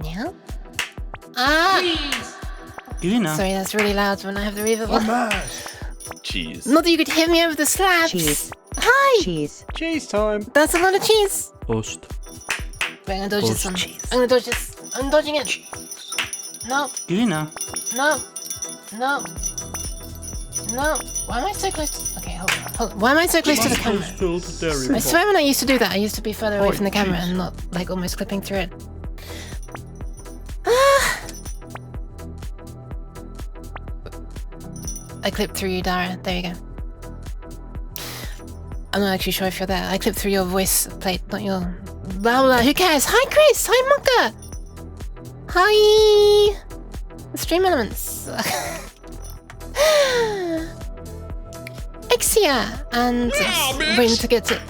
Yeah? Irina. Sorry, that's really loud when I have the reverb on. Cheese. Not that you could hear me over the slaps. Cheese. Hi! Cheese. Cheese time. That's a lot of cheese. Ost. Wait, I'm gonna dodge this one. Cheese. I'm gonna dodge this. I'm dodging it. No, Irina. no, no, no. Why am I so close? Okay, hold on. Why am I so close to the camera? I swear when I used to do that, I used to be further away from the camera and not like almost clipping through it. I clipped through you, Dara. There you go. I'm not actually sure if you're there. I clipped through your voice plate, not your... Blah, blah, who cares? Hi, Chris! Hi, Mocha! Hi! Stream elements. Exia! And... waiting to get to...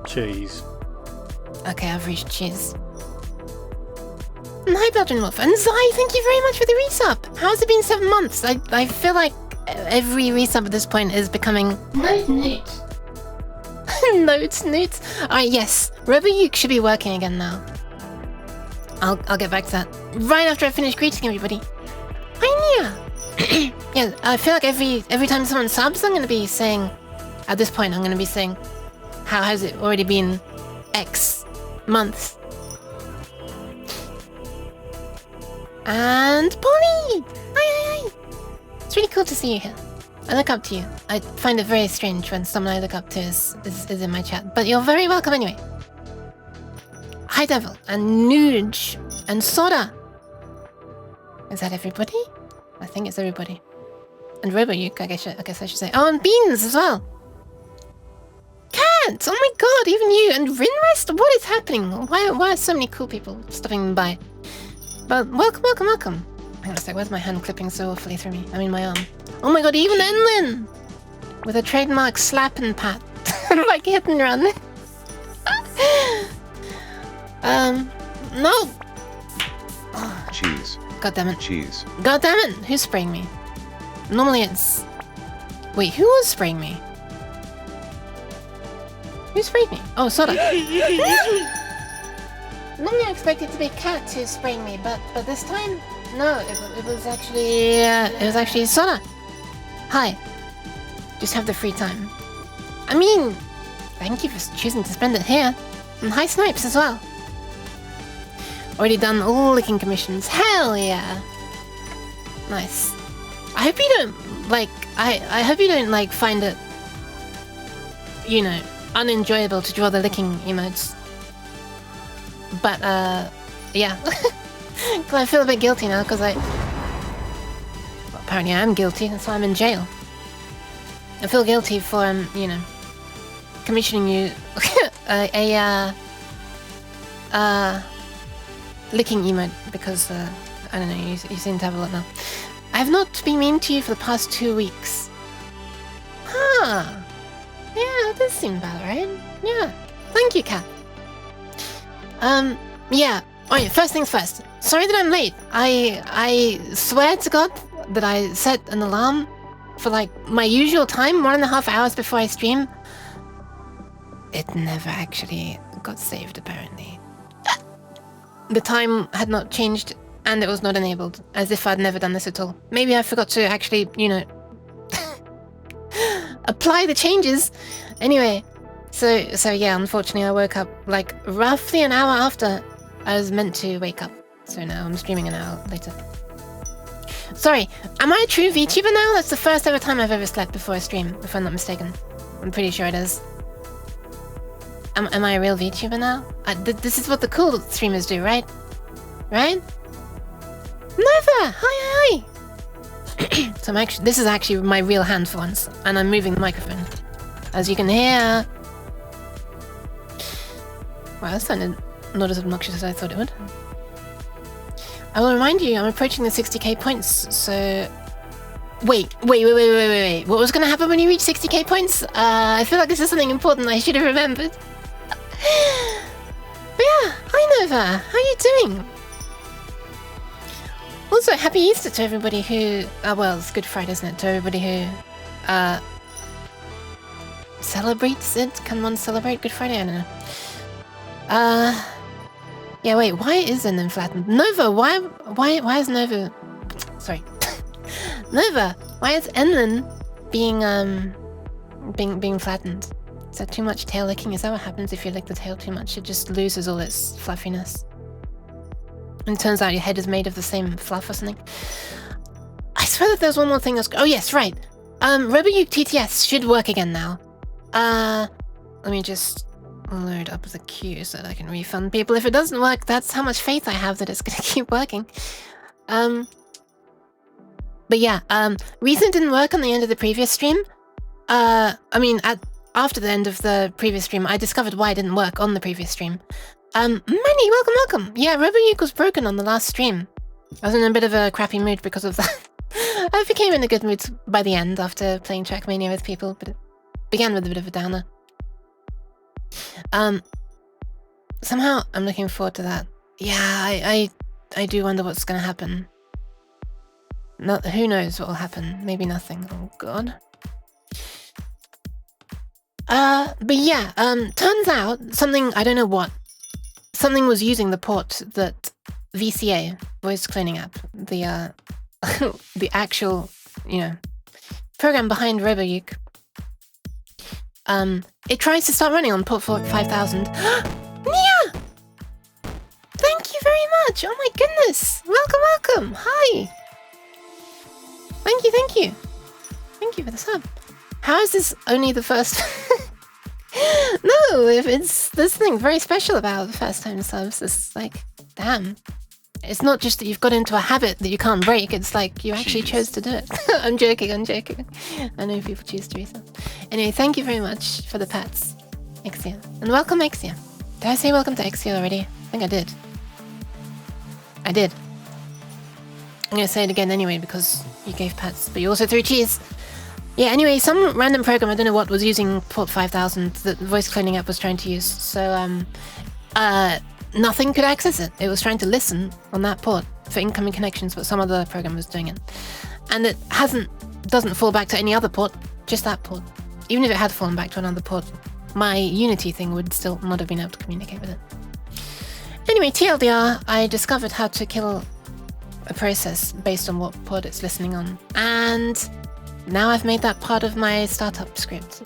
Cheese. Okay, I've reached cheese. And hi, Belgian Wolf. And Zai, thank you very much for the resub! How's it been 7 months? I feel like every resub at this point is becoming... Notes. Alright, yes. RoboUke should be working again now. I'll get back to that right after I finish greeting everybody. Hi, Nia! Yeah, I feel like every time someone subs, I'm gonna be saying... At this point, I'm gonna be saying... How has it already been X months? And Polly! Hi! It's really cool to see you here. I look up to you. I find it very strange when someone I look up to is in my chat. But you're very welcome anyway. Hi Devil, and Nuge, and Soda. Is that everybody? I think it's everybody. And RoboUke, I guess I should say. Oh, and Beans as well. Cat! Oh my god, even you! And Rinrest, what is happening? Why are so many cool people stopping by? But welcome. Hang on a sec, where's my hand clipping so awfully through me? I mean my arm. Oh my god, even Enlin! With a trademark slap and pat. Like hit and run. No! Cheese. God damn it. Cheese. God damn it! Who's spraying me? Normally it's... Wait, who was spraying me? Who sprayed me? Oh, Soda. Normally I expect it to be Cat who's spraying me, but this time, no, it was actually Soda. Hi. Just have the free time. I mean, thank you for choosing to spend it here. And hi Snipes as well. Already done all licking commissions. Hell yeah. Nice. I hope you don't like I hope you don't like find it, you know, unenjoyable to draw the licking emotes. But yeah. Cause I feel a bit guilty now because well, apparently I am guilty, that's why I'm in jail. I feel guilty for you know, commissioning you a licking emote because I don't know, you seem to have a lot now. I have not been mean to you for the past 2 weeks. Huh. Yeah, that does seem about right. Yeah. Thank you, Kat. Yeah. Alright, first things first. Sorry that I'm late. I swear to God that I set an alarm for like my usual time, 1.5 hours before I stream. It never actually got saved, apparently. The time had not changed, and it was not enabled, as if I'd never done this at all. Maybe I forgot to actually, you know, apply the changes. Anyway, so yeah, unfortunately I woke up like roughly an hour after I was meant to wake up. So now I'm streaming an hour later. Sorry, am I a true VTuber now? That's the first ever time I've ever slept before a stream, if I'm not mistaken. I'm pretty sure it is. Am I a real VTuber now? This is what the cool streamers do, right? Right? Nova! Hi! So this is actually my real hand for once, and I'm moving the microphone. As you can hear... Wow, that sounded not as obnoxious as I thought it would. I will remind you, I'm approaching the 60k points, so... Wait. What was going to happen when you reach 60k points? I feel like this is something important I should have remembered. But yeah, hi Nova, how are you doing? Also, happy Easter to everybody who... well, it's Good Friday, isn't it? To everybody who celebrates it? Can one celebrate Good Friday? I don't know. Yeah, wait, why is it then flattened? Nova, why is Nova... Sorry. Nova, why is Enlin being flattened? Is that too much tail licking? Is that what happens if you lick the tail too much? It just loses all its fluffiness. And it turns out your head is made of the same fluff or something. I swear that there's one more thing that's... Oh yes, right. RoboUke TTS should work again now. Let me just load up the queue so that I can refund people. If it doesn't work, that's how much faith I have that it's gonna keep working. But yeah, reason it didn't work on the end of the previous stream. After the end of the previous stream, I discovered why it didn't work on the previous stream. Manny, welcome. Yeah, RoboUke was broken on the last stream. I was in a bit of a crappy mood because of that. I became in a good mood by the end after playing Trackmania with people, but it began with a bit of a downer. Somehow I'm looking forward to that. Yeah, I do wonder what's gonna happen. Who knows what will happen? Maybe nothing. Oh god. But yeah, turns out something, I don't know what, something was using the port that VCA, voice cloning app, the the actual, program behind RoboUke. It tries to start running on port 5000. Nia! Thank you very much! Oh my goodness! Welcome! Hi! Thank you. Thank you for the sub. How is this only the first... No, if there's something very special about the first time subs. It's like, damn. It's not just that you've got into a habit that you can't break, it's like you actually chose to do it. I'm joking. I know people choose to resub. Anyway, thank you very much for the pats, Exia. And welcome, Exia. Did I say welcome to Exia already? I think I did. I'm gonna say it again anyway because you gave pats, but you also threw cheese. Yeah, anyway, some random program, I don't know what, was using port 5000 that the voice cloning app was trying to use. So, nothing could access it. It was trying to listen on that port for incoming connections, but some other program was doing it. And it doesn't fall back to any other port, just that port. Even if it had fallen back to another port, my Unity thing would still not have been able to communicate with it. Anyway, TLDR, I discovered how to kill a process based on what port it's listening on. And now I've made that part of my startup script.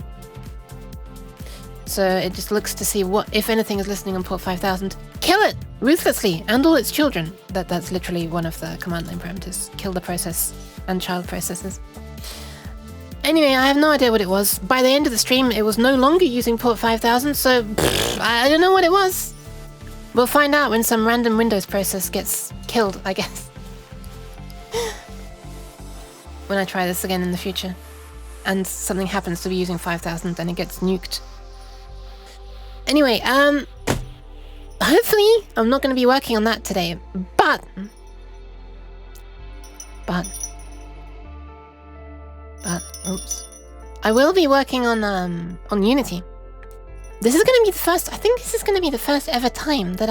So it just looks to see what, if anything, is listening on port 5000. Kill it! Ruthlessly! And all its children. That's literally one of the command line parameters. Kill the process and child processes. Anyway, I have no idea what it was. By the end of the stream, it was no longer using port 5000, so I don't know what it was. We'll find out when some random Windows process gets killed, I guess. When I try this again in the future. And something happens to be using 5000 and it gets nuked. Anyway, hopefully I'm not going to be working on that today, but oops, I will be working on Unity. This is going to be the first, I think this is going to be the first ever time that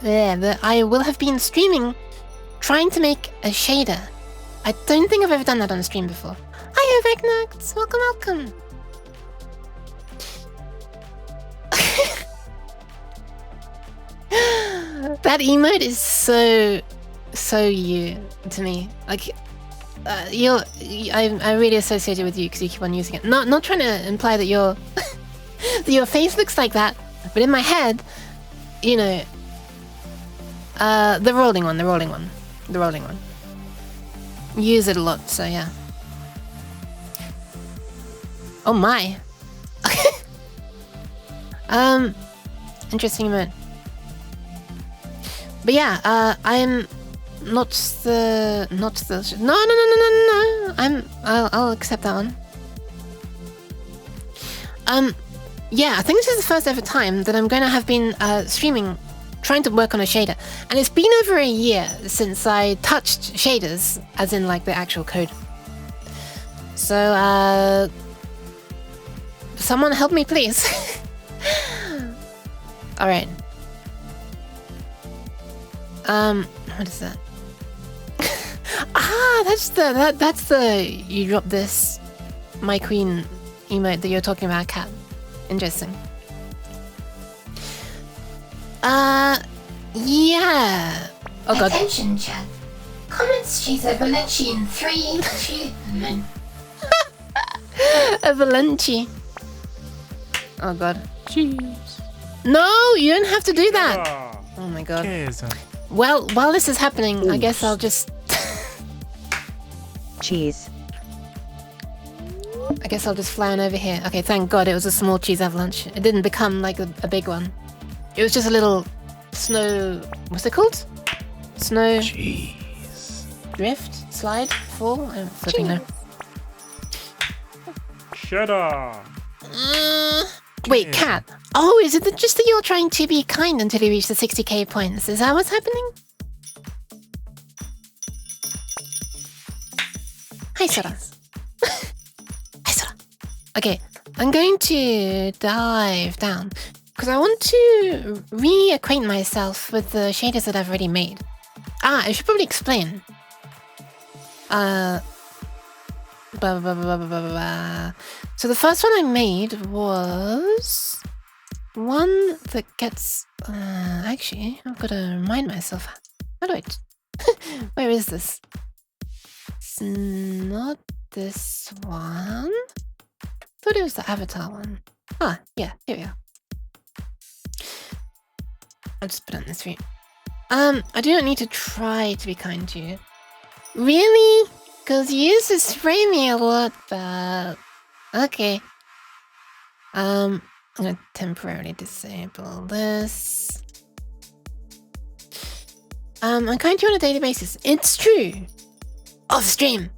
that I will have been streaming trying to make a shader. I don't think I've ever done that on a stream before. Hi, Vecnax, welcome. That emote is so you to me. Like, I really associate it with you because you keep on using it. Not trying to imply that that your face looks like that, but in my head, the rolling one. Use it a lot, so yeah. Oh my. Interesting emote. But yeah, I'm not the no. I'll accept that one. Yeah, I think this is the first ever time that I'm going to have been streaming, trying to work on a shader, and it's been over a year since I touched shaders, as in like the actual code. So, someone help me, please. All right. What is that? That's the you drop this, my queen emote that you're talking about, Cat. Interesting. Yeah. Oh god. Attention, chat. Comments she's a Valenci in 3, 2, A Valenci. Oh god. Cheese. No, you don't have to do that. Oh my god. Well, while this is happening, I guess I'll just... Cheese. I guess I'll just fly on over here. Okay, thank god it was a small cheese avalanche. It didn't become like a big one. It was just a little snow... What's it called? Snow... Cheese. Drift? Slide? Fall? I don't flipping know. Cheddar. Wait, Cat. Oh, is it just that you're trying to be kind until you reach the 60k points? Is that what's happening? Hi, Sora. Hi, Sora. Okay, I'm going to dive down because I want to reacquaint myself with the shaders that I've already made. I should probably explain. So the first one I made was one that gets... actually, I've got to remind myself. How do I... Where is this? It's not this one. Thought it was the avatar one. Ah, yeah, here we are. I'll just put it on this view. I do not need to try to be kind to you. Really? Because you used to spray me a lot, but... Okay. I'm gonna temporarily disable this. I'm kind to you on a daily basis. It's true. Off stream.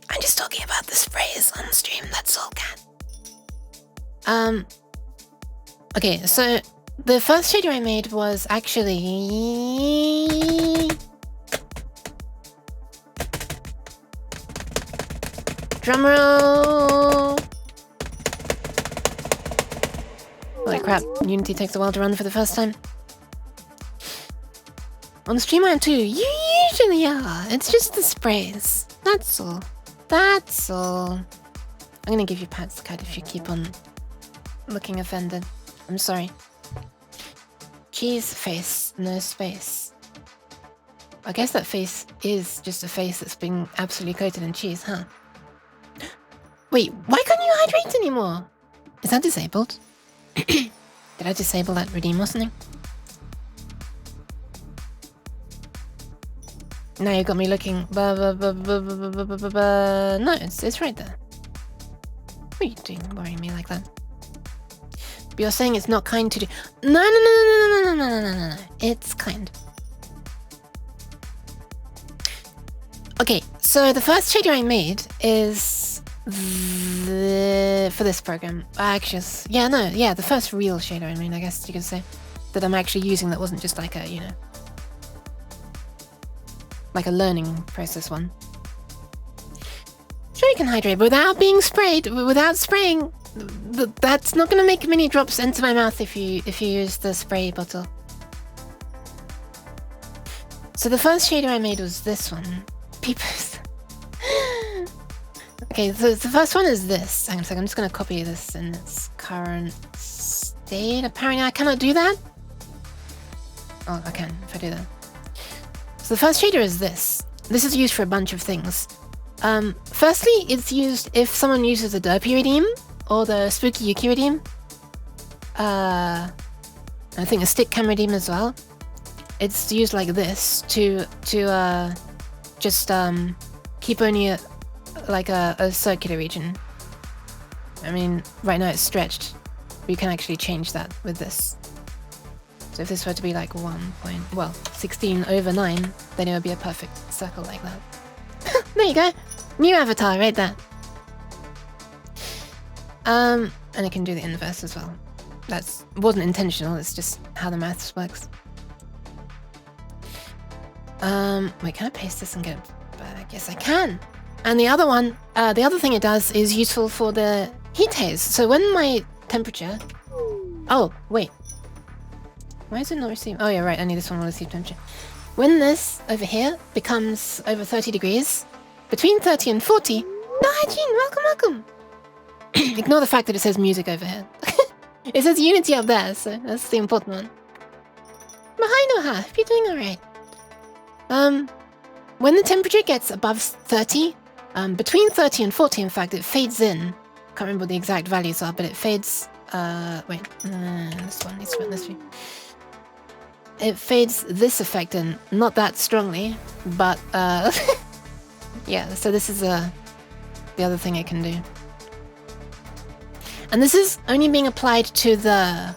I'm just talking about the sprays on stream, that's all, Cat. Okay, so the first shader I made was actually... Drumroll! Holy crap, Unity takes a while to run for the first time. On the stream I am too. You usually are. It's just the sprays. That's all. That's all. I'm gonna give you pats, Cat, if you keep on looking offended. I'm sorry. Cheese face, no space. I guess that face is just a face that's been absolutely coated in cheese, huh? Wait, why can't you hydrate anymore? Is that disabled? Did I disable that redeem or something? Now you got me looking. No, it's right there. What are you doing, worrying me like that? But you're saying it's not kind to do. No. It's kind. Okay, so the first shader I made is for this program. Actually, the first real shader I mean, I guess you could say, that I'm actually using that wasn't just like a, like a learning process one. Sure, you can hydrate, but without being sprayed, without spraying. That's not going to make many drops into my mouth if you use the spray bottle. So the first shader I made was this one. Peepers. Okay, so the first one is this. Hang on a second, I'm just going to copy this in its current state. Apparently I cannot do that. Oh, I can if I do that. So the first shader is this. This is used for a bunch of things. Firstly, it's used if someone uses the Derpy redeem or the Spooky Yuki redeem. I think a stick cam redeem as well. It's used like this to just keep only a circular region. I mean, right now it's stretched. But you can actually change that with this. So if this were to be like 16/9, then it would be a perfect circle like that. There you go. New avatar right there. And it can do the inverse as well. That wasn't intentional, it's just how the maths works. Wait, can I paste this and get it back? Yes, I can. And the other one, the other thing it does is useful for the heat haze. So when my temperature... Oh, wait. Why is it not receiving? Oh, yeah, right, only this one will receive temperature. When this over here becomes over 30 degrees, between 30 and 40, No, Jean, welcome. Ignore the fact that it says music over here. It says Unity up there, so that's the important one. But hi, Noha. Hope you're doing alright. When the temperature gets above 30, between 30 and 40, in fact, it fades in. Can't remember what the exact values are, but it fades. Wait. This one needs to run this view. It fades this effect in, not that strongly, but yeah. So this is the other thing it can do. And this is only being applied to the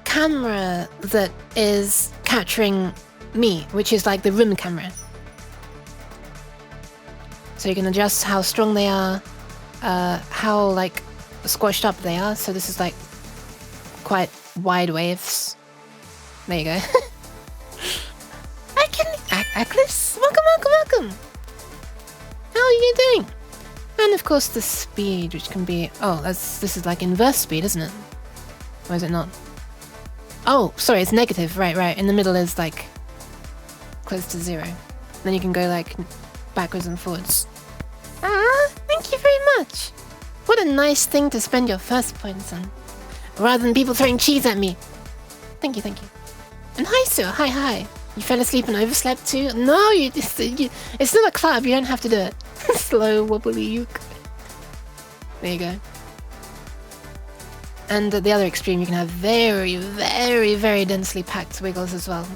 camera that is capturing me, which is like the room camera. So you can adjust how strong they are, how like squashed up they are. So this is like quite wide waves. There you go. Eclipse, welcome. How are you doing? And of course the speed, which can be, this is like inverse speed, isn't it? Or is it not? Oh, sorry, it's negative, right. In the middle is like close to 0. Then you can go like backwards and forwards. Thank you very much. What a nice thing to spend your first points on. Rather than people throwing cheese at me. Thank you. And hi, Sue. Hi. You fell asleep and overslept too? No, it's not a club. You don't have to do it. Slow, wobbly uke. There you go. And at the other extreme, you can have very, very, very densely packed wiggles as well.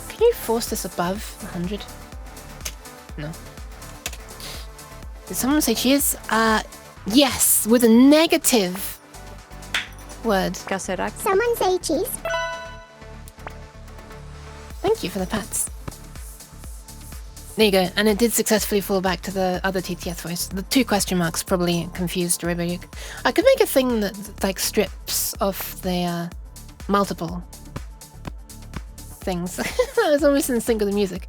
Can you force this above 100? No. Did someone say cheers? Yes, with a negative word. Someone say cheese. Thank you for the pats. There you go, and it did successfully fall back to the other TTS voice. The 2 question marks probably confused Roboyuk. I could make a thing that like strips off the multiple things. I was almost in sync with the music.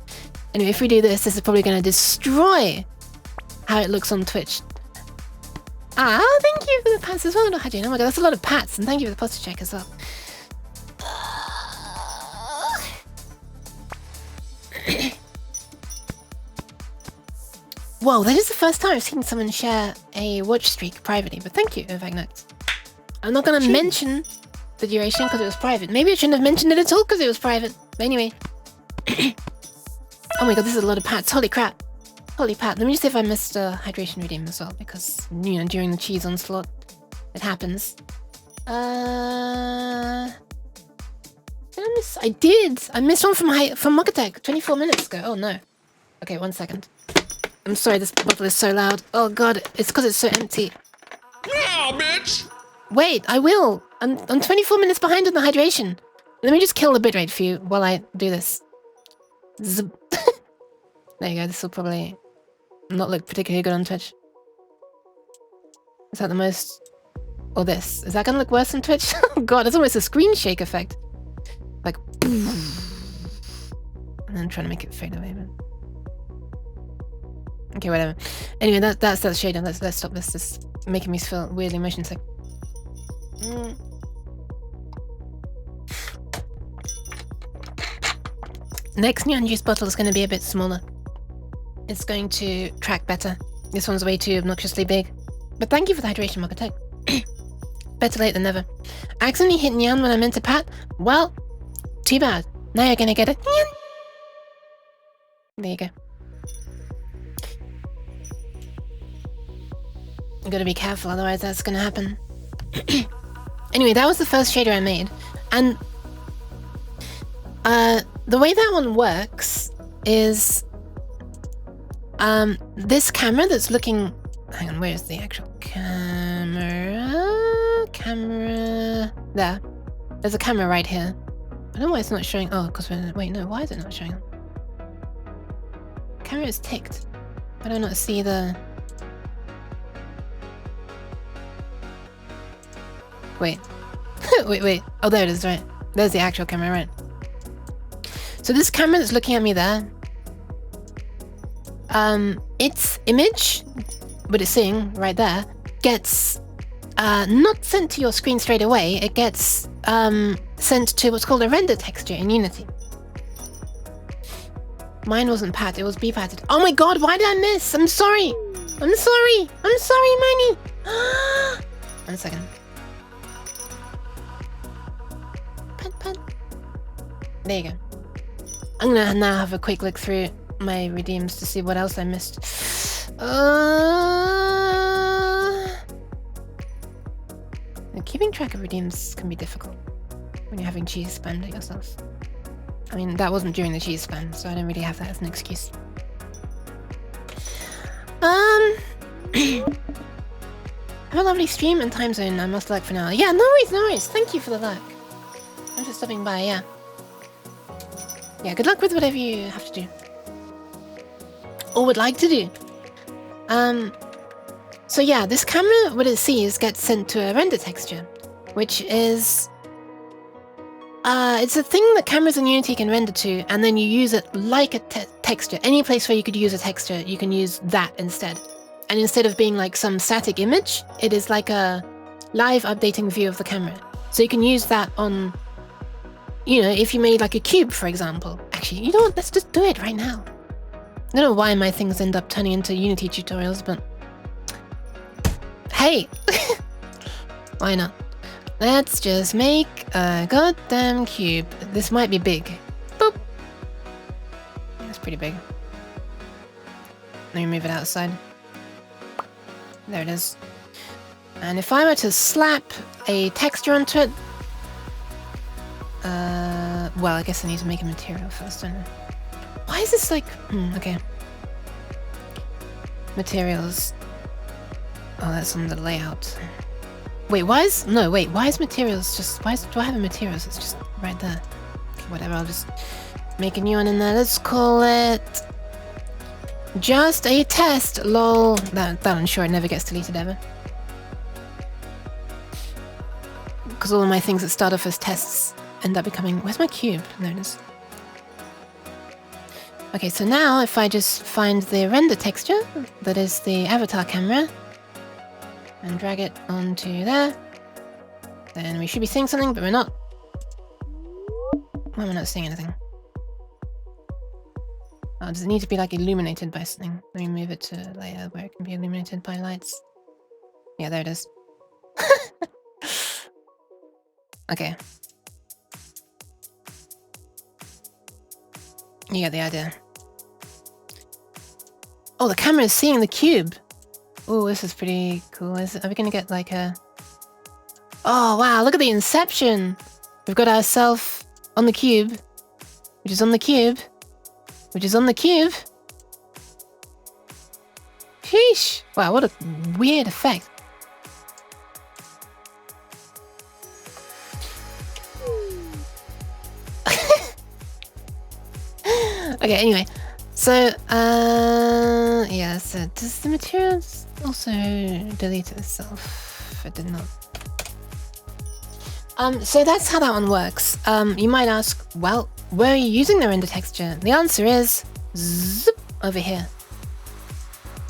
Anyway, if we do this is probably going to destroy how it looks on Twitch. Thank you for the pats as well, Hajin. Oh my god, that's a lot of pats, and thank you for the posture check as well. Whoa, that is the first time I've seen someone share a watch streak privately, but thank you, Vagnuts. I'm not going to mention the duration because it was private. Maybe I shouldn't have mentioned it at all because it was private. But anyway. Oh my god, this is a lot of pats. Holy crap. Holy pat. Let me just see if I missed a hydration redeem as well, because, during the cheese onslaught, it happens. Did I miss? I did! I missed one from Mokatek 24 minutes ago. Oh no. Okay, 1 second. I'm sorry, this bottle is so loud. Oh god, it's because it's so empty. Wow, bitch! Wait, I will. I'm 24 minutes behind on the hydration. Let me just kill the bitrate for you while I do this. Zip. There you go, this will probably not look particularly good on Twitch. Is that the most... Or this? Is that gonna look worse on Twitch? Oh god, it's almost a screen shake effect. Like... And then trying to make it fade away, but... Okay, whatever. Anyway, that's shader. Let's stop this. This is making me feel weirdly motion sick. Next neon juice bottle is going to be a bit smaller. It's going to track better. This one's way too obnoxiously big. But thank you for the hydration, Mokatek. Better late than never. I accidentally hit Nyan when I meant to pat. Well, too bad. Now you're going to get it. Nyan. There you go. I'm gonna be careful, otherwise that's gonna happen. Anyway, that was the first shader I made. And the way that one works is this camera that's looking... Hang on, where's the actual camera? There. There's a camera right here. I don't know why it's not showing... Oh, because we're... Wait, no, why is it not showing? Camera is ticked. I do not see the... Wait. wait. Oh, there it is, right. There's the actual camera, right. So this camera that's looking at me there, its image, what it's seeing right there, gets not sent to your screen straight away. It gets sent to what's called a render texture in Unity. Mine wasn't pat, it was be patted. Oh my god, why did I miss? I'm sorry. I'm sorry. I'm sorry, Miney. 1 second. Pat. There you go. I'm gonna now have a quick look through my redeems to see what else I missed. Keeping track of redeems can be difficult when you're having cheese spend it yourself. I mean, that wasn't during the cheese spend, so I don't really have that as an excuse. Have a lovely stream and time zone. I must luck for now. Yeah, no worries. Thank you for the luck. I'm just stopping by, yeah. Yeah, good luck with whatever you have to do. Or would like to do. So yeah, this camera, what it sees, gets sent to a render texture, which is... it's a thing that cameras in Unity can render to, and then you use it like a texture. Any place where you could use a texture, you can use that instead. And instead of being like some static image, it is like a live updating view of the camera. So you can use that on, you know, if you made like a cube, for example. Actually, you know what? Let's just do it right now. I don't know why my things end up turning into Unity tutorials, but... Hey! Why not? Let's just make a goddamn cube. This might be big. Boop! That's pretty big. Let me move it outside. There it is. And if I were to slap a texture onto it... well, I guess I need to make a material first, don't I? Why is this like... okay. Materials. Oh, that's on the layout. Wait, why is materials just... do I have a materials? It's just right there. Okay, whatever, I'll just make a new one in there. Let's call it... Just a test, lol. That I'm sure it never gets deleted ever. Because all of my things that start off as tests end up becoming... Where's my cube? There it is. Okay, so now if I just find the render texture, that is the avatar camera, and drag it onto there, then we should be seeing something, but we're not. Why am I not seeing anything? Oh, does it need to be like illuminated by something? Let me move it to a layer where it can be illuminated by lights. Yeah, there it is. Okay. You get the idea. Oh, the camera is seeing the cube. Oh, this is pretty cool. Are we gonna get like a... Oh, wow, look at the inception. We've got ourselves on the cube, which is on the cube, which is on the cube. Sheesh. Wow, what a weird effect. Okay, anyway. So, yeah, so does the materials also delete itself? It did not. So that's how that one works. You might ask, well, where are you using the render texture? The answer is zip, over here.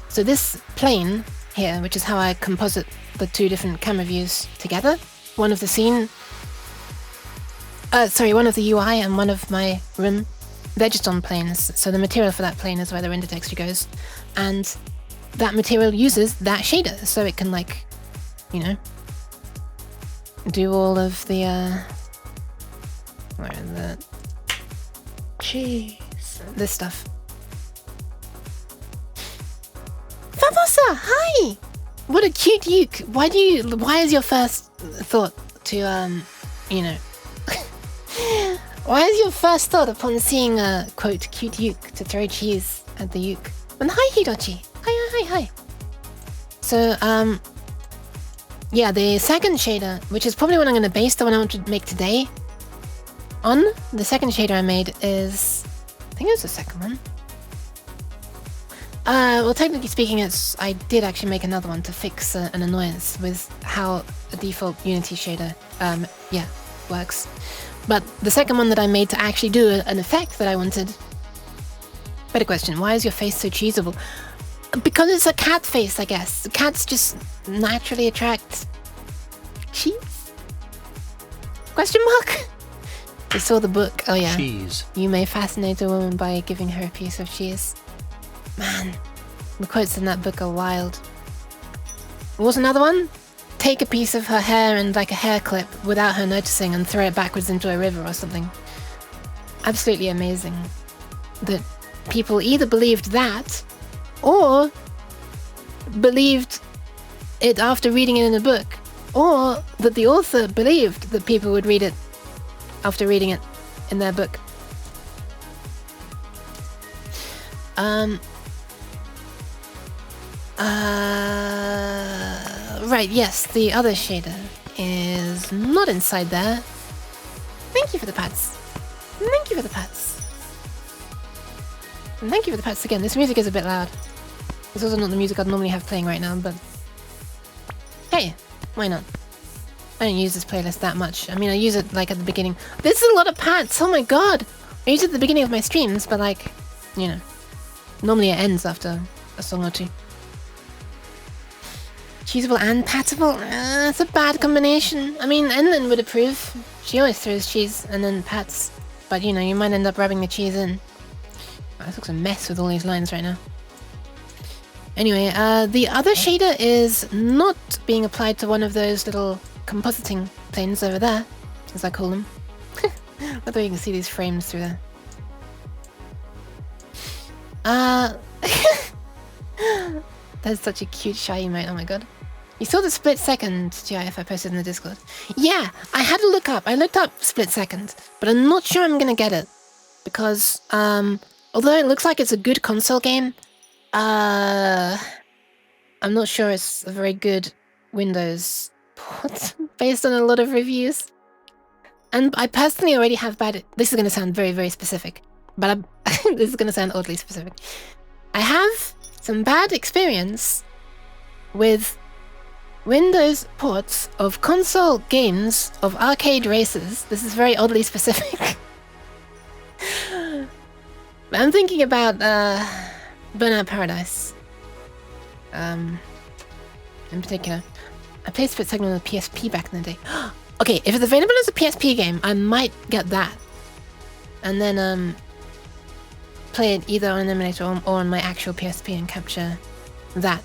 So this plane here, which is how I composite the two different camera views together, one of the scene, one of the UI and one of my room, they're just on planes. So the material for that plane is where the render texture goes, and that material uses that shader, so it can, like, you know, do all of the where is it? Jeez, this stuff. Fabosa, hi! What a cute uke. Why is your first thought to you know, why is your first thought upon seeing a quote cute uke to throw cheese at the uke? And hi Hidochi. Hi. So yeah, the second shader, which is probably what I'm going to base the one I want to make today on, the second shader I made is, I think it was the second one. Well, technically speaking, I did actually make another one to fix an annoyance with how the default Unity shader, yeah, works. But the second one that I made to actually do an effect that I wanted. Better question, why is your face so cheesable? Because it's a cat face, I guess. Cats just naturally attract cheese? Question mark? You saw the book. Oh yeah. Cheese. You may fascinate a woman by giving her a piece of cheese. Man, the quotes in that book are wild. What was another one? Take a piece of her hair and like a hair clip without her noticing and throw it backwards into a river or something. Absolutely amazing. That people either believed that or believed it after reading it in a book, or that the author believed that people would read it after reading it in their book. Right, yes, the other shader is not inside there. Thank you for the pats. Thank you for the pats. And thank you for the pats again. This music is a bit loud. It's also not the music I'd normally have playing right now, but hey, why not? I don't use this playlist that much. I mean, I use it like at the beginning. This is a lot of pats, oh my god! I use it at the beginning of my streams, but like, you know, normally it ends after a song or two. Cheesable and patable? It's a bad combination. I mean, Enlin would approve. She always throws cheese and then pats. But you know, you might end up rubbing the cheese in. Oh, this looks a mess with all these lines right now. Anyway, the other shader is not being applied to one of those little compositing planes over there, as I call them. I thought you can see these frames through there. That's such a cute shy emote, oh my god. You saw the split second GIF I posted in the Discord. Yeah, I had to look up. I looked up split second, but I'm not sure I'm gonna get it. Because, although it looks like it's a good console game, I'm not sure it's a very good Windows port, based on a lot of reviews. And I personally already have bad... This is gonna sound very, very specific, but this is gonna sound oddly specific. I have some bad experience with Windows ports of console games of arcade races. This is very oddly specific. I'm thinking about Burnout Paradise. In particular. I played Split Second on the PSP back in the day. Okay, if it's available as a PSP game, I might get that. And then play it either on an emulator or on my actual PSP and capture that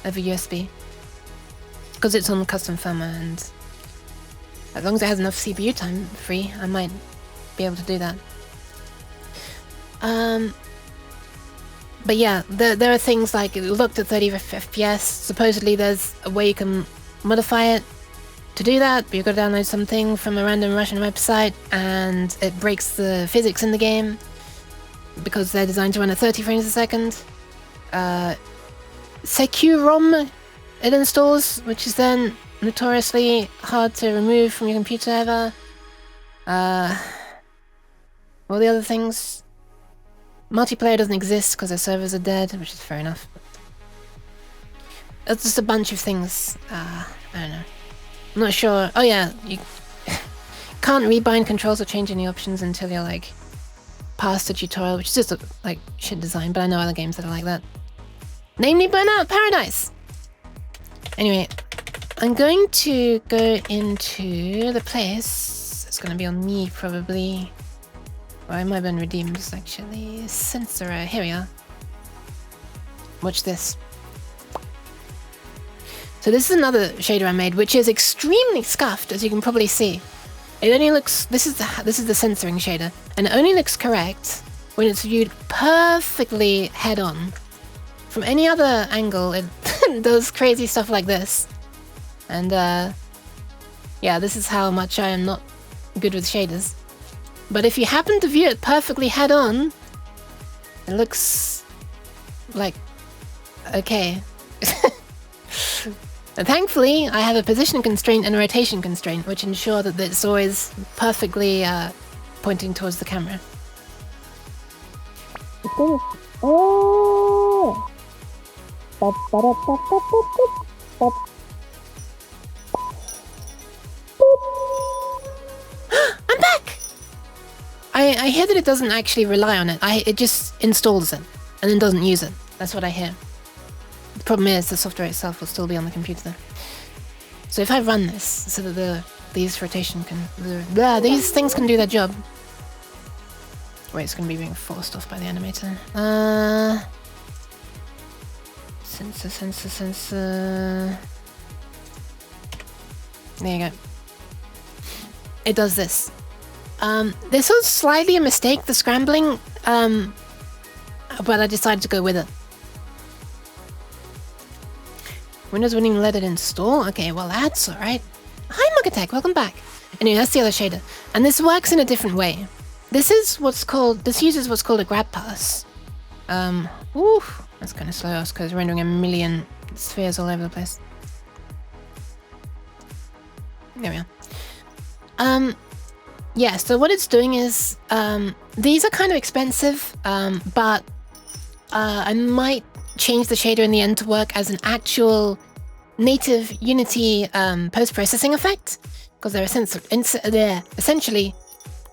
over USB. Because it's on custom firmware, and as long as it has enough CPU time free, I might be able to do that. But yeah, there are things like it looked at 30 FPS. Supposedly there's a way you can modify it to do that, but you've got to download something from a random Russian website, and it breaks the physics in the game because they're designed to run at 30 frames a second. Securom it installs, which is then notoriously hard to remove from your computer ever. All the other things. Multiplayer doesn't exist because their servers are dead, which is fair enough. It's just a bunch of things. I don't know. I'm not sure. Oh yeah, you can't rebind controls or change any options until you're like past the tutorial, which is just like shit design, but I know other games that are like that. Namely Burnout Paradise! Anyway, I'm going to go into the place. It's going to be on me probably. Or I might have been redeemed actually. Censorer, here we are. Watch this. So this is another shader I made, which is extremely scuffed, as you can probably see. It only looks... This is the censoring shader, and it only looks correct when it's viewed perfectly head-on. From any other angle, it does crazy stuff like this. And yeah, this is how much I am not good with shaders. But if you happen to view it perfectly head-on, it looks like okay. And thankfully, I have a position constraint and a rotation constraint, which ensure that it's always perfectly pointing towards the camera. Oh! I'm back! I hear that it doesn't actually rely on it. It just installs it and then doesn't use it. That's what I hear. The problem is the software itself will still be on the computer though. So if I run this so that the these rotation can... these things can do their job. Wait, it's gonna be being forced off by the animator. Sensor. There you go. It does this. This was slightly a mistake, the scrambling, but I decided to go with it. Windows wouldn't even let it install? Okay, well that's alright. Hi Mugatech, welcome back. Anyway, that's the other shader. And this works in a different way. This uses what's called a grab pass. That's kind of slow because rendering a million spheres all over the place. There we are. Yeah, so what it's doing is, these are kind of expensive, but I might change the shader in the end to work as an actual native Unity post-processing effect, because they're essentially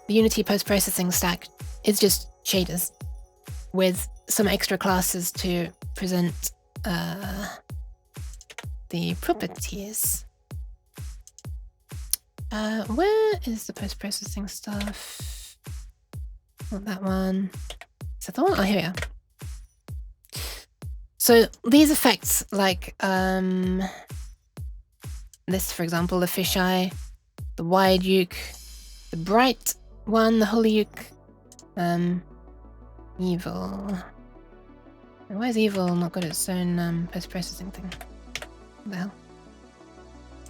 the Unity post-processing stack is just shaders with some extra classes to present the properties. Where is the post-processing stuff? Not that one. Is that the one? Oh, here we are. So these effects, like this, for example, the fisheye, the wide uke, the bright one, the holy uke, evil. Why is evil not got its own post-processing thing? What the hell?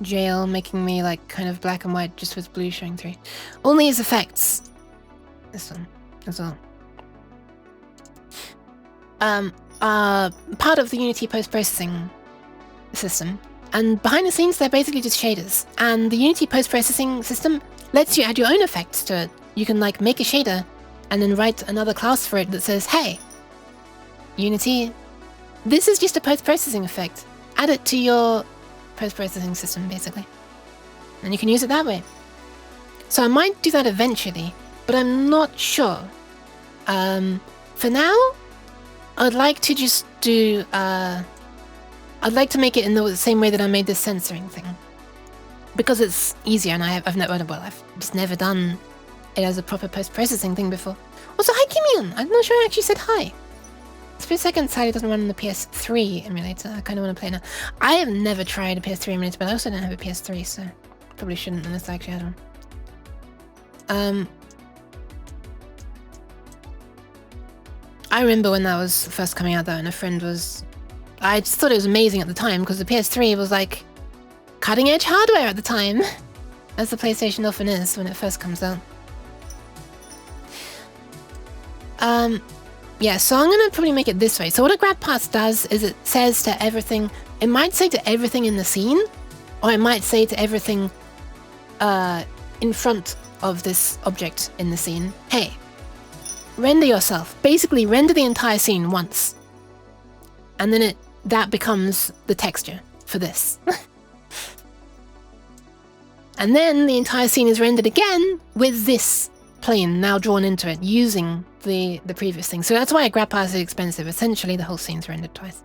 Jail, making me like kind of black and white just with blue showing through. All these effects. This one as well. Are part of the Unity post-processing system. And behind the scenes, they're basically just shaders. And the Unity post-processing system lets you add your own effects to it. You can like make a shader and then write another class for it that says, hey, Unity, this is just a post-processing effect. Add it to your post-processing system, basically. And you can use it that way. So I might do that eventually, but I'm not sure. For now, I'd like to just do, I'd like to make it in the same way that I made this censoring thing. Because it's easier and I've just never done it as a proper post-processing thing before. Also, hi Kimion! I'm not sure I actually said hi. Split Second sadly doesn't run on the PS3 emulator. I kind of want to play now. I have never tried a PS3 emulator, but I also don't have a PS3, so probably shouldn't unless I actually had one. I remember when that was first coming out though, and a friend was... I just thought it was amazing at the time, because the PS3 was like cutting-edge hardware at the time, as the PlayStation often is when it first comes out. Yeah, so I'm gonna probably make it this way. So what a grab pass does is it says to everything, it might say to everything in the scene, or it might say to everything in front of this object in the scene, hey, render yourself. Basically render the entire scene once. And then that becomes the texture for this. And then the entire scene is rendered again with this plane now drawn into it using the previous thing. So that's why a grab pass is expensive. Essentially the whole scene's rendered twice.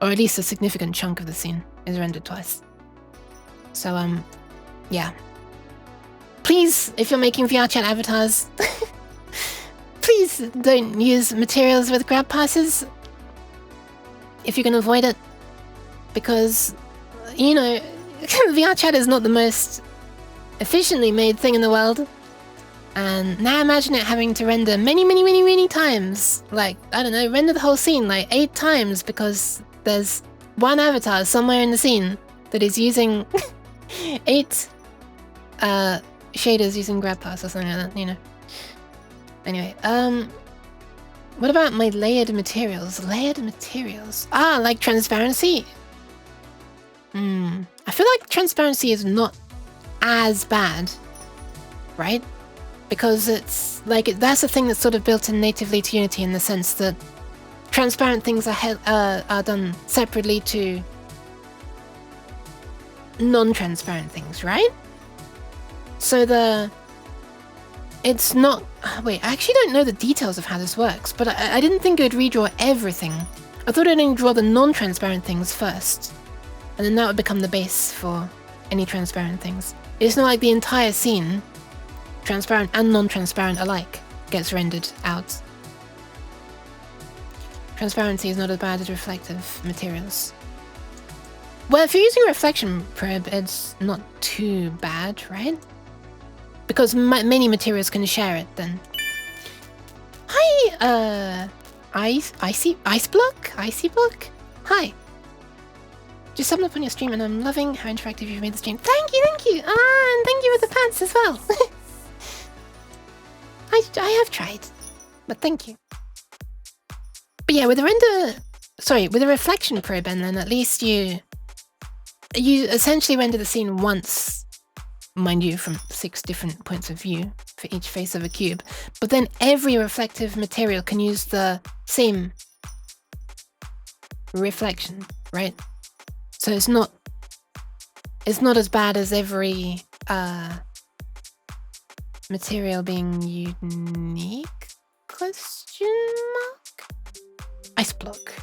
Or at least a significant chunk of the scene is rendered twice. So yeah. Please, if you're making VR chat avatars, please don't use materials with grab passes if you can avoid it, because, you know, VR chat is not the most efficiently made thing in the world. And now imagine it having to render many times. Like, I don't know, render the whole scene like 8 times because there's one avatar somewhere in the scene that is using 8 shaders using grab pass or something like that, you know. Anyway, what about my layered materials? Layered materials. Ah, like transparency? I feel like transparency is not as bad, right? Because it's like, that's the thing that's sort of built in natively to Unity in the sense that transparent things are done separately to non-transparent things, right? So it's not... Wait, I actually don't know the details of how this works, but I didn't think it would redraw everything. I thought it would draw the non-transparent things first, and then that would become the base for any transparent things. It's not like the entire scene, transparent and non-transparent alike, gets rendered out. Transparency is not as bad as reflective materials. Well, if you're using a reflection probe, it's not too bad, right? Because many materials can share it then. Hi, Icy Block? Hi. Just summed up on your stream and I'm loving how interactive you've made the stream. Thank you! And thank you for the pants as well. I have tried, but thank you. But yeah, with the reflection probe, and then at least you essentially render the scene once, mind you, from 6 different points of view for each face of a cube. But then every reflective material can use the same reflection, right? So it's not as bad as every material being unique? Question mark? Ice block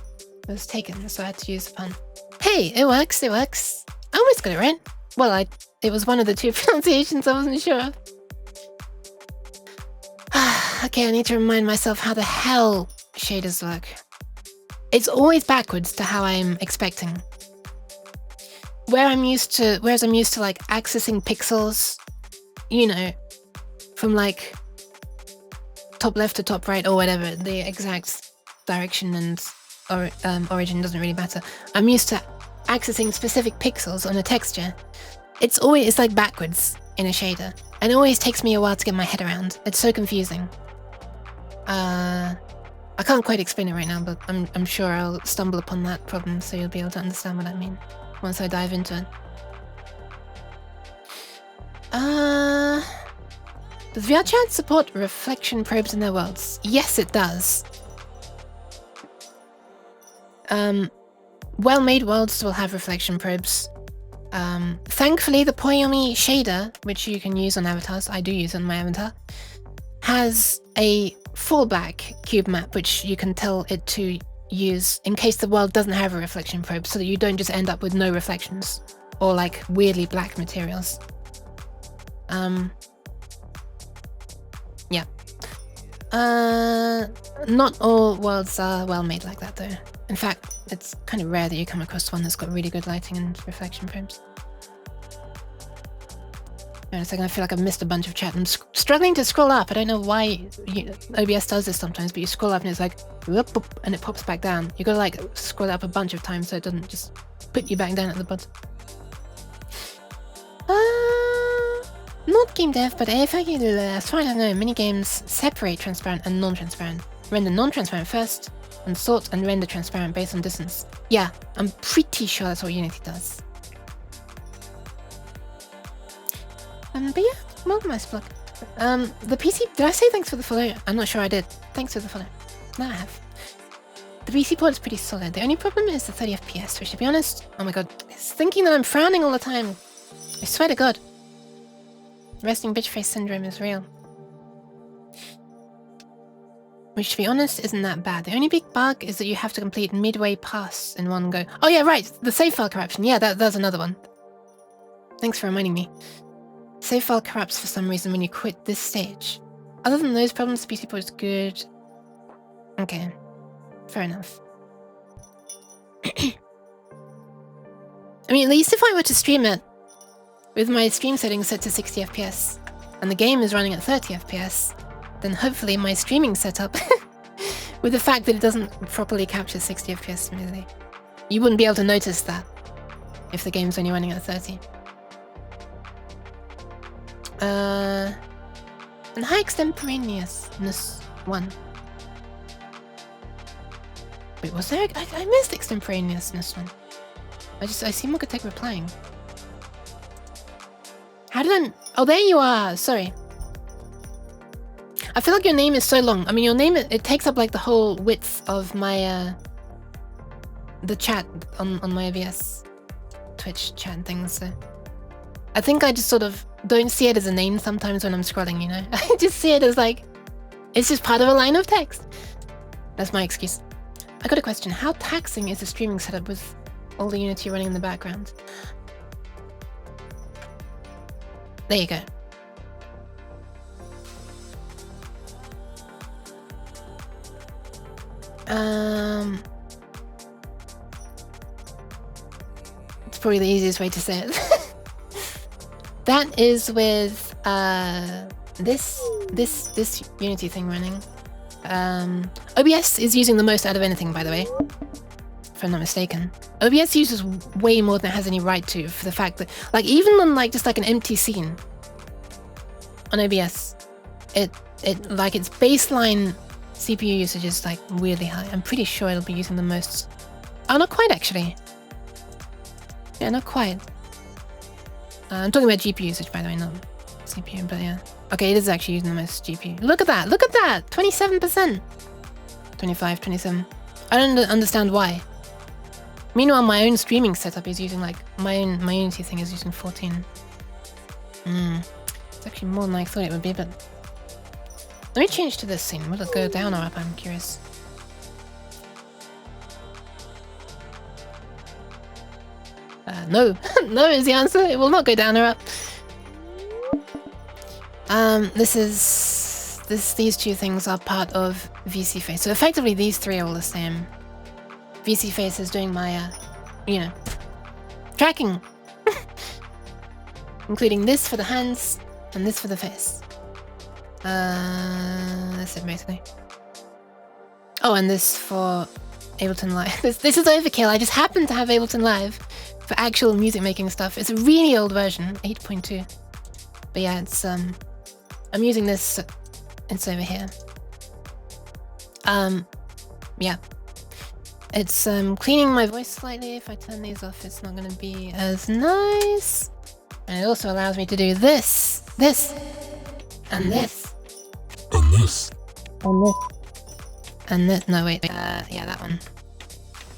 was taken, so I had to use the pun. Hey, it works. I almost got it right. Well, it was one of the 2 pronunciations I wasn't sure of. Okay, I need to remind myself how the hell shaders work. It's always backwards to how I'm expecting. Whereas I'm used to like accessing pixels, you know, from like top left to top right or whatever, the exact direction and origin doesn't really matter. I'm used to accessing specific pixels on a texture. It's like backwards in a shader, and it always takes me a while to get my head around. It's so confusing. I can't quite explain it right now, but I'm sure I'll stumble upon that problem, so you'll be able to understand what I mean once I dive into it. Does VRChat support reflection probes in their worlds? Yes, it does. Well-made worlds will have reflection probes. Thankfully, the Poyomi shader, which you can use on avatars, I do use on my avatar, has a full black cube map, which you can tell it to use in case the world doesn't have a reflection probe, so that you don't just end up with no reflections or like weirdly black materials. Yeah. Not all worlds are well made like that though. In fact, it's kind of rare that you come across one that's got really good lighting and reflection probes. Wait a second, I feel like I've missed a bunch of chat. I'm struggling to scroll up. I don't know why OBS does this sometimes, but you scroll up and it's like, whoop, whoop, and it pops back down. You gotta like scroll up a bunch of times so it doesn't just put you back down at the bottom. Not game dev, but if I can, as far as I know, many games separate transparent and non-transparent. Render non-transparent first, and sort and render transparent based on distance. Yeah, I'm pretty sure that's what Unity does. But yeah, welcome, Ice Block. The PC, did I say thanks for the follow? I'm not sure I did. Thanks for the follow. No, I have. The PC port is pretty solid. The only problem is the 30 FPS, which to be honest, oh my god, it's thinking that I'm frowning all the time. I swear to god. Resting bitch face syndrome is real. Which, to be honest, isn't that bad. The only big bug is that you have to complete midway pass in one go. Oh yeah, right, the save file corruption. Yeah, that's another one. Thanks for reminding me. Save file corrupts for some reason when you quit this stage. Other than those problems, the PC port is good. Okay, fair enough. I mean, at least if I were to stream it with my stream settings set to 60 FPS and the game is running at 30 FPS, then hopefully my streaming setup, with the fact that it doesn't properly capture 60 FPS smoothly, you wouldn't be able to notice that if the game's only running at 30. And high extemporaneousness 1. Wait, was there? I missed extemporaneousness 1. I see Mokatek replying. How did I? Oh, there you are. Sorry. I feel like your name is so long. I mean, your name, it takes up like the whole width of my, the chat on my OBS Twitch chat things, so. I think I just sort of don't see it as a name sometimes when I'm scrolling, you know? I just see it as like, it's just part of a line of text. That's my excuse. I got a question. How taxing is the streaming setup with all the Unity running in the background? There you go. It's probably the easiest way to say it. That is with this Unity thing running. OBS is using the most out of anything, by the way, if I'm not mistaken. OBS uses way more than it has any right to, for the fact that, like, even on like just like an empty scene on OBS, it like its baseline CPU usage is like weirdly high. I'm pretty sure it'll be using the most. Oh, not quite actually. Yeah, not quite. I'm talking about GPU usage, by the way, not CPU, but yeah. Okay, it is actually using the most GPU. Look at that! Look at that! 27%! 25, 27. I don't understand why. Meanwhile, my own streaming setup is using like my Unity thing is using 14. It's actually more than I thought it would be, but let me change to this scene. Will it go down or up? I'm curious. No. No is the answer. It will not go down or up. These two things are part of VC Face. So effectively these three are all the same. VC Face is doing my, tracking. Including this for the hands and this for the face. That's it basically. Oh, and this for Ableton Live. This is overkill. I just happen to have Ableton Live for actual music making stuff. It's a really old version, 8.2. But yeah, it's I'm using this. It's over here. Yeah. It's cleaning my voice slightly. If I turn these off, it's not gonna be as nice. And it also allows me to do this, and this, and this. No, wait. Yeah, that one.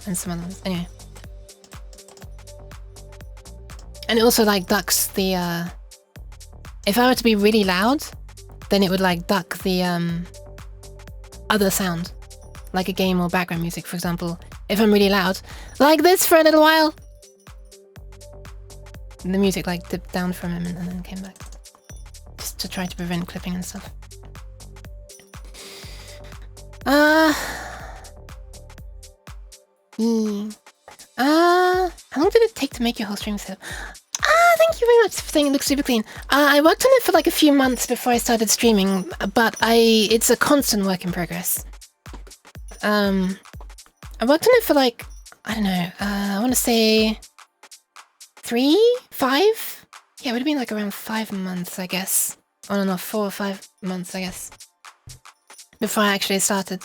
And some other ones. Anyway. And it also like ducks the if I were to be really loud, then it would like duck the other sound. Like a game or background music, for example. If I'm really loud, like this for a little while. And the music like dipped down for a moment and then came back. Just to try to prevent clipping and stuff. How long did it take to make your whole stream set? Thank you very much for saying it looks super clean. I worked on it for like a few months before I started streaming, but it's a constant work in progress. I worked on it for like, I don't know, I want to say 3, 5? Yeah, it would have been like around 5 months, I guess. On and off, 4 or 5 months, I guess. Before I actually started.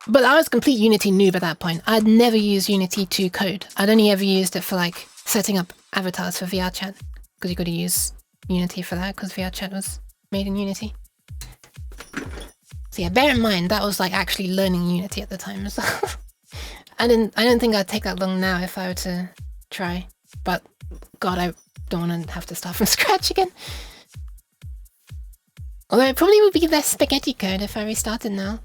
But I was a complete Unity noob at that point. I'd never used Unity to code. I'd only ever used it for like setting up avatars for VR chat. Because you got to use Unity for that, because VR chat was made in Unity. So yeah, bear in mind, that was like actually learning Unity at the time as well. I don't think I'd take that long now if I were to try. But God, I don't want to have to start from scratch again. Although it probably would be less spaghetti code if I restarted now.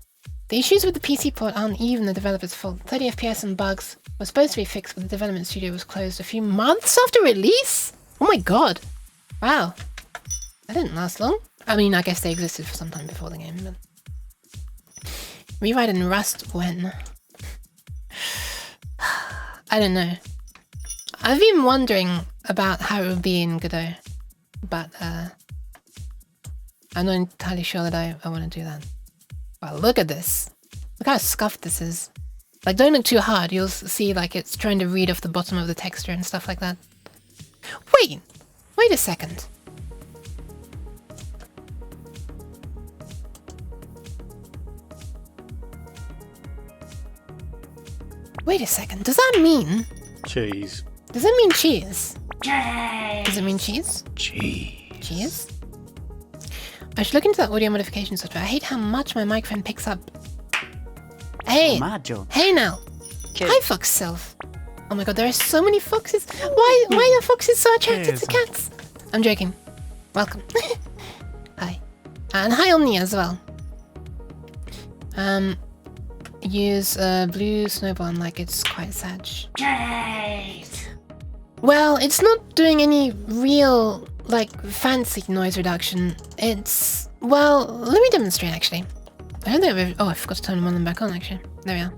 The issues with the PC port aren't even the developer's fault. 30 FPS and bugs were supposed to be fixed, but the development studio was closed a few months after release? Oh my god. Wow. That didn't last long. I mean, I guess they existed for some time before the game, but... Rewrite in Rust when? I don't know. I've been wondering about how it would be in Godot, but I'm not entirely sure that I want to do that. Wow, look at this. Look how scuffed this is. Like, don't look too hard. You'll see, like, it's trying to read off the bottom of the texture and stuff like that. Wait a second. Wait a second. Does that mean... Cheese. Does that mean cheese? Does it mean cheese? Cheese? I should look into that audio modification software. I hate how much my microphone picks up. Hey! Hey now! Hi, fox self! Oh my god, there are so many foxes! Why are foxes so attracted to cats? I'm joking. Welcome. Hi. And hi Omnia as well. Use blue snowball like it's quite sad. Well, it's not doing any real like fancy noise reduction. It's, well, let me demonstrate actually. I don't think I've ever, oh, I forgot to turn one of them back on actually. There we are.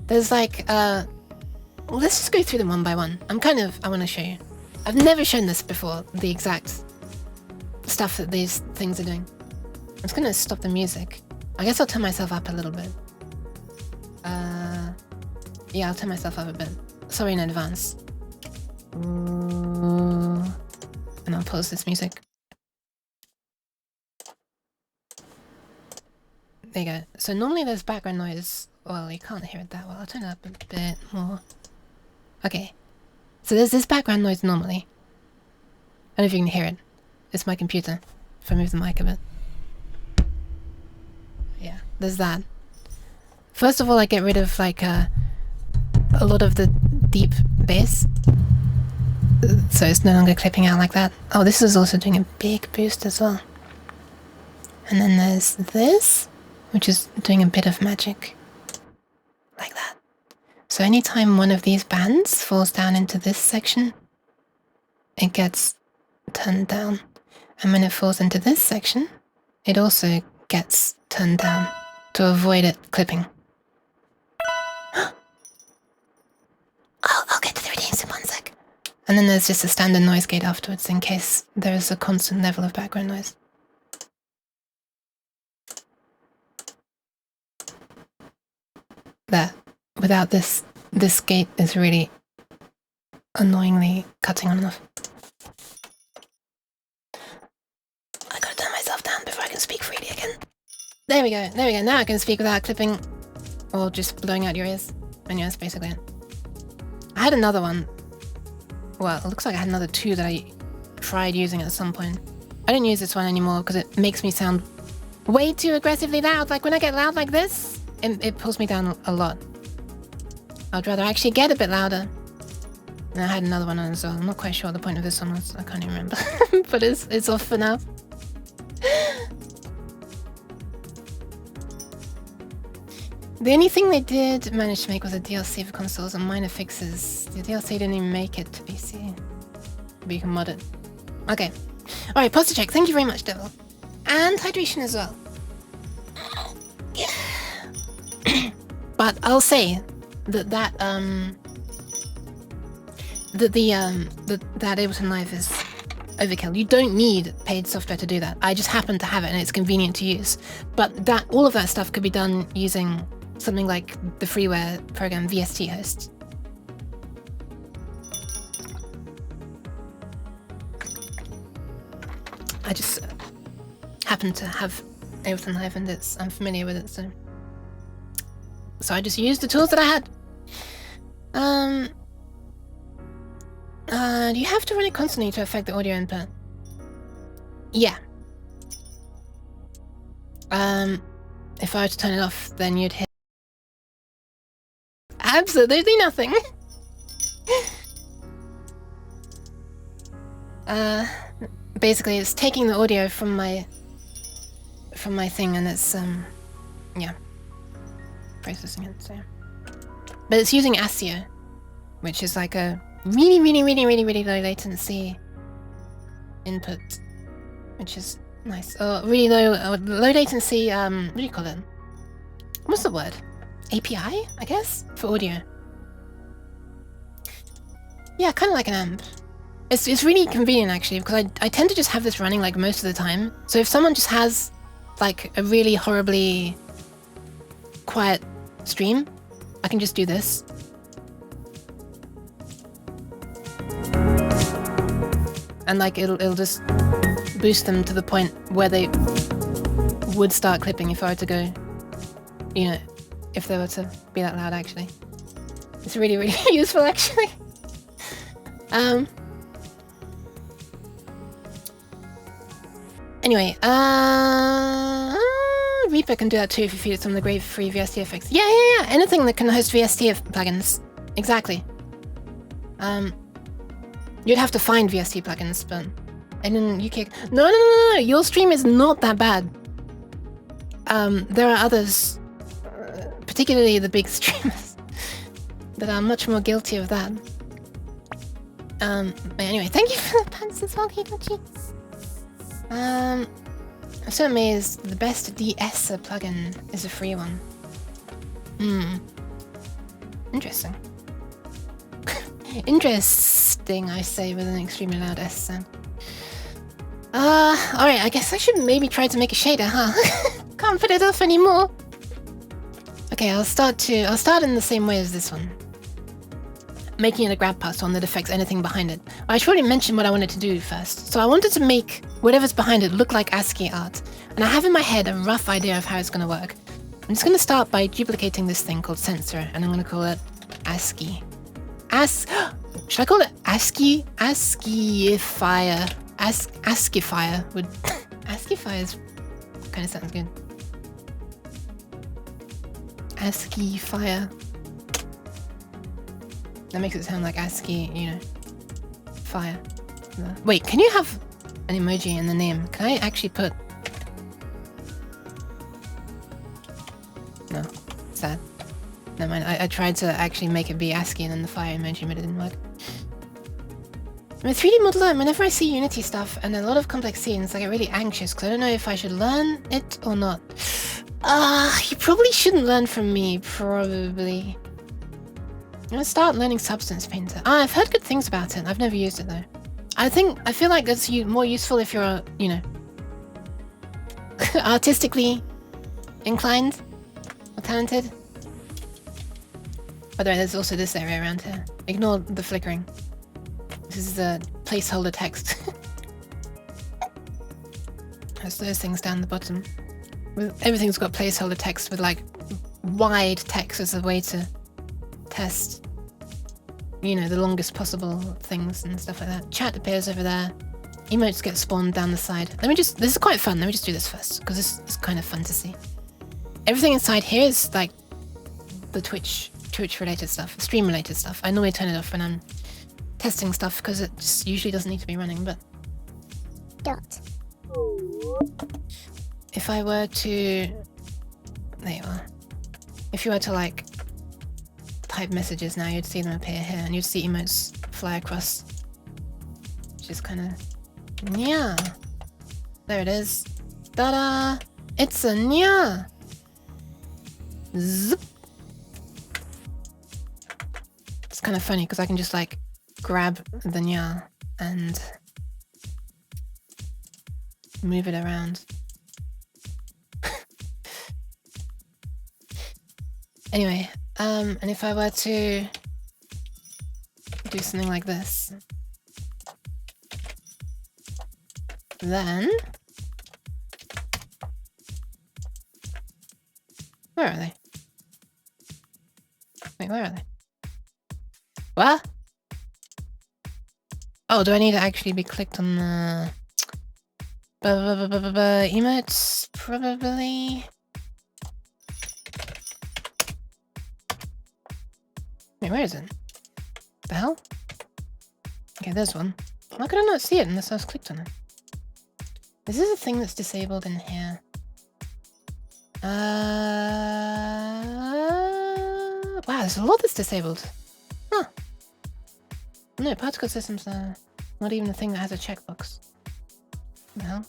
There's like, let's just go through them one by one. I want to show you. I've never shown this before, the exact stuff that these things are doing. I'm just gonna stop the music. I guess I'll turn myself up a little bit. Yeah, I'll turn myself up a bit. Sorry in advance. And I'll pause this music. There you go. So normally there's background noise. Well, you can't hear it that well. I'll turn it up a bit more. Okay. So there's this background noise normally. I don't know if you can hear it. It's my computer. If I move the mic a bit. Yeah, there's that. First of all, I get rid of like a lot of the deep bass. So it's no longer clipping out like that. Oh, this is also doing a big boost as well. And then there's this, which is doing a bit of magic. Like that. So anytime one of these bands falls down into this section, it gets turned down. And when it falls into this section, it also gets turned down to avoid it clipping. I'll get to the redeems in 1 sec. And then there's just a standard noise gate afterwards in case there is a constant level of background noise. There. Without this gate is really annoyingly cutting on and off. I gotta turn myself down before I can speak freely again. There we go, there we go. Now I can speak without clipping or just blowing out your ears. And yes, basically it. I had another one. Well, it looks like I had another 2 that I tried using at some point. I don't use this one anymore because it makes me sound way too aggressively loud. Like when I get loud like this, it pulls me down a lot. I'd rather actually get a bit louder. And I had another one on as well. I'm not quite sure what the point of this one was. I can't even remember. But it's off for now. The only thing they did manage to make was a DLC for consoles and minor fixes. The DLC didn't even make it to PC. But you can mod it. Okay. Alright, posture check. Thank you very much, Devil. And hydration as well. But I'll say that that Ableton Live is overkill. You don't need paid software to do that. I just happen to have it and it's convenient to use. But all of that stuff could be done using something like the freeware program VST Host. I just happen to have Ableton Live and I'm familiar with it, so I just used the tools that I had. Do you have to run it constantly to affect the audio input? Yeah. If I were to turn it off, then you'd hear absolutely nothing. Basically, it's taking the audio from my thing, and it's yeah, processing it. So, but it's using ASCII, which is like a really low latency input, which is nice. Really low latency. What do you call it? What's the word? API, I guess, for audio. Yeah, kind of like an amp. It's really convenient actually, because I tend to just have this running like most of the time. So if someone just has like a really horribly quiet stream, I can just do this. And like it'll just boost them to the point where they would start clipping if I were to go, you know, if they were to be that loud actually. It's really useful actually. Anyway, Reaper can do that too if you feed it some of the great free VST effects. Yeah, anything that can host VST plugins. Exactly. You'd have to find VST plugins, but and then you can. No, your stream is not that bad. There are others, particularly the big streamers, that are much more guilty of that. But anyway, thank you for the pants as well, Hitachi. I'm so amazed the best de-esser plugin is a free one. Interesting. Interesting, I say, with an extremely loud S sound. Alright, I guess I should maybe try to make a shader, huh? Can't put it off anymore. Okay, I'll start in the same way as this one. Making it a grab pass one that affects anything behind it. I should probably mention what I wanted to do first. So I wanted to make whatever's behind it look like ASCII art. And I have in my head a rough idea of how it's going to work. I'm just going to start by duplicating this thing called sensor, and I'm going to call it ASCII. Should I call it ASCII? ASCIIfier. ASCIIfier would... ASCIIfier kind of sounds good. ASCIIfier. That makes it sound like ASCII, you know. Fire. Wait, can you have an emoji in the name? Can I actually put... No. Sad. Never mind. I tried to actually make it be ASCII and then the fire emoji, but it didn't work. I'm a 3D modeler, and whenever I see Unity stuff and a lot of complex scenes, I get really anxious because I don't know if I should learn it or not. You probably shouldn't learn from me, probably. I'm gonna start learning Substance Painter. I've heard good things about it. I've never used it though. I feel like that's more useful if you're, you know, artistically inclined or talented. By the way, there's also this area around here. Ignore the flickering. This is a placeholder text. There's those things down the bottom. Everything's got placeholder text with like wide text as a way to test, you know, the longest possible things and stuff like that. Chat appears over there. Emotes get spawned down the side. This is quite fun. Let me just do this first, because this is kind of fun to see. Everything inside here is like the Twitch related stuff, stream related stuff. I normally turn it off when I'm testing stuff, because it just usually doesn't need to be running, but... Dot. If I were to... There you are. If you were to, like, type messages now, you'd see them appear here, and you'd see emotes fly across. Which is kind of... Yeah. There it is. Ta-da! It's a nya! Zip! It's kind of funny, because I can just, like, grab the nya and move it around. Anyway, and if I were to do something like this, then... Where are they? Wait, where are they? What? Oh, do I need to actually be clicked on the... emotes? Probably... Wait, where is it? The hell? Okay, there's one. Why could I not see it unless I was clicked on it? This is a thing that's disabled in here. Wow, there's a lot that's disabled. Huh. No, particle systems are not even a thing that has a checkbox. What the hell?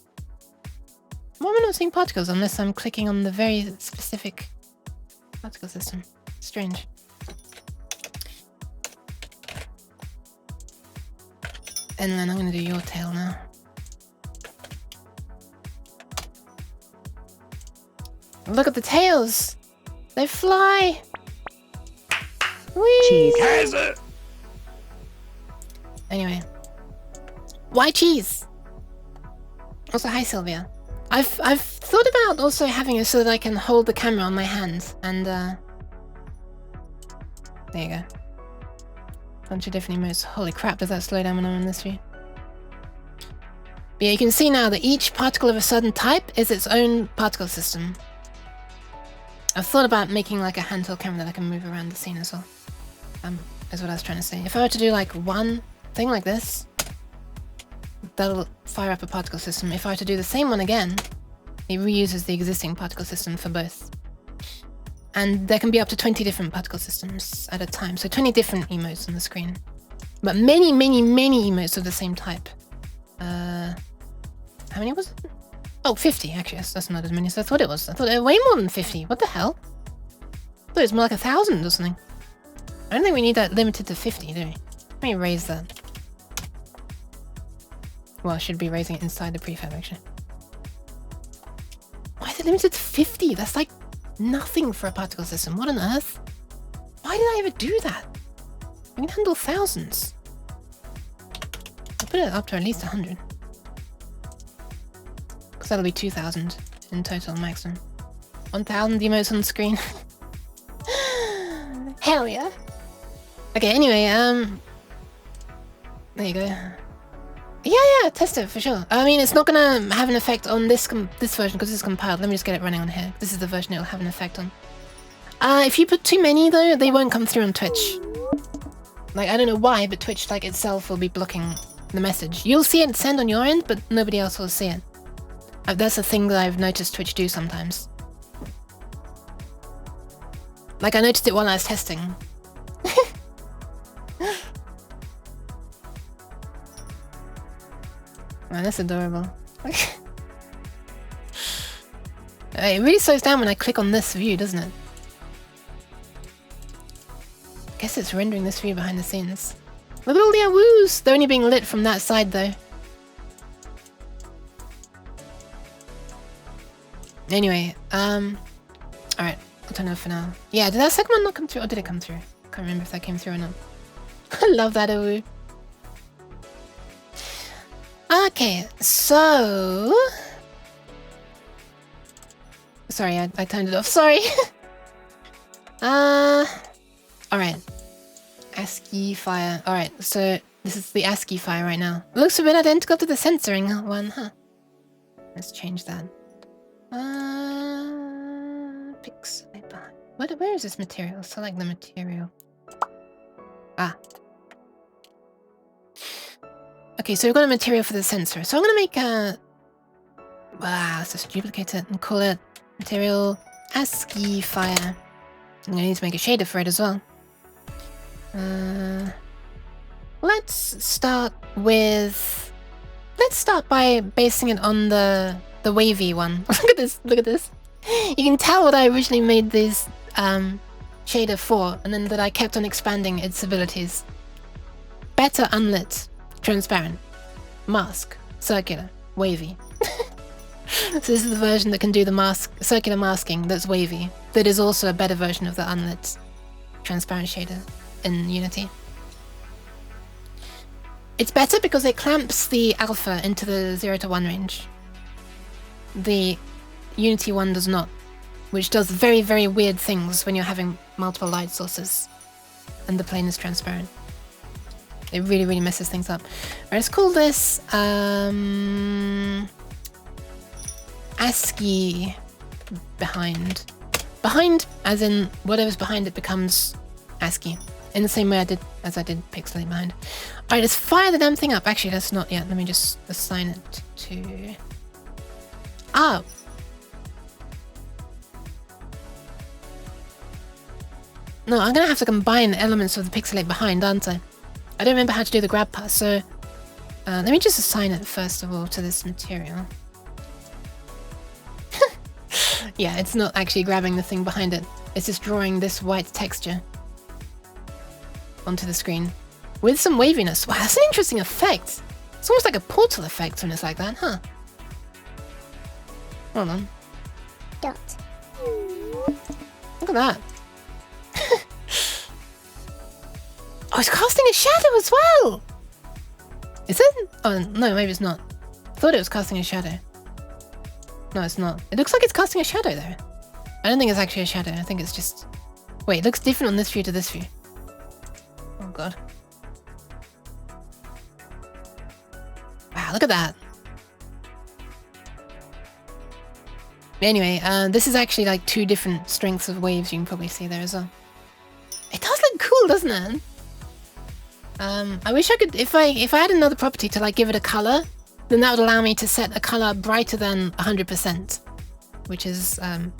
Why am I not seeing particles unless I'm clicking on the very specific particle system? Strange. And then I'm gonna do your tail now. Look at the tails! They fly! Whee! Cheese. Has it? Anyway. Why cheese? Also, hi Sylvia. I've thought about also having it so that I can hold the camera on my hand and there you go. Bunch of different emotes. Holy crap, does that slow down when I'm in this view? But yeah, you can see now that each particle of a certain type is its own particle system. I've thought about making like a handheld camera that I can move around the scene as well. Is what I was trying to say. If I were to do like one thing like this, that'll fire up a particle system. If I were to do the same one again, it reuses the existing particle system for both. And there can be up to 20 different particle systems at a time. So 20 different emotes on the screen. But many emotes of the same type. How many was it? Oh, 50, actually. That's not as many as I thought it was. I thought it was way more than 50. What the hell? I thought it was more like 1,000 or something. I don't think we need that limited to 50, do we? Let me raise that. Well, I should be raising it inside the prefab, actually. Why is it limited to 50? That's like nothing for a particle system. What on earth? Why did I ever do that? We can handle thousands. I'll put it up to at least 100. Because that'll be 2,000 in total maximum. 1,000 emotes on the screen. Hell yeah. Okay, anyway, there you go. Yeah, test it for sure. I mean, it's not gonna have an effect on this version because it's compiled. Let me just get it running on here. This is the version it'll have an effect on. If you put too many though, they won't come through on Twitch. Like, I don't know why, but Twitch like itself will be blocking the message. You'll see it send on your end, but nobody else will see it. That's a thing that I've noticed Twitch do sometimes. Like, I noticed it while I was testing. Man, that's adorable. It really slows down when I click on this view, doesn't it? I guess it's rendering this view behind the scenes. Look at all the awoos! They're only being lit from that side though. Anyway, alright, I'll turn it off for now. Yeah, did that second one not come through? Or did it come through? I can't remember if that came through or not. I love that awoo. Okay, so... Sorry, I turned it off, sorry. Alright. ASCII fire. Alright, so this is the ASCII fire right now. It looks a bit identical to the censoring one, huh? Let's change that. Pixel paper. Where is this material? Select the material. Ah. Okay, so we've got a material for the sensor. So I'm gonna make a... Wow, let's just duplicate it and call it material ASCII fire. I'm gonna need to make a shader for it as well. Let's start with... Let's start by basing it on the wavy one. Look at this, look at this. You can tell what I originally made this shader for, and then that I kept on expanding its abilities. Better unlit, transparent, mask, circular, wavy. So this is the version that can do the circular masking that's wavy. That is also a better version of the unlit, transparent shader in Unity. It's better because it clamps the alpha into the 0 to 1 range. The Unity one does not, which does very, very weird things when you're having multiple light sources and the plane is transparent. It really, really messes things up. Alright, let's call this ASCII behind. Behind, as in whatever's behind it becomes ASCII. In the same way as I did pixelate behind. Alright, let's fire the damn thing up. Actually, that's not yet. Let me just assign it to... Ah! No, I'm gonna have to combine elements of the pixelate behind, aren't I? I don't remember how to do the grab pass, so... let me just assign it first of all to this material. Yeah, it's not actually grabbing the thing behind it. It's just drawing this white texture onto the screen with some waviness. Wow, that's an interesting effect. It's almost like a portal effect when it's like that, huh? Hold on. Dot. Look at that. Oh, it's casting a shadow as well! Is it? Oh, no, maybe it's not. I thought it was casting a shadow. No, it's not. It looks like it's casting a shadow, though. I don't think it's actually a shadow. I think it's just... Wait, it looks different on this view to this view. Oh, God. Wow, look at that. Anyway, this is actually like 2 different strengths of waves you can probably see there as well. It does look cool, doesn't it? I wish I could, if I had another property to like give it a color, then that would allow me to set a color brighter than 100%, which is known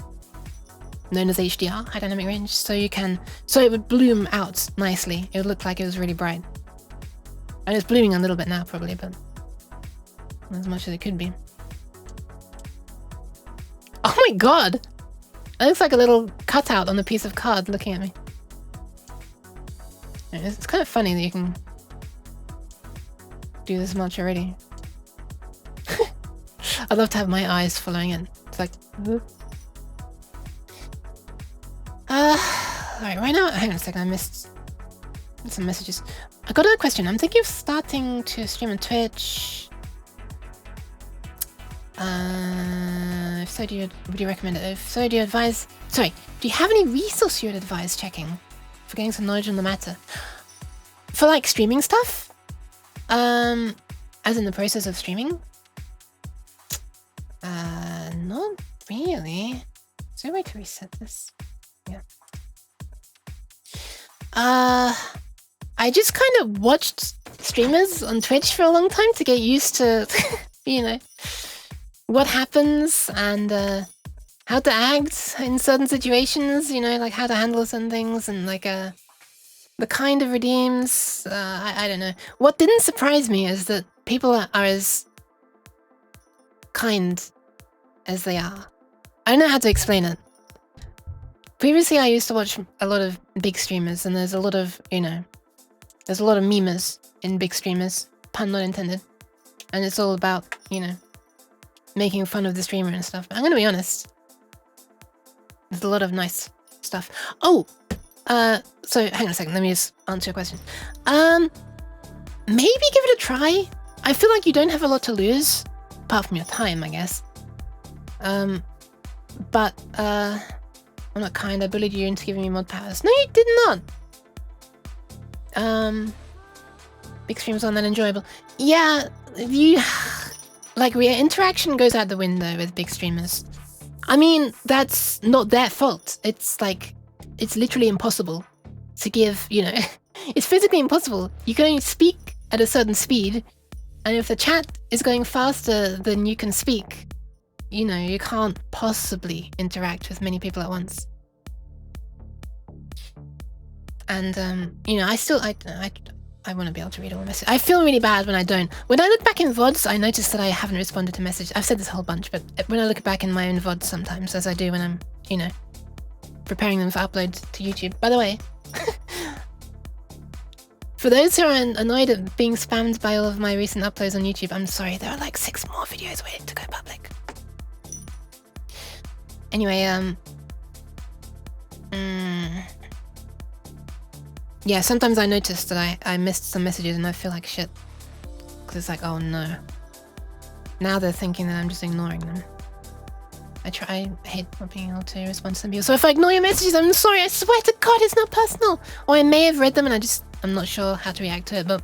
as HDR, high dynamic range. So it would bloom out nicely. It would look like it was really bright. And it's blooming a little bit now, probably, but not as much as it could be. Oh my god! It looks like a little cutout on a piece of card looking at me. It's kind of funny that you can do this much already. I'd love to have my eyes following it. It's like... Alright, right now... Hang on a second, I missed some messages. I got a question. I'm thinking of starting to stream on Twitch. If so, would you recommend it? If so, do you advise... Sorry, do you have any resource you would advise checking for getting some knowledge on the matter? For, like, streaming stuff? As in the process of streaming? Not really. Is there a way to reset this? Yeah. I just kind of watched streamers on Twitch for a long time to get used to, you know, what happens and how to act in certain situations, you know, like how to handle certain things and like the kind of redeems. I don't know. What didn't surprise me is that people are as kind as they are. I don't know how to explain it. Previously, I used to watch a lot of big streamers, and there's a lot of, you know, there's a lot of memers in big streamers, pun not intended. And it's all about, you know, making fun of the streamer and stuff. I'm gonna be honest. There's a lot of nice stuff. Oh! So, hang on a second, let me just answer your question. Maybe give it a try. I feel like you don't have a lot to lose, apart from your time, I guess. But, I'm not kind, I bullied you into giving me mod powers. No, you did not! Big streams aren't that enjoyable. Yeah, you... Like, interaction goes out the window with big streamers. I mean, that's not their fault. It's like, it's literally impossible to give, you know... It's physically impossible. You can only speak at a certain speed, and if the chat is going faster than you can speak, you know, you can't possibly interact with many people at once. And, you know, I want to be able to read all the messages. I feel really bad when I don't. When I look back in VODs, I notice that I haven't responded to messages. I've said this a whole bunch, but when I look back in my own VODs sometimes, as I do when I'm, you know, preparing them for upload to YouTube. By the way, for those who are annoyed at being spammed by all of my recent uploads on YouTube, I'm sorry, there are like 6 more videos waiting to go public. Anyway, yeah, sometimes I notice that I missed some messages and I feel like shit. Because it's like, oh no. Now they're thinking that I'm just ignoring them. I hate not being able to respond to some people. So if I ignore your messages, I'm sorry, I swear to God, it's not personal. Or I may have read them and I'm not sure how to react to it, but...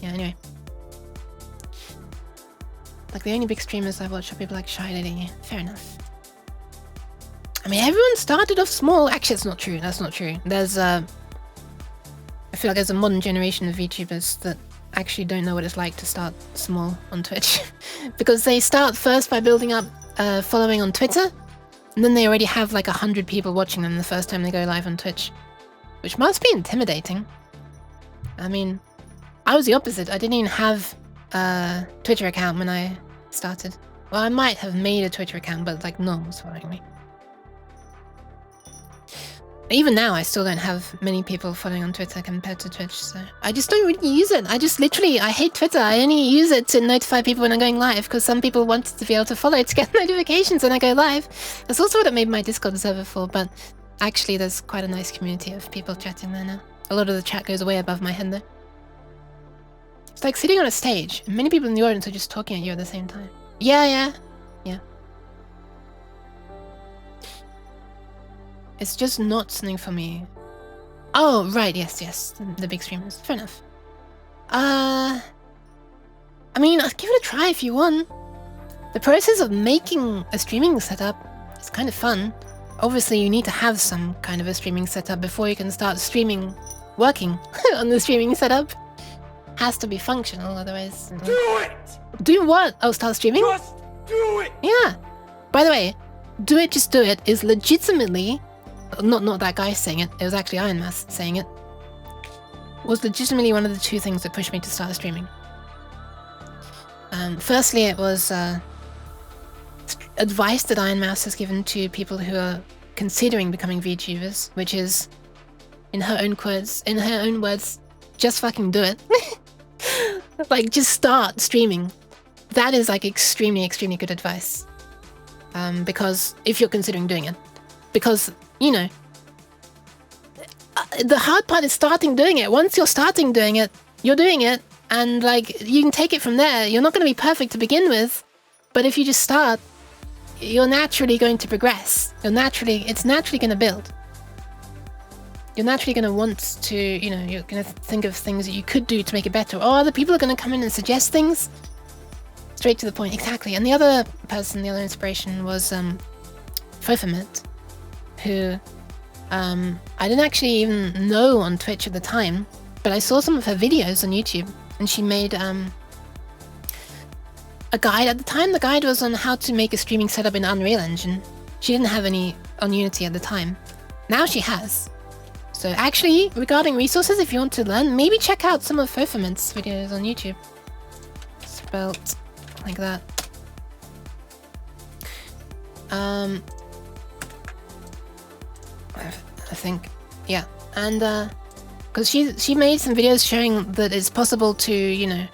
Yeah, anyway. Like, the only big streamers I've watched are people like Shy Lady. Fair enough. I mean, everyone started off small. Actually, it's not true. That's not true. There's, I feel like there's a modern generation of VTubers that actually don't know what it's like to start small on Twitch. Because they start first by building up following on Twitter, and then they already have like 100 people watching them the first time they go live on Twitch. Which must be intimidating. I mean, I was the opposite. I didn't even have a Twitter account when I started. Well, I might have made a Twitter account, but like no one was following me. Even now, I still don't have many people following on Twitter compared to Twitch, so I just don't really use it. I hate Twitter. I only use it to notify people when I'm going live, because some people want to be able to follow to get notifications when I go live. That's also what I made my Discord server for, but actually there's quite a nice community of people chatting there now. A lot of the chat goes way above my head though. It's like sitting on a stage, and many people in the audience are just talking at you at the same time. Yeah. It's just not something for me. Oh, right, yes, the big streamers. Fair enough. I mean, I'll give it a try if you want. The process of making a streaming setup is kind of fun. Obviously, you need to have some kind of a streaming setup before you can start working on the streaming setup. Has to be functional, otherwise... Do it! Do what? Oh, start streaming? Just do it! Yeah. By the way, do it, just do it is legitimately... Not that guy saying it, it was actually Iron Mass saying it. was legitimately one of the two things that pushed me to start streaming. Firstly, it was advice that Iron Mouse has given to people who are considering becoming VTubers, which is, in her own words, just fucking do it. Like, just start streaming. That is like extremely, extremely good advice. Because if you're considering doing it, because, you know, the hard part is starting doing it. Once you're starting doing it, you're doing it, and like, you can take it from there. You're not going to be perfect to begin with, but if you just start, you're naturally going to progress. It's naturally going to build. You're naturally going to want to, you know, you're going to think of things that you could do to make it better. Or other people are going to come in and suggest things. Straight to the point, exactly. And the other person, the other inspiration was Fofamet, who I didn't actually even know on Twitch at the time, but I saw some of her videos on YouTube, and she made a guide. At the time, the guide was on how to make a streaming setup in Unreal Engine. She didn't have any on Unity at the time. Now she has. So actually, regarding resources, if you want to learn, maybe check out some of Fofamet's videos on YouTube. Spelt like that. I think, yeah. And because she made some videos showing that it's possible to, you know,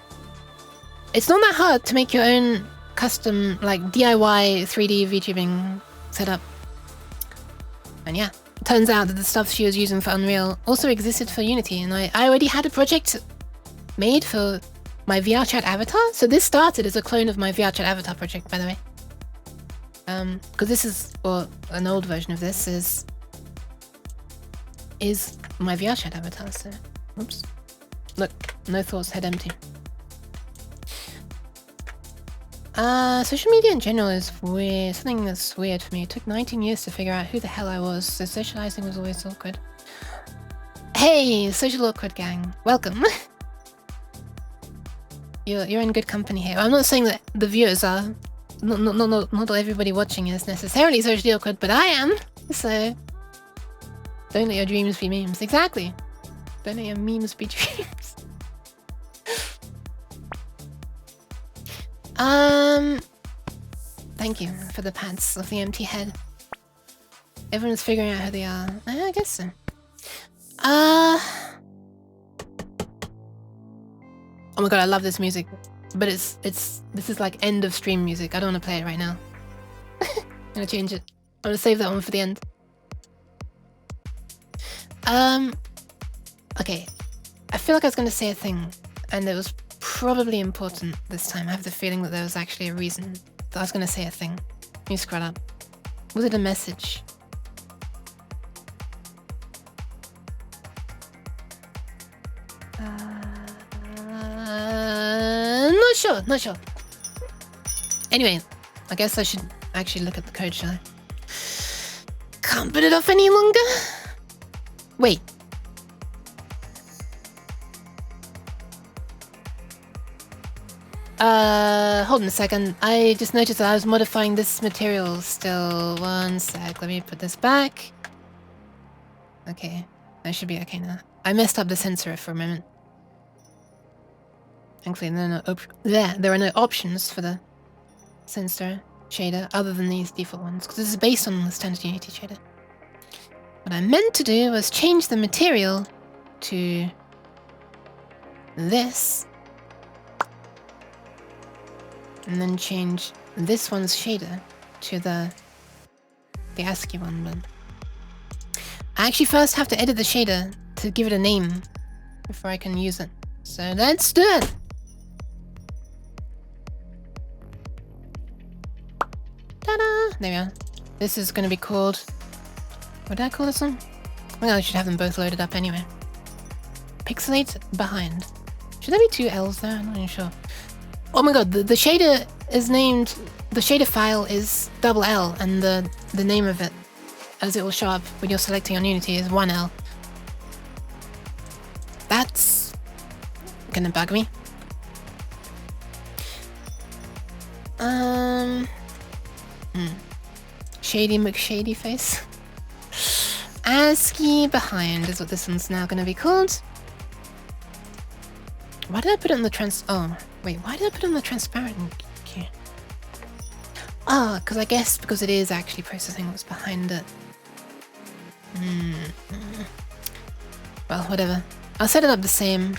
it's not that hard to make your own custom, like, DIY 3D VTubing setup. And yeah, it turns out that the stuff she was using for Unreal also existed for Unity, and I already had a project made for my VRChat avatar. So this started as a clone of my VRChat avatar project, by the way. Because this is, or an old version of this is my VRChat avatar, so, oops. Look, no thoughts, head empty. Social media in general is weird, something that's weird for me. It took 19 years to figure out who the hell I was, so socializing was always awkward. Hey, social awkward gang, welcome. You're in good company here. I'm not saying that the viewers are, not everybody watching is necessarily socially awkward, but I am, so don't let your dreams be memes. Exactly. Don't let your memes be dreams. Thank you for the pats of the empty head. Everyone's figuring out who they are. I guess so. Oh my god, I love this music. But this is like end of stream music. I don't want to play it right now. I'm gonna change it. I'm gonna save that one for the end. Okay. I feel like I was gonna say a thing, and it was probably important this time. I have the feeling that there was actually a reason that I was gonna say a thing. Let me scroll up. Was it a message? Not sure. Anyway, I guess I should actually look at the code, shall I? Can't put it off any longer. Wait. Hold on a second. I just noticed that I was modifying this material still. One sec. Let me put this back. Okay. I should be okay now. I messed up the sensor for a moment. Thankfully, there are no options for the sensor shader other than these default ones, because this is based on the standard Unity shader. What I meant to do was change the material to this, and then change this one's shader to the ASCII one. But I actually first have to edit the shader to give it a name before I can use it. So let's do it. Ta-da! There we are. This is going to be called... What did I call this one? Well, I should have them both loaded up anyway. Pixelate behind. Should there be two L's there? I'm not even sure. Oh my god, the shader is named... The shader file is double L, and the name of it, as it will show up when you're selecting on Unity, is 1L. That's gonna bug me. Shady McShady face. ASCII behind is what this one's now gonna be called. Why did I put it on the oh, wait, why did I put it on the transparent queue? Ah, because it is actually processing what's behind it. Well, whatever. I'll set it up the same.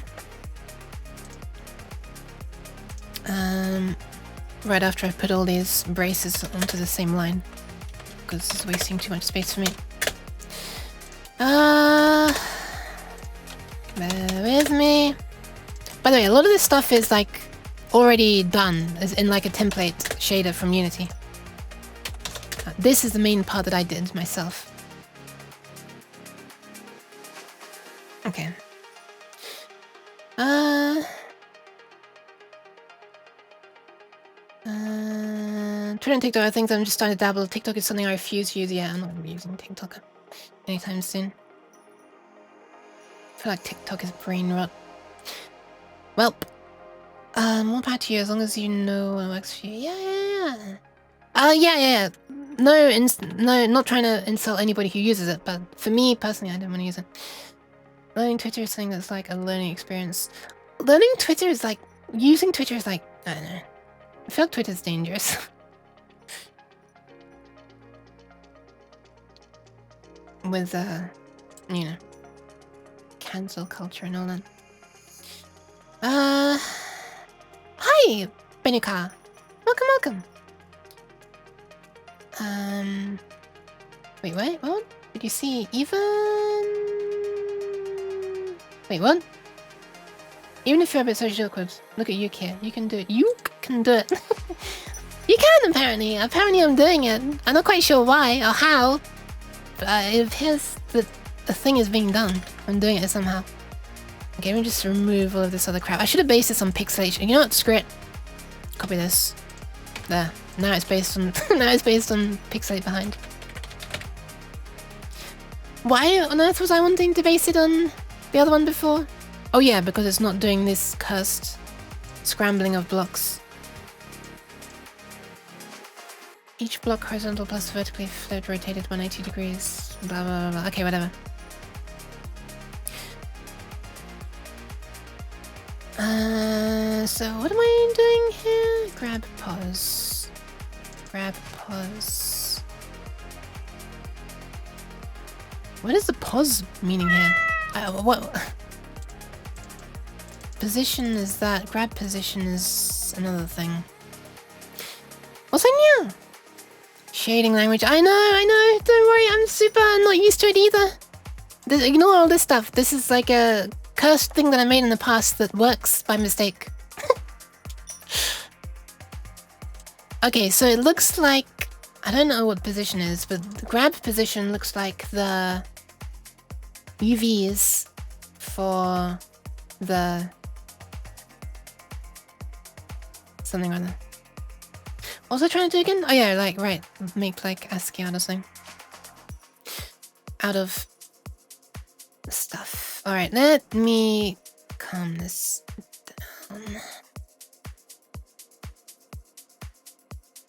Right after I put all these braces onto the same line. Because it's wasting too much space for me. Bear with me. By the way, a lot of this stuff is like already done as in like a template shader from Unity. This is the main part that I did myself. Okay. Twitter and TikTok, I think I'm just starting to dabble. TikTok is something I refuse to use. Yeah, I'm not going to be using TikTok anytime soon. I feel like TikTok is brain rot. Well, more power to you as long as you know what works for you. Yeah. Yeah. No, not trying to insult anybody who uses it, but for me personally, I don't want to use it. Learning Twitter is something that's like a learning experience. Learning Twitter is like, using Twitter is like, I don't know. I feel like Twitter's dangerous. With, you know, cancel culture and all that. Hi, Benuka. Welcome. Wait, what? Did you see even? Wait, what? Even if you're a bit social awkward, look at you, kid. You can do it. You can do it. You can, apparently. Apparently I'm doing it. I'm not quite sure why or how. But it appears that the thing is being done. I'm doing it somehow. Okay, let me just remove all of this other crap. I should have based this on pixelation. You know what? Screw it. Copy this. There. Now it's based on pixelate behind. Why on earth was I wanting to base it on the other one before? Oh yeah, because it's not doing this cursed scrambling of blocks. Each block horizontal plus vertically flipped rotated 180 degrees. Blah blah blah. Okay, whatever. So what am I doing here? Grab pause. What is the pause meaning here? What? Position is that. Grab position is another thing. What's in here? Shading language. I know. Don't worry, I'm super not used to it either. Ignore all this stuff. This is like a cursed thing that I made in the past that works by mistake. Okay, so it looks like... I don't know what position is, but the grab position looks like the UVs for the... something or other. What was I trying to do again? Oh yeah, like, right. Make like ASCII out of something. Out of stuff. Alright, let me calm this down.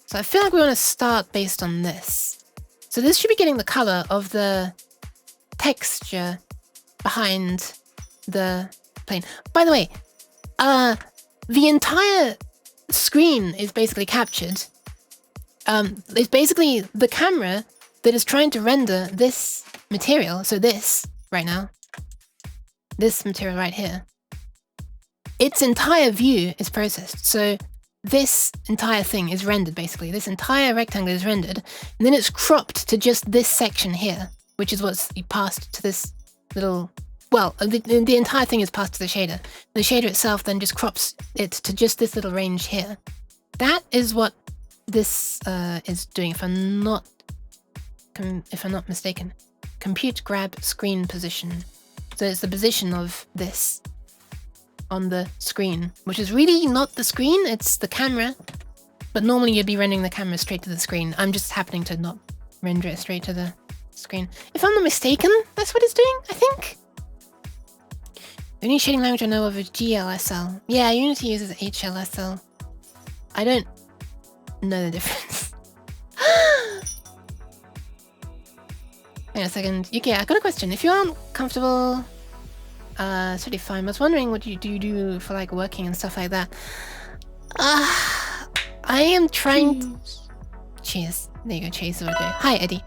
So I feel like we want to start based on this. So this should be getting the color of the texture behind the plane. By the way, the entire screen is basically captured. It's basically the camera that is trying to render this material. So this right now, this material right here, its entire view is processed. So this entire thing is rendered, basically. This entire rectangle is rendered, and then it's cropped to just this section here, which is what's passed to this little... Well, the entire thing is passed to the shader. The shader itself then just crops it to just this little range here. That is what this is doing, if I'm not mistaken. Compute grab screen position. So it's the position of this on the screen, which is really not the screen, it's the camera. But normally you'd be rendering the camera straight to the screen. I'm just happening to not render it straight to the screen. If I'm not mistaken, that's what it's doing, I think. The only shading language I know of is HLSL. Yeah, Unity uses HLSL. I don't know the difference. Hang on a second. Yuki, I got a question. If you aren't comfortable It's really fine. I was wondering what you do for like working and stuff like that. I am trying. Cheers. There you go. Cheers. Hi, Eddie.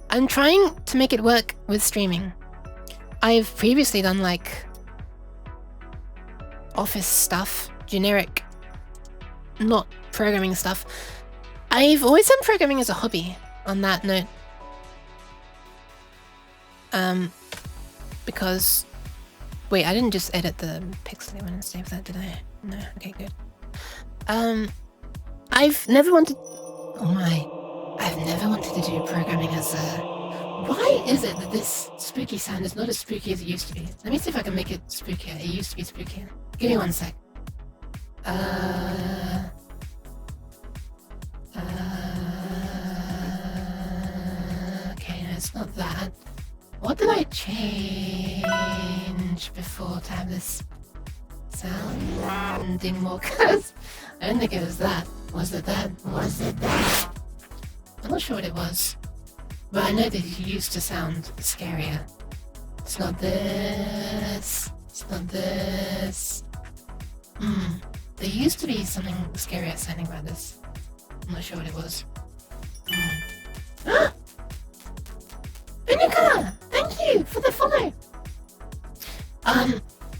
I'm trying to make it work with streaming. I've previously done like office stuff, generic, not programming stuff. I've always done programming as a hobby. On that note, because wait, I didn't just edit the pixely one and save that, did I? No. Okay, good. I've never wanted. Oh my. I've never wanted to do programming as a... Why is it that this spooky sound is not as spooky as it used to be? Let me see if I can make it spookier. It used to be spookier. Give me one sec. Okay, no, it's not that. What did I change before to have this sounding more? Cause I don't think it was that. Was it that? Was it that? I'm not sure what it was, but I know that it used to sound scarier. It's not this. It's not this. There used to be something scarier sounding about this. I'm not sure what it was. Unica! Thank you for the follow!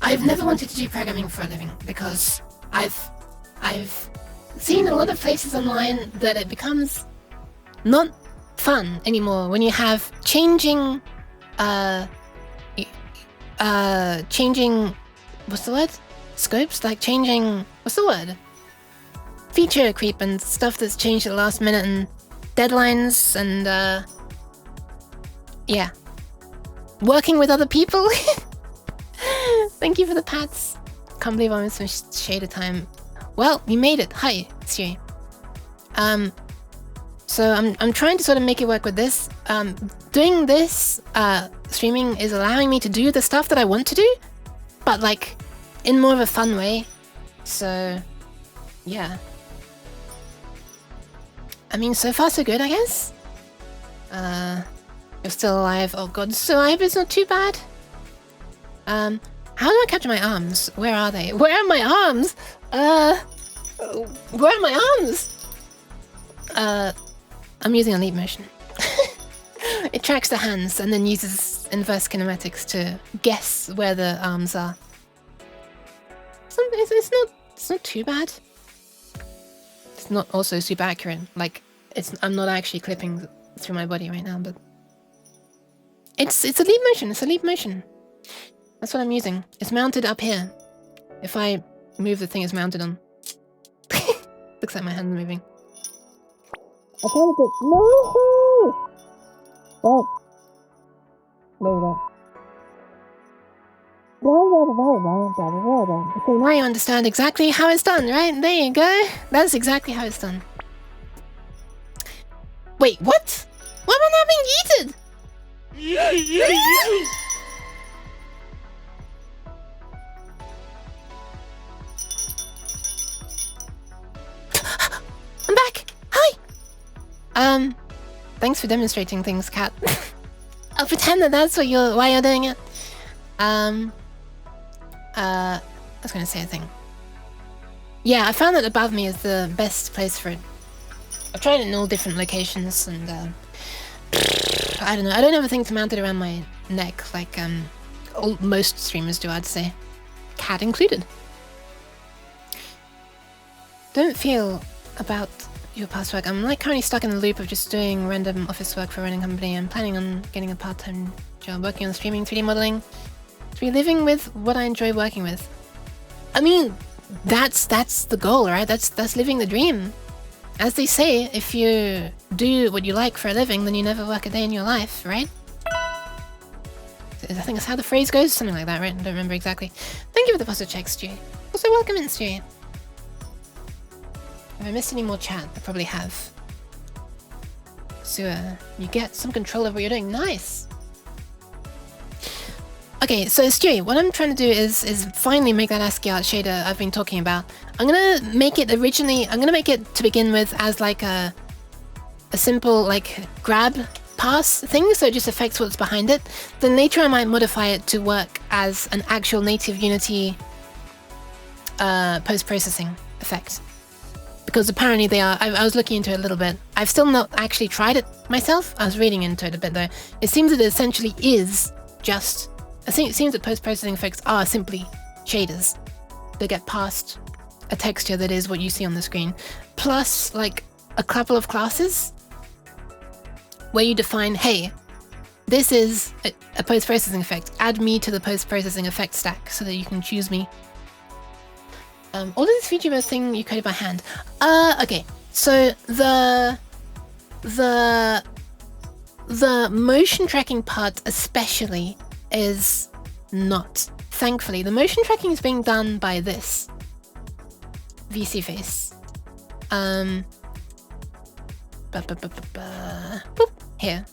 I've never wanted to do programming for a living because I've seen a lot of places online that it becomes not fun anymore when you have changing what's the word? Scopes? Like changing, what's the word? Feature creep and stuff that's changed at the last minute and deadlines and yeah. Working with other people. Thank you for the pats. Can't believe I missed some shade of time. Well, you made it. Hi, Stewie. So I'm trying to sort of make it work with this. Doing this streaming is allowing me to do the stuff that I want to do, but like in more of a fun way. So yeah. I mean, so far so good, I guess. You're still alive. Oh god, so I hope it's not too bad. How do I capture my arms? Where are they? Where are my arms? Where are my arms? I'm using a leap motion. It tracks the hands and then uses inverse kinematics to guess where the arms are. It's not too bad. It's not also super accurate. Like I'm not actually clipping through my body right now, but it's a leap motion. It's a leap motion. That's what I'm using. It's mounted up here. If I move, the thing is mounted on. Looks like my hand's moving. I tried to put no. Well, there we go. Okay, now you understand exactly how it's done, right? There you go. That's exactly how it's done. Wait, what? Why am I not being yeeted? I'm back. Hi. Thanks for demonstrating things, Cat. I'll pretend that that's why you're doing it. I was gonna say a thing. Yeah, I found that above me is the best place for it. I've tried it in all different locations, and I don't know. I don't have a thing to mount it around my neck like most streamers do, I'd say, Cat included. Don't feel about your past work. I'm like currently stuck in the loop of just doing random office work for a running company. I'm planning on getting a part-time job working on streaming 3D modeling to be living with what I enjoy working with. I mean, that's the goal, right? That's living the dream. As they say, if you do what you like for a living, then you never work a day in your life, right? I think that's how the phrase goes, something like that, right? I don't remember exactly. Thank you for the positive check, Stewie. Also, welcome in, Stewie. Have I missed any more chat? I probably have. So, you get some control over what you're doing. Nice! Okay, so Stewie, what I'm trying to do is finally make that ASCII art shader I've been talking about. I'm gonna make it to begin with as like a simple like grab pass thing, so it just affects what's behind it. Then later I might modify it to work as an actual native Unity post-processing effect. Because apparently they are, I was looking into it a little bit. I've still not actually tried it myself. I was reading into it a bit though. It seems that it essentially is just, I think it seems that post-processing effects are simply shaders that get past a texture that is what you see on the screen. Plus like a couple of classes where you define, hey, this is a post-processing effect. Add me to the post-processing effect stack so that you can choose me. All of this VTuber thing you coded by hand. Okay. So the motion tracking part especially is not. Thankfully, the motion tracking is being done by this VC face. Boop, here.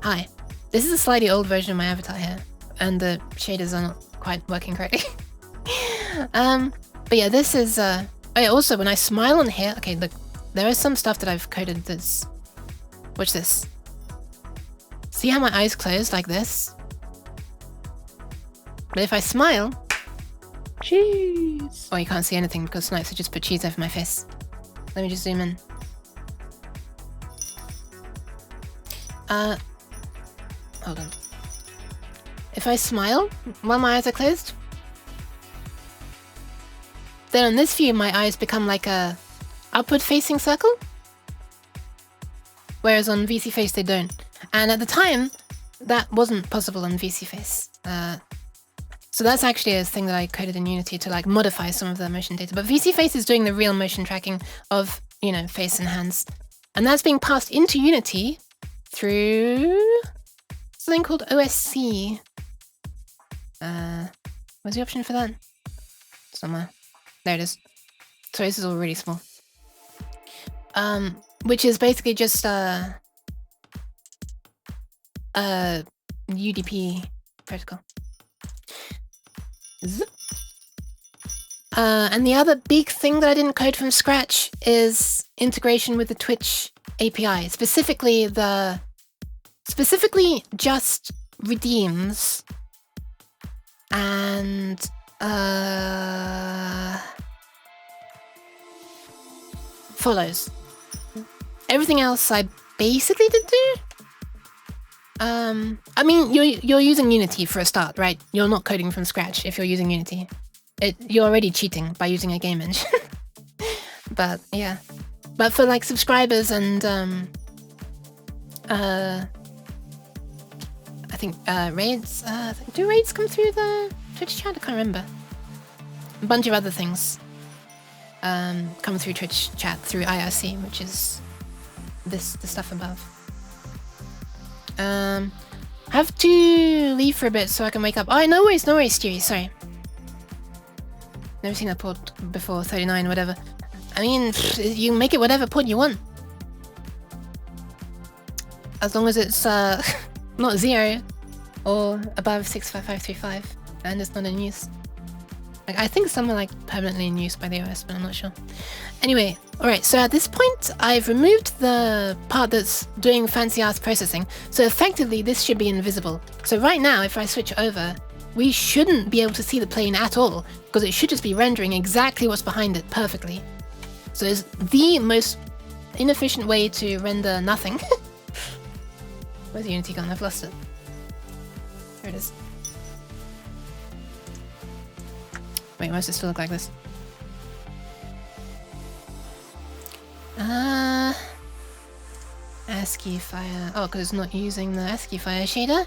Hi. This is a slightly old version of my avatar here, and the shaders are not quite working correctly. But yeah, this is oh yeah, also when I smile on here, okay, look, there is some stuff that I've coded that's, watch this. See how my eyes close like this? But if I smile, cheese. Oh, you can't see anything because Snipes just put cheese over my face. Let me just zoom in. Hold on. If I smile while my eyes are closed, then on this view my eyes become like a upward facing circle, whereas on VC Face they don't. And at the time that wasn't possible on VC Face. So that's actually a thing that I coded in Unity to like modify some of the motion data. But VC Face is doing the real motion tracking of, you know, face and hands. And that's being passed into Unity through something called OSC. Where's the option for that? Somewhere. There it is. Sorry, this is all really small. Which is basically just UDP protocol. Zip. And the other big thing that I didn't code from scratch is integration with the Twitch API. Specifically just redeems and follows. Everything else I basically did do. I mean, you're using Unity for a start, right? You're not coding from scratch if you're using Unity. You're already cheating by using a game engine. But yeah. But for like subscribers and I think raids, do raids come through the Twitch chat? I can't remember. A bunch of other things come through Twitch chat through ASCII, which is the stuff above. I have to leave for a bit so I can wake up. Oh, no worries, Stewie, sorry. Never seen that port before, 39, whatever. I mean, you can make it whatever port you want. As long as it's not 0 or above 65535 and it's not in use. Like, I think some are like permanently in use by the OS, but I'm not sure. Anyway, alright, so at this point I've removed the part that's doing fancy ass processing, so effectively this should be invisible. So right now if I switch over, we shouldn't be able to see the plane at all, because it should just be rendering exactly what's behind it perfectly. So it's the most inefficient way to render nothing. Where's Unity gone? I've lost it. There it is. Wait, why does it still look like this? ASCII fire. Oh, because it's not using the ASCII fire shader.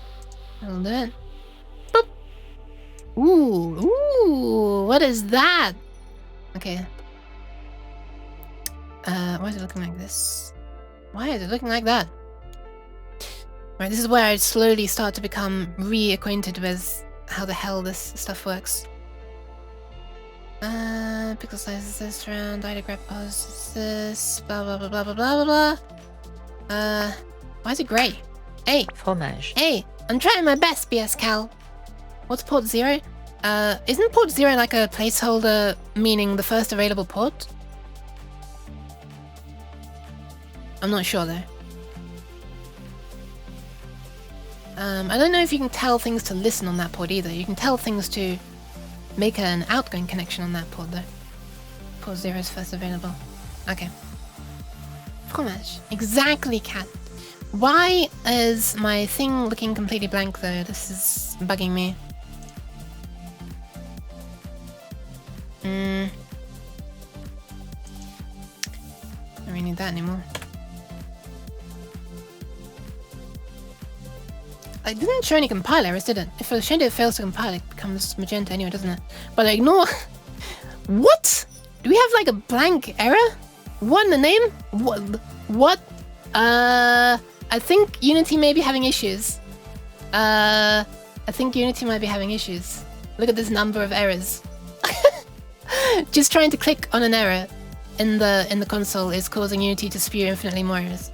I'll do it. Boop. Ooh, what is that? Okay. Why is it looking like this? Why is it looking like that? Right, this is where I slowly start to become reacquainted with how the hell this stuff works. Pixel size is this round, ida grab pause is this, blah blah blah blah blah blah blah. Why is it grey? Hey! Fromage. Hey! I'm trying my best, BS Cal. What's port 0? Isn't port 0 like a placeholder meaning the first available port? I'm not sure though. I don't know if you can tell things to listen on that port either. You can tell things to make an outgoing connection on that port though. Port 0 is first available. Okay. Fromage. Exactly, cat. Why is my thing looking completely blank though? This is bugging me. Don't really need that anymore. I didn't show any compile errors, did it? If a shader fails to compile, it becomes magenta anyway, doesn't it? But I ignore... What? Do we have like a blank error? What in the name? What? I think Unity may be having issues. I think Unity might be having issues. Look at this number of errors. Just trying to click on an error in the console is causing Unity to spew infinitely more errors.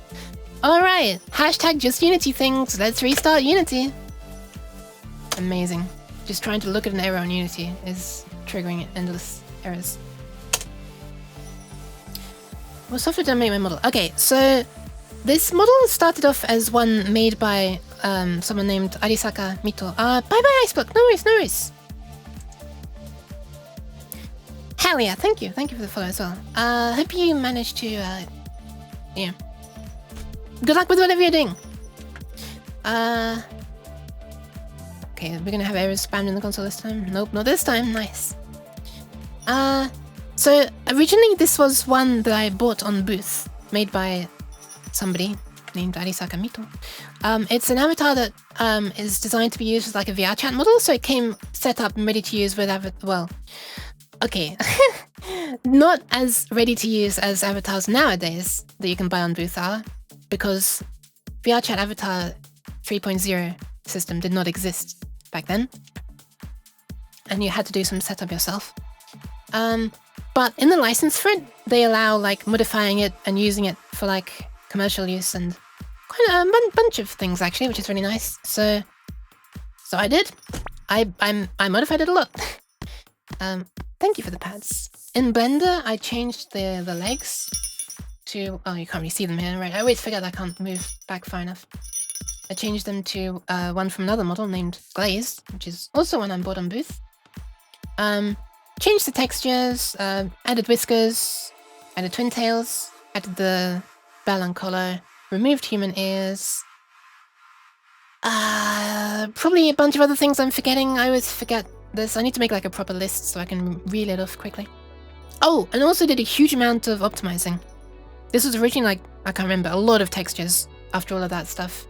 Alright, hashtag just Unity things. Let's restart Unity. Amazing. Just trying to look at an error on Unity is triggering endless errors. What software did I make my model? Okay, so this model started off as one made by someone named Arisaka Mito. Bye-bye, Iceblock. No worries, no worries. Hell yeah, thank you. Thank you for the follow as well. Hope you managed to, yeah. Good luck with whatever you're doing. Okay, we're gonna have errors spammed in the console this time. Nope, not this time. Nice. So originally this was one that I bought on Booth, made by somebody named Arisaka Mito. It's an avatar that is designed to be used as like a VR chat model, so it came set up and ready to use with well, okay, not as ready to use as avatars nowadays that you can buy on Booth are, because VR chat avatar 3.0 system did not exist back then, and you had to do some setup yourself. But in the license for it, they allow like modifying it and using it for like commercial use and quite a bunch of things actually, which is really nice. So I did. I modified it a lot. Thank you for the pads. In Blender, I changed the legs to... Oh, you can't really see them here, right? I always forget I can't move back far enough. I changed them to one from another model named Glaze, which is also one I'm bought on Booth. Changed the textures, added whiskers, added twin tails, added the bell and collar, removed human ears. Probably a bunch of other things I'm forgetting. I always forget this. I need to make like a proper list so I can reel it off quickly. Oh, and also did a huge amount of optimizing. This was originally like, I can't remember, a lot of textures after all of that stuff.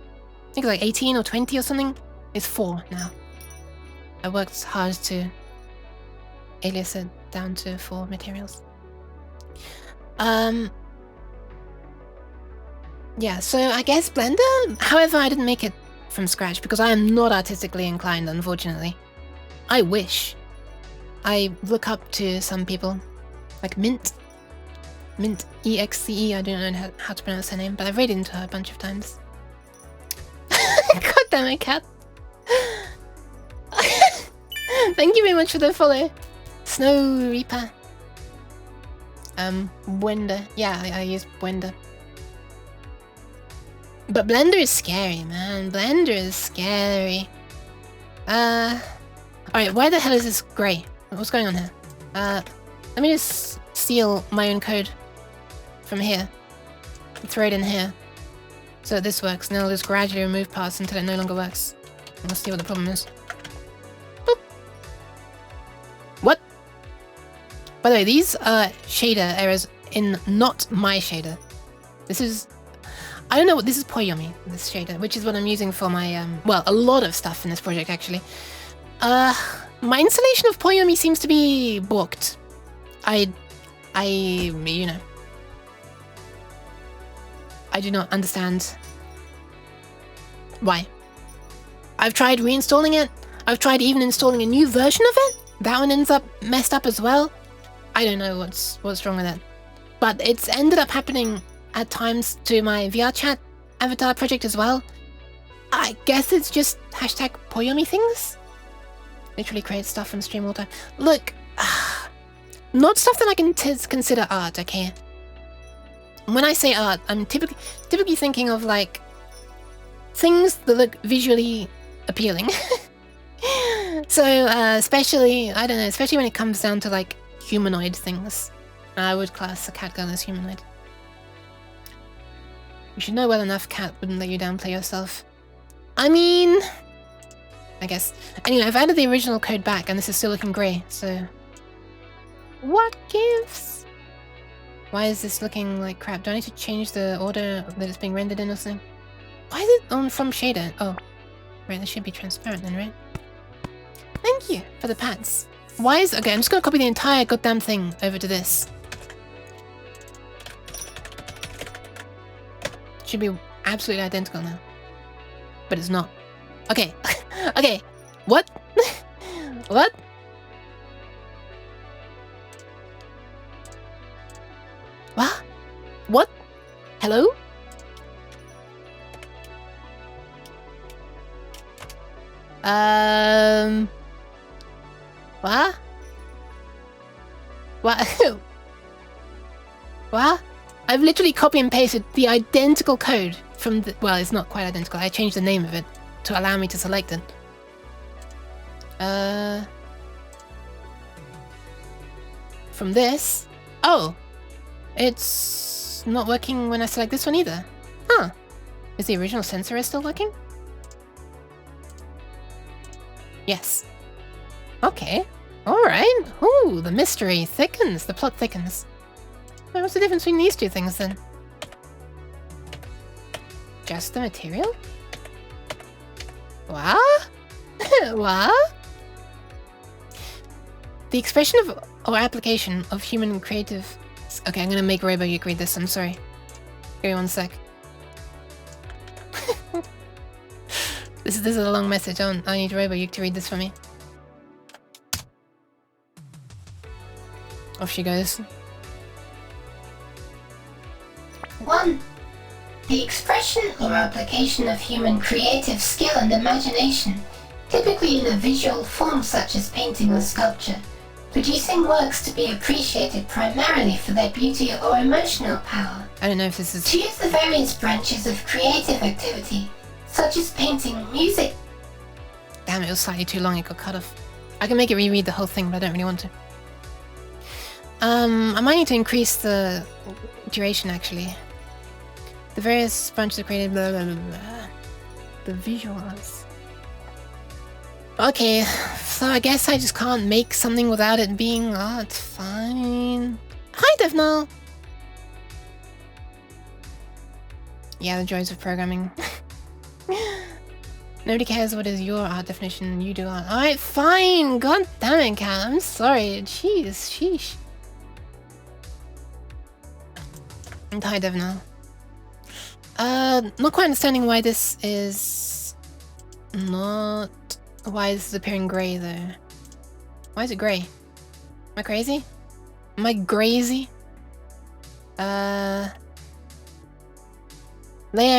I think like 18 or 20 or something. It's 4 now. I worked hard to alias it down to 4 materials. Yeah, so I guess Blender? However, I didn't make it from scratch because I am not artistically inclined, unfortunately. I wish. I look up to some people, like Mint EXCE, I don't know how to pronounce her name, but I've read into her a bunch of times. God damn it, cat. Thank you very much for the follow. Snow Reaper. Blender. Yeah, I use Blender. But Blender is scary, man. Blender is scary. Alright, why the hell is this grey? What's going on here? Let me just steal my own code from here. Throw it in here. So this works, and then I'll just gradually remove parts until it no longer works. And we'll see what the problem is. Boop. What? By the way, these are shader errors in not my shader. This is... I don't know what... This is Poyomi, this shader, which is what I'm using for my... well, a lot of stuff in this project, actually. My installation of Poyomi seems to be balked. You know... I do not understand why. I've tried reinstalling it. I've tried even installing a new version of it. That one ends up messed up as well. I don't know what's wrong with it. But it's ended up happening at times to my VR chat avatar project as well. I guess it's just hashtag Poyomi things. Literally create stuff and stream all the time. Look, not stuff that I can consider art, okay? When I say art, I'm typically thinking of like things that look visually appealing. So, especially, I don't know, especially when it comes down to like humanoid things. I would class a cat girl as humanoid. You should know well enough cat wouldn't let you downplay yourself. I mean, I guess. Anyway, I've added the original code back and this is still looking grey, so... What gives? Why is this looking like crap? Do I need to change the order that it's being rendered in or something? Why is it on from shader? Oh, right, this should be transparent then, right? Thank you for the pats. Why is... Okay, I'm just gonna copy the entire goddamn thing over to this. Should be absolutely identical now. But it's not. Okay. Okay. What? What? What? What? Hello? What? What? What? I've literally copy and pasted the identical code from the... Well, it's not quite identical. I changed the name of it to allow me to select it. From this... Oh! It's not working when I select this one either. Huh. Is the original sensor still working? Yes. Okay. Alright. Ooh, the mystery thickens. The plot thickens. Well, what's the difference between these two things then? Just the material? What? What? The expression of or application of human creative... Okay, I'm gonna make RoboGeek read this, I'm sorry. Give me one sec. This is a long message. I need RoboGeek to read this for me. Off she goes. 1. The expression or application of human creative skill and imagination, typically in a visual form such as painting or sculpture, producing works to be appreciated primarily for their beauty or emotional power. I don't know if this is... To use the various branches of creative activity, such as painting, music... Damn, it was slightly too long, it got cut off. I can make it reread the whole thing, but I don't really want to. I might need to increase the duration, actually. The various branches of creative... Blah, blah, blah, blah. The visual arts. Okay, so I guess I just can't make something without it being art. Fine. Hi, Devnal! Yeah, the joys of programming. Nobody cares what is your art definition, you do art. Alright, fine! God damn it, Cat, I'm sorry. Jeez, sheesh. And hi, Devnal. Not quite understanding why this is... not... Why is this appearing grey, though? Why is it grey? Am I crazy? Am I crazy? Layer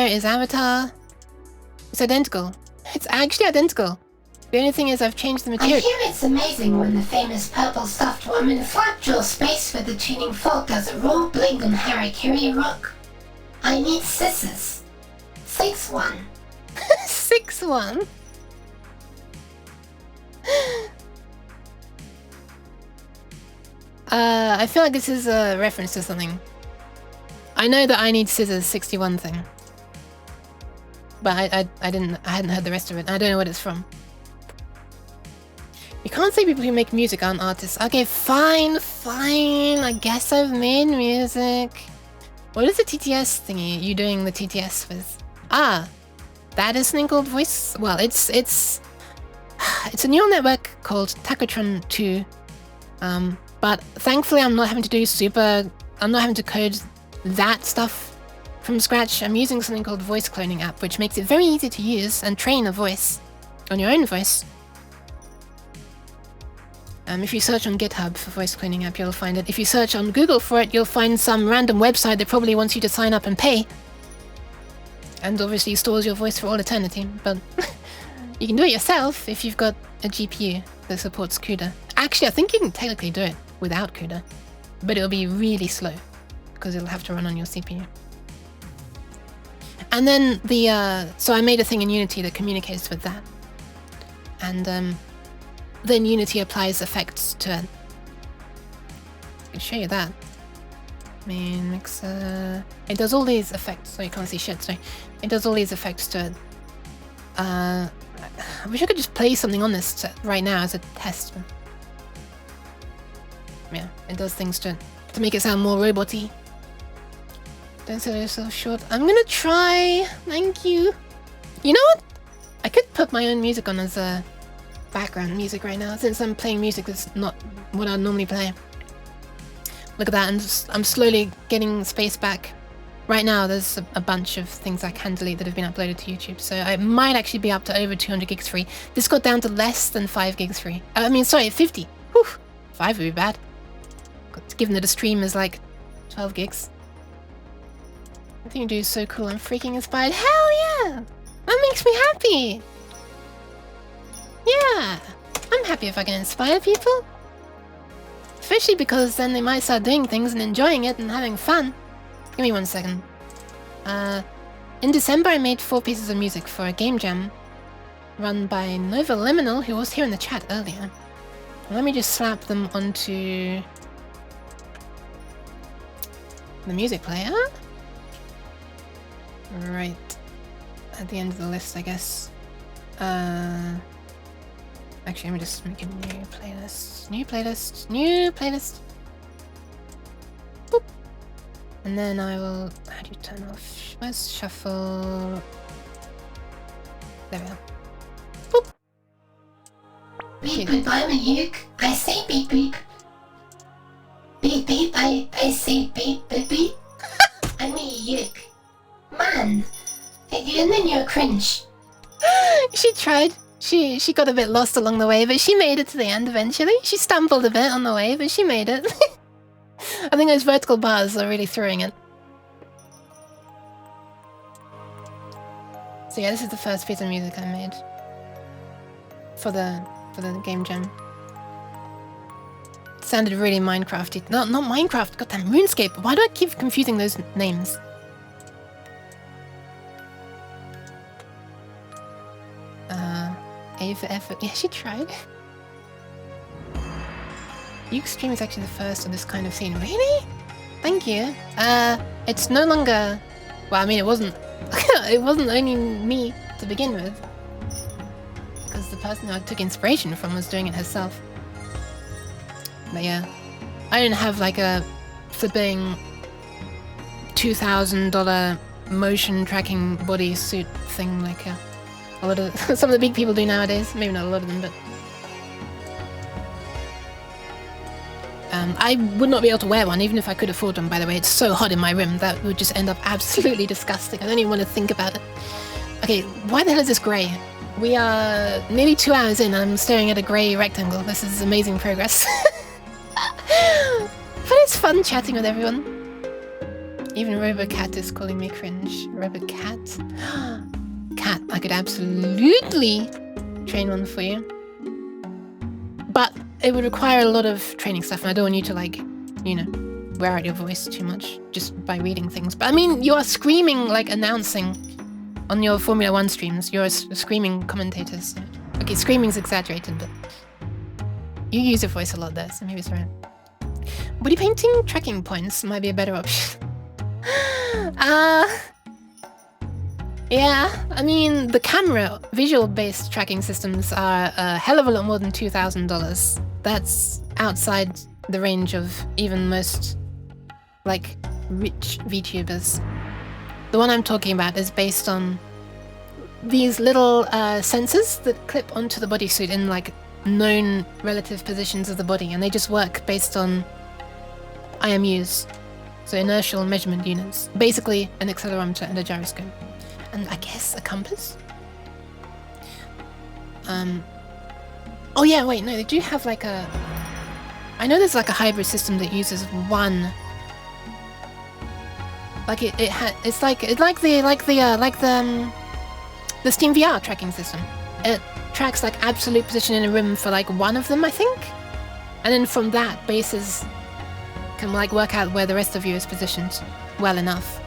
is avatar. It's identical. It's actually identical. The only thing is I've changed the I material. hear it's amazing when the famous purple stuffed worm in Flapjaw Space with the tuning fork does a raw bling on Harakiri Rock. I need scissors. 6-1. 6-1. I feel like this is a reference to something. I know that I need scissors 61 thing. But I hadn't heard the rest of it. I don't know what it's from. You can't say people who make music aren't artists. Okay, fine. I guess I've made music. What is the TTS thingy you doing the TTS with? Ah, that is something called voice. Well, it's a neural network called Tacotron 2. But thankfully I'm not having to do I'm not having to code that stuff from scratch. I'm using something called Voice Cloning app, which makes it very easy to use and train a voice on your own voice. If you search on GitHub for Voice Cloning app, you'll find it. If you search on Google for it, you'll find some random website that probably wants you to sign up and pay. And obviously stores your voice for all eternity, but you can do it yourself if you've got a GPU that supports CUDA. Actually, I think you can technically do it without CUDA, but it'll be really slow because it'll have to run on your CPU. And then the so I made a thing in Unity that communicates with that, and then Unity applies effects to it. I can show you that. Main mixer. It does all these effects, so you can't see shit. So it does all these effects to it. I wish I could just play something on this right now as a test. Yeah, it does things to make it sound more robot-y. Don't sell yourself short. I'm gonna try. Thank you. You know what? I could put my own music on as a background music right now, since I'm playing music that's not what I normally play. Look at that, and I'm slowly getting space back. Right now, there's a bunch of things I can delete that have been uploaded to YouTube, so I might actually be up to over 200 gigs free. This got down to less than 5 gigs free. I mean, sorry, 50. Whew, 5 would be bad. Given that a stream is like 12 gigs. I think you do so cool. I'm freaking inspired. Hell yeah! That makes me happy. Yeah, I'm happy if I can inspire people. Especially because then they might start doing things and enjoying it and having fun. Give me 1 second. In December I made 4 pieces of music for a game jam run by Nova Liminal, who was here in the chat earlier. Let me just slap them onto the music player. Right at the end of the list, I guess. Actually, let me just make a new playlist. New playlist. New playlist. Boop. And then I will... How do you turn off? Where's shuffle? There we go. Boop. Beep boop, I'm a uke. I say beep beep. Beep beep, I say beep beep beep. I'm a uke. Man, and then you're cringe. She tried. She got a bit lost along the way, but she made it to the end eventually. She stumbled a bit on the way, but she made it. I think those vertical bars are really throwing it. So yeah, this is the first piece of music I made for the game jam. It sounded really Minecrafty. No, not Minecraft. Goddamn, RuneScape. Why do I keep confusing those names? A for effort. Yeah, she tried. Uke's stream is actually the first of this kind of scene. Really? Thank you. It's no longer... Well, I mean, it wasn't... it wasn't only me to begin with. Because the person who I took inspiration from was doing it herself. But yeah. I didn't have like a flipping $2,000 motion tracking bodysuit thing like a lot of some of the big people do nowadays. Maybe not a lot of them, but I would not be able to wear one even if I could afford one. By the way, it's so hot in my room that would just end up absolutely disgusting. I don't even want to think about it. Okay, why the hell is this grey? We are nearly 2 hours in and I'm staring at a grey rectangle. This is amazing progress. But it's fun chatting with everyone. Even RoboCat is calling me cringe. RoboCat. Cat, I could absolutely train one for you. But it would require a lot of training stuff, and I don't want you to, like, you know, wear out your voice too much just by reading things. But I mean, you are screaming, like, announcing on your Formula 1 streams. You're a screaming commentator. So. Okay, screaming's exaggerated, but you use your voice a lot there, so maybe it's right. Body painting tracking points might be a better option. Yeah, I mean, the camera, visual-based tracking systems are a hell of a lot more than $2,000. That's outside the range of even most, like, rich VTubers. The one I'm talking about is based on these little sensors that clip onto the bodysuit in, like, known relative positions of the body, and they just work based on IMUs, so inertial measurement units. Basically, an accelerometer and a gyroscope. And I guess a compass? Oh yeah, wait, no, they do have like a... I know there's like a hybrid system that uses one... Like it's like the Steam VR tracking system. It tracks like absolute position in a room for like one of them, I think? And then from that, bases can like work out where the rest of you is positioned well enough.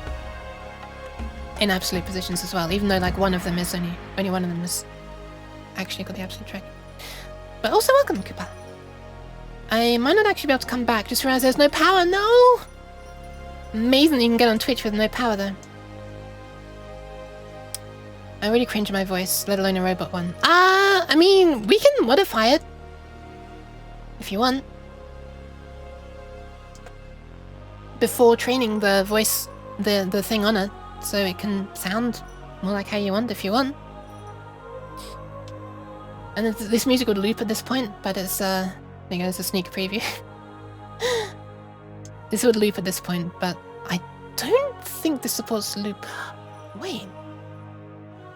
in absolute positions as well, even though like one of them is only one of them is actually got the absolute track. But also welcome, Koopa. I might not actually be able to come back. Just realized there's no power. No! Amazing that you can get on Twitch with no power though. I really cringe my voice, let alone a robot one. I mean, we can modify it. If you want. Before training the voice, the thing on it, so it can sound more like how you want if you want. And this music would loop at this point, but it's there goes a sneak preview. This would loop at this point, but I don't think this supports loop. Wait.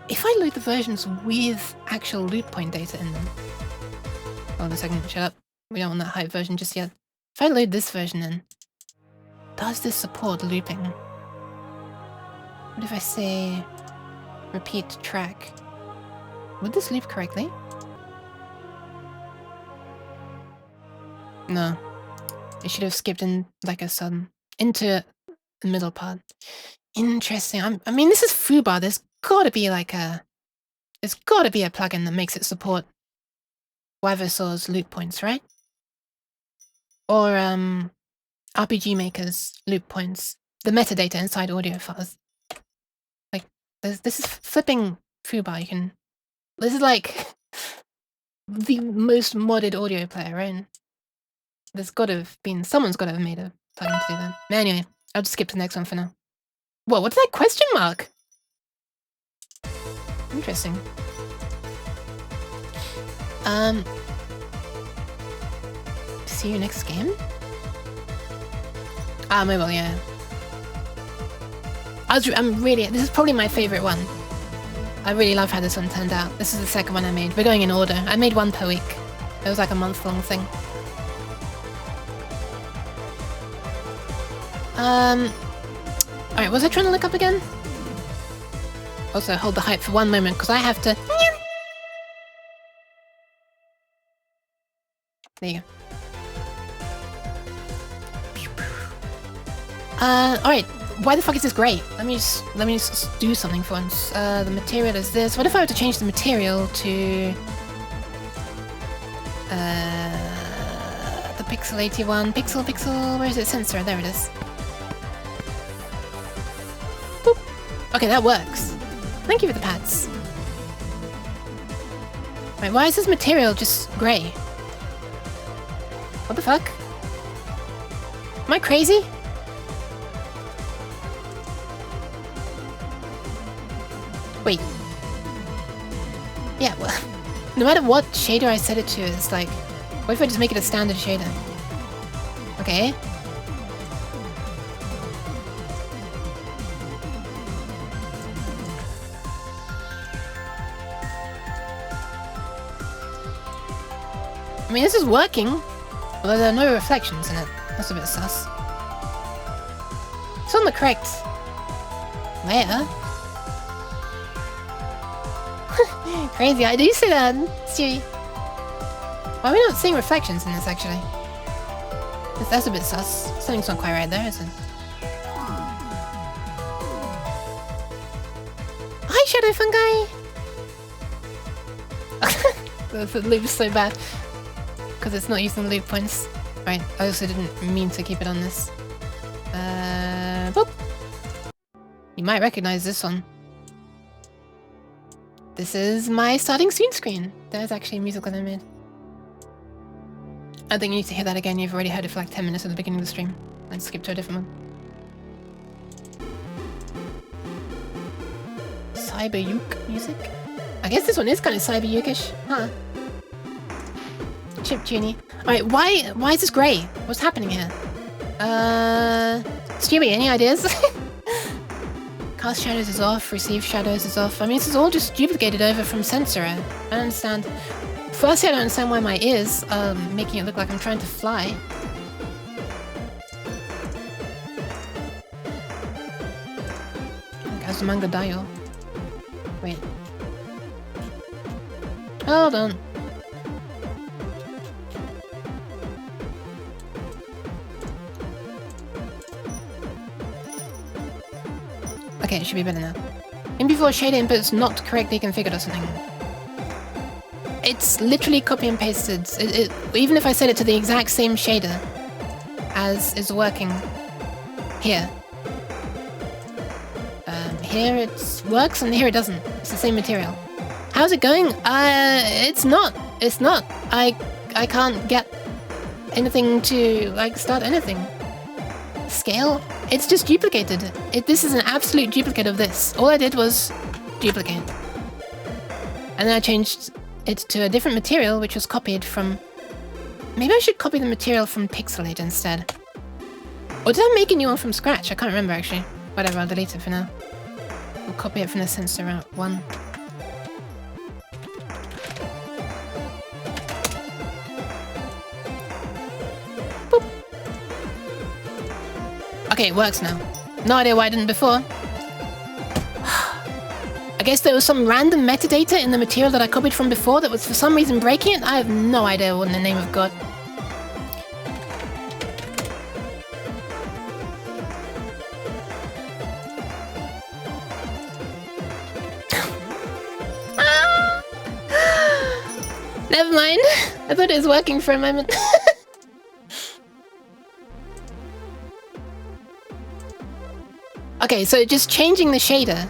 If I load the versions with actual loop point data in them... Hold on a second, shut up. We don't want that hype version just yet. If I load this version in, does this support looping? What if I say repeat track? Would this loop correctly? No. It should have skipped in like a sudden into the middle part. Interesting. I mean, this is foobar. There's gotta be like there's gotta be a plugin that makes it support Wyversaw's loop points, right? Or RPG Maker's loop points. The metadata inside audio files. Like this is flipping foobar. You can. This is like the most modded audio player, right? There's gotta have been someone's gotta have made a plugin to do that. Anyway, I'll just skip to the next one for now. Whoa, what's that question mark? Interesting. See you next game? Mobile, yeah. I'm really, this is probably my favorite one. I really love how this one turned out. This is the second one I made. We're going in order. I made one per week. It was like a month-long thing. Alright, was I trying to look up again? Also, hold the hype for one moment, because I have to... There you go. Alright, why the fuck is this grey? Let me just do something for once. The material is this. What if I were to change the material to... the pixelated one? Pixel, where is it? Sensor, there it is. Boop. Okay, that works. Thank you for the pads. Wait, why is this material just grey? What the fuck? Am I crazy? Wait. Yeah, well, no matter what shader I set it to, it's like, what if I just make it a standard shader? Okay. I mean, this is working, although there are no reflections in it. That's a bit sus. It's on the correct layer. Crazy, I do see that, Stewie. Why are we not seeing reflections in this, actually? That's a bit sus. Something's not quite right there, is it? Hi, Shadow Fungi! The loop is so bad. Because it's not using loop points. Right, I also didn't mean to keep it on this. Boop! You might recognize this one. This is my starting scene screen. There's actually a musical that I made. I think you need to hear that again. You've already heard it for like 10 minutes at the beginning of the stream. Let's skip to a different one. Cyber-uke music? I guess this one is kind of cyber-uke-ish, huh? Chiptune-y. Alright, why is this grey? What's happening here? Stewie, any ideas? Cast shadows is off, receive shadows is off. I mean, this is all just duplicated over from Sensor. I don't understand. Firstly, I don't understand why my ears are making it look like I'm trying to fly. Kazumanga Dayo. Wait. Hold on. Okay, it should be better now. Maybe before shader input is not correctly configured or something. It's literally copy and pasted. Even if I set it to the exact same shader as is working here. Here it works and here it doesn't. It's the same material. How's it going? It's not. It's not. I can't get anything to like start anything. Scale? It's just duplicated. This is an absolute duplicate of this. All I did was duplicate. And then I changed it to a different material which was copied from... Maybe I should copy the material from Pixelate instead. Or did I make a new one from scratch? I can't remember actually. Whatever, I'll delete it for now. We'll copy it from the sensor route 1. Boop. Okay, it works now. No idea why I didn't before. I guess there was some random metadata in the material that I copied from before that was for some reason breaking it. I have no idea what in the name of God. Never mind. I thought it was working for a moment. Okay, so just changing the shader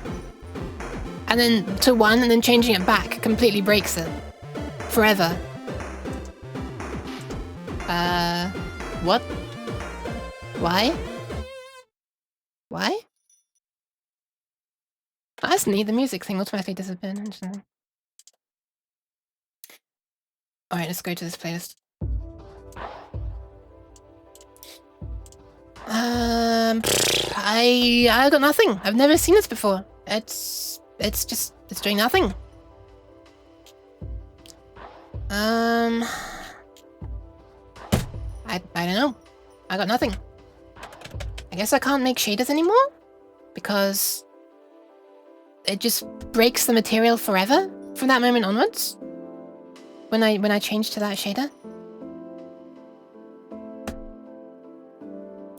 and then to 1 and then changing it back completely breaks it. Forever. What? Why? Why? Oh, that's neat, the music thing automatically disappeared. Interesting. Alright, let's go to this playlist. I got nothing. I've never seen this before. It's doing nothing. I don't know. I got nothing. I guess I can't make shaders anymore because it just breaks the material forever from that moment onwards. When I change to that shader.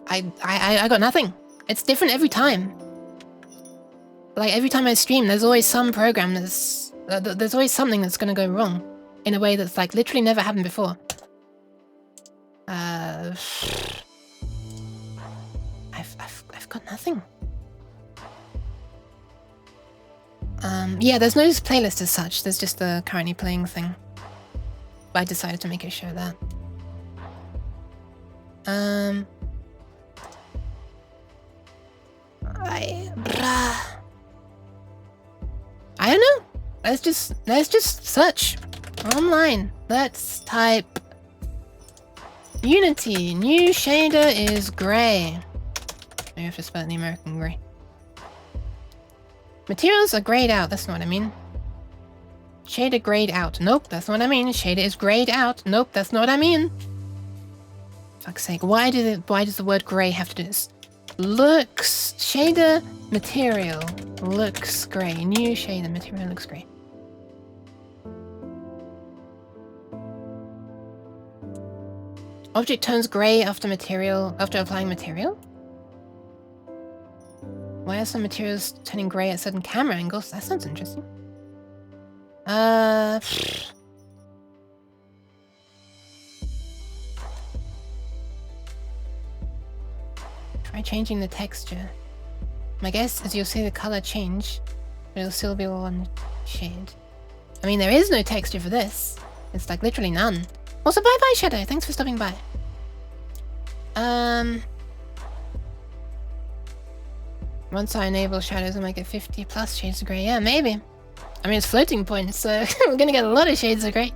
I got nothing. It's different every time. Like every time I stream, there's always some program there's always something that's gonna go wrong in a way that's like literally never happened before. I've got nothing. Yeah, there's no playlist as such. There's just the currently playing thing. But I decided to make it show that. I don't know. Let's just search online. Let's type Unity. New shader is grey. Maybe I have to spell it the American grey. Materials are grayed out. That's not what I mean. Shader grayed out. Nope, that's not what I mean. Shader is grayed out. Nope, that's not what I mean. Fuck's sake, why does the word grey have to do this? Looks shader material looks grey. New shader material looks grey. Object turns grey after applying material? Why are some materials turning grey at certain camera angles? That sounds interesting. Try changing the texture. My guess is you'll see the color change, but it'll still be one shade. I mean, there is no texture for this. It's like literally none. Also, bye-bye, Shadow. Thanks for stopping by. Once I enable shadows, I might get 50 plus shades of grey. Yeah, maybe. I mean, it's floating point, so we're gonna get a lot of shades of grey.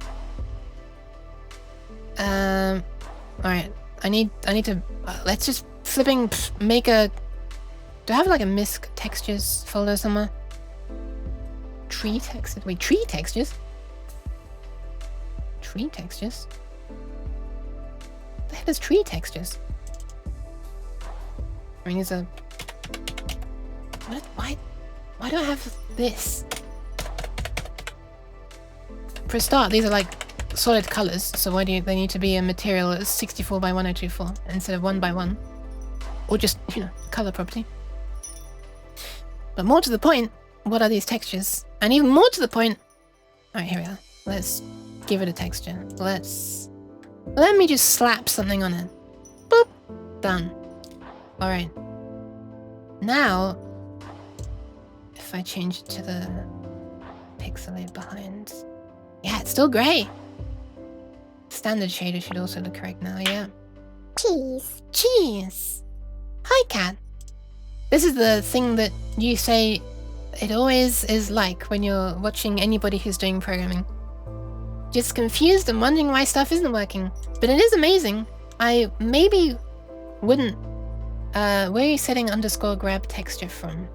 Alright. I need to... let's just make a... Do I have like a misc textures folder somewhere? Tree textures? Wait, tree textures? Tree textures? What the heck is tree textures? I mean, these are... Why do I have this? For a start, these are like solid colors, so why do they need to be a material that's 64 by 1024 instead of 1 by 1? Or just, you know, color property. But more to the point, what are these textures? And even more to the point... Alright, here we are. Let's give it a texture. Let me just slap something on it. Boop! Done. Alright. Now, if I change it to the pixelate behind... Yeah, it's still grey! Standard shader should also look correct now, yeah. Cheese. Cheese! Hi, Cat. This is the thing that you say it always is like when you're watching anybody who's doing programming. Just confused and wondering why stuff isn't working. But it is amazing. I maybe wouldn't... where are you setting _grab texture from?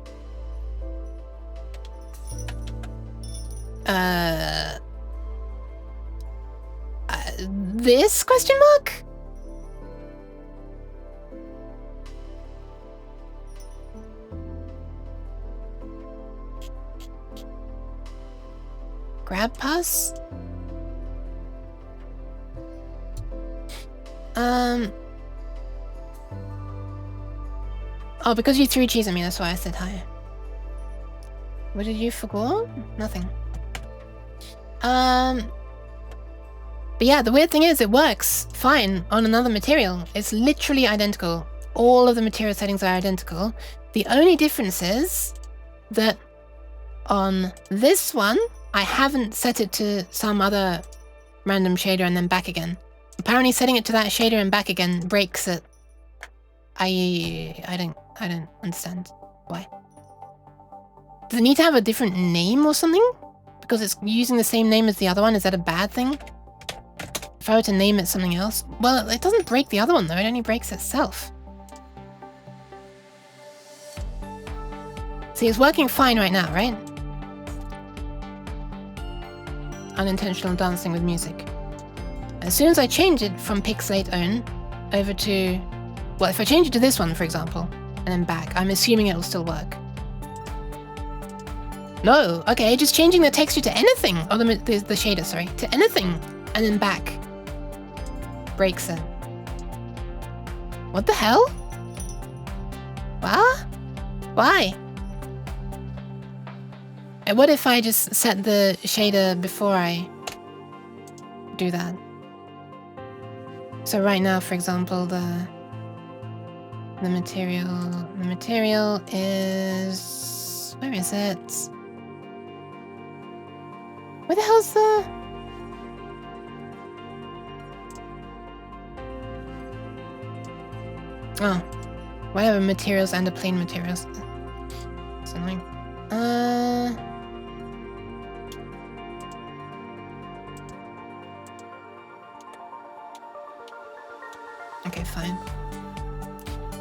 This question mark? Grab pass? Oh, because you threw cheese at me, that's why I said hi. What did you forget? Nothing. But yeah, the weird thing is it works fine on another material. It's literally identical. All of the material settings are identical. The only difference is that on this one, I haven't set it to some other random shader and then back again. Apparently setting it to that shader and back again breaks it. I don't understand why. Does it need to have a different name or something? Because it's using the same name as the other one, is that a bad thing? If I were to name it something else? Well, it doesn't break the other one though, it only breaks itself. See, it's working fine right now, right? Unintentional dancing with music. As soon as I change it from pixelate own over to... Well, if I change it to this one, for example, and then back, I'm assuming it will still work. No, okay, just changing the texture to anything, or the shader, sorry, to anything, and then back. Breaks it. What the hell? What? Why? And what if I just set the shader before I do that? So right now, for example, the material is... Where is it? Where the hell's the... Oh, whatever, materials and the plain materials. Something. Okay, fine.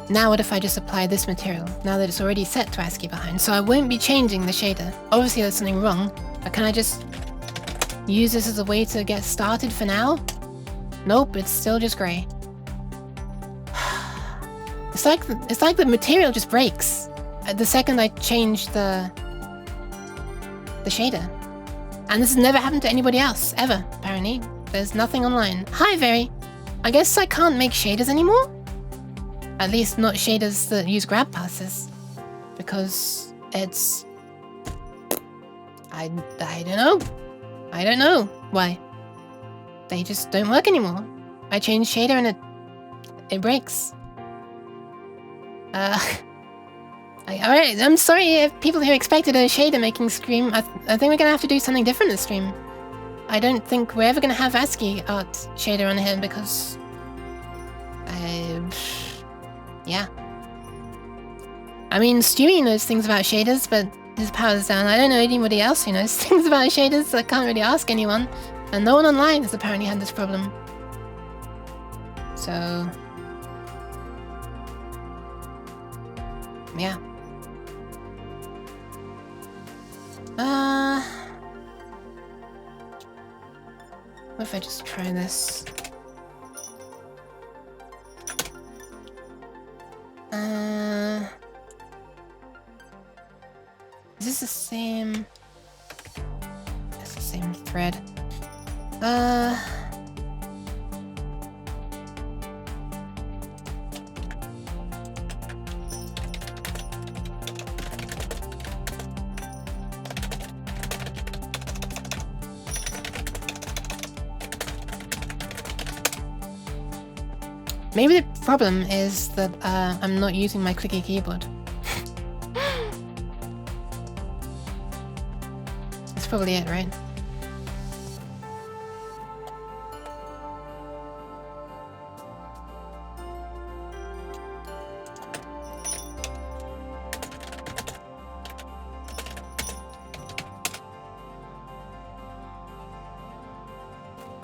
Now what if I just apply this material, now that it's already set to ASCII behind? So I won't be changing the shader. Obviously there's something wrong, but can I just use this as a way to get started for now? Nope, it's still just grey. It's like the material just breaks the second I change the shader. And this has never happened to anybody else, ever, apparently. There's nothing online. Hi, Very. I guess I can't make shaders anymore? At least not shaders that use grab passes. Because it's... I don't know. I don't know why. They just don't work anymore. I change shader and it breaks. Alright, I'm sorry if people who expected a shader making stream. I think we're gonna have to do something different this stream. I don't think we're ever gonna have ASCII art shader on here because... yeah. I mean, Stewie knows things about shaders, but his power's down. I don't know anybody else who knows things about shaders, so I can't really ask anyone. And no one online has apparently had this problem. So... yeah. What if I just try this? Is this the same? It's the same thread. Maybe the problem is that I'm not using my clicky keyboard. That's probably it, right?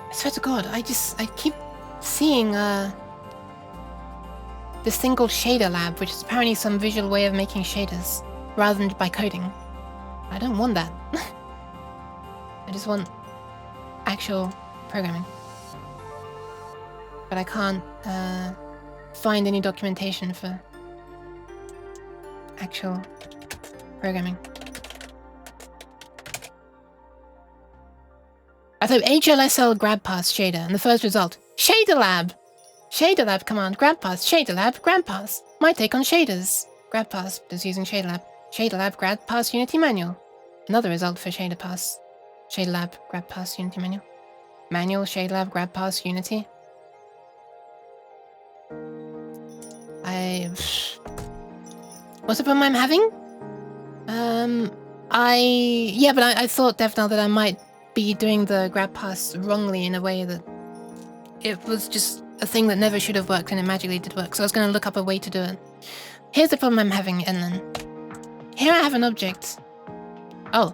I swear to God, I keep seeing this thing called Shader Lab, which is apparently some visual way of making shaders, rather than by coding. I don't want that. I just want actual programming. But I can't find any documentation for actual programming. I type HLSL grab pass shader, and the first result, Shader Lab! Shader Lab command, grab pass, Shader Lab, grab pass. My take on shaders. Grab pass is using Shader Lab. Shader Lab, grab pass, Unity manual. Another result for Shader pass. Shader Lab, grab pass, Unity manual. Manual, Shader Lab, grab pass, Unity. What's the problem I'm having? I thought, Devnal, that I might be doing the grab pass wrongly in a way that it was just a thing that never should have worked and it magically did work, so I was going to look up a way to do it. Here's the problem I'm having, Enlin. Here I have an object. Oh.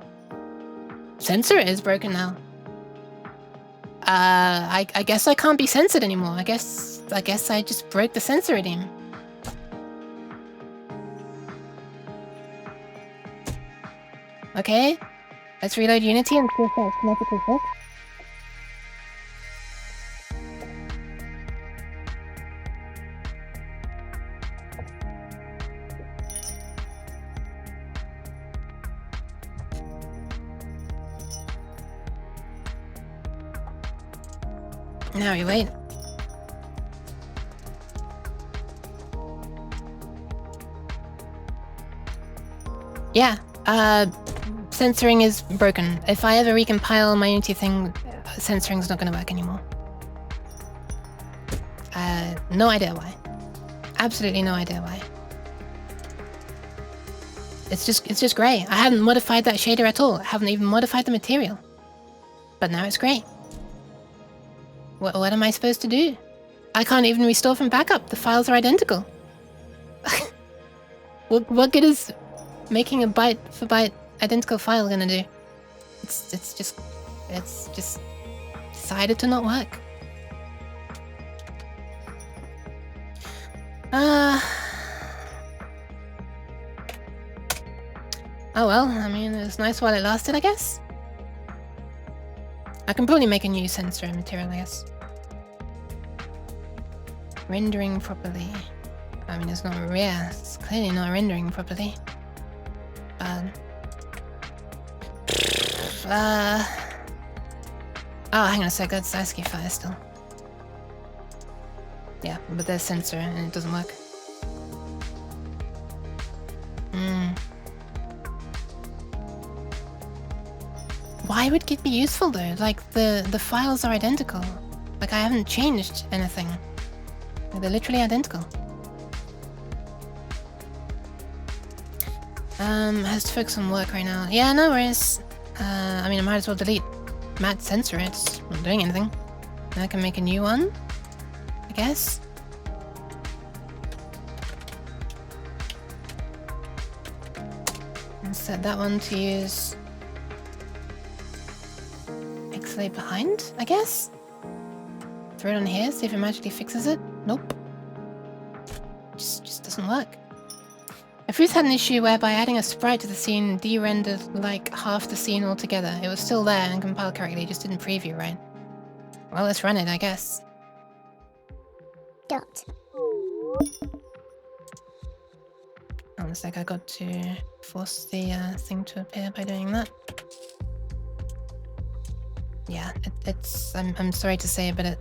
Sensor is broken now. I guess I can't be censored anymore. I guess I just broke the sensor redeem. Okay. Let's reload Unity and see if that's magically fixed. Now we wait. Yeah, censoring is broken. If I ever recompile my Unity thing, censoring's not gonna work anymore. No idea why. Absolutely no idea why. It's just grey. I haven't modified that shader at all. I haven't even modified the material. But now it's grey. What am I supposed to do? I can't even restore from backup. The files are identical. What good is making a byte for byte identical file gonna do? It's just decided to not work. Oh well, I mean, it was nice while it lasted, I guess. I can probably make a new sensor material, I guess. Rendering properly. I mean, it's not real. It's clearly not rendering properly. Oh, hang on a sec. That's ASCII file still. Yeah, but there's sensor and it doesn't work. Why would Git be useful though? Like the files are identical. Like I haven't changed anything. Like, they're literally identical. Has to focus on work right now. Yeah, no worries. I mean, I might as well delete Matt censor. It's not doing anything. Then I can make a new one, I guess. And set that one to use pixelate behind, I guess. Throw it on here, see if it magically fixes it. Nope. Just doesn't work. I've had an issue where by adding a sprite to the scene, de-rendered like half the scene altogether. It was still there and compiled correctly, just didn't preview right. Well, let's run it, I guess. Dot. Oh, looks like I got to force the thing to appear by doing that. Yeah, it's. I'm sorry to say, but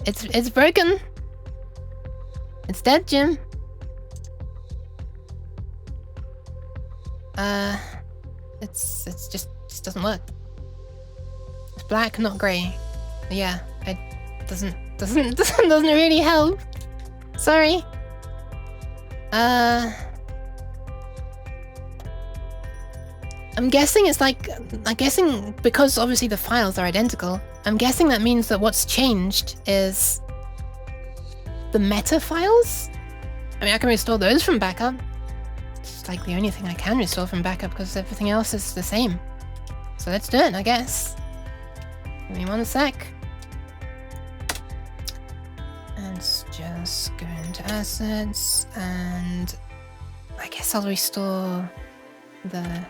it's broken. It's dead, Jim. It's just doesn't work. It's black, not grey. Yeah, doesn't really help. Sorry. I'm guessing it's like, because obviously the files are identical, I'm guessing that means that what's changed is the meta files? I mean, I can restore those from backup. It's like the only thing I can restore from backup because everything else is the same. So let's do it, I guess. Give me one sec. And just go into assets, and I guess I'll restore the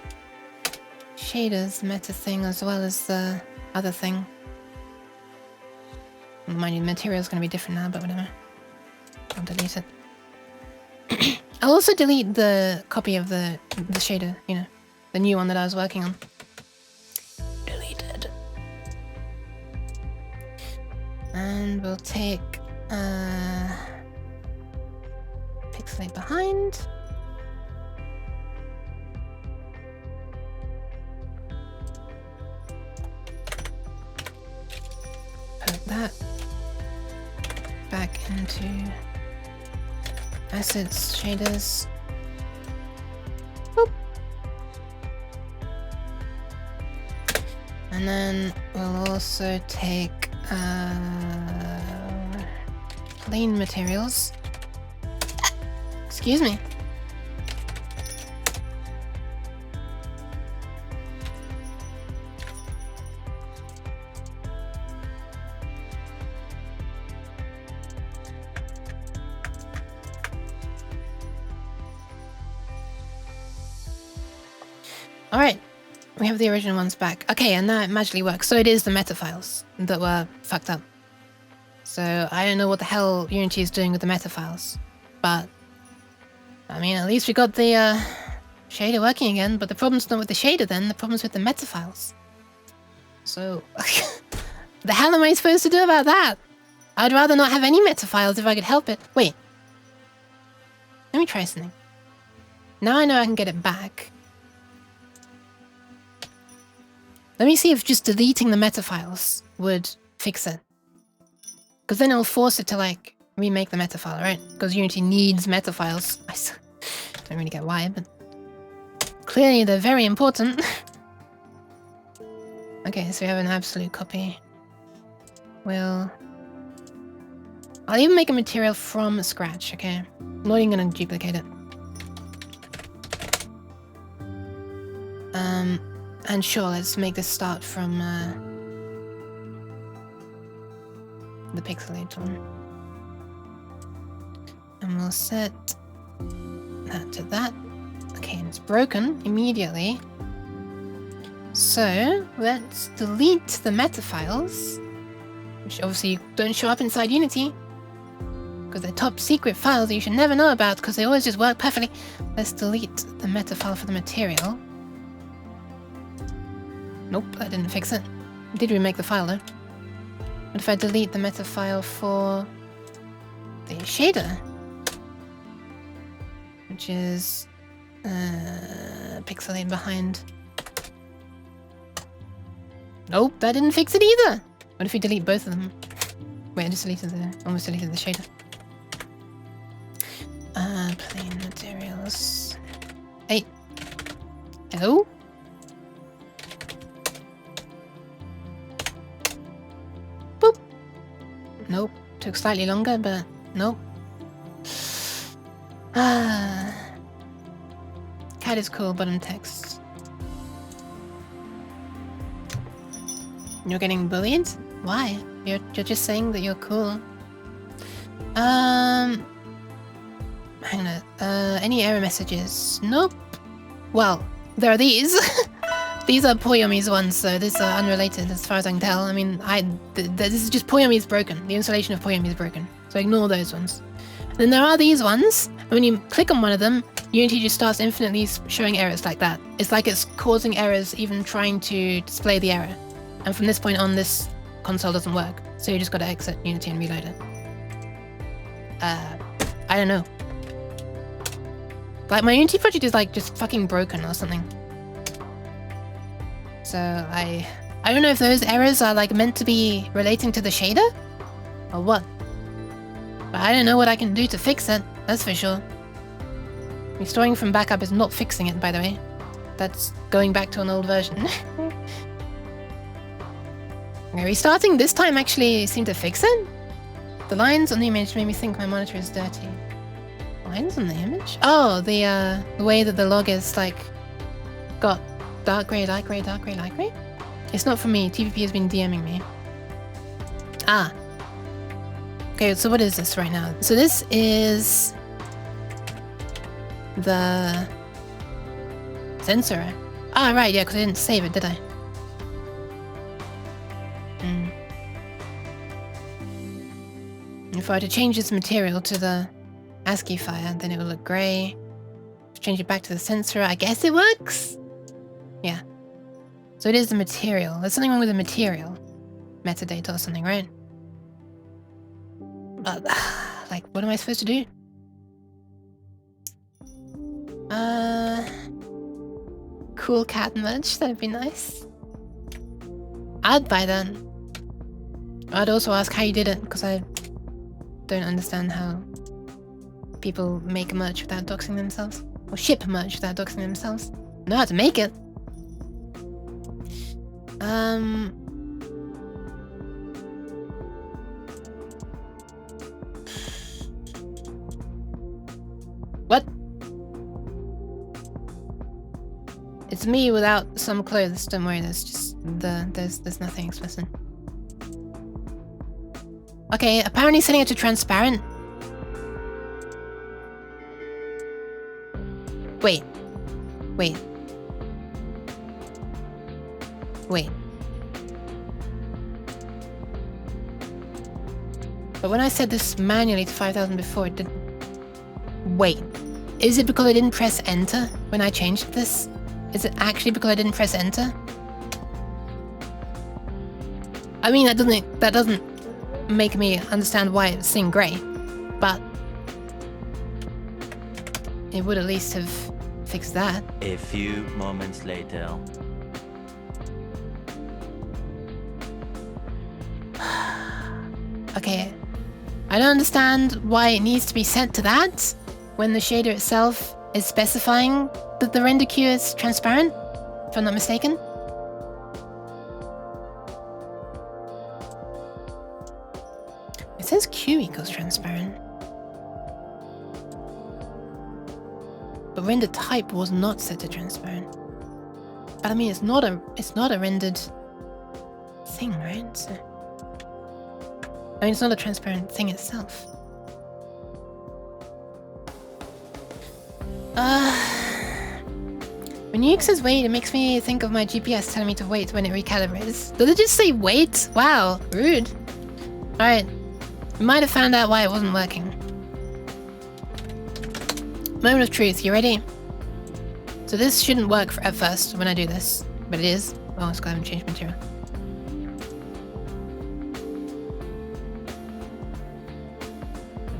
shaders meta thing as well as the other thing. Mind you, the material's gonna be different now, but whatever. I'll delete it. I'll also delete the copy of the shader, you know, the new one that I was working on. Deleted. And we'll take pixelate behind. Put that back into assets, shaders. Boop. And then we'll also take plain materials. Excuse me. Alright, we have the original ones back. Okay, and now it magically works. So it is the meta files that were fucked up. So I don't know what the hell Unity is doing with the meta files. But, I mean, at least we got the shader working again. But the problem's not with the shader then, the problem's with the meta files. So, the hell am I supposed to do about that? I'd rather not have any meta files if I could help it. Wait. Let me try something. Now I know I can get it back. Let me see if just deleting the meta files would fix it. Because then it'll force it to, like, remake the meta file, right? Because Unity needs meta files. I don't really get why, but clearly they're very important. Okay, so we have an absolute copy. I'll even make a material from scratch, okay? I'm not even gonna duplicate it. And sure, let's make this start from the pixelate one. And we'll set that to that. Okay, and it's broken immediately. So let's delete the meta files, which obviously don't show up inside Unity, because they're top secret files that you should never know about because they always just work perfectly. Let's delete the meta file for the material. Nope, that didn't fix it. It did remake the file though. What if I delete the meta file for the shader? Which is pixelate behind. Nope, that didn't fix it either. What if we delete both of them? Wait, I just almost deleted the shader. Plain materials. Hey. Hello? Boop. Nope. Took slightly longer, but nope. Cat is cool, bottom text. You're getting bullied? Why? You're just saying that you're cool. Hang on. Any error messages? Nope. Well, there are these. These are Poyomi's ones, so these are unrelated as far as I can tell. I mean, this is just Poyomi's broken. The installation of Poyomi is broken. So ignore those ones. Then there are these ones. And when you click on one of them, Unity just starts infinitely showing errors like that. It's like it's causing errors even trying to display the error. And from this point on, this console doesn't work. So you just gotta exit Unity and reload it. I don't know. Like, my Unity project is like just fucking broken or something. So I don't know if those errors are like meant to be relating to the shader, Or what? But I don't know what I can do to fix it, that's for sure. Restoring from backup is not fixing it, by the way. That's going back to an old version. Okay, restarting this time actually seemed to fix it. The lines on the image made me think my monitor is dirty. Lines on the image? Oh, the way that the log is like got dark grey, light grey, dark grey, light grey? It's not for me. TVP has been DMing me. Ah. Okay, so what is this right now? So this is the sensor. Ah, right, yeah, because I didn't save it, did I? If I were to change this material to the ASCII file, then it will look grey. Change it back to the sensor. I guess it works? Yeah. So it is the material. There's something wrong with the material. Metadata or something, right? But, like, what am I supposed to do? Cool cat merch, that'd be nice. I'd buy that. I'd also ask how you did it, because I don't understand how people make merch without doxing themselves. Or ship merch without doxing themselves. I know how to make it. What? It's me without some clothes, don't worry, there's just there's nothing explicit. Okay, apparently setting it to transparent. Wait. But when I set this manually to 5000 before, it didn't... Wait. Is it because I didn't press enter when I changed this? Is it actually because I didn't press enter? I mean, that doesn't make me understand why it's seeing grey, but it would at least have fixed that. A few moments later. Okay, I don't understand why it needs to be set to that when the shader itself is specifying that the render queue is transparent, if I'm not mistaken. It says queue equals transparent. But render type was not set to transparent. But I mean, it's not a rendered thing, right? So, I mean, it's not a transparent thing itself. When Nuke says wait, it makes me think of my GPS telling me to wait when it recalibrates. Did it just say wait? Wow, rude. Alright, we might have found out why it wasn't working. Moment of truth, you ready? So this shouldn't work at first when I do this, but it is. Oh, it's because I haven't changed material.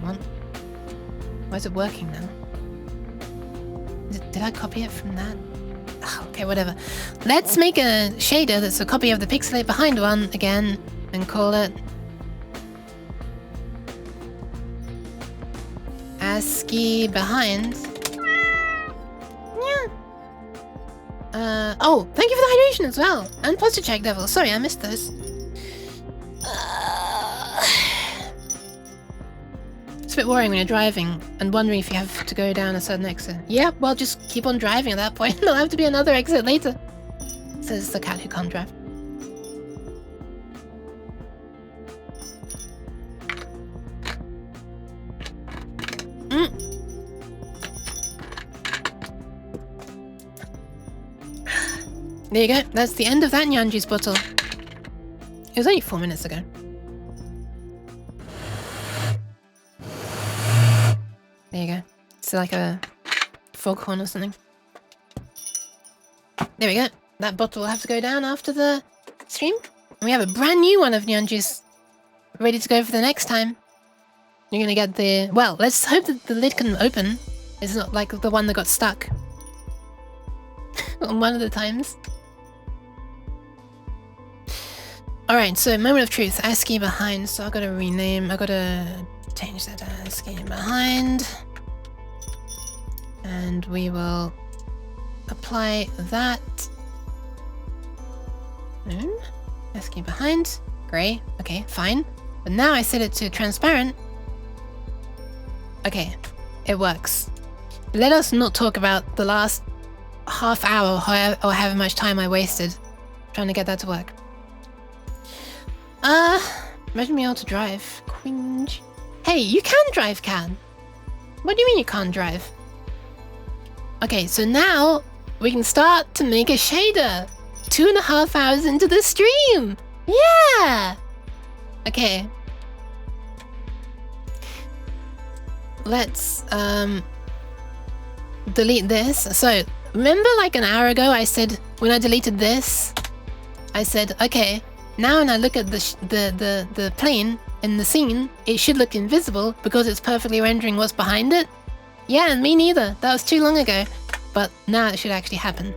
Come on. Why is it working now? Did I copy it from that? Okay, whatever. Let's make a shader that's a copy of the pixelate behind one again and call it ASCII behind. Yeah. Oh, thank you for the hydration as well. And posture check, Devil. Sorry, I missed those. It's a bit worrying when you're driving and wondering if you have to go down a certain exit. Yeah, well, just keep on driving at that point. There'll have to be another exit later. Says the cat who can't drive. There you go. That's the end of that Nyan juice bottle. It was only 4 minutes ago. There you go. It's like a foghorn or something. There we go. That bottle will have to go down after the stream. And we have a brand new one of Nyan juice ready to go for the next time. You're gonna get the... Well, let's hope that the lid can open. It's not like the one that got stuck on one of the times. Alright, so moment of truth, ASCII behind, so I gotta rename, I gotta change that to ASCII behind. And we will apply that. ASCII behind, grey, okay, fine. But now I set it to transparent. Okay, it works. Let us not talk about the last half hour or however much time I wasted trying to get that to work. Imagine being able to drive. Cringe. Hey, you can drive, Can. What do you mean you can't drive? Okay, so now we can start to make a shader. 2.5 hours into the stream. Yeah. Okay. Let's delete this. So remember, like an hour ago, I said when I deleted this, I said, okay, now when I look at the plane in the scene, it should look invisible because it's perfectly rendering what's behind it. Yeah, me neither. That was too long ago. But now it should actually happen.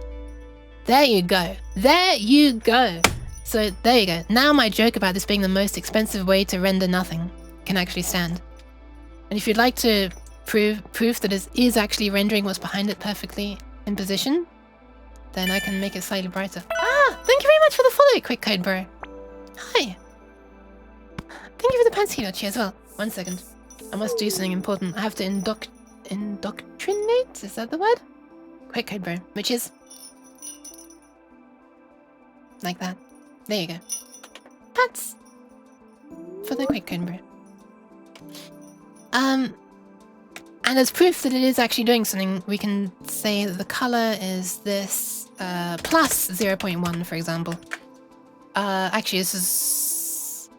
There you go. There you go. So there you go. Now my joke about this being the most expensive way to render nothing can actually stand. And if you'd like to proof that it is actually rendering what's behind it perfectly in position, then I can make it slightly brighter. Ah, thank you very much for the follow, Quick Code Bro. Hi. Thank you for the Pansy as well. 1 second. I must do something important. I have to indoctrinate? Is that the word? Quick Code Bro, which is like that. There you go. Pats for the Quick Code Bro. And as proof that it is actually doing something, we can say that the color is this plus 0.1, for example. Actually, this is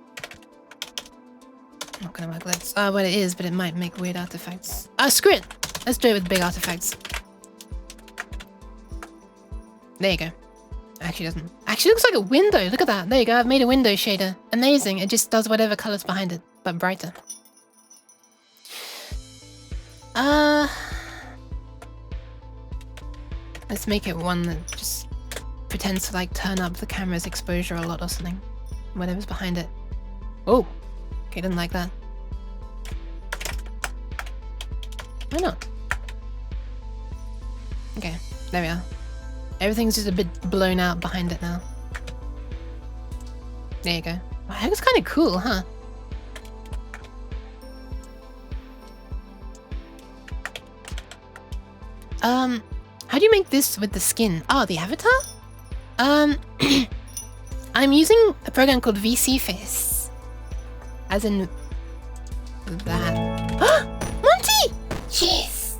not gonna work. Let's well, it is, but it might make weird artifacts. Screw it. Let's do it with big artifacts. There you go. Actually doesn't. Actually looks like a window. Look at that. There you go. I've made a window shader. Amazing. It just does whatever color's behind it, but brighter. Let's make it one that just pretends to like turn up the camera's exposure a lot or something. Whatever's behind it. Oh, okay, didn't like that. Why not? Okay, there we are. Everything's just a bit blown out behind it now. There you go. Wow, that looks kind of cool, huh? How do you make this with the skin? Oh, the avatar? I'm using a program called VC Face. As in that. Monty! Cheers.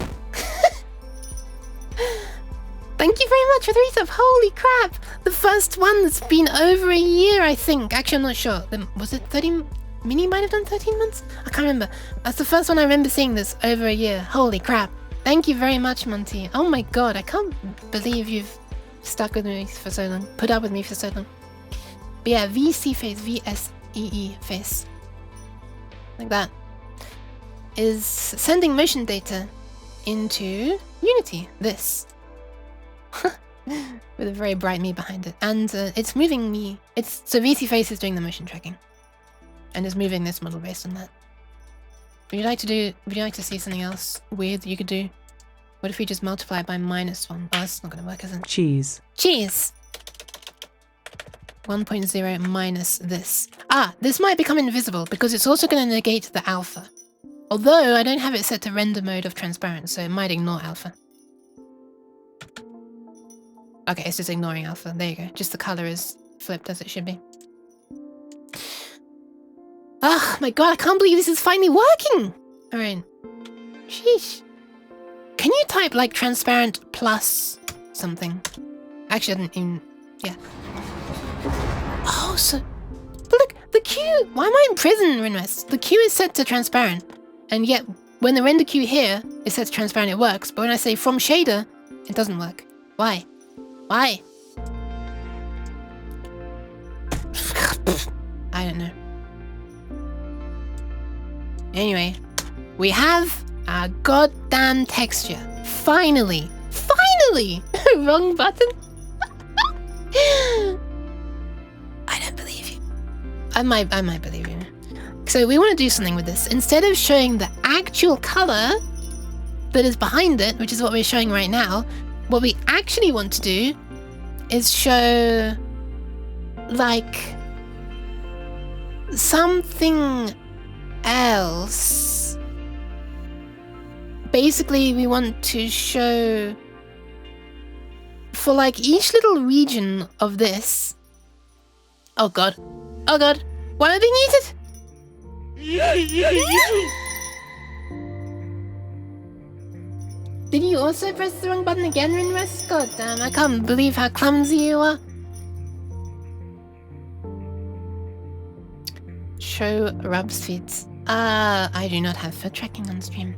Thank you very much for the resub. Holy crap! The first one that's been over a year, I think. Actually, I'm not sure. Was it 30? Mini might have done 13 months? I can't remember. That's the first one I remember seeing this over a year. Holy crap. Thank you very much, Monty. Oh my god, I can't believe you've stuck with me for so long. Put up with me for so long. But yeah, VC Face, VSEE Face. Like that. Is sending motion data into Unity. This. With a very bright me behind it. And it's moving me. So VC Face is doing the motion tracking. And is moving this model based on that. Would you like to see something else weird that you could do? What if we just multiply it by -1? Oh, that's not gonna work, is it? Cheese. Cheese! 1.0 minus this. Ah, this might become invisible because it's also gonna negate the alpha. Although I don't have it set to render mode of transparent, so it might ignore alpha. Okay, it's just ignoring alpha. There you go. Just the color is flipped as it should be. Oh my god, I can't believe this is finally working! Alright. Sheesh. Can you type like transparent plus something? Actually, I didn't even... Yeah. Oh, so... But look, the queue... Why am I in prison, Rinwest? The queue is set to transparent. And yet, when the render queue here is set to transparent, it works. But when I say from shader, it doesn't work. Why? Why? I don't know. Anyway, we have our goddamn texture. Finally! Finally! Wrong button. I don't believe you. I might believe you. So we want to do something with this. Instead of showing the actual color that is behind it, which is what we're showing right now, what we actually want to do is show like something else. Basically, we want to show for like each little region of this. Oh god. Oh god. Why am I being eaten? Did you also press the wrong button again, Rinrest? God damn, I can't believe how clumsy you are. Show Rub's feet. I do not have foot tracking on stream.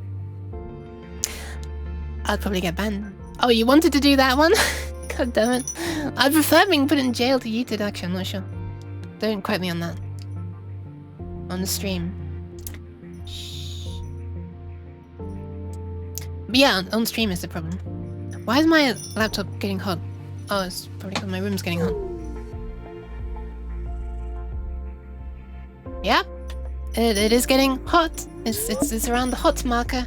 I'd probably get banned. Oh, you wanted to do that one? God damn it. I'd prefer being put in jail to eat it, actually, I'm not sure. Don't quote me on that. On the stream. Shh. But yeah, on stream is the problem. Why is my laptop getting hot? Oh, it's probably because my room's getting hot. Yep. It is getting hot. It's around the hot marker.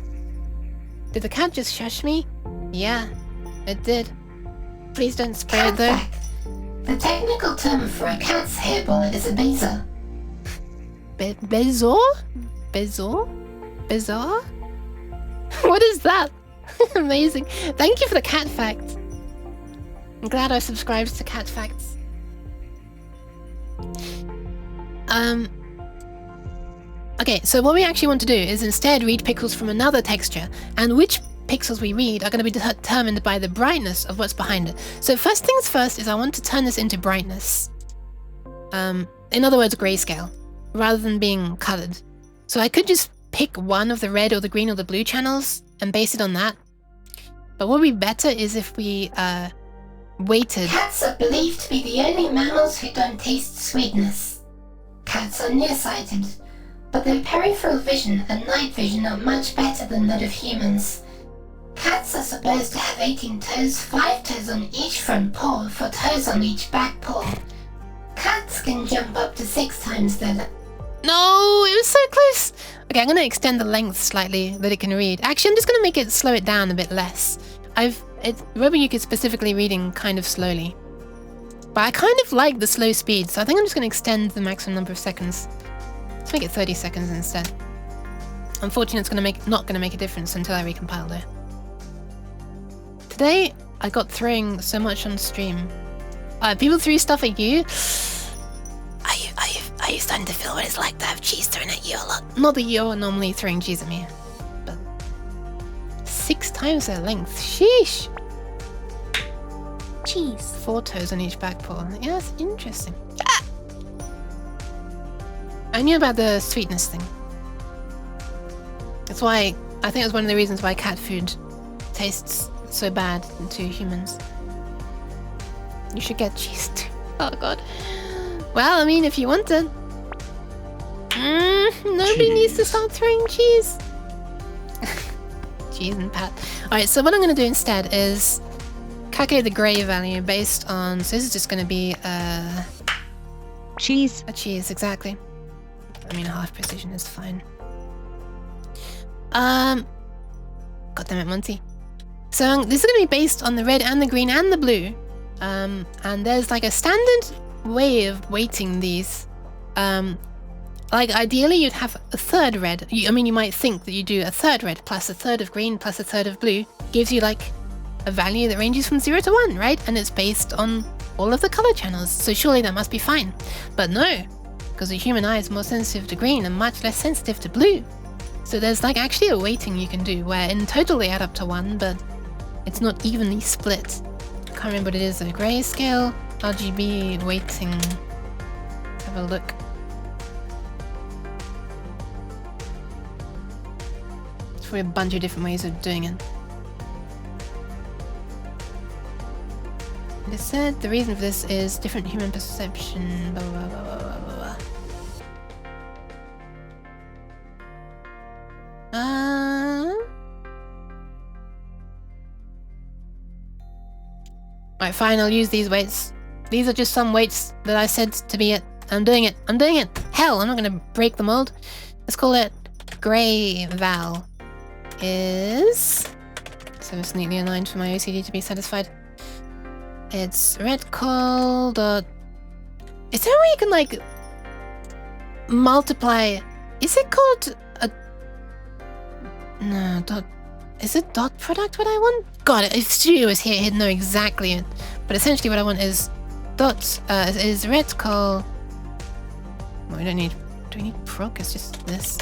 Did the cat just shush me? Yeah, it did. Please don't spray it though. Fact. The technical term for a cat's hairball is a bezo. Bezor? Bezor? Bezor? What is that? Amazing. Thank you for the cat fact. I'm glad I subscribed to cat facts. Okay, so what we actually want to do is instead read pixels from another texture, and which pixels we read are going to be determined by the brightness of what's behind it. So first things first is I want to turn this into brightness. In other words, grayscale, rather than being colored. So I could just pick one of the red or the green or the blue channels and base it on that. But what would be better is if we weighted. Cats are believed to be the only mammals who don't taste sweetness. Cats are nearsighted, but their peripheral vision and night vision are much better than that of humans. Cats are supposed to have 18 toes, 5 toes on each front paw, 4 toes on each back paw. Cats can jump up to 6 times their length. No, it was so close. Okay, I'm going to extend the length slightly that it can read. Actually, I'm just going to make it slow it down a bit less. Roboyuke is specifically reading kind of slowly. But I kind of like the slow speed, so I think I'm just going to extend the maximum number of seconds. Let's make it 30 seconds instead. Unfortunately, it's not going to make a difference until I recompile though. Today, I got throwing so much on stream. People threw stuff at you. Are you starting to feel what it's like to have cheese thrown at you a lot? Not that you're normally throwing cheese at me, but 6 times their length. Sheesh. Cheese. 4 toes on each back paw. Yeah, that's interesting. Ah! I knew about the sweetness thing. That's why I think it's one of the reasons why cat food tastes so bad to humans. You should get cheese too. Oh god. Well, I mean, if you want to. Nobody needs to start throwing cheese. Cheese and pat. Alright, so what I'm going to do instead is calculate the grey value based on... So this is just going to be cheese. A cheese, exactly. I mean, half precision is fine. God damn it, Monty. So this is going to be based on the red and the green and the blue. And there's like a standard way of weighting these. Like ideally you'd have a third red. I mean, you might think that you do a third red plus a third of green plus a third of blue gives you like a value that ranges from 0 to 1, right? And it's based on all of the color channels. So surely that must be fine. But no, because the human eye is more sensitive to green and much less sensitive to blue. So there's like actually a weighting you can do where in total they add up to 1, but it's not evenly split. I can't remember what it is though. Grayscale, RGB, weighting. Let's have a look. It's probably a bunch of different ways of doing it. It said the reason for this is different human perception, blah blah blah blah blah blah. Alright, fine, I'll use these weights. These are just some weights that I said to be it. I'm doing it. I'm doing it. Hell, I'm not gonna break the mold. Let's call it gray val is... So it's neatly aligned for my OCD to be satisfied. It's red col dot... Is there a way you can like multiply? Is it called a... No, dot... Is it dot product what I want? God, if Stewie was here, he'd know exactly it. But essentially what I want is dots, is red col... Well, we don't need... Do we need proc? It's just this.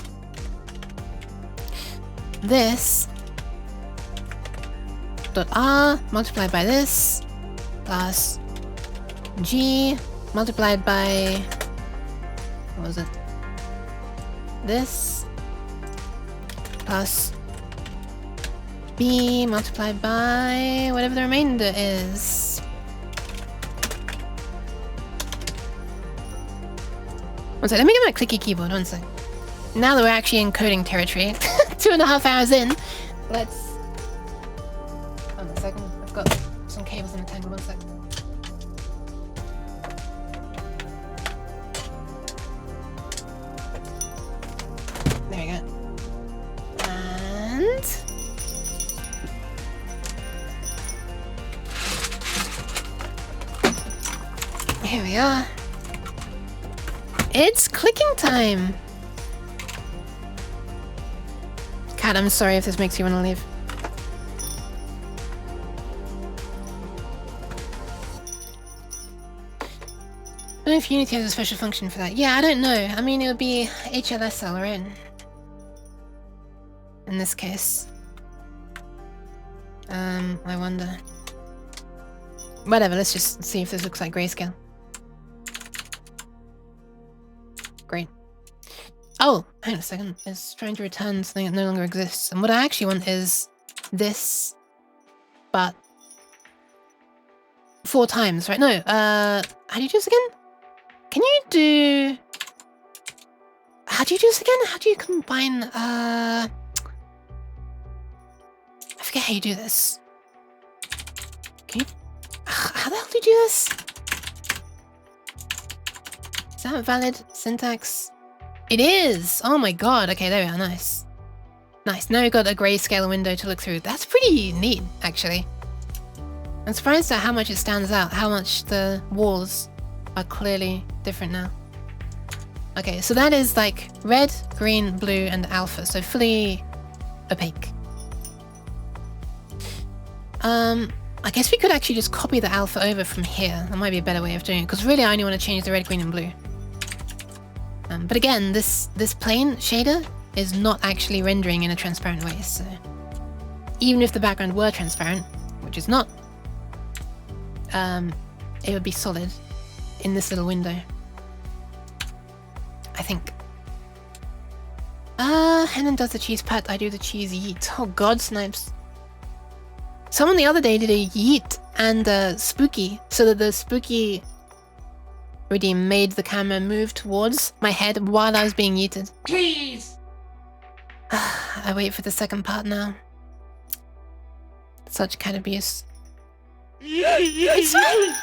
This dot R multiplied by this plus G multiplied by... What was it? This plus B multiplied by whatever the remainder is. One sec, let me get my clicky keyboard, one sec. Now that we're actually in coding territory, 2.5 hours in, let's... Hold on a second, I've got some cables in the tangle, one sec. There we go. And... Here we are. It's clicking time! Cat, I'm sorry if this makes you want to leave. I don't know if Unity has a special function for that. Yeah, I don't know. I mean, it would be HLSL, right? In this case. I wonder. Whatever, let's just see if this looks like grayscale. Great. Oh, hang on a second. It's trying to return something that no longer exists. And what I actually want is this, but 4 times, right? No, how do you do this again? Can you do... How do you do this again? How do you combine, I forget how you do this. Can you... How the hell do you do this? Is that valid syntax? It is! Oh my god, okay, there we are, nice. Nice, now we've got a grayscale window to look through. That's pretty neat, actually. I'm surprised at how much it stands out, how much the walls are clearly different now. Okay, so that is like red, green, blue, and alpha, so fully opaque. I guess we could actually just copy the alpha over from here. That might be a better way of doing it, because really I only want to change the red, green, and blue. But again, this plane shader is not actually rendering in a transparent way, so even if the background were transparent, which is not, it would be solid in this little window. I think. Henan does the cheese pat, I do the cheese yeet. Oh god, snipes. Someone the other day did a yeet and spooky, so that the spooky redeem made the camera move towards my head while I was being yeeted. Please! I wait for the second part now. Such cat abuse. It's fine!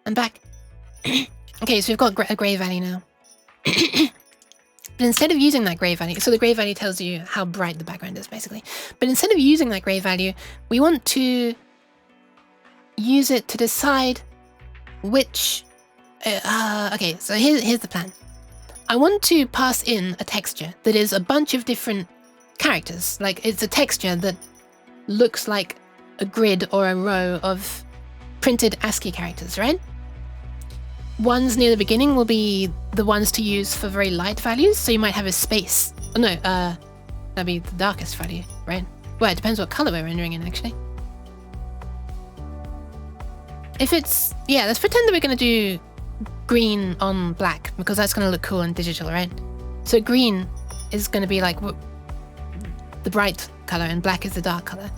I'm back. Okay, so we've got a grey value now. But instead of using that grey value, so the grey value tells you how bright the background is, basically. But instead of using that grey value, we want to use it to decide which... okay, so here's the plan. I want to pass in a texture that is a bunch of different characters. Like, it's a texture that looks like a grid or a row of printed ASCII characters, right? Ones near the beginning will be the ones to use for very light values, so you might have a space. Oh, no, that'd be the darkest value, right? Well, it depends what color we're rendering in, actually. If it's... Yeah, let's pretend that we're going to do green on black, because that's going to look cool and digital, right? So green is going to be like the bright color, and black is the dark color.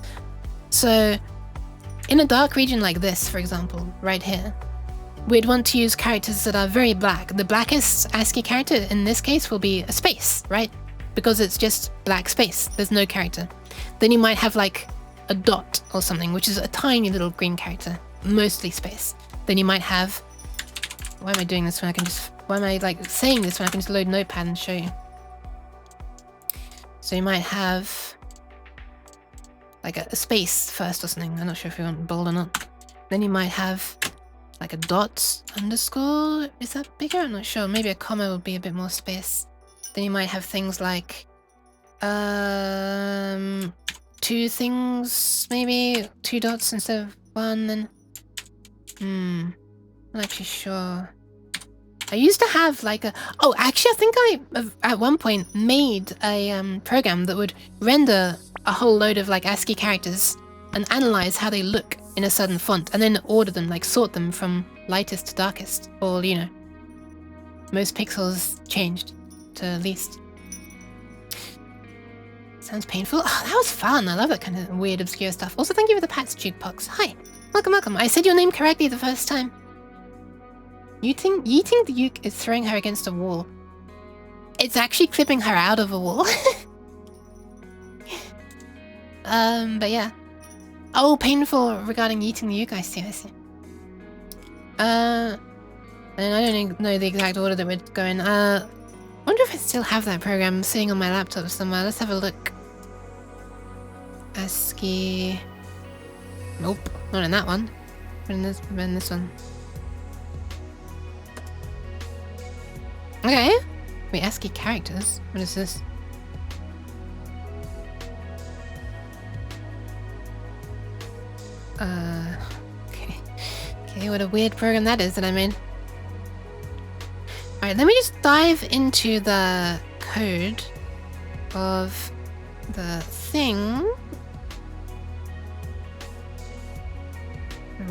So in a dark region like this, for example, right here, we'd want to use characters that are very black. The blackest ASCII character in this case will be a space, right? Because it's just black space. There's no character. Then you might have like a dot or something, which is a tiny little green character, mostly space. Then you might have... Why am I doing this when I can just... Why am I like saying this when I can just load Notepad and show you? So you might have like a space first or something. I'm not sure if you want bold or not. Then you might have like a dot underscore. Is that bigger? I'm not sure. Maybe a comma would be a bit more space. Then you might have things like 2 things, maybe 2 dots instead of 1. And I'm not actually sure. I used to have like a... Oh, actually, I think I, at one point, made a program that would render a whole load of like ASCII characters and analyze how they look in a certain font, and then order them, like sort them from lightest to darkest, or, you know, most pixels changed to least. Sounds painful. Oh, that was fun. I love that kind of weird, obscure stuff. Also, thank you for the pats, Jukebox. Hi. Welcome, welcome. I said your name correctly the first time. Yeeting the uke is throwing her against a wall. It's actually clipping her out of a wall. But yeah. Oh, painful regarding yeeting the uke. I see. And I don't even know the exact order that we're going. Wonder if I still have that program sitting on my laptop somewhere. Let's have a look. ASCII. Nope, not in that one. But in this one. Okay. Wait, ASCII characters? What is this? Okay. Okay, what a weird program that is that I made. Alright, let me just dive into the code of the thing.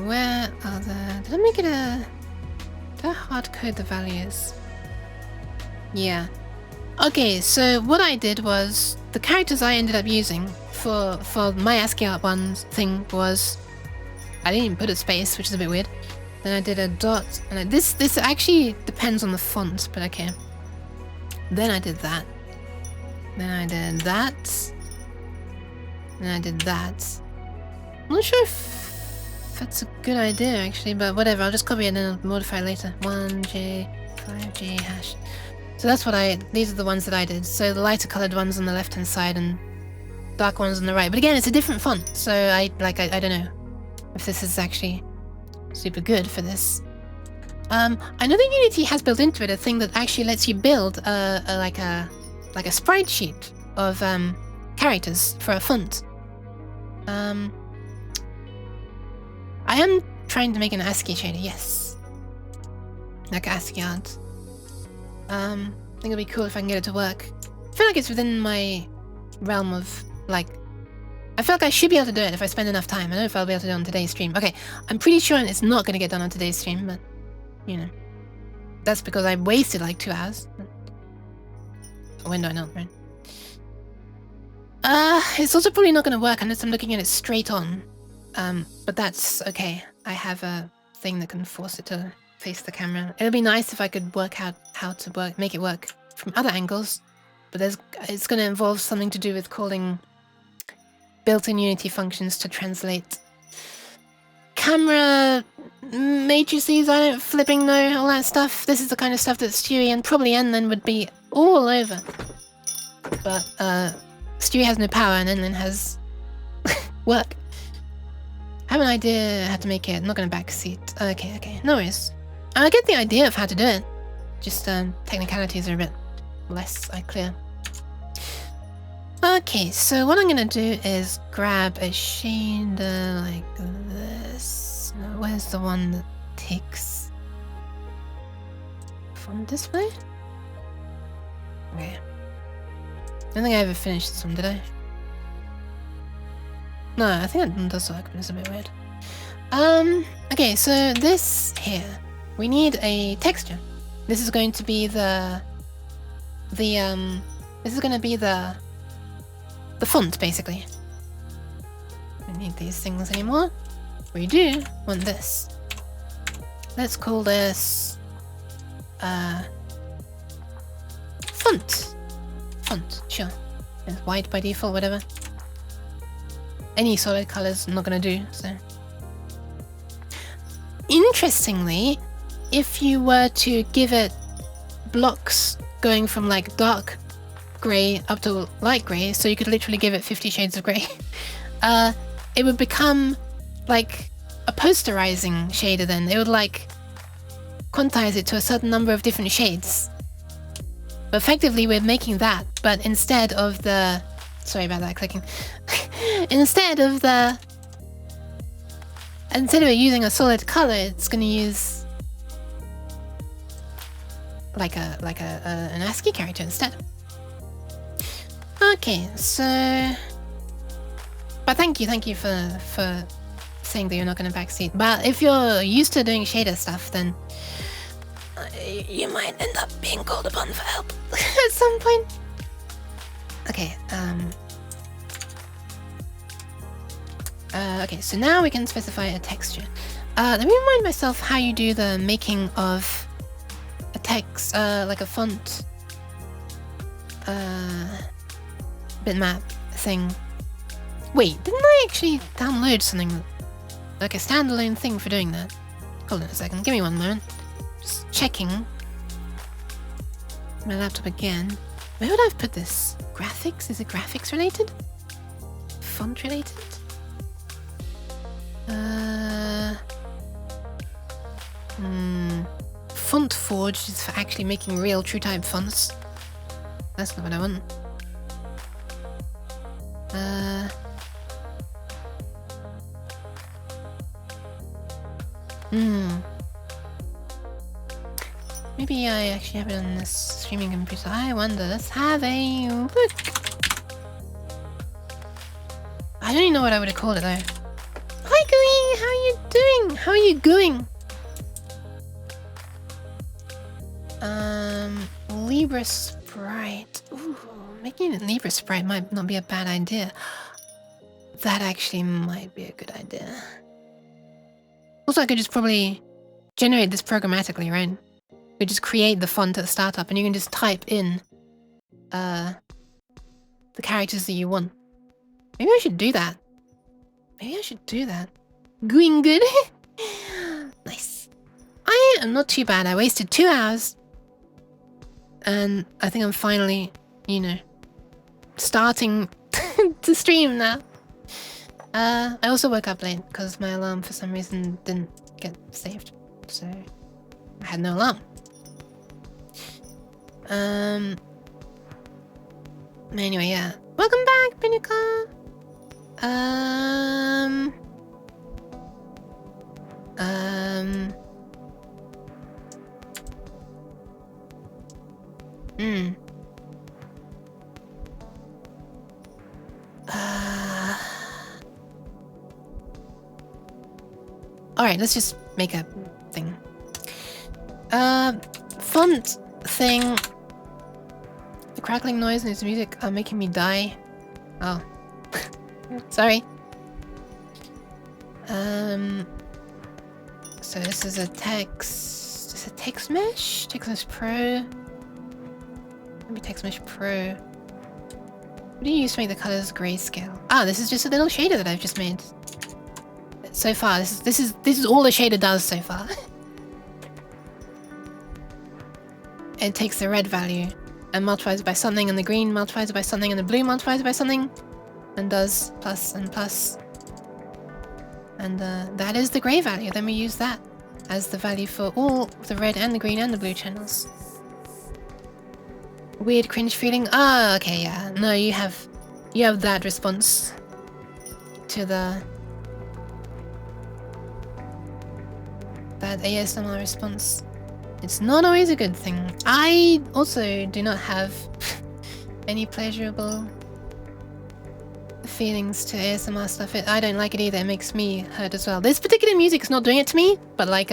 Where are the... Did I make it a... Did I hard code the values? Yeah. Okay, so what I did was... The characters I ended up using for my ASCII art ones thing was... I didn't even put a space, which is a bit weird. Then I did a dot, and this actually depends on the font, but okay. Then I did that. Then I did that. Then I did that. I'm not sure if that's a good idea, actually, but whatever. I'll just copy it and then I'll modify later. 1J, 5J hash. So that's what these are the ones that I did. So the lighter colored ones on the left-hand side and dark ones on the right. But again, it's a different font, so I don't know if this is actually super good for this. I know that Unity has built into it a thing that actually lets you build like a sprite sheet of characters for a font. I am trying to make an ASCII shader, yes. Like ASCII art. I think it'd be cool if I can get it to work. I feel like it's within my realm of, like... I feel like I should be able to do it if I spend enough time. I don't know if I'll be able to do it on today's stream. Okay, I'm pretty sure it's not going to get done on today's stream, but, you know. That's because I wasted like 2 hours. When do I know, right? It's also probably not going to work unless I'm looking at it straight on. But that's okay. I have a thing that can force it to face the camera. It'll be nice if I could work out how to make it work from other angles. But it's going to involve something to do with calling built-in Unity functions to translate camera matrices. I don't flipping know all that stuff. This is the kind of stuff that Stewie and probably Enlin would be all over. But Stewie has no power and Enlin has work. I have an idea how to make it. I'm not going to backseat. Okay. No worries. I get the idea of how to do it. Just technicalities are a bit less clear. Okay, so what I'm gonna do is grab a shader like this. Where's the one that takes font display? Okay. I don't think I ever finished this one, did I? No, I think that does work, but it's a bit weird. Okay, so this here, we need a texture. This is going to be the font, basically. Don't need these things anymore. We do want this. Let's call this font. Font, sure. It's white by default, whatever. any solid colors not gonna do, so. Interestingly, if you were to give it blocks going from like dark grey up to light grey, so you could literally give it 50 shades of grey, it would become like a posterizing shader then. It would like quantize it to a certain number of different shades. But effectively we're making that, but instead of the... Sorry about that clicking. Instead of using a solid color, it's gonna use like an ASCII character instead. Okay, so... But thank you for saying that you're not gonna backseat. But if you're used to doing shader stuff, then you might end up being called upon for help at some point. Okay, okay, so now we can specify a texture. Let me remind myself how you do the making of a text, like a font bitmap thing. Wait, didn't I actually download something, like a standalone thing for doing that? Hold on a second, give me one moment. Just checking my laptop again. Where would I have put this? Graphics? Is it graphics related? Font related? Font Forge is for actually making real TrueType fonts. That's not what I want. Maybe I actually have it on this streaming computer. I wonder. Let's have a look. I don't even know what I would have called it though. Hi Gooey, how are you doing? How are you going? Libra Sprite. Ooh, making it Libra Sprite might not be a bad idea. That actually might be a good idea. Also, I could just probably generate this programmatically, right? You just create the font at the startup and you can just type in the characters that you want. Maybe I should do that. Going good. Nice. I am not too bad. I wasted 2 hours. And I think I'm finally, you know, starting to stream now. I also woke up late because my alarm for some reason didn't get saved. So I had no alarm. Anyway, yeah. Welcome back, Binica. Alright, let's just make a thing. Font thing. The crackling noise and its music are making me die. Oh. Sorry. So this is a text... Is it text mesh? Text mesh Pro? Maybe text mesh Pro. What do you use to make the colors grayscale? Ah, this is just a little shader that I've just made. So far, this is all the shader does so far. It takes the red value and multiplies it by something, and the green multiplies it by something, and the blue multiplies it by something, and does plus and plus. And that is the grey value. Then we use that as the value for all the red and the green and the blue channels. Weird cringe feeling. Ah, okay, yeah. No, you have that response to that ASMR response. It's not always a good thing. I also do not have any pleasurable feelings to ASMR stuff. I don't like it either. It makes me hurt as well. This particular music's not doing it to me, but like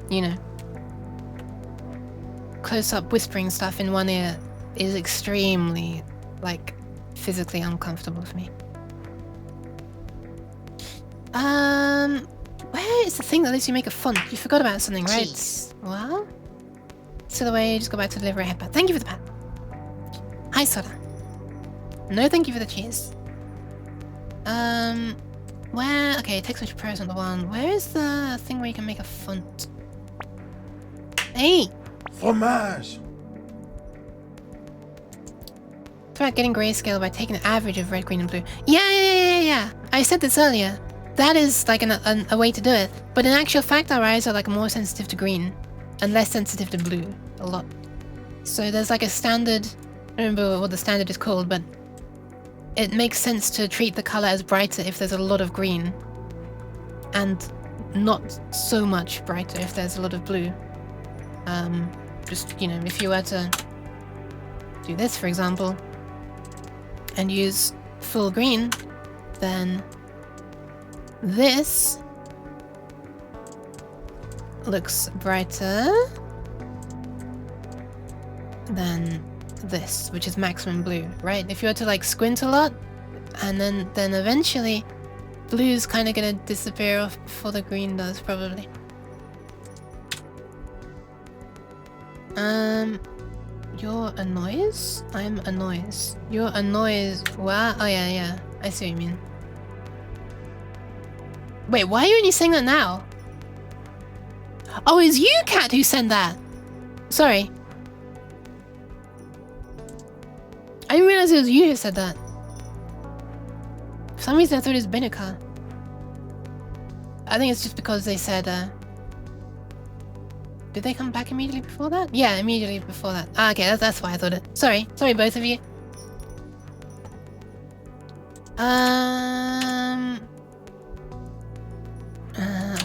you know, close-up whispering stuff in one ear is extremely, like, physically uncomfortable for me. Where is the thing that lets you make a font? You forgot about something, right? Jeez. Well, so the way, just go back to deliver a headpad. Thank you for the pat. Hi, Soda. No, thank you for the cheers. Where? Okay, text mesh pro is not the one. Where is the thing where you can make a font? Hey! Fromage. It's about getting grayscale by taking the average of red, green, and blue. Yeah. I said this earlier. That is like a way to do it. But in actual fact, our eyes are like more sensitive to green and less sensitive to blue. A lot. So there's like a standard. I don't remember what the standard is called, but it makes sense to treat the color as brighter if there's a lot of green, and not so much brighter if there's a lot of blue. Just, you know, if you were to do this, for example, and use full green, then this looks brighter than this, which is maximum blue, right? If you were to like squint a lot, and then eventually blue's kind of gonna disappear off before the green does, probably. You're a noise? I'm a noise. You're a noise. Wow. Oh yeah. I see what you mean. Wait, why are you only saying that now? Oh, it's you, Cat, who sent that. Sorry. I didn't realize it was you who said that. For some reason I thought it was Benica. I think it's just because they said, did they come back immediately before that? Yeah, immediately before that. Ah, okay, that's why I thought it. Sorry, both of you.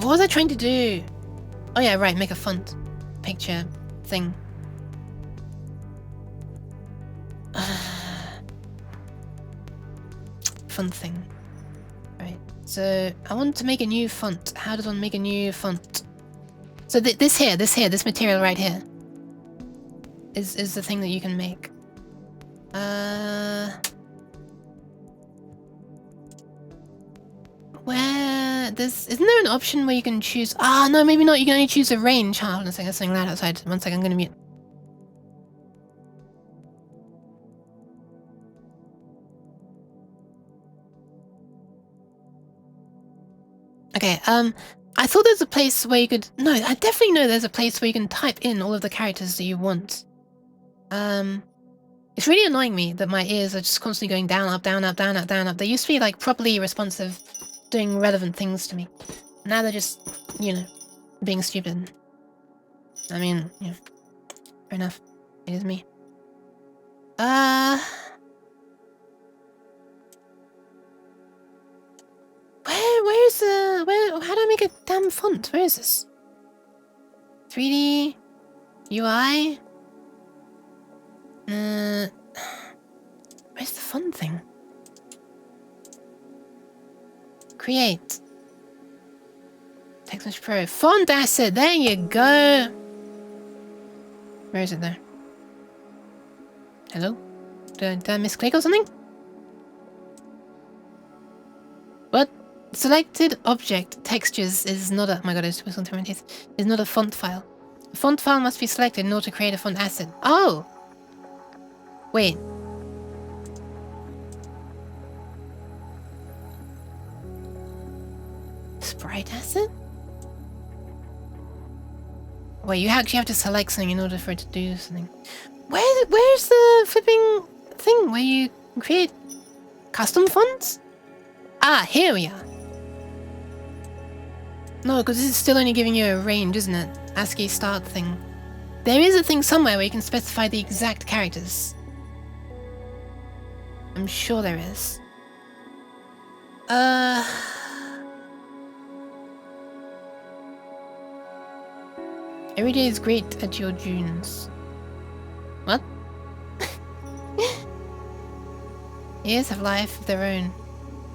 What was I trying to do? Oh yeah, right, make a font picture thing. Font thing. Right. So I want to make a new font. How does one make a new font? So this material right here is the thing that you can make. Where isn't there an option where you can choose? Ah, no, maybe not. You can only choose a range. Hold on a second, there's something loud outside. One second, I'm gonna mute. Okay, I thought there's a place where you could... No, I definitely know there's a place where you can type in all of the characters that you want. It's really annoying me that my ears are just constantly going down, up, down, up, down, up, down, up. They used to be, like, properly responsive, doing relevant things to me. Now they're just, you know, being stupid. I mean, yeah, fair enough. It is me. How do I make a damn font? Where is this? 3D? UI? Where's the font thing? Create. TextMesh Pro. Font asset! There you go! Where is it there? Hello? Did I misclick or something? What? Selected object textures is not a... Oh my god, it's twisted through my teeth. Is not a font file. A font file must be selected in order to create a font asset. Oh! Wait. Sprite asset? Wait, you actually have to select something in order for it to do something. Where's the flipping thing where you create custom fonts? Ah, here we are. No, because this is still only giving you a range, isn't it? ASCII start thing. There is a thing somewhere where you can specify the exact characters. I'm sure there is. Every day is great at your dunes. What? Ears have life of their own.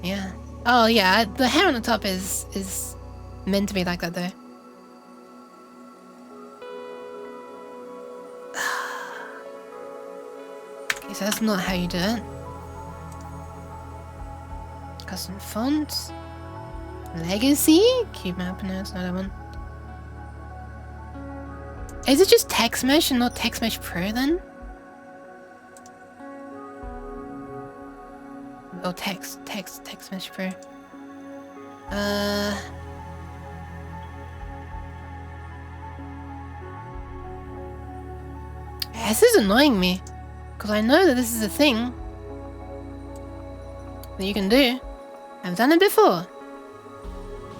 Yeah. Oh yeah, the hair on the top is meant to be like that though. Okay, so that's not how you do it. Custom fonts. Legacy? Cube map, no, it's not that one. Is it just TextMesh and not TextMesh Pro then? Oh, text mesh pro. This is annoying me. Because I know that this is a thing that you can do. I've done it before.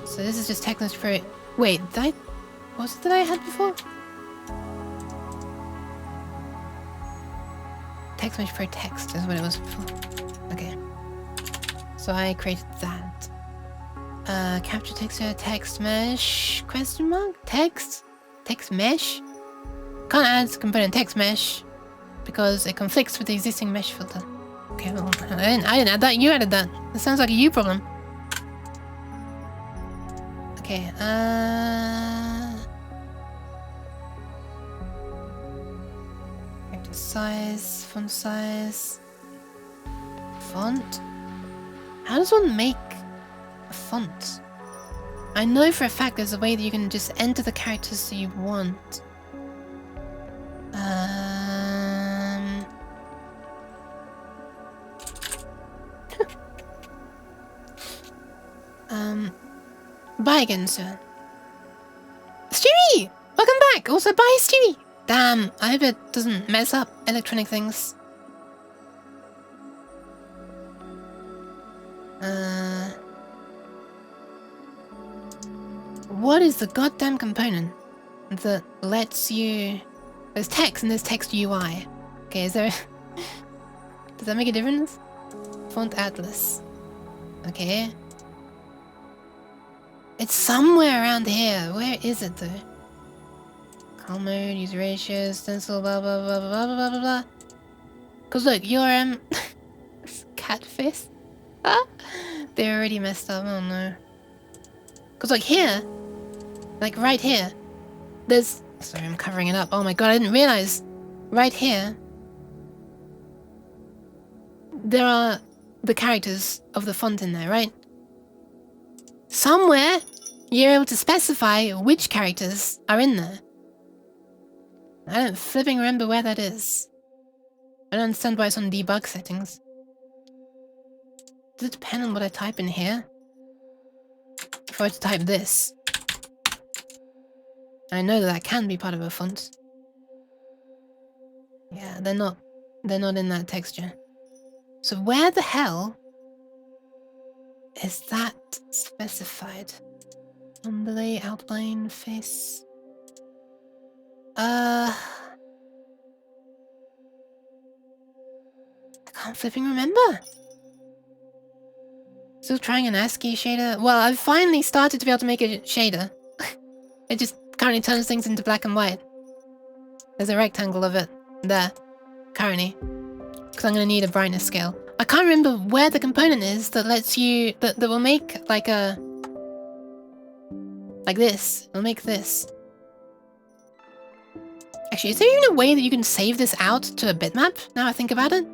So this is just text mesh pro. Wait, what was it that I had before? Text mesh pro text is what it was before. Okay. So I created that. Capture texture, text mesh, question mark? Text mesh? Can't add component text mesh because it conflicts with the existing mesh filter. Okay, well, I didn't add that, you added that. That sounds like a you problem. Okay, character size, font size. Font? How does one make a font? I know for a fact there's a way that you can just enter the characters that you want. Bye again, sir. Stewie! Welcome back! Also, bye, Stewie! Damn, I hope it doesn't mess up electronic things. What is the goddamn component that lets you... There's text and there's text UI. Okay, is there... Does that make a difference? Font Atlas. Okay. It's somewhere around here. Where is it though? Call mode, user ratios, stencil, blah blah blah blah blah blah blah blah. Cause look, your cat face. Ah, they're already messed up. Oh no. Cause like here, like right here, there's. Sorry, I'm covering it up. Oh my god, I didn't realize. Right here, there are the characters of the font in there, right? Somewhere, you're able to specify which characters are in there. I don't flipping remember where that is. I don't understand why it's on debug settings. Does it depend on what I type in here? If I were to type this, I know that can be part of a font. Yeah, they're not in that texture. So where the hell is that specified? Underlay, outline, face. I can't flipping remember. Still trying an ASCII shader. Well, I've finally started to be able to make a shader. It just currently turns things into black and white. There's a rectangle of it there, currently. Because I'm going to need a brightness scale. I can't remember where the component is that lets you... That will make like a... Like this. It'll make this. Actually, is there even a way that you can save this out to a bitmap, now I think about it?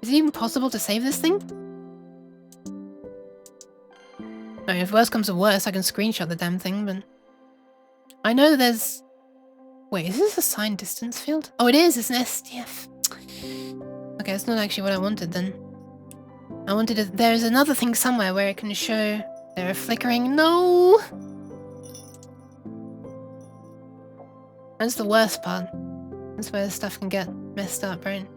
Is it even possible to save this thing? I mean, if worse comes to worse, I can screenshot the damn thing, but... I know that there's... Wait, is this a signed distance field? Oh, it is! It's an SDF. Okay, that's not actually what I wanted then. I wanted to... There's another thing somewhere where it can show... They're flickering... No! That's the worst part. That's where stuff can get messed up, right?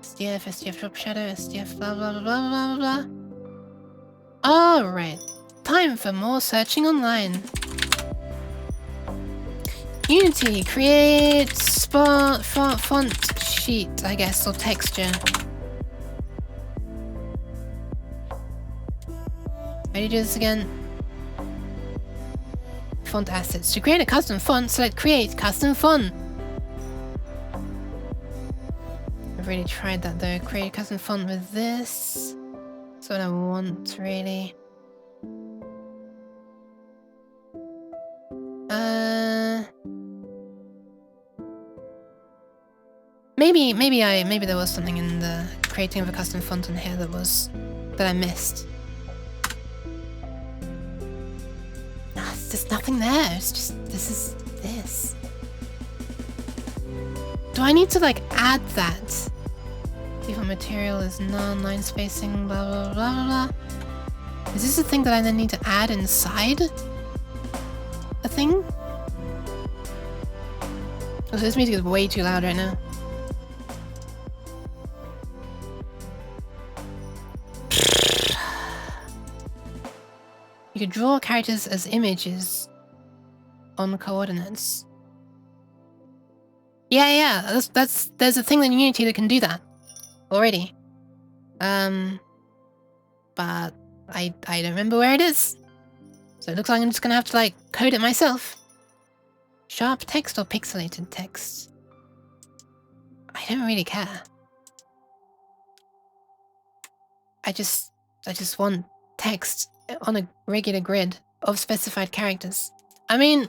SDF, SDF drop shadow, SDF blah blah blah blah blah blah blah. Alright. Time for more searching online. Unity, create font sheet, I guess, or texture. Ready to do this again? Font assets. To create a custom font, select create custom font. I've already tried that though. Create a custom font with this. That's what I want, really. Maybe there was something in the creating of a custom font in here that I missed. There's nothing there. It's just this. Do I need to like add that Default material is none, line spacing, blah blah blah blah blah. Is this a thing that I then need to add inside a thing? Oh, so this music is way too loud right now. You could draw characters as images on coordinates. Yeah, there's a thing in Unity that can do that already. But I don't remember where it is. So it looks like I'm just gonna have to like code it myself. Sharp text or pixelated text? I don't really care. I just want text on a regular grid of specified characters. I mean,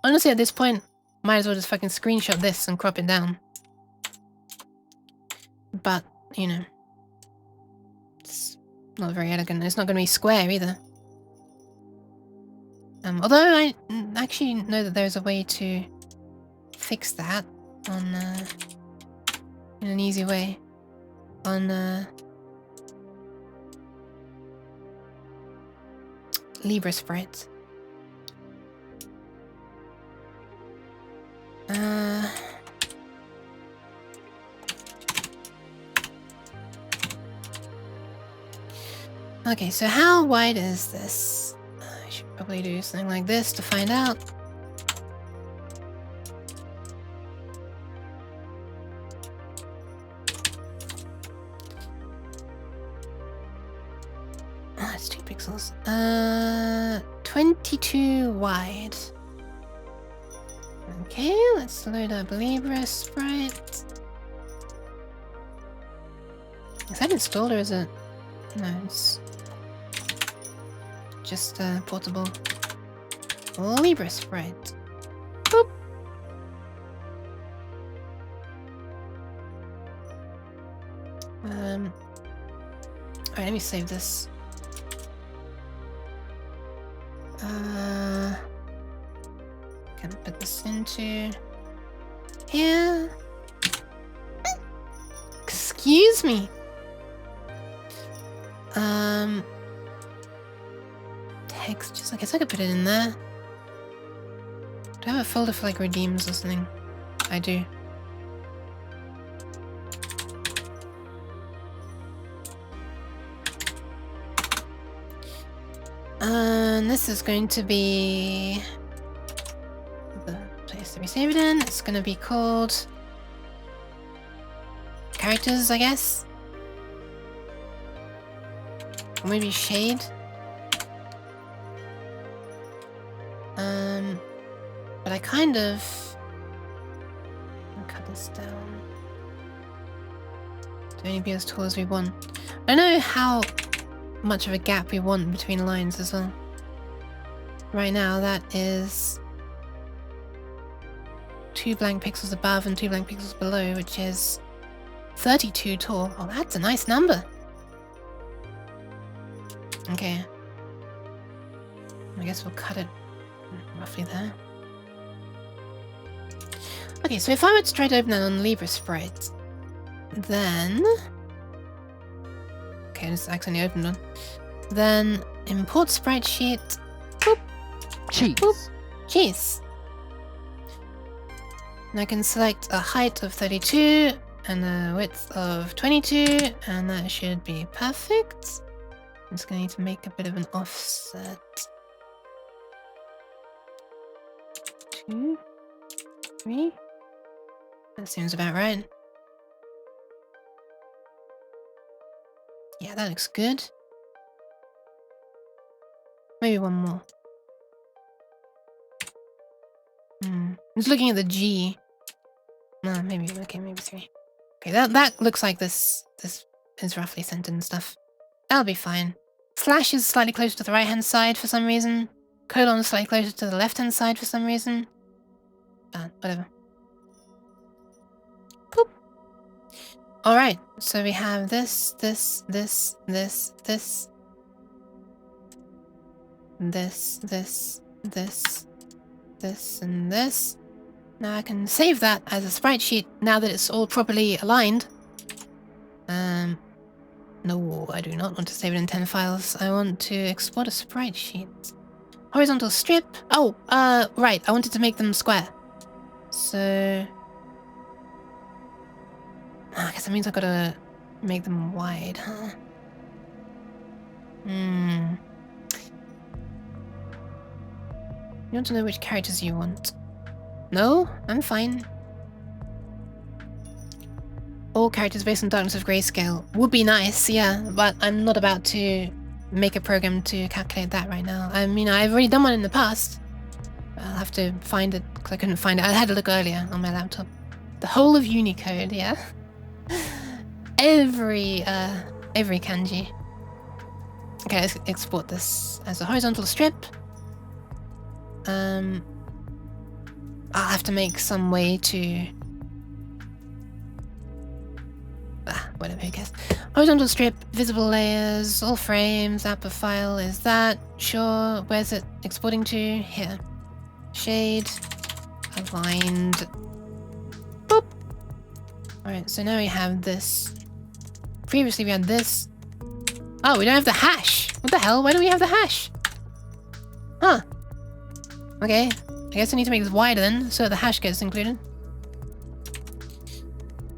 honestly at this point, might as well just fucking screenshot this and crop it down. But, you know, it's not very elegant. It's not going to be square either. Although I actually know that there's a way to fix that on, in an easy way. On, LibreSprite. Okay, so how wide is this? I should probably do something like this to find out. Ah, it's 2 pixels. 22 wide. Okay, let's load up LibreSprite. Is that installed or is it? No, it's just portable. LibreSprite. Boop. Alright, let me save this. Can put this into here. Excuse me. Textures. I guess I could put it in there. Do I have a folder for like redeems or something? I do. And this is going to be the place that we save it in. It's going to be called characters, I guess. Or maybe shade. But I kind of... I'll cut this down. To only be as tall as we want. I don't know how much of a gap we want between lines as well. Right now that is 2 blank pixels above and 2 blank pixels below, which is 32 tall. Oh, that's a nice number. Okay. I guess we'll cut it roughly there. Okay, so if I were to try to open that on LibreSprite, then... Okay, I just accidentally opened one. Then import sprite sheet. Boop. Cheese. Boop. Cheese. And I can select a height of 32 and a width of 22, and that should be perfect. I'm just going to need to make a bit of an offset. 2, 3. That seems about right. Yeah, that looks good. Maybe one more. I'm just looking at the G. No, maybe 3. Okay, that looks like this is roughly centered and stuff. That'll be fine. Slash is slightly closer to the right-hand side for some reason. Colon is slightly closer to the left-hand side for some reason. But whatever. Boop. Alright, so we have this, and this. Now I can save that as a sprite sheet now that it's all properly aligned. No, I do not want to save it in 10 files. I want to export a sprite sheet. Horizontal strip. Oh, right. I wanted to make them square. So... I guess that means I've got to make them wide, huh? You want to know which characters you want? No? I'm fine. All characters based on Darkness of Grayscale would be nice, yeah, but I'm not about to make a program to calculate that right now. I mean, I've already done one in the past. I'll have to find it, because I couldn't find it. I had a look earlier on my laptop. The whole of Unicode, yeah? Every kanji. Okay, let's export this as a horizontal strip. I'll have to make some way to... whatever, who cares. Horizontal strip, visible layers, all frames, APA file, is that? Sure, where's it exporting to? Here. Shade, aligned. Boop! Alright, so now we have this. Previously we had this. Oh, we don't have the hash! What the hell? Why do we have the hash? Huh. Okay, I guess I need to make this wider then, so the hash gets included.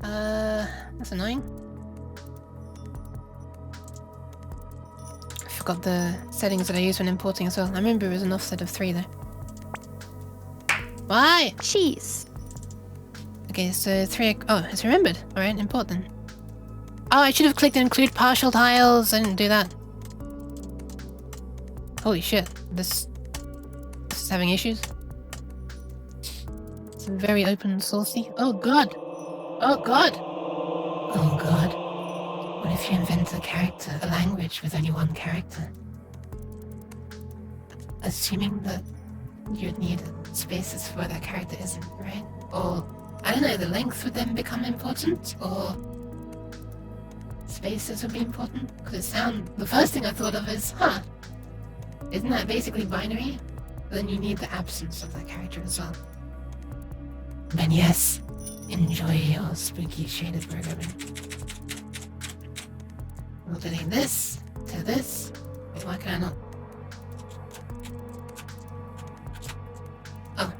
That's annoying. I forgot the settings that I use when importing as well. I remember it was an offset of 3 though. Why? Cheese. Okay, so 3... Oh, it's remembered. Alright, import then. Oh, I should have clicked include partial tiles. I didn't do that. Holy shit. This is having issues. It's very open sourcey. Oh god. Oh god. Oh god. What if you invent a language with only one character? Assuming that you'd need spaces for where that character isn't, right? Or, I don't know, the length would then become important? Or spaces would be important? Because the first thing I thought of is, isn't that basically binary? Then you need the absence of that character as well. Then yes, enjoy your spooky shaded programming. We'll delete this to this. Wait, why can I not? Oh.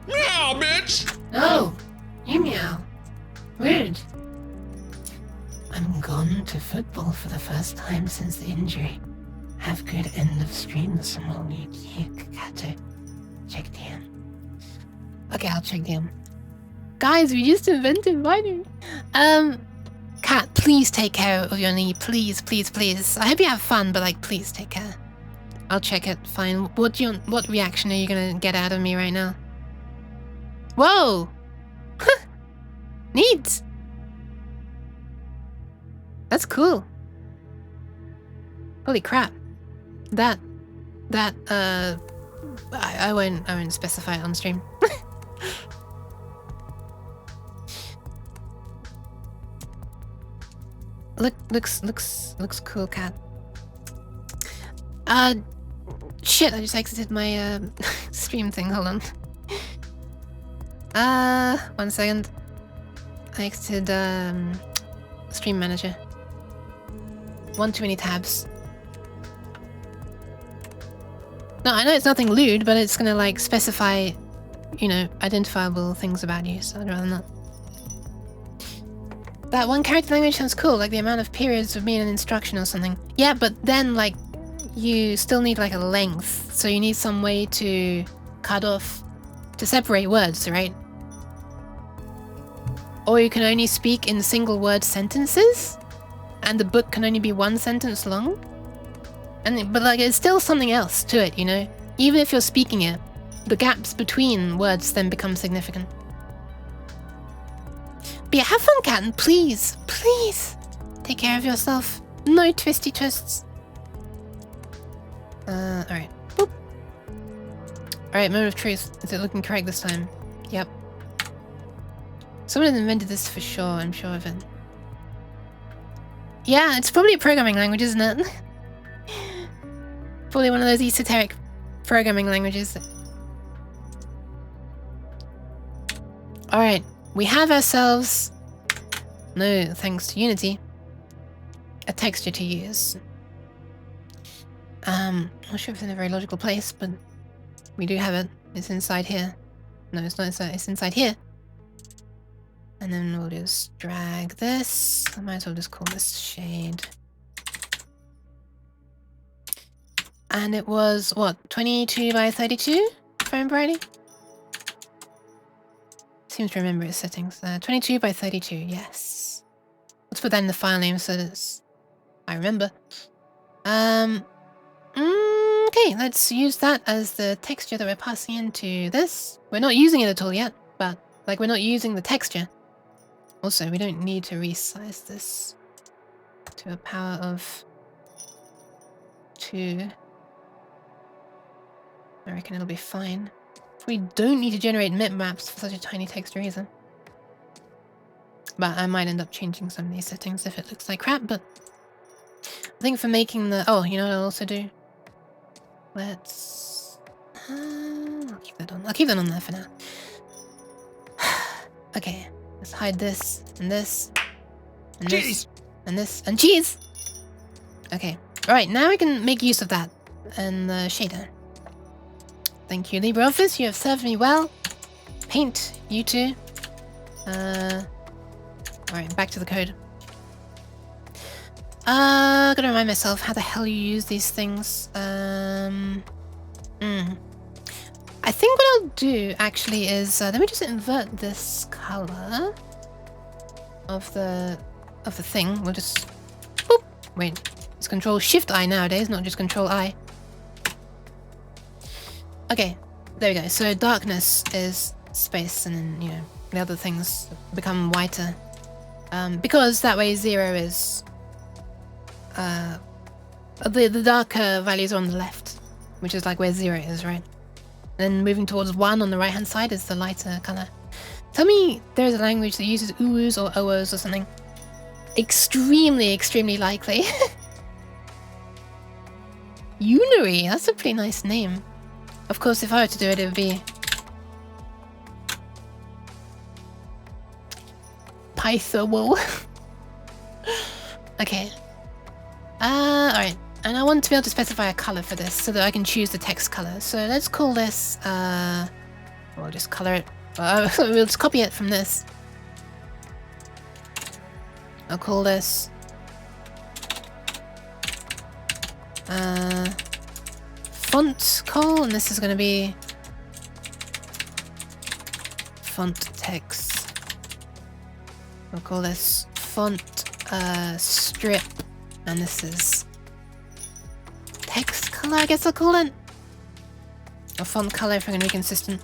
Meow, bitch! No! You meow. Rude. I'm gone to football for the first time since the injury. Have good end of stream, someone Kato. Check DM. Okay, I'll check DM. Guys, we just invented binary. Kat, please take care of your knee. Please, please, please. I hope you have fun, but like, please take care. I'll check it. Fine. What reaction are you gonna get out of me right now? Whoa! Neat! That's cool. Holy crap. I won't specify it on stream. Looks cool, Cat. Shit, I just exited my stream thing, hold on. 1 second. I exited stream manager. One too many tabs. No, I know it's nothing lewd, but it's gonna like specify, you know, identifiable things about you, so I'd rather not. That one character language sounds cool, like the amount of periods would be in an instruction or something. Yeah, but then like you still need like a length, so you need some way to cut off, to separate words, right? Or you can only speak in single word sentences, and the book can only be 1 sentence long. But like it's still something else to it, you know? Even if you're speaking it, the gaps between words then become significant. But yeah, have fun, Cat, and please, please take care of yourself. No twisty twists. Alright. Boop. Alright, moment of truth. Is it looking correct this time? Yep. Someone has invented this for sure, I'm sure of it. Yeah, it's probably a programming language, isn't it? Probably one of those esoteric programming languages. Alright, we have ourselves no thanks to Unity, a texture to use. Not sure if it's in a very logical place, but we do have it. It's inside here. No, it's not inside, it's inside here. And then we'll just drag this. I might as well just call this shade. And it was, what, 22 by 32 frame variety? Seems to remember its settings. 22 by 32, yes. Let's put that in the file name so that I remember. Okay, let's use that as the texture that we're passing into this. We're not using it at all yet, but like we're not using the texture. Also, we don't need to resize this to a power of 2. I reckon it'll be fine. We don't need to generate maps for such a tiny texture either. But I might end up changing some of these settings if it looks like crap, but I think for making the... Oh, you know what I'll also do? Let's... I'll keep that on. I'll keep that on there for now. Okay, let's hide this, and this, and this, and this, and cheese! Okay, alright, now we can make use of that, and the shader. Thank you, LibreOffice, you have served me well. Paint, you too. Alright, back to the code. Gotta remind myself how the hell you use these things. I think what I'll do actually is let me just invert this color of the thing. We'll just boop. Wait, it's Control Shift I nowadays, not just Control I. Okay, there we go. So darkness is space, and then you know the other things become whiter. Because that way 0 is the darker values are on the left, which is like where 0 is, right? Then moving towards 1 on the right hand side is the lighter color. Tell me there's a language that uses uus or oos or something. Extremely, extremely likely. Unary, that's a pretty nice name. Of course, if I were to do it, it would be Python. Okay. Alright. And I want to be able to specify a color for this so that I can choose the text color. So let's call this, we'll just color it. We'll just copy it from this. I'll call this, font call, and this is going to be font text. We'll call this font strip, and this is text color, I guess I'll call it. Or font color if I'm going to be consistent.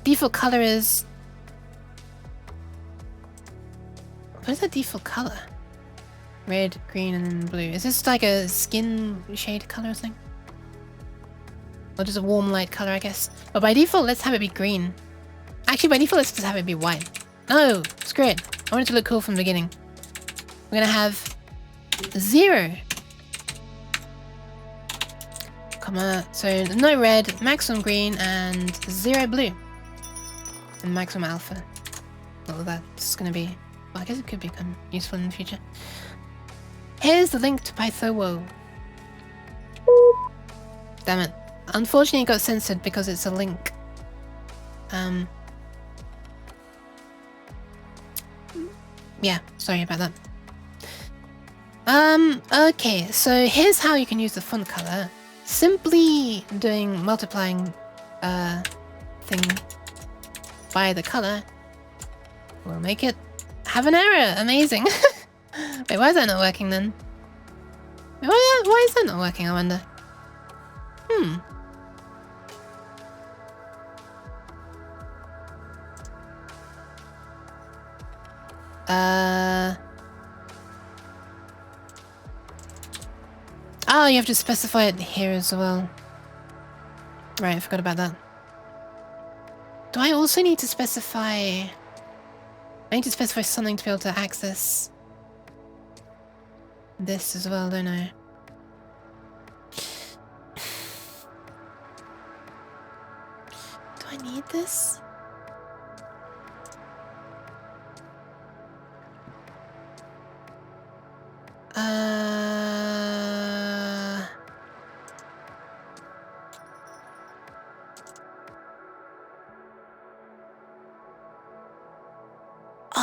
Default color is... What is the default color? Red, green, and then blue. Is this like a skin shade color or something? Or just a warm light color, I guess. But by default, let's have it be green. Actually, by default, let's just have it be white. No, screw it. I want it to look cool from the beginning. We're gonna have 0. Comma, so no red, maximum green, and 0 blue. And maximum alpha. Well, that's gonna be... Well, I guess it could become useful in the future. Here's the link to Python. Damn it. Unfortunately, it got censored because it's a link. Yeah, sorry about that. Okay, so here's how you can use the font color. Simply doing multiplying thing by the color will make it have an error. Amazing. Wait, why is that not working then? Wait, why is that not working, I wonder? Oh, you have to specify it here as well. Right, I forgot about that. Do I also need to specify... I need to specify something to be able to access this as well, don't I? Do I need this? Oh,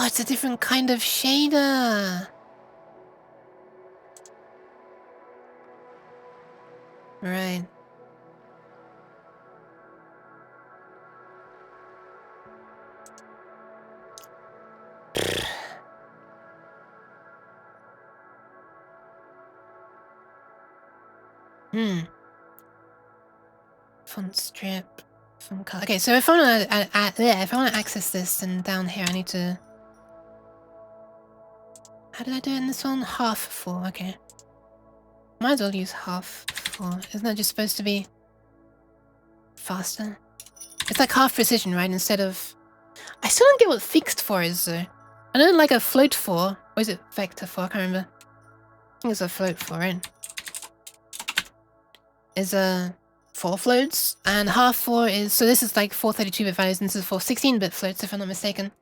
it's a different kind of shader. Right. Font strip, font color. Okay, so if I want to access this, then down here I need to. How did I do it in this one? Half 4. Okay. Might as well use half 4. Isn't that just supposed to be faster? It's like half precision, right? Instead of. I still don't get what fixed 4 is though. I know like a float 4. Or is it vector 4? I can't remember. I think it's a float 4, right? Is a 4 floats, and half 4 is, so this is like 4 32-bit values, and this is 4 16-bit floats, if I'm not mistaken.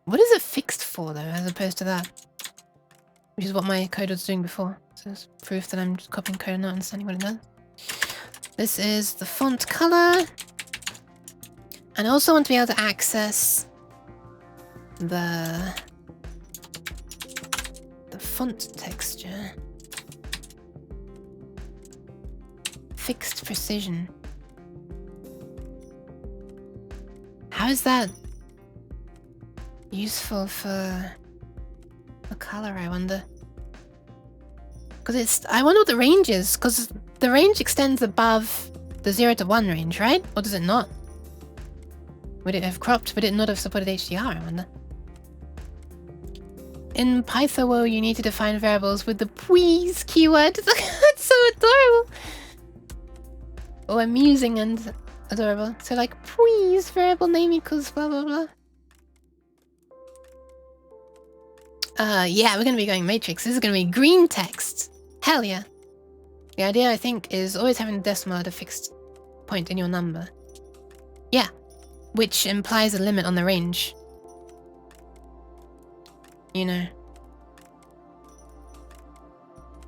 What is it fixed for, though, as opposed to that? Which is what my code was doing before. So it's proof that I'm just copying code and not understanding what it does. This is the font color. And I also want to be able to access the font texture. Fixed precision. How is that useful for the color, I wonder? Because it's... I wonder what the range is, because the range extends above the 0 to 1 range, right? Or does it not? Would it have cropped? Would it not have supported HDR, I wonder? In Python, you need to define variables with the please keyword. That's so adorable. Or amusing and adorable. So like, please, variable name equals blah blah blah. Yeah, we're gonna be going matrix. This is gonna be green text. Hell yeah. The idea, I think, is always having a decimal at a fixed point in your number. Yeah. Which implies a limit on the range. You know.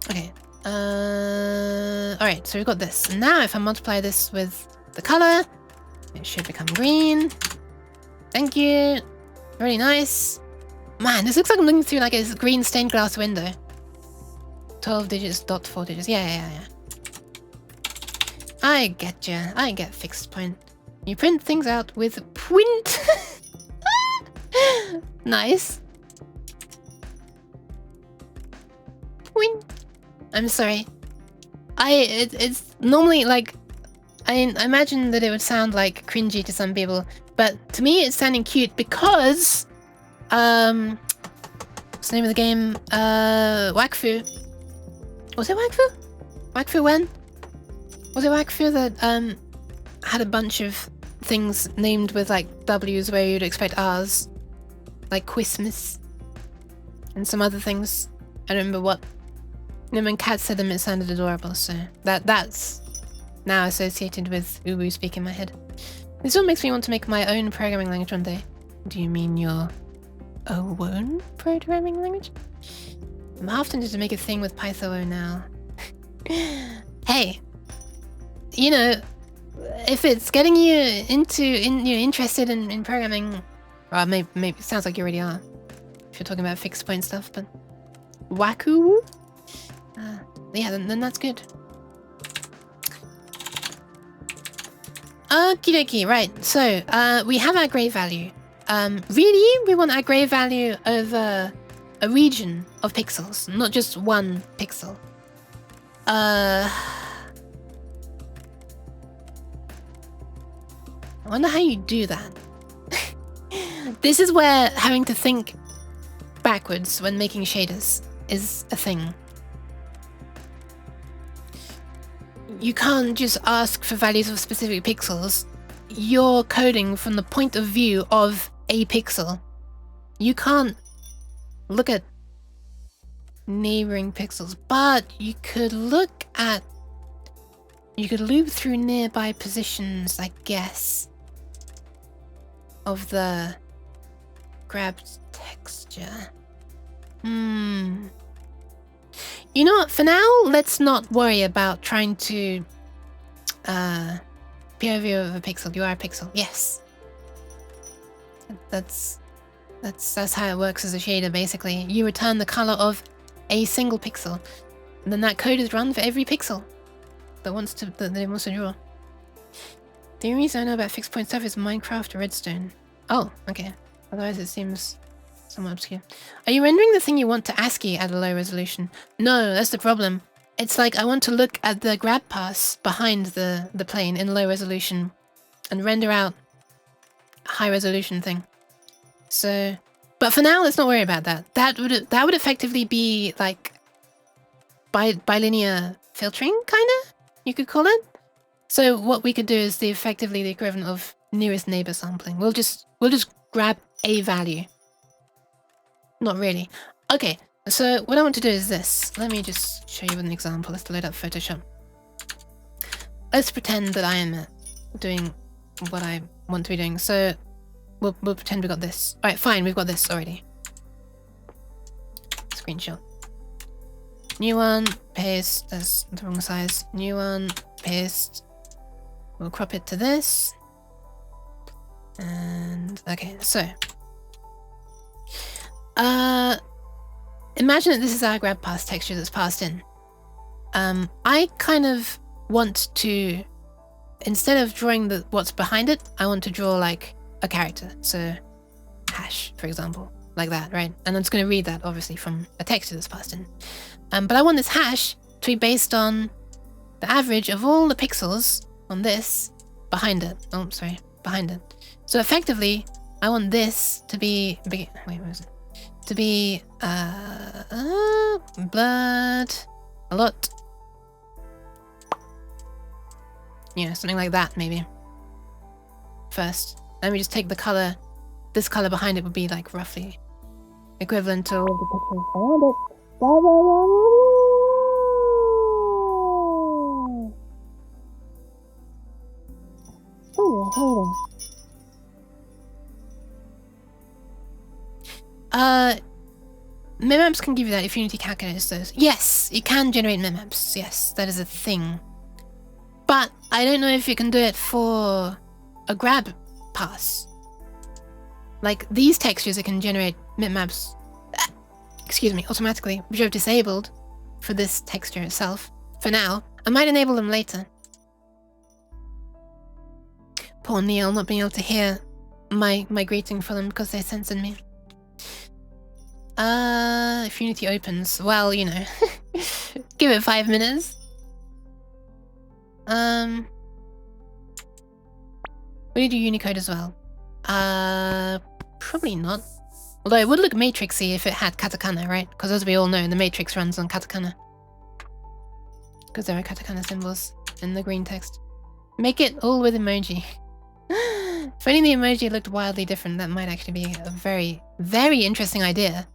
Okay. Alright, so we've got this. Now if I multiply this with the color, it should become green. Thank you. Really nice. Man, this looks like I'm looking through like a green stained glass window. 12 digits, dot 4 digits. Yeah. I get you. I get fixed point. You print things out with print. Nice. Print. I'm sorry. It's normally like, I imagine that it would sound like cringy to some people, but to me it's sounding cute because, what's the name of the game? Wakfu. Was it Wakfu? Wakfu when? Was it Wakfu that had a bunch of things named with like W's where you'd expect R's, like Christmas, and some other things. I don't remember what. And when Kat said them, it sounded adorable, so that's now associated with Uwu speak in my head. This all makes me want to make my own programming language one day. Do you mean your own programming language? I'm half tempted to make a thing with Python now. Hey, you know, if it's getting you interested in programming, well, maybe it sounds like you already are. If you're talking about fixed point stuff, but Waku. Yeah, then that's good. Okie dokie, right. So, we have our gray value. Really, we want our gray value over a region of pixels, not just one pixel. I wonder how you do that. This is where having to think backwards when making shaders is a thing. You can't just ask for values of specific pixels. You're coding from the point of view of a pixel. You can't look at neighboring pixels, but you could look at... You could loop through nearby positions, I guess, of the grabbed texture. You know what? For now, let's not worry about trying to POV of a pixel. You are a pixel. Yes. That's how it works as a shader. Basically, you return the color of a single pixel, and then that code is run for every pixel that it wants to draw. The only reason I know about fixed point stuff is Minecraft or Redstone. Oh, okay. Otherwise, it seems somewhat obscure. Are you rendering the thing you want to ASCII at a low resolution? No, that's the problem. It's like I want to look at the grab pass behind the plane in low resolution and render out a high resolution thing. So, but for now, let's not worry about that. That would effectively be like bilinear filtering, kind of, you could call it. So what we could do is effectively the equivalent of nearest neighbor sampling. We'll just grab a value. Not really. Okay, so what I want to do is this. Let me just show you with an example. Let's load up Photoshop. Let's pretend that I am doing what I want to be doing. So we'll pretend we got this. All right, fine, we've got this already. Screenshot. New one, paste. That's the wrong size. New one, paste. We'll crop it to this. And okay, so imagine that this is our grab pass texture that's passed in. I kind of want to, instead of drawing what's behind it, I want to draw like a character. So hash, for example, like that, right? And I'm just going to read that obviously from a texture that's passed in. But I want this hash to be based on the average of all the pixels on this behind it. Oh, sorry, behind it. So effectively, I want this to be wait, where is it? To be blurred a lot. Yeah, something like that maybe. First, let me just take the color. This color behind it would be like roughly equivalent to all the pixels around it. Mipmaps can give you that if Unity calculates those. Yes, it can generate mipmaps. Yes, that is a thing. But I don't know if you can do it for a grab pass. Like these textures, it can generate mipmaps, excuse me, automatically, which I've disabled for this texture itself. For now, I might enable them later. Poor Neil not being able to hear my greeting for them because they censored me. If Unity opens, well, you know, give it 5 minutes. Will you do Unicode as well? Probably not. Although it would look matrixy if it had katakana, right? Because as we all know, the matrix runs on katakana. Because there are katakana symbols in the green text. Make it all with emoji. If only the emoji looked wildly different, that might actually be a very, very interesting idea.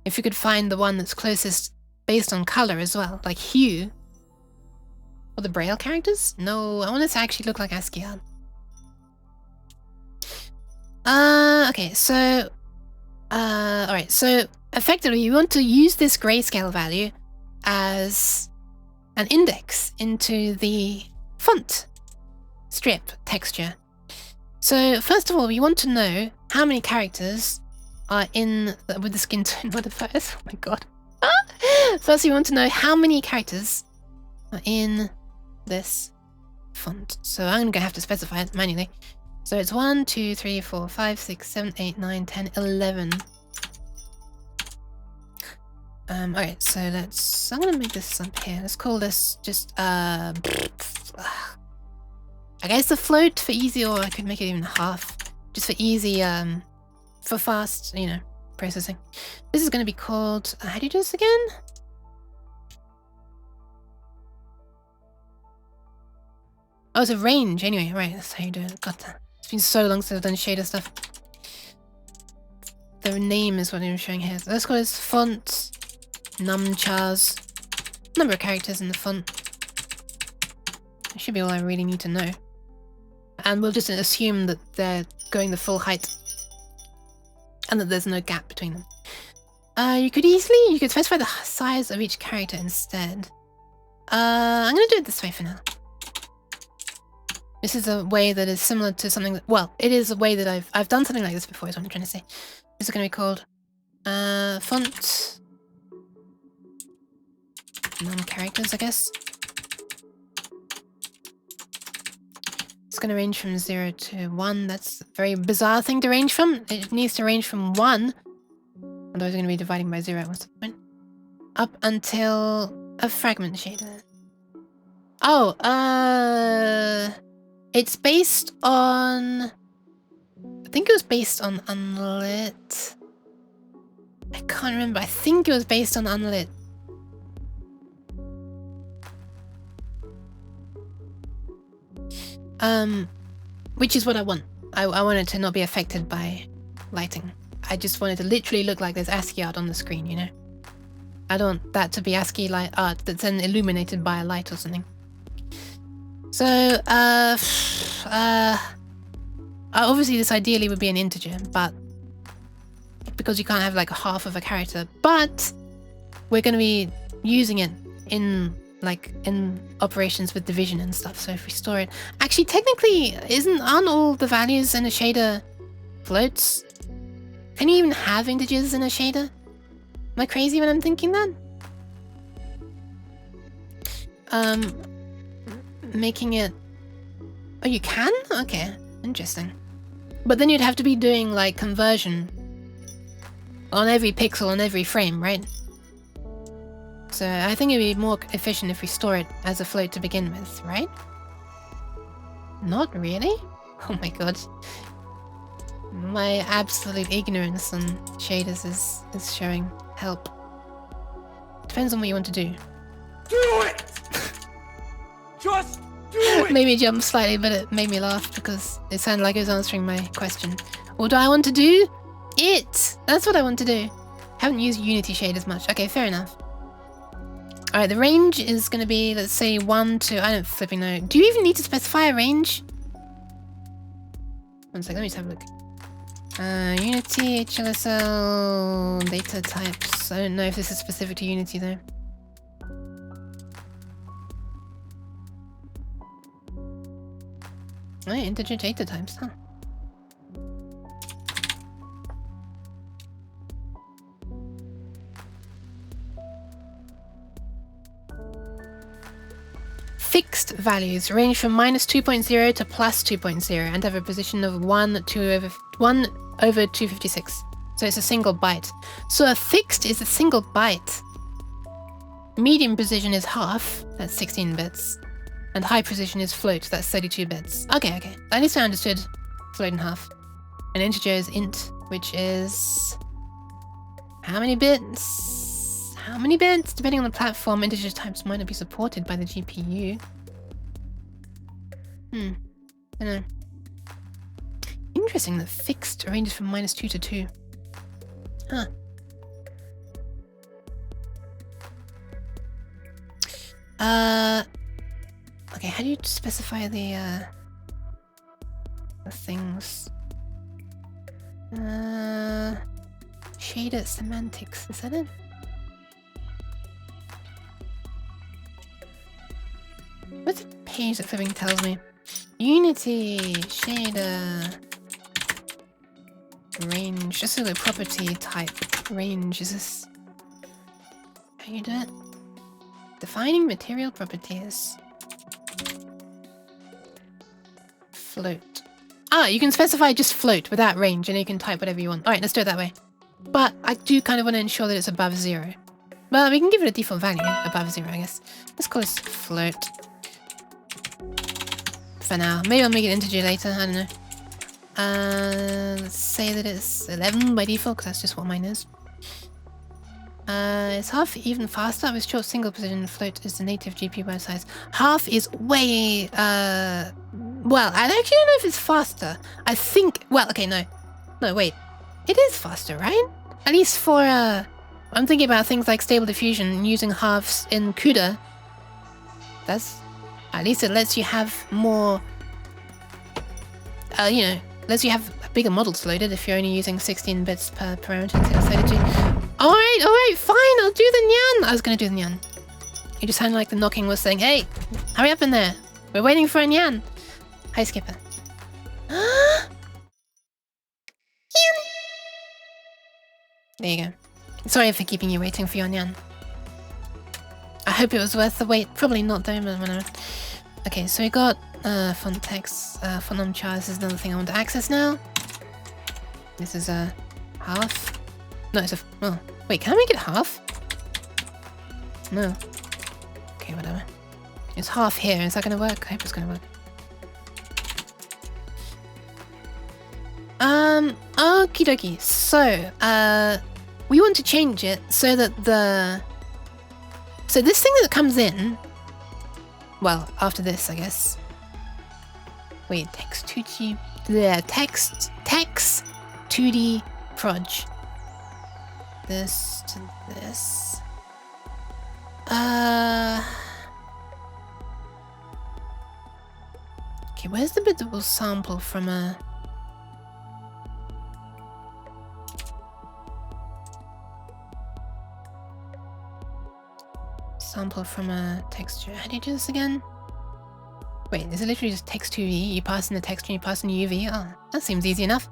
If you could find the one that's closest based on color as well, like hue. Or the Braille characters? No, I want it to actually look like ASCII art. Okay, so alright, so effectively you want to use this grayscale value as an index into the font strip texture. So first of all, we want to know how many characters are in with the skin tone modifiers. Oh my god. First we want to know how many characters are in this font. So I'm gonna have to specify it manually. So it's 1, 2, 3, 4, 5, 6, 7, 8, 9, 10, 11. Alright, so I'm gonna make this up here. Let's call this just, I guess a float for easy, or I could make it even half. Just for easy, for fast, you know, processing. This is gonna be called, how do you do this again? Oh, it's a range, anyway, right, that's how you do it. God, it's been so long since I've done shader stuff. The name is what I'm showing here. So let's call this font numchars. Number of characters in the font. That should be all I really need to know. And we'll just assume that they're going the full height. And that there's no gap between them. You could specify the size of each character instead. I'm gonna do it this way for now. This is a way that is similar to something that, well, it is a way that I've done something like this before, is what I'm trying to say. This is gonna be called font non-characters, I guess. It's gonna range from 0 to 1. That's a very bizarre thing to range from. It needs to range from 1. Otherwise we're gonna be dividing by 0. What's the point? Up until a fragment shader. Oh, it's based on... I think it was based on unlit. I can't remember. I think it was based on unlit. Which is what I want. I want it to not be affected by lighting. I just want it to literally look like there's ASCII art on the screen, you know? I don't want that to be ASCII light art that's then illuminated by a light or something. So, obviously this ideally would be an integer, but because you can't have like half of a character, but we're going to be using it in operations with division and stuff. So if we store it, actually technically aren't all the values in a shader floats? Can you even have integers in a shader? Am I crazy when I'm thinking that? Making it... Oh, you can? Okay, interesting. But then you'd have to be doing like conversion on every pixel on every frame, right? So I think it'd be more efficient if we store it as a float to begin with, right? Not really? Oh my god. My absolute ignorance on shaders is showing. Help. Depends on what you want to do. Do it! Just do it! Made me jump slightly, but it made me laugh because it sounded like it was answering my question. What do I want to do? It! That's what I want to do. Haven't used Unity shaders much. Okay, fair enough. Alright, the range is going to be, let's say, 1 to... I don't flipping know. Do you even need to specify a range? One second, let me just have a look. Unity, HLSL, data types. I don't know if this is specific to Unity though. Oh, integer data types, huh? Fixed values range from -2.0 to +2.0 and have a position of 1 over 256. So it's a single byte. So a fixed is a single byte. Medium precision is half, that's 16 bits. And high precision is float, that's 32 bits. Okay. At least I understood float and half. And integer is int, which is... how many bits? How many bits? Depending on the platform, integer types might not be supported by the GPU. I don't know. Interesting that fixed ranges from -2 to 2. Huh. Okay, how do you specify the things? Shader semantics, is that it? What's the page that flipping tells me? Unity, shader, range, just a property type, range, is this... how you do it? Defining material properties. Float. Ah, you can specify just float without range and you can type whatever you want. Alright, let's do it that way. But I do kind of want to ensure that it's above 0. Well, we can give it a default value, above 0, I guess. Let's call this float. For now. Maybe I'll make it integer later, I don't know. Let's say that it's 11 by default, because that's just what mine is. It's half even faster with short single precision. Float is the native GPU byte size. Half is way, well, I actually don't know if it's faster. I think, well, okay, no. No, wait. It is faster, right? At least for, I'm thinking about things like Stable Diffusion, using halves in CUDA. That's... at least it lets you have more, you know, lets you have bigger models loaded if you're only using 16 bits per parameter instead of 32. Alright, Alright, fine, I'll do the nyan. I was gonna do the nyan. It just sounded like the knocking was saying, hey, hurry up in there. We're waiting for a nyan. Hi, Skipper. Nyan. There you go. Sorry for keeping you waiting for your nyan. I hope it was worth the wait. Probably not though, but whatever. Okay, so we got font text, font on chart. This is another thing I want to access now. This is a half. No, it's a. Oh, wait, can I make it half? No. Okay, whatever. It's half here. Is that gonna work? I hope it's gonna work. Okie dokie. So, we want to change it so that so this thing that comes in, well, after this, I guess. Wait, text 2D, yeah, text 2D proj. This to this. Okay, where's the bit that will sample from a? Sample from a texture. How do you do this again? Wait, is it literally just text 2D? You pass in the texture and you pass in UV? Oh, that seems easy enough.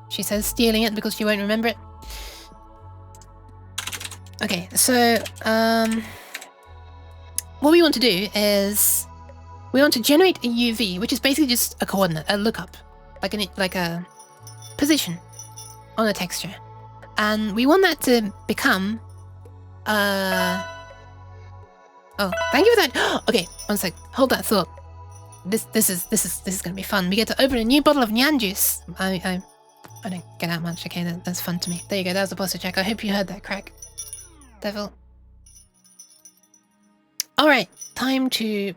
She says stealing it because she won't remember it. Okay, so what we want to do is we want to generate a UV, which is basically just a coordinate, a lookup, like a position on a texture, and we want that to become oh, thank you for that. Okay, one sec. Hold that thought. This is gonna be fun. We get to open a new bottle of nyan juice. I don't get out much. Okay, that's fun to me. There you go. That was the posture check. I hope you heard that crack. Devil. All right, time to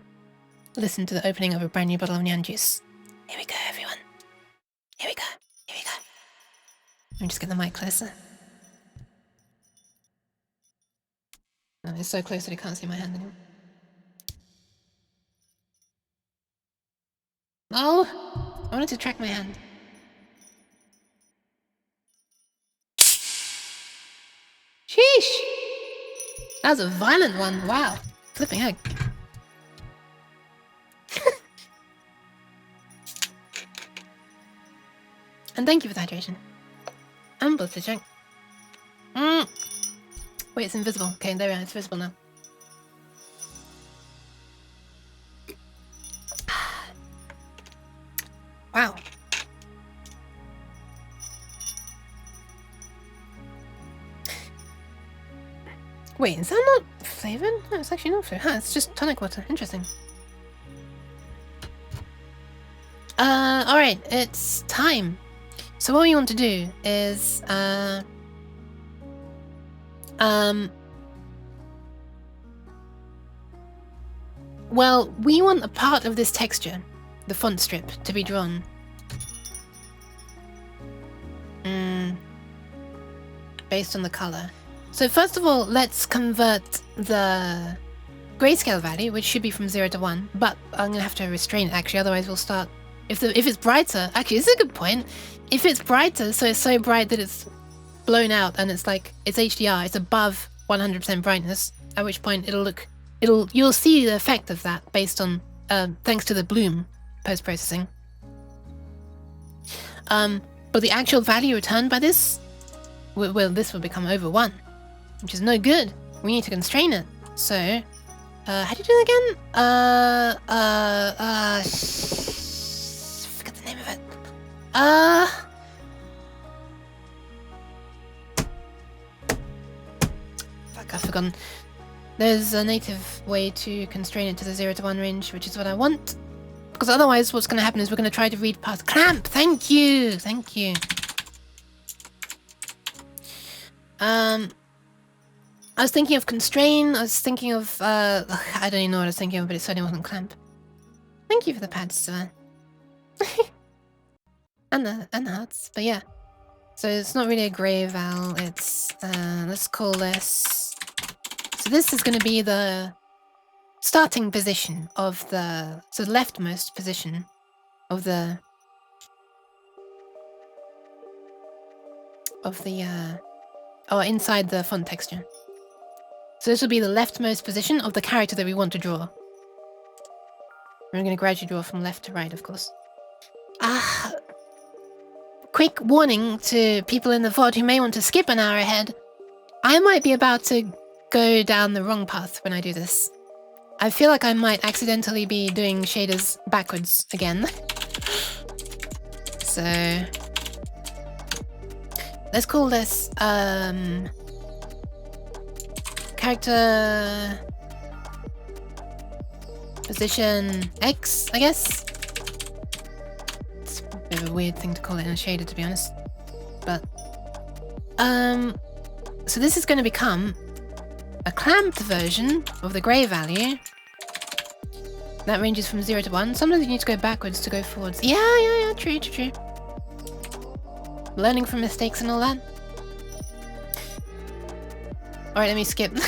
listen to the opening of a brand new bottle of nyan juice. Here we go, everyone. Here we go. Here we go. Let me just get the mic closer. Oh, it's so close that I can't see my hand anymore. Oh, I wanted to track my hand. Sheesh! That was a violent one. Wow. Flipping heck. And thank you for the hydration. And blood to check. Wait, it's invisible. Okay, there we are. It's visible now. Wow. Wait, is that not flavored? No, it's actually not flavored. Huh, it's just tonic water. Interesting. Alright, it's time. So what we want to do is, well, we want a part of this texture, the font strip, to be drawn. Based on the color. So first of all, let's convert the grayscale value, which should be from 0 to 1, but I'm gonna have to restrain it actually, otherwise we'll start... If it's brighter, actually this is a good point. If it's brighter, so it's so bright that it's blown out and it's like, it's HDR, it's above 100% brightness, at which point you'll see the effect of that based on, thanks to the bloom post-processing. But the actual value returned by this, well, this will become over 1, which is no good. We need to constrain it. So, how do you do it again? Forget the name of it. Fuck, I've forgotten. There's a native way to constrain it to the 0 to 1 range, which is what I want. Because otherwise what's going to happen is we're going to try to read past... Clamp! Thank you! Thank you. I was thinking of constrain, I was thinking of... I don't even know what I was thinking of, but it certainly wasn't clamp. Thank you for the pads, sir. and the hearts, but yeah. So it's not really a gray val, it's... let's call this... So this is going to be the starting position of the... So the leftmost position of the... or inside the font texture. So this will be the leftmost position of the character that we want to draw. We're going to gradually draw from left to right, of course. Quick warning to people in the VOD who may want to skip an hour ahead. I might be about to go down the wrong path when I do this. I feel like I might accidentally be doing shaders backwards again. So let's call this character position X, I guess. It's a bit of a weird thing to call it in a shader, to be honest. But so this is going to become a clamped version of the gray value. That ranges from 0 to 1. Sometimes you need to go backwards to go forwards. Yeah, true. Learning from mistakes and all that. Alright, let me skip. No,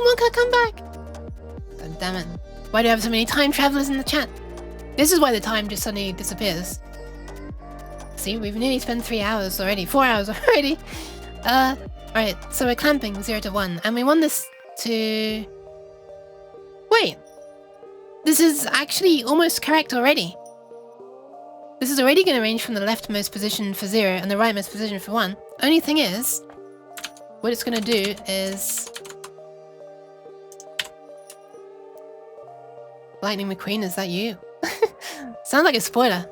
Monka, come back! God damn it. Why do I have so many time travelers in the chat? This is why the time just suddenly disappears. See, we've nearly spent 3 hours already. 4 hours already. Alright, so we're clamping 0 to 1. And we want this to... Wait! This is actually almost correct already. This is already going to range from the leftmost position for 0 and the rightmost position for 1. Only thing is, what it's going to do is... Lightning McQueen, is that you? Sounds like a spoiler.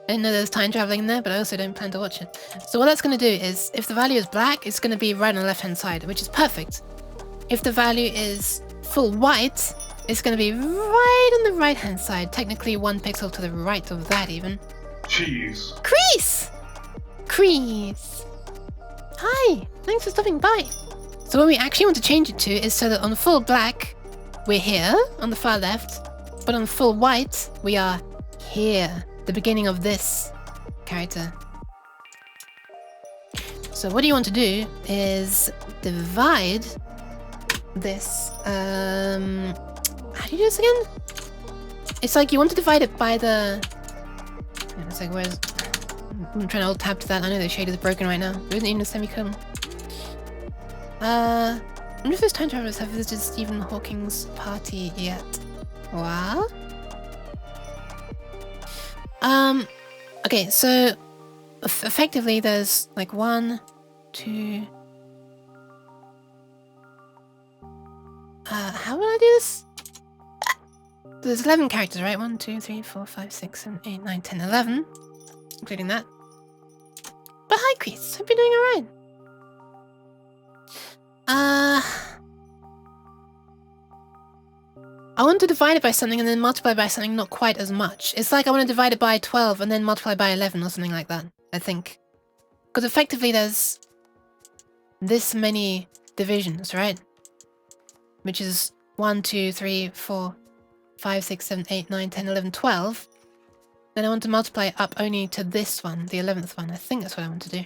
I didn't know there was time traveling in there, but I also don't plan to watch it. So what that's going to do is, if the value is black, it's going to be right on the left-hand side, which is perfect. If the value is full white, it's going to be right on the right-hand side. Technically 1 pixel to the right of that, even. Cheese. Crease! Hi! Thanks for stopping by! So what we actually want to change it to is so that on full black, we're here, on the far left, but on full white, we are here, the beginning of this character. So what you want to do is divide this, how do you do this again? It's like you want to divide it by the... It's like, where's... I'm trying to alt tab to that. I know the shade is broken right now. There isn't even a semicolon. I wonder if those time travelers have visited Stephen Hawking's party yet. What? Okay, so effectively there's like 1, 2... how will I do this? There's 11 characters, right? 1, 2, 3, 4, 5, 6, 7, 8, 9, 10, 11. Including that. But hi, Chris. Hope you're doing alright. I want to divide it by something and then multiply by something not quite as much. It's like I want to divide it by 12 and then multiply by 11 or something like that, I think. Because effectively there's this many divisions, right? Which is 1, 2, 3, 4, 5, 6, 7, 8, 9, 10, 11, 12. Then I want to multiply it up only to this one, the 11th one. I think that's what I want to do.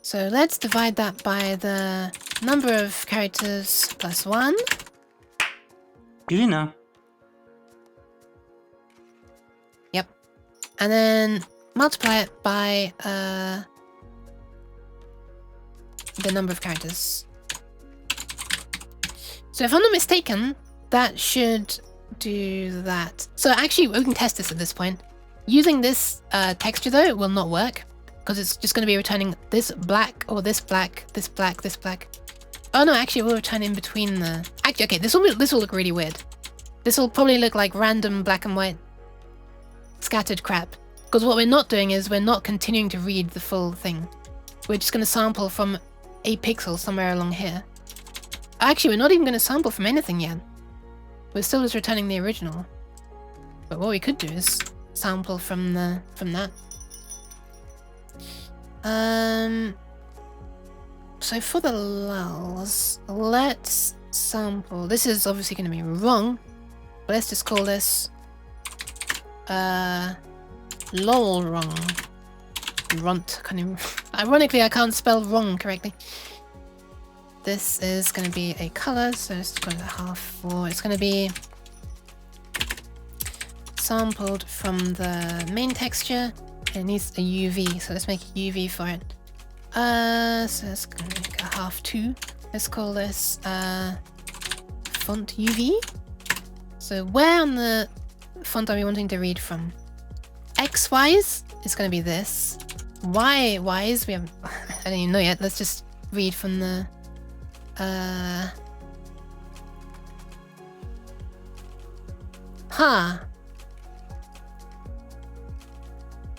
So let's divide that by the number of characters plus 1. Irina. Yep. And then multiply it by the number of characters. So if I'm not mistaken, that should do that. So actually, we can test this at this point. Using this texture though, it will not work. Because it's just going to be returning this black, or this black, this black, this black. Oh no, actually it will return in between the... Actually, okay, this will look really weird. This will probably look like random black and white scattered crap. Because what we're not doing is we're not continuing to read the full thing. We're just going to sample from a pixel somewhere along here. Actually, we're not even going to sample from anything yet. We're still just returning the original. But what we could do is sample from that. So for the lulz, let's sample. This is obviously going to be wrong, but let's just call this lol wrong. Runt. Ironically, I can't spell wrong correctly. This is going to be a color, so let's go to 1/2. It's going to be sampled from the main texture. It needs a UV, so let's make a UV for it. So let's make a half 2. Let's call this font UV. So where on the font are we wanting to read from? X-wise, it's going to be this. Y-wise, we haven't... I don't even know yet. Let's just read from the...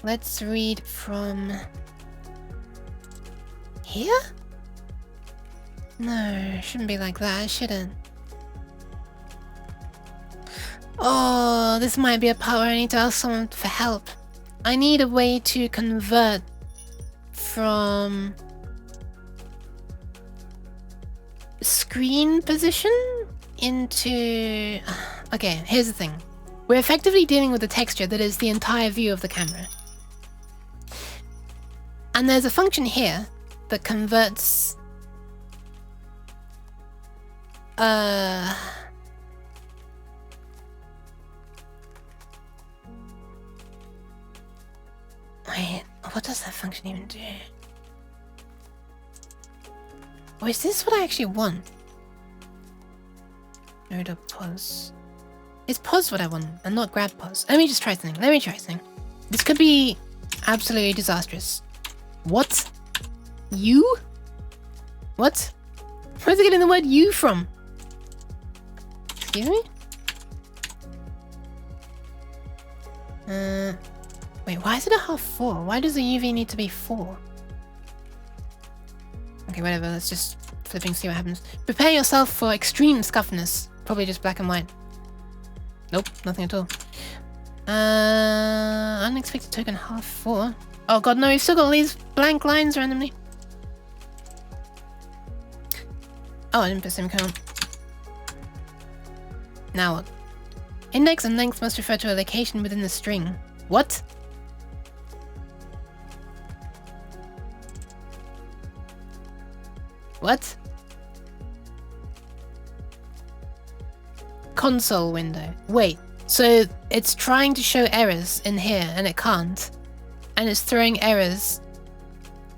Let's read from... here? No, shouldn't be like that, shouldn't. Oh, this might be a part where I need to ask someone for help. I need a way to convert from screen position into... Okay, here's the thing. We're effectively dealing with a texture that is the entire view of the camera. And there's a function here that converts... Wait, what does that function even do? Or is this what I actually want? Node of pause. Is pause what I want and not grab pause? Let me just try something. This could be absolutely disastrous. What? You? What? Where's it getting the word you from? Excuse me? Wait, why is it a half 4? Why does the UV need to be 4? Okay, whatever, let's just flipping see what happens. Prepare yourself for extreme scuffness. Probably just black and white. Nope, nothing at all. Unexpected token half 4. Oh god, no, we've still got all these blank lines randomly. Oh, I didn't put semicolon. Now what? Index and length must refer to a location within the string. What? What? Console window. Wait, so it's trying to show errors in here and it can't. And it's throwing errors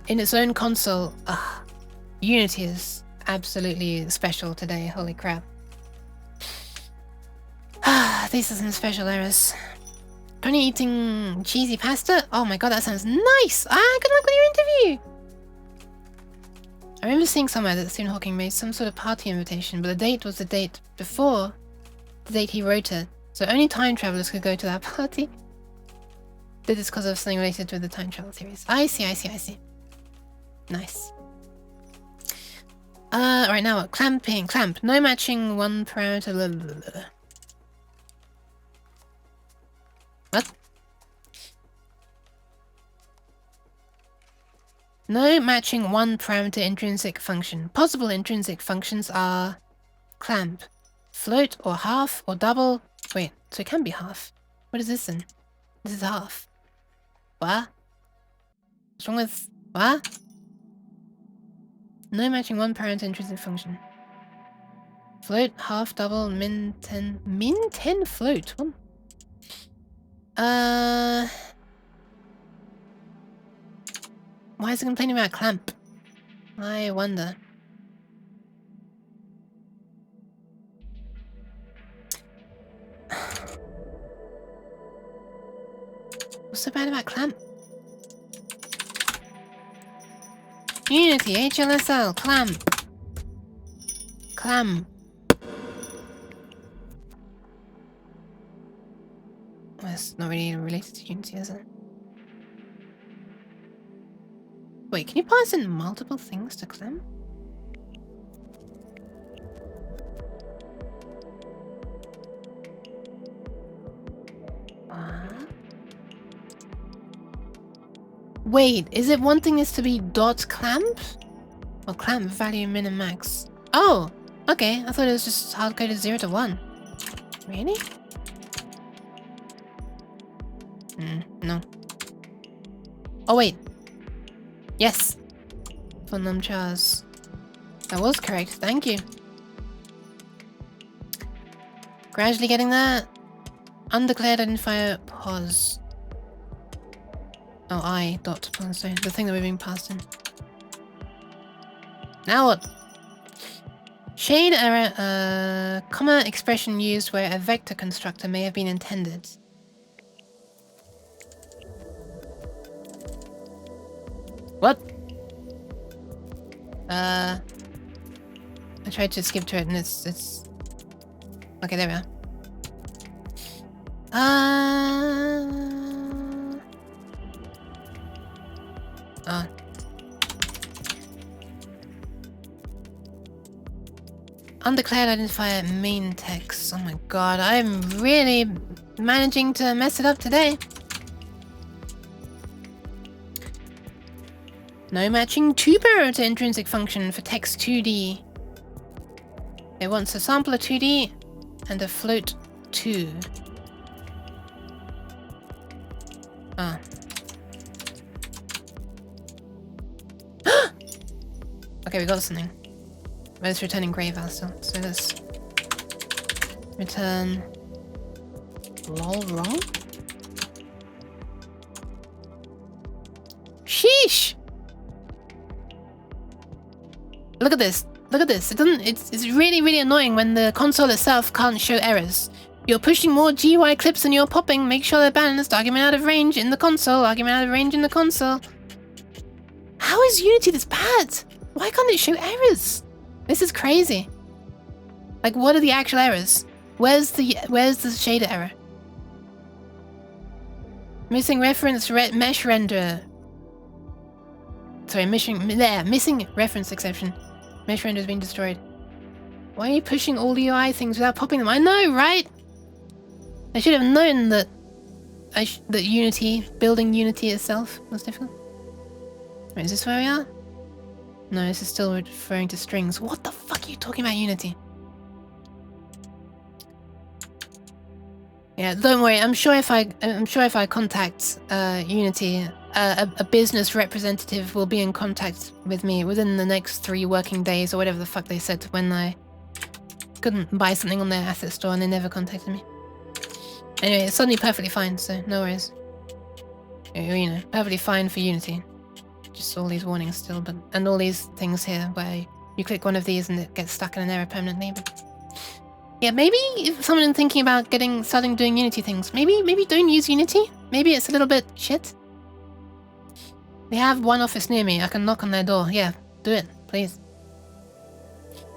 in its own console. Ugh. Unity is absolutely special today, holy crap. These are some special errors. Tony eating cheesy pasta? Oh my god, that sounds nice! Good luck with your interview! I remember seeing somewhere that Stephen Hawking made some sort of party invitation, but the date was the date before the date he wrote it. So only time travelers could go to that party. Did this because of something related to the time travel theories. I see. Nice. Right now what? Clamping. Clamp. No matching one parameter. Blah, blah, blah. What? No matching one parameter intrinsic function. Possible intrinsic functions are clamp, float, or half, or double. Wait, so it can be half. What is this then? This is half. What? What's wrong with... what? No matching one parameter intrinsic function. Float, half, double, min 10... min 10 float? What? Why is it complaining about clamp? I wonder. What's so bad about clamp? Unity, HLSL, clamp. Clamp. Well, it's not really related to Unity, is it? Wait, can you pass in multiple things to clamp? Wait, is it wanting this to be dot clamp? Or clamp value min and max? Oh, okay. I thought it was just hard-coded 0 to 1. Really? No. Oh, wait. Yes. For numchars. That was correct. Thank you. Gradually getting that. Undeclared identifier pause. Oh, I dot pause. Sorry, the thing that we're being passed in. Now what? Shade error, comma expression used where a vector constructor may have been intended. What? I tried to skip to it and it's... Okay, there we are. Oh. Undeclared identifier main text. Oh my god, I'm really managing to mess it up today. No matching tuber to intrinsic function for text 2D. It wants a sampler 2D and a float 2. Ah. Okay, we got something. But it's returning grey val still. So let's return lol wrong. Sheesh! Look at this. Look at this. It doesn't. It's really, really annoying when the console itself can't show errors. You're pushing more GY clips than you're popping. Make sure they're balanced. Argument out of range in the console. Argument out of range in the console. How is Unity this bad? Why can't it show errors? This is crazy. Like, what are the actual errors? Where's the shader error? Missing reference mesh render. Sorry, missing reference exception. Mesh render has been destroyed. Why are you pushing all the UI things without popping them? I know, right? I should have known that that Unity, building Unity itself was difficult. Wait, is this where we are? No, this is still referring to strings. What the fuck are you talking about, Unity? Yeah, don't worry. I'm sure if I contact Unity, a business representative will be in contact with me within the next 3 working days or whatever the fuck they said when I couldn't buy something on their asset store and they never contacted me. Anyway, it's suddenly perfectly fine, so no worries. You know, perfectly fine for Unity. Just all these warnings still, but and all these things here where you click one of these and it gets stuck in an error permanently. But yeah, maybe if someone thinking about starting doing Unity things, maybe don't use Unity. Maybe it's a little bit shit. They have one office near me. I can knock on their door. Yeah, do it, please.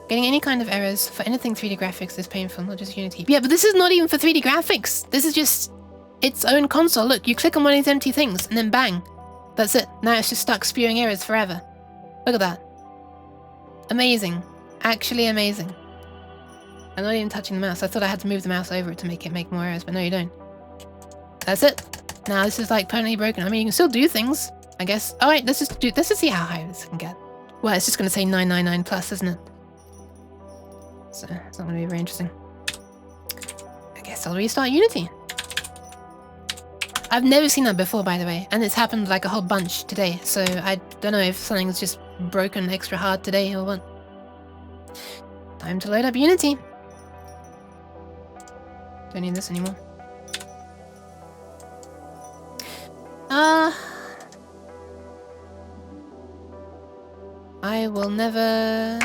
Getting any kind of errors for anything 3D graphics is painful, not just Unity. Yeah, but this is not even for 3D graphics. This is just its own console. Look, you click on one of these empty things and then bang. That's it. Now it's just stuck spewing errors forever. Look at that. Amazing. Actually amazing. I'm not even touching the mouse. I thought I had to move the mouse over it to make it make more errors, but no, you don't. That's it. Now this is like permanently broken. I mean, you can still do things, I guess. All right, let's just see how high this can get. Well, it's just going to say 999 plus, isn't it? So it's not going to be very interesting. I guess I'll restart Unity. I've never seen that before, by the way, and it's happened like a whole bunch today, so I don't know if something's just broken extra hard today or what. Time to load up Unity. Don't need this anymore. I will never...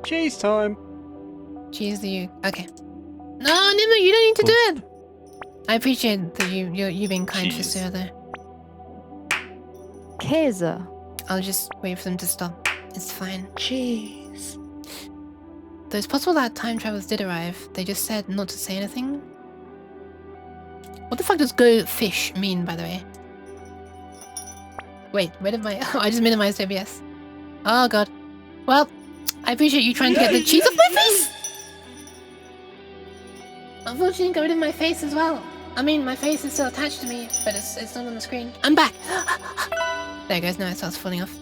Cheese time. Cheese the you. Okay. No, Nimmo, you don't need to do it! I appreciate that you being kind to Sarah there. Käse. I'll just wait for them to stop. It's fine. Cheese. Though it's possible that time travelers did arrive. They just said not to say anything. What the fuck does go fish mean, by the way? Wait, where did my... Oh, I just minimized OBS. Oh god. Well, I appreciate you trying to get the cheese off my face! Unfortunately, got rid of my face as well. I mean, my face is still attached to me, but it's not on the screen. I'm back! There it goes, now it starts falling off.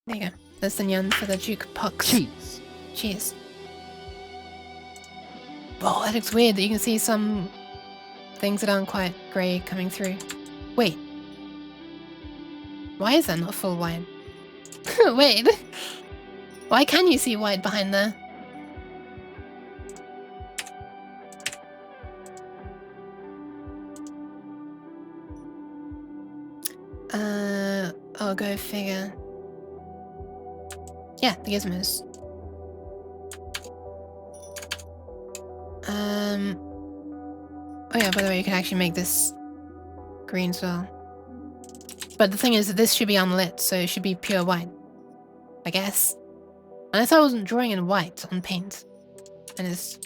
There you go. That's the nyan for the jukebox. Cheese. Cheese. Whoa, that looks weird that you can see some things that aren't quite grey coming through. Wait. Why is that not full white? Wait. Why can you see white behind there? Oh, go figure. Yeah, the gizmos. Oh yeah, by the way, you can actually make this green as well. But the thing is that this should be unlit, so it should be pure white. I guess. Unless I wasn't drawing in white on paint. And it's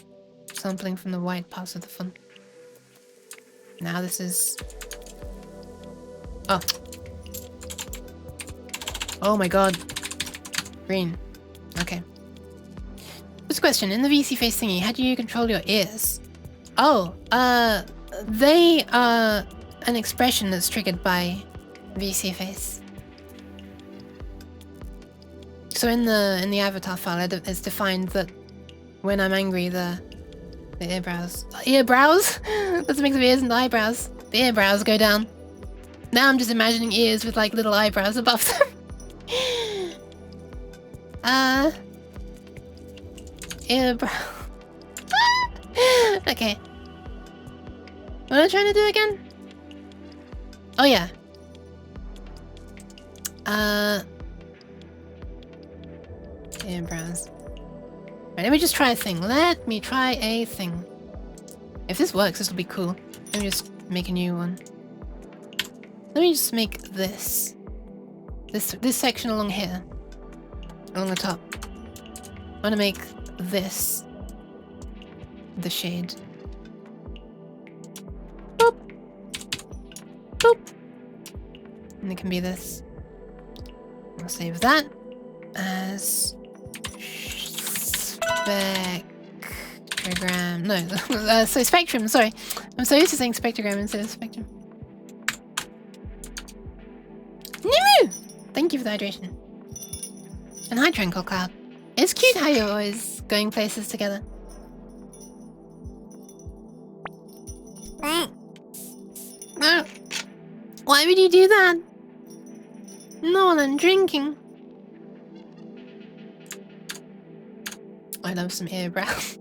sampling from the white parts of the font. Now this is... Oh. Oh my god. Green. Okay. Just a question. In the VC face thingy, how do you control your ears? Oh, they are an expression that's triggered by VC face. So in the avatar file, it's defined that when I'm angry, the earbrows? That's a mix of ears and eyebrows. The earbrows go down. Now I'm just imagining ears with like little eyebrows above them. Earbrow. Okay. What am I trying to do again? Oh yeah. Eyebrows. Right, let me just try a thing. Let me try a thing. If this works, this will be cool. Let me just make a new one. Let me just make this. This section along here. Along the top. I want to make this the shade. Boop. Boop. And it can be this. I'll save that as spectrogram. No, so spectrum, sorry. I'm so used to saying spectrogram instead of spectrum. Nimu! Thank you for the hydration. And hi, Tranquil Cloud. It's cute how you're always going places together. No. Why would you do that? No one I'm drinking. I love some eyebrows.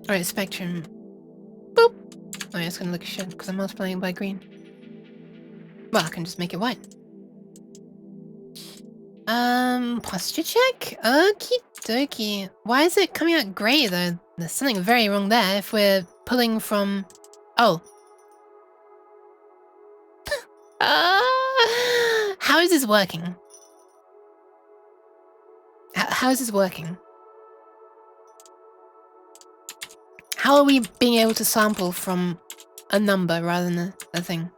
Alright, spectrum. Boop. Oh, yeah, it's gonna look shit because I'm multiplying it by green. Well, I can just make it white. Posture check? Okie dokie. Why is it coming out grey though? There's something very wrong there if we're pulling from... Oh. How is this working? How is this working? How are we being able to sample from a number rather than a thing?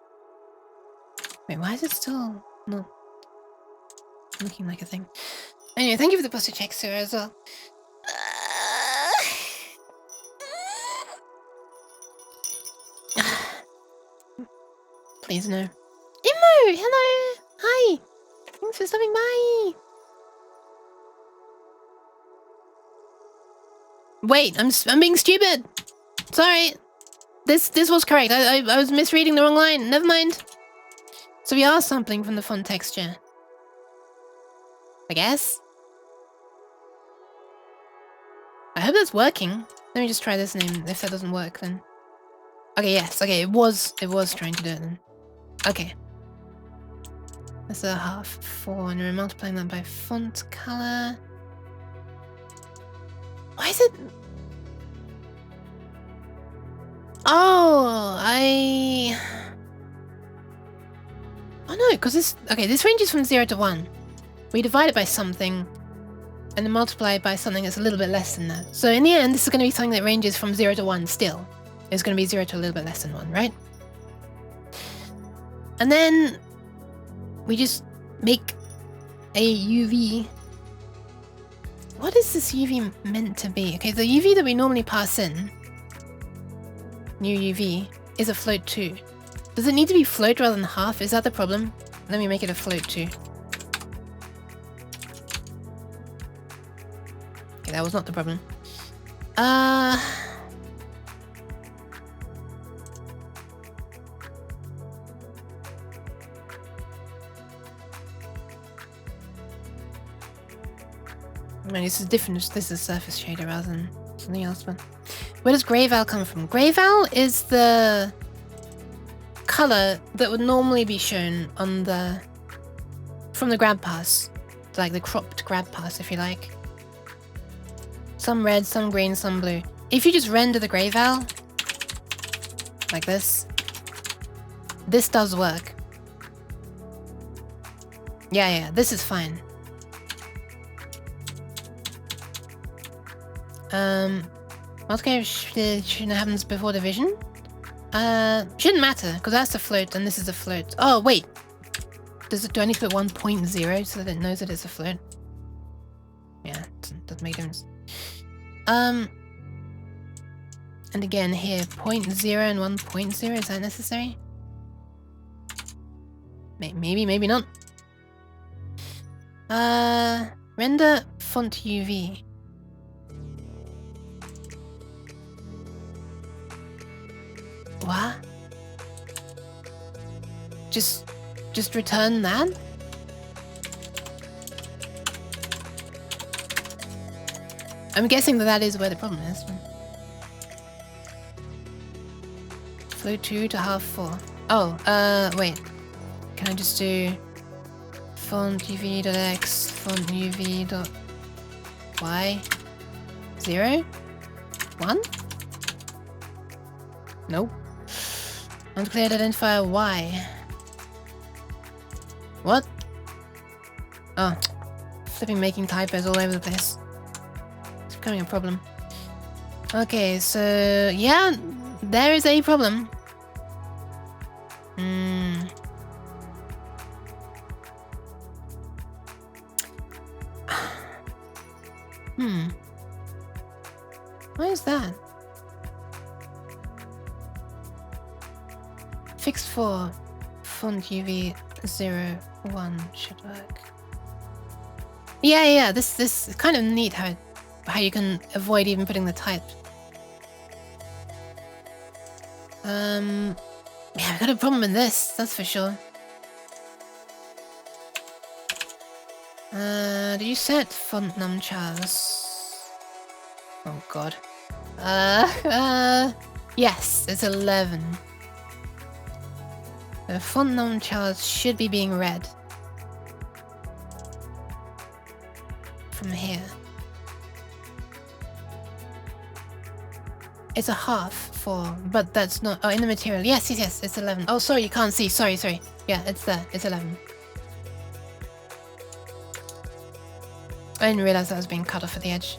Wait, why is it still not looking like a thing? Anyway, thank you for the posture check, Sarah, as well. Please no. Imo! Hello! Hi! Thanks for stopping by! Wait, I'm being stupid! Sorry! This was correct. I was misreading the wrong line. Never mind. So we are sampling from the font texture. I guess? I hope that's working. Let me just try this name. If that doesn't work, then... Okay, yes. Okay, it was trying to do it then. Okay. That's a half 4, and we're multiplying that by font color. Why is it... Oh, Oh no, because this... Okay, this ranges from 0 to 1. We divide it by something, and then multiply it by something that's a little bit less than that. So in the end, this is going to be something that ranges from 0 to 1 still. It's going to be 0 to a little bit less than 1, right? And then we just make a UV. What is this UV meant to be? Okay, the UV that we normally pass in, new UV, is a float 2. Does it need to be float rather than half? Is that the problem? Let me make it a float 2. Okay, that was not the problem. I mean, this is different. This is surface shader rather than something else. But where does Grey Val come from? Grey Val is the color that would normally be shown on the from the grab pass. Like the cropped grab pass, if you like. Some red, some green, some blue. If you just render the gray val, like this does work. Yeah, this is fine. What kind of shouldn't happens before division? Shouldn't matter, because that's a float and this is a float. Oh, wait. Do I need to put 1.0 so that it knows that it's a float? Yeah, doesn't make difference. And again here, 0.0 and 1.0, is that necessary? Maybe, maybe not. Render font UV. What? Just return that? I'm guessing that is where the problem is. Flow 2 to half 4. Oh, wait. Can I just do font uv.x, font uv.y? 0? 1? Nope. Uncleared identifier Y. What? Oh. Flipping making typos all over the place. It's becoming a problem. Okay, so yeah, there is a problem. Why is that? Fixed for font UV 01 should work. Yeah, this is kind of neat how you can avoid even putting the type. Yeah, I've got a problem with this, that's for sure. Do you set font numchars? Oh god. Yes, it's 11. The font numchars should be being read from here. It's a half for, but that's not. Oh, in the material. Yes, it's 11. Oh, sorry, you can't see. Sorry. Yeah, it's there. It's 11. I didn't realize that was being cut off at the edge.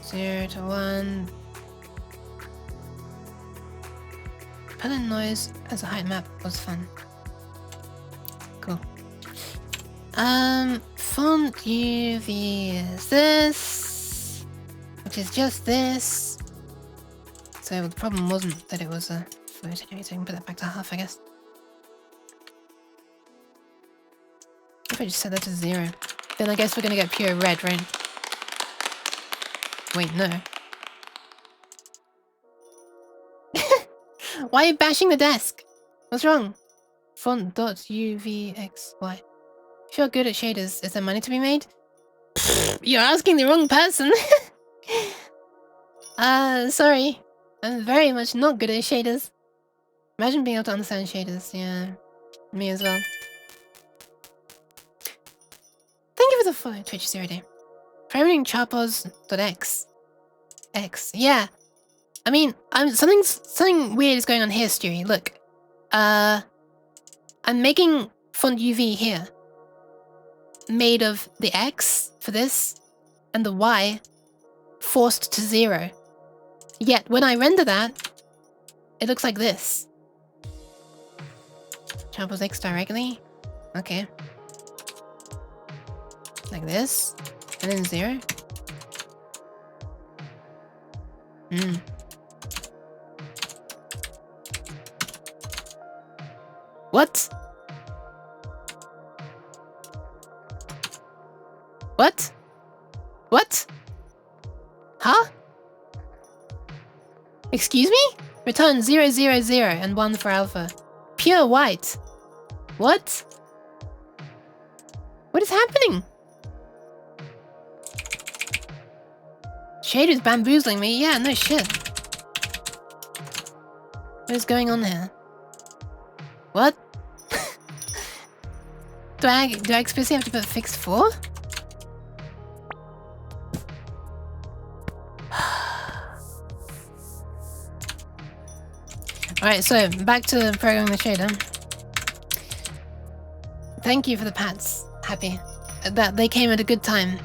0 to 1. Pattern noise as a height map was fun. Cool. Font UV is this, which is just this. So the problem wasn't that it was a float anyway, so I can put that back to half, I guess. If I just set that to 0, then I guess we're gonna get pure red, right? Wait, no. Why are you bashing the desk? What's wrong? Font.uvxy. If you're good at shaders, is there money to be made? You're asking the wrong person. Sorry. I'm very much not good at shaders. Imagine being able to understand shaders. Yeah, me as well. Thank you for the follow, Twitch 0 day. Priming charpos.x. X. Yeah. I mean, something weird is going on here, Stewie. Look. I'm making font UV here. Made of the X for this and the Y forced to 0. Yet when I render that, it looks like this. Charpos X directly. Okay. Like this. And then 0. What? What? What? Huh? Excuse me? Return 0, 0, 0 and 1 for alpha. Pure white. What? What is happening? Shader's bamboozling me. Yeah, no shit. What is going on here? What? do I explicitly have to put fixed 4? Alright, so back to programming the shader. Thank you for the pats, Happy. That they came at a good time.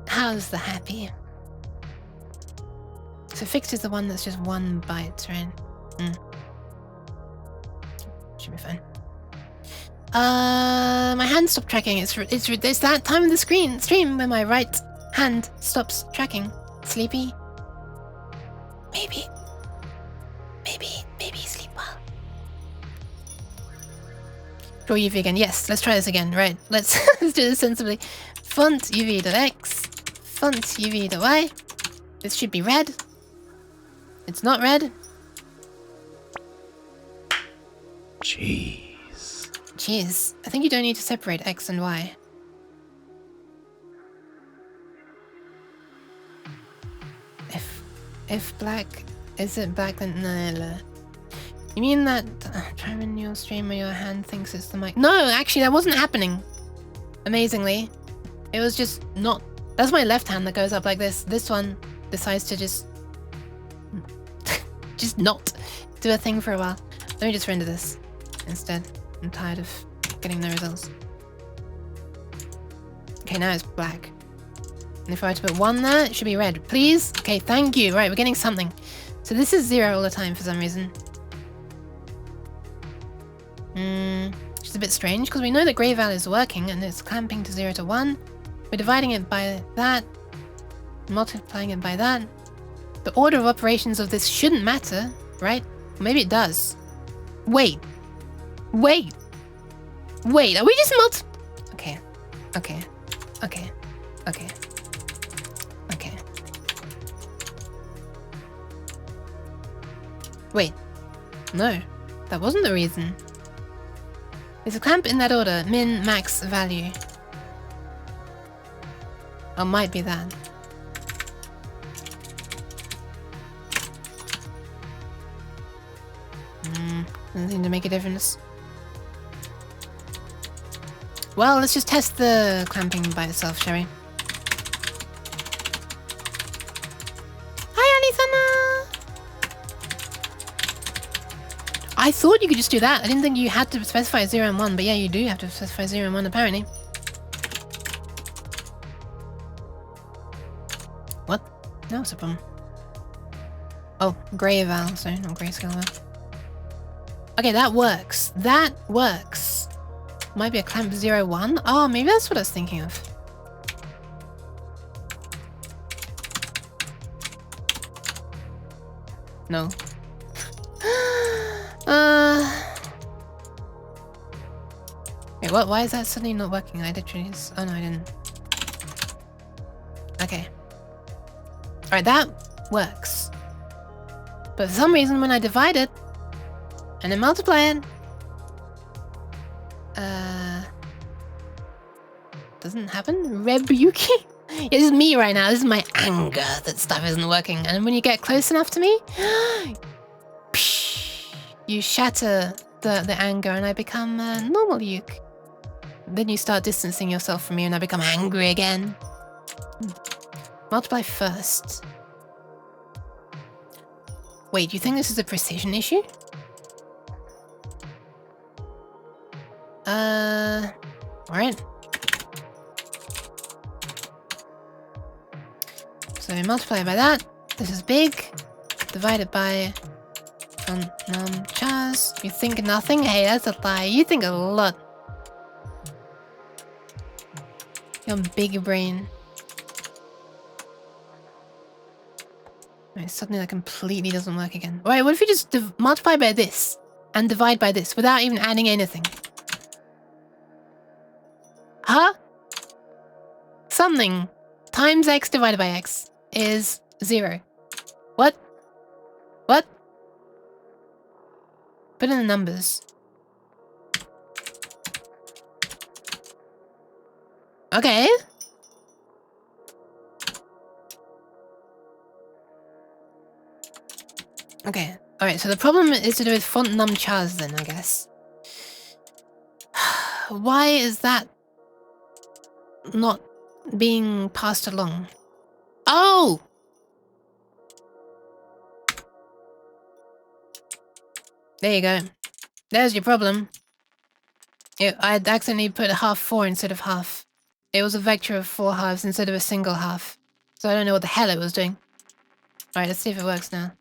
How's the Happy? So fixed is the one that's just 1 byte, right? Should be fine. My hand stopped tracking. It's that time of the stream when my right hand stops tracking. Sleepy? Maybe sleep well. Draw UV again. Yes, let's try this again. Right, let's let's do this sensibly. Font UV.x, font UV.y. This should be red. It's not red. Jeez. I think you don't need to separate X and Y. If black, is it black then? No. You mean that try when your stream or your hand thinks it's the mic? No, actually that wasn't happening. Amazingly. It was just not. That's my left hand that goes up like this. This one decides to just not do a thing for a while. Let me just render this instead. I'm tired of getting the results. Okay, now it's black. And if I were to put 1 there, it should be red. Please? Okay, thank you. Right, we're getting something. So this is 0 all the time for some reason. Which is a bit strange, because we know that grey val is working and it's clamping to 0 to 1. We're dividing it by that. Multiplying it by that. The order of operations of this shouldn't matter, right? Maybe it does. Wait, are we just Okay. Wait, no, that wasn't the reason. There's a clamp in that order, min, max, value. Or might be that. Doesn't seem to make a difference. Well, let's just test the clamping by itself, shall we? Hi, Alisana! I thought you could just do that. I didn't think you had to specify 0 and 1, but yeah, you do have to specify 0 and 1 apparently. What? No, it's a problem. Oh, grey val, sorry, not grayscale val. Okay, that works. That works. Might be a clamp 01. Oh, maybe that's what I was thinking of. No. Wait, what? Why is that suddenly not working? I literally just... Oh no, I didn't. Okay. Alright, that works. But for some reason when I divide it, and then multiply it, doesn't happen? Rebuki? Yeah, this is me right now. This is my anger that stuff isn't working. And when you get close enough to me, you shatter the anger and I become normal Yuke. Then you start distancing yourself from me and I become angry again. Multiply first. Wait, do you think this is a precision issue? Alright. So we multiply by that. This is big. Divided by num chars. You think nothing? Hey, that's a lie. You think a lot. Your big brain. Right, suddenly that completely doesn't work again. Alright, what if you just multiply by this and divide by this without even adding anything? Huh? Something times x divided by x is 0. What? What? Put in the numbers. Okay. Okay. Alright, so the problem is to do with font num chars then, I guess. Why is that not being passed along? Oh! There you go. There's your problem. I'd accidentally put half 4 instead of half. It was a vector of 4 halves instead of a single half. So I don't know what the hell it was doing. Alright, let's see if it works now.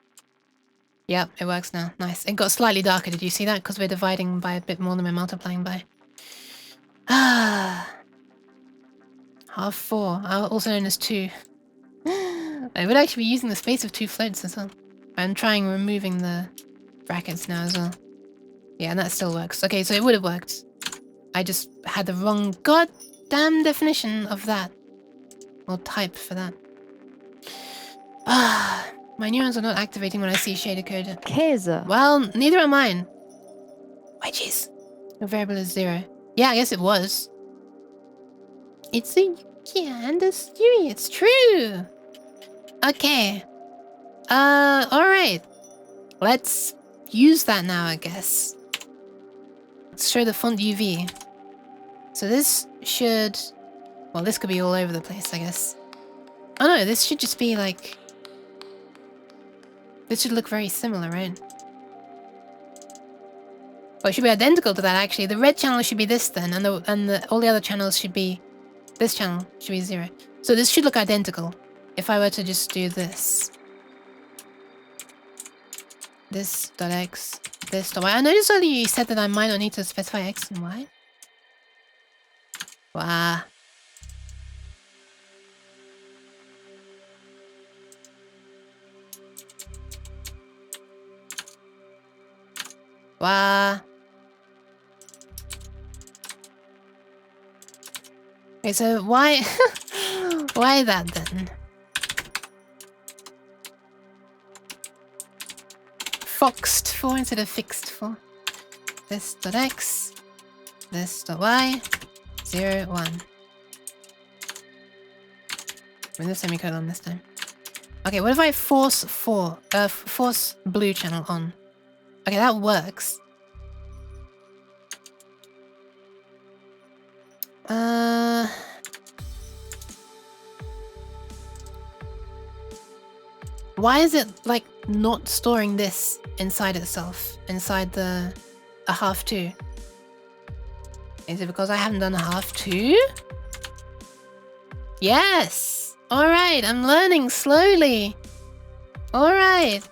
Yep, it works now. Nice. It got slightly darker, did you see that? Because we're dividing by a bit more than we're multiplying by. Ah. Half 4, also known as 2. I would actually be using the space of 2 floats as well. I'm trying removing the brackets now as well. Yeah, and that still works. Okay, so it would have worked. I just had the wrong goddamn definition of that. Or type for that. Ah, my neurons are not activating when I see shader code. Käse. Well, neither are mine. Why, jeez. Your variable is 0. Yeah, I guess it was. It's a Yuki and a Stewie. It's true. Okay. Alright. Let's use that now, I guess. Let's show the font UV. So this should... Well, this could be all over the place, I guess. Oh no, this should just be like... This should look very similar, right? Well, it should be identical to that, actually. The red channel should be this then, and all the other channels should be... This channel should be 0. So this should look identical. If I were to just do this. This dot x, this dot y. I noticed earlier you said that I might not need to specify x and y. Wow. Wow. Okay, so why... why that then? Foxed 4 instead of fixed 4. This dot x, this dot y, 0, 1. With the semicolon this time. Okay, what if I force force blue channel on? Okay, that works. Why is it like not storing this inside itself, inside a half 2? Is it because I haven't done a half 2? Yes! Alright, I'm learning slowly. Alright.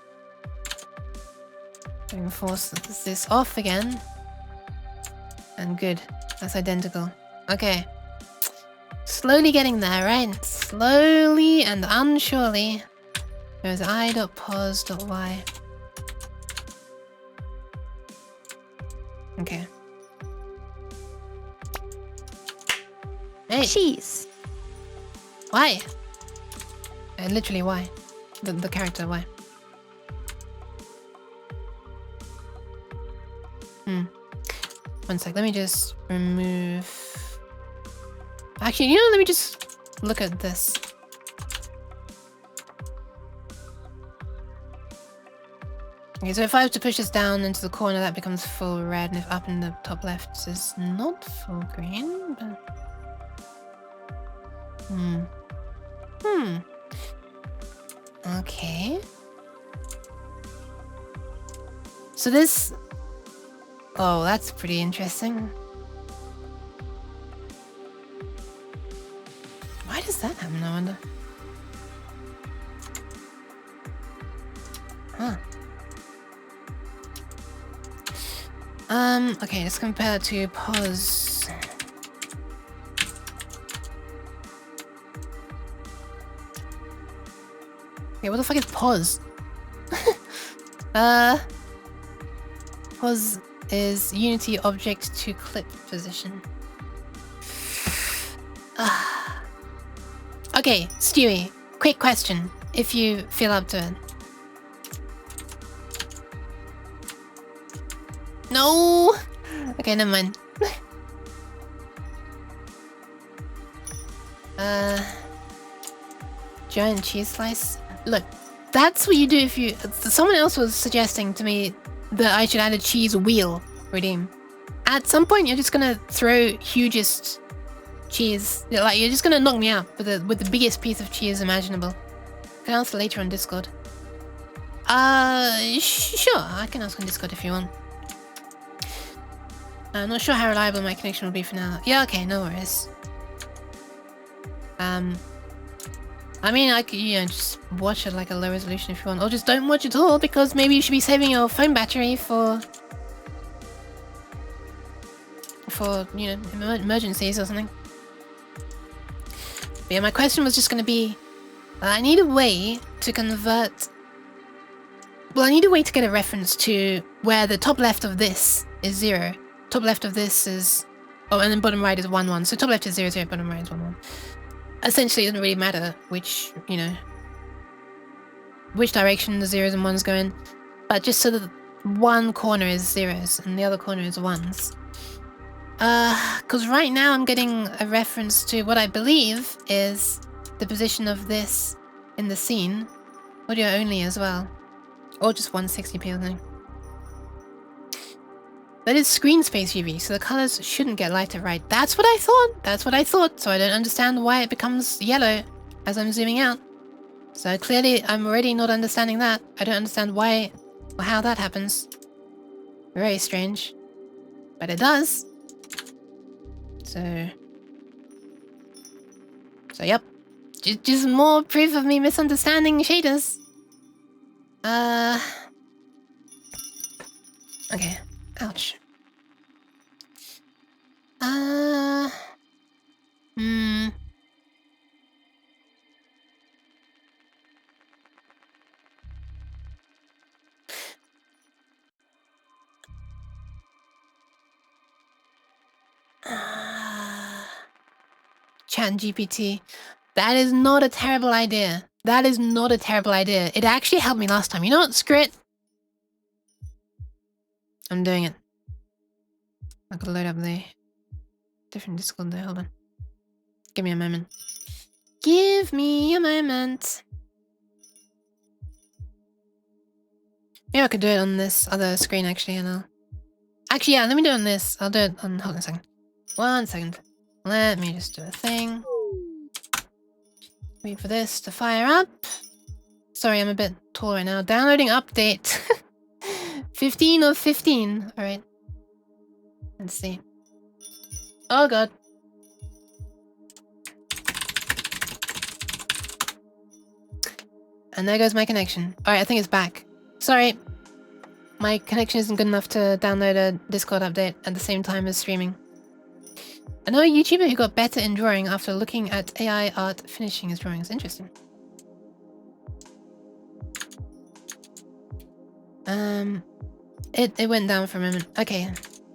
I'm gonna force this off again. And good. That's identical. Okay. Slowly getting there, right? Slowly and unsurely. There's i.pos.y. Okay. Hey! Cheese. Why? Literally why? The character, why? One sec, let me just remove... Actually, you know, let me just look at this. Okay, so if I have to push this down into the corner, that becomes full red, and if up in the top left is not full green, but... Okay. So this... Oh, that's pretty interesting. Why does that happen, I wonder? Huh. Okay, let's compare it to pos. Okay, what the fuck is pos? Pos is unity object to clip position. Okay, Stewie, quick question, if you feel up to it. No! Okay, never mind. Giant cheese slice. Look, that's what you do if you... Someone else was suggesting to me that I should add a cheese wheel redeem. At some point, you're just gonna throw hugest cheese. Like, you're just gonna knock me out with the biggest piece of cheese imaginable. I can answer later on Discord. Sure, I can ask on Discord if you want. I'm not sure how reliable my connection will be for now. Yeah, okay, no worries. I mean, I could, you know, just watch it like a low resolution if you want, or just don't watch it at all, because maybe you should be saving your phone battery for you know, emergencies or something. But yeah, my question was just going to be, I need a way to convert... Well, I need a way to get a reference to where the top left of this is 0. Top left of this is... Oh, and then bottom right is 1, 1. So top left is 0, 0, bottom right is 1, 1. Essentially, it doesn't really matter which, you know, which direction the 0s and 1s go in. But just so that one corner is 0s and the other corner is 1s. Because right now I'm getting a reference to what I believe is the position of this in the scene. Audio only as well. Or just 160p or something. But it's screen space UV, so the colors shouldn't get lighter, right? That's what I thought! That's what I thought, so I don't understand why it becomes yellow as I'm zooming out. So clearly I'm already not understanding that. I don't understand why or how that happens. Very strange. But it does. So yep. Just more proof of me misunderstanding shaders. Okay. Ouch. ChatGPT. That is not a terrible idea. That is not a terrible idea. It actually helped me last time. You know what? Screw it. I'm doing it. I gotta load up the different Discord there. Hold on. Give me a moment. Give me a moment. Maybe I could do it on this other screen actually, and I'll... Actually, yeah, let me do it on this. I'll do it on... Hold on a second. 1 second. Let me just do a thing. Wait for this to fire up. Sorry, I'm a bit tall right now. Downloading update. 15 of 15. Alright. Let's see. Oh god. And there goes my connection. Alright, I think it's back. Sorry. My connection isn't good enough to download a Discord update at the same time as streaming. I know a YouTuber who got better in drawing after looking at AI art finishing his drawings. Interesting. It went down for a moment. Okay.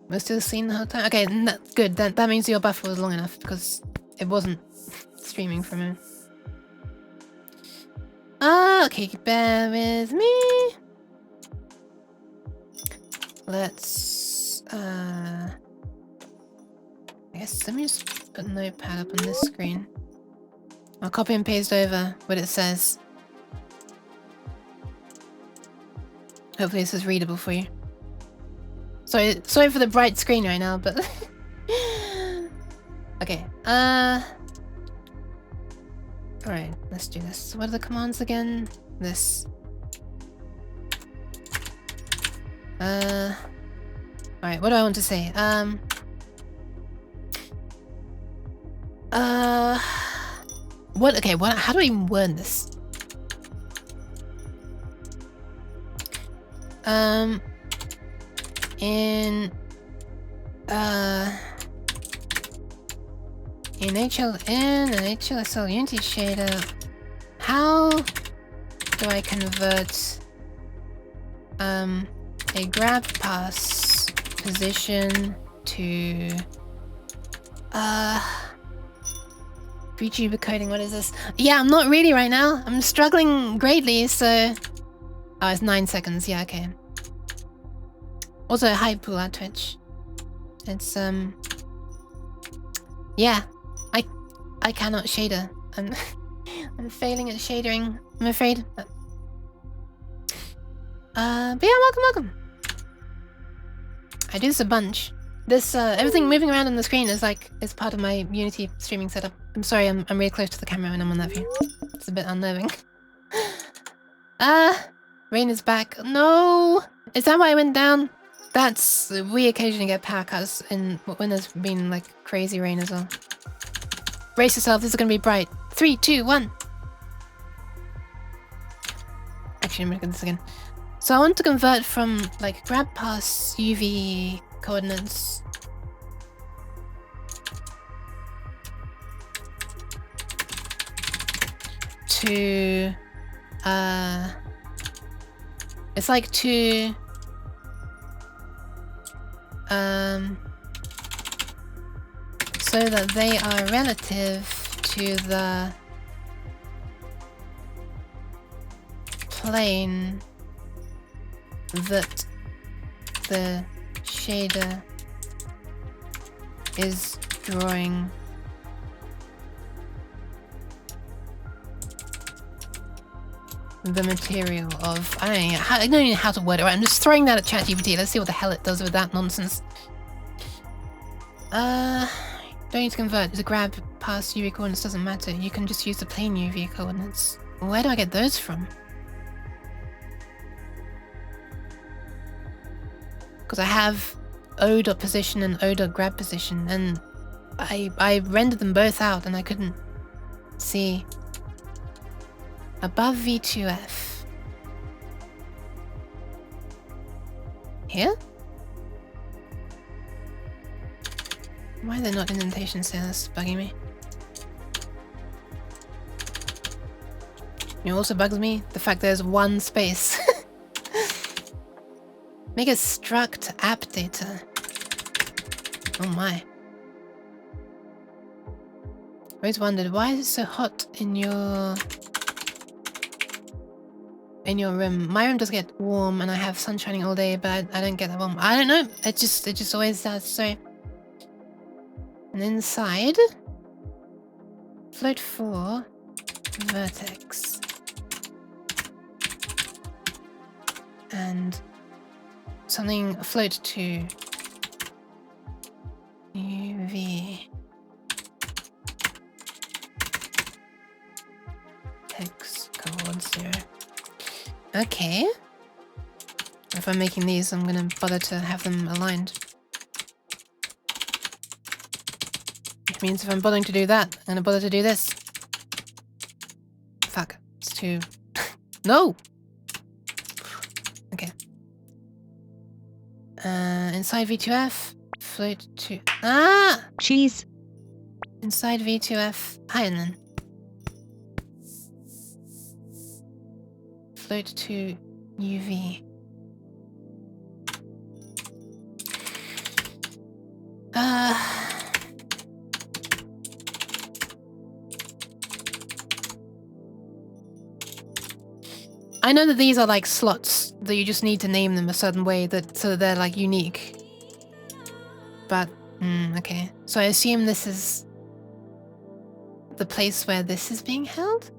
We're still seeing the whole time? Okay, good. That means your buffer was long enough because it wasn't streaming for a moment. Okay, bear with me. Let's I guess let me just put Notepad up on this screen. I'll copy and paste over what it says. Hopefully this is readable for you. Sorry for the bright screen right now, but okay. Alright, let's do this. What are the commands again? This. Alright, what do I want to say? How do I even word this? In an HLSL Unity shader, how do I convert a grab pass position to vtuber coding? What is this? Yeah, I'm not really right now. I'm struggling greatly, so... Oh, it's 9 seconds. Yeah, okay. Also, hi, Pool at Twitch. It's, yeah. I cannot shader. I'm failing at shadering, I'm afraid. But yeah, welcome. I do this a bunch. This, everything moving around on the screen is part of my Unity streaming setup. I'm sorry, I'm really close to the camera when I'm on that view. It's a bit unnerving. Rain is back. No! Is that why I went down? We occasionally get power cuts when there's been, like, crazy rain as well. Brace yourself, this is gonna be bright. 3, 2, 1. Actually, I'm gonna do this again. So I want to convert from, like, grab pass UV coordinates to, it's like to, so that they are relative to the plane that the shader is drawing. The material of... I don't know how to word it right. I'm just throwing that at ChatGPT. Let's see what the hell it does with that nonsense. Don't need to convert. The grab past UV coordinates doesn't matter. You can just use the plain UV coordinates. Where do I get those from? Because I have o.position and o.grab position, and I rendered them both out and I couldn't see. Above V2F. Here? Why are there not indentations there? That's bugging me. It also bugs me, the fact there's one space. Make a struct app data. Oh my. Always wondered, why is it so hot in your room? My room does get warm and I have sun shining all day, but I don't get that warm. I don't know. It just always does. So, and inside, float 4, vertex, and something float 2, UV, x coord 0. Okay. If I'm making these, I'm gonna bother to have them aligned. Which means if I'm bothering to do that, I'm gonna bother to do this. Fuck. It's too... No! Okay. Inside V2F, float to... Ah! Cheese. Inside V2F, higher then. Float to UV. I know that these are like slots that you just need to name them a certain way so that they're like unique. But okay. So I assume this is the place where this is being held?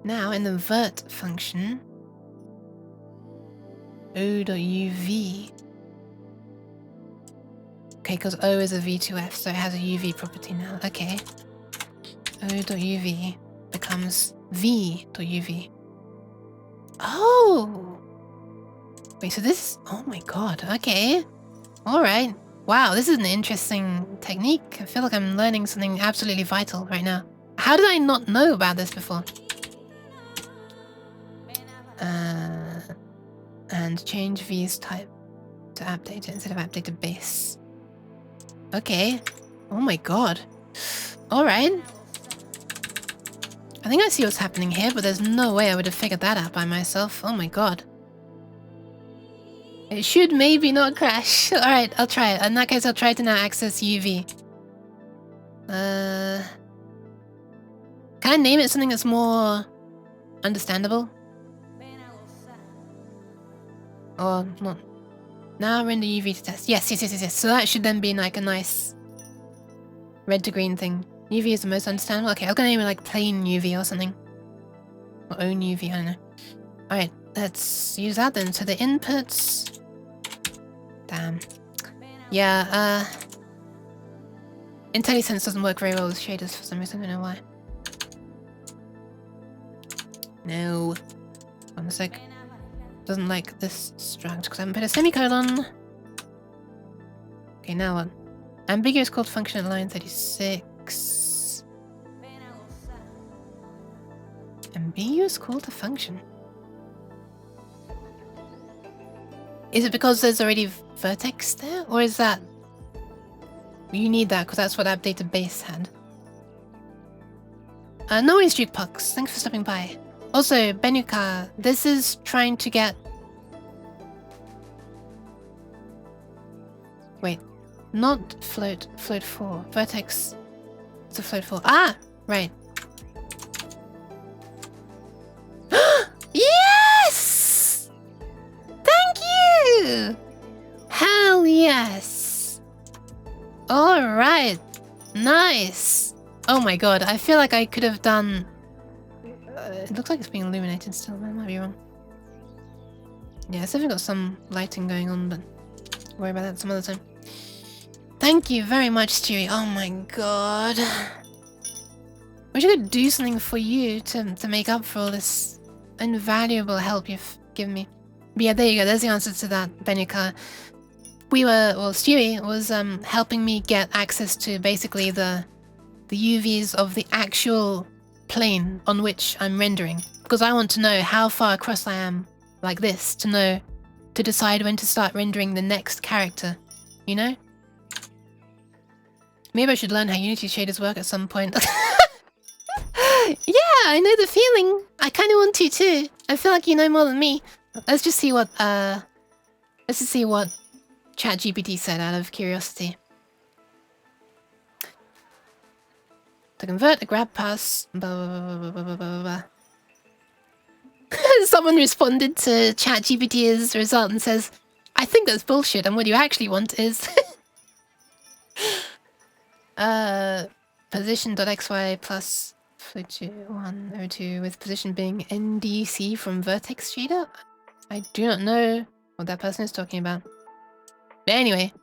Now, in the vert function, o.uv. Okay, because O is a V2F, so it has a UV property now. Okay. O.uv becomes v.uv. Oh! Wait, so this... Oh my god, okay. Alright. Wow, this is an interesting technique. I feel like I'm learning something absolutely vital right now. How did I not know about this before? And change V's type to app data instead of app data base. Okay. Oh my god. Alright. I think I see what's happening here, but there's no way I would have figured that out by myself. Oh my god. It should maybe not crash. Alright, I'll try it. In that case, I'll try to now access UV. Can I name it something that's more understandable? Or not? Now render UV to test. Yes. So that should then be like a nice red to green thing. UV is the most understandable. Okay, I'm gonna name it like plain UV or something. Or own UV, I don't know. Alright, let's use that then. So the inputs... Damn. Yeah, IntelliSense doesn't work very well with shaders for some reason, I don't know why. No. One sec. Doesn't like this struct because I haven't put a semicolon. Okay, now what? Ambiguous called function at line 36. Ambiguous call to function. Is it because there's already vertex there? Or is that... You need that because that's what updated base had. No worries, Jukebox. Thanks for stopping by. Also, Benuka, this is trying to get... Wait. Not float 4. Vertex. It's a float 4. Ah! Right. Yes! Thank you! Hell yes! Alright. Nice. Oh my god, I feel like I could have done... it looks like it's being illuminated still, but I might be wrong. Yeah, it's definitely got some lighting going on, but worry about that some other time. Thank you very much, Stewie. Oh my god. Wish I could do something for you to make up for all this invaluable help you've given me. But yeah, there you go. There's the answer to that, Benuka. Stewie was helping me get access to basically the UVs of the actual plane on which I'm rendering. Because I want to know how far across I am like this to decide when to start rendering the next character. You know? Maybe I should learn how Unity shaders work at some point. Yeah, I know the feeling. I kind of want to too. I feel like you know more than me. Let's just see what ChatGPT said out of curiosity. To convert a grab pass, blah, blah, blah, blah, blah, blah, blah. Someone responded to ChatGPT's result and says, I think that's bullshit, and what you actually want is position.xy plus 102 with position being NDC from vertex shader. I do not know what that person is talking about. But anyway,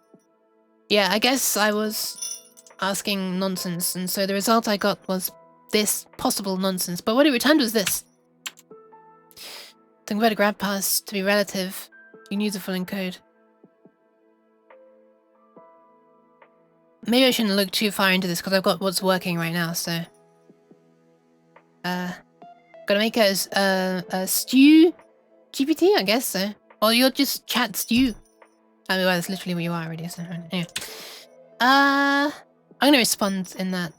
yeah, I guess I was asking nonsense, and so the result I got was this possible nonsense. But what it returned was this. To convert a grab pass to be relative, you can use the full encode. Maybe I shouldn't look too far into this because I've got what's working right now, so... gotta make it as a Stew GPT, I guess so. Or you're just chat Stew. I mean, well, that's literally what you are already, so anyway. I'm gonna respond in that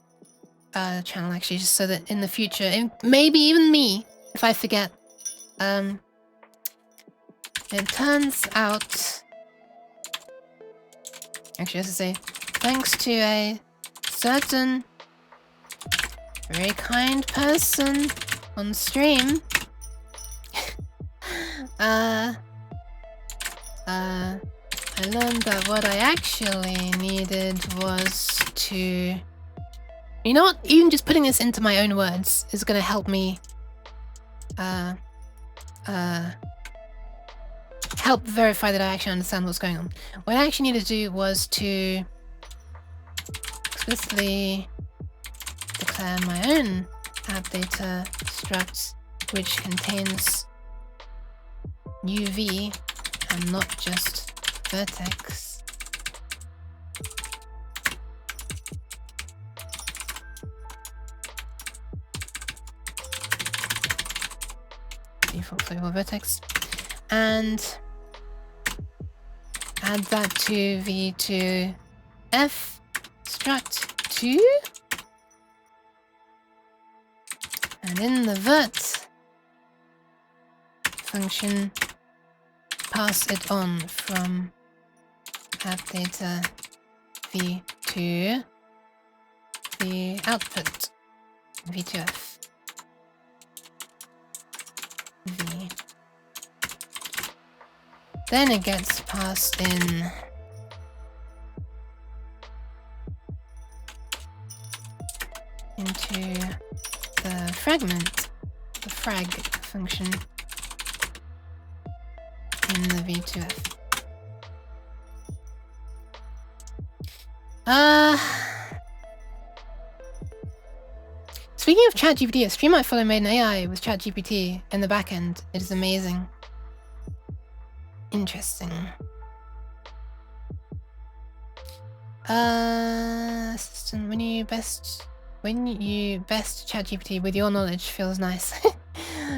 channel actually, just so that in the future, maybe even me, if I forget, it turns out... Actually, I have to say, thanks to a certain very kind person on stream, I learned that what I actually needed was to... You know what? Even just putting this into my own words is gonna help me help verify that I actually understand what's going on. What I actually need to do was to explicitly declare my own app data struct, which contains UV and not just vertex. Default flavor vertex. And add that to v2f struct 2. And in the vert function, pass it on from app data v to the output v2f v. Then it gets passed in into the fragment frag function in the v2f. Speaking of ChatGPT, a stream I follow made an AI with ChatGPT in the backend. It is amazing. Interesting. Assistant, when you best ChatGPT with your knowledge feels nice.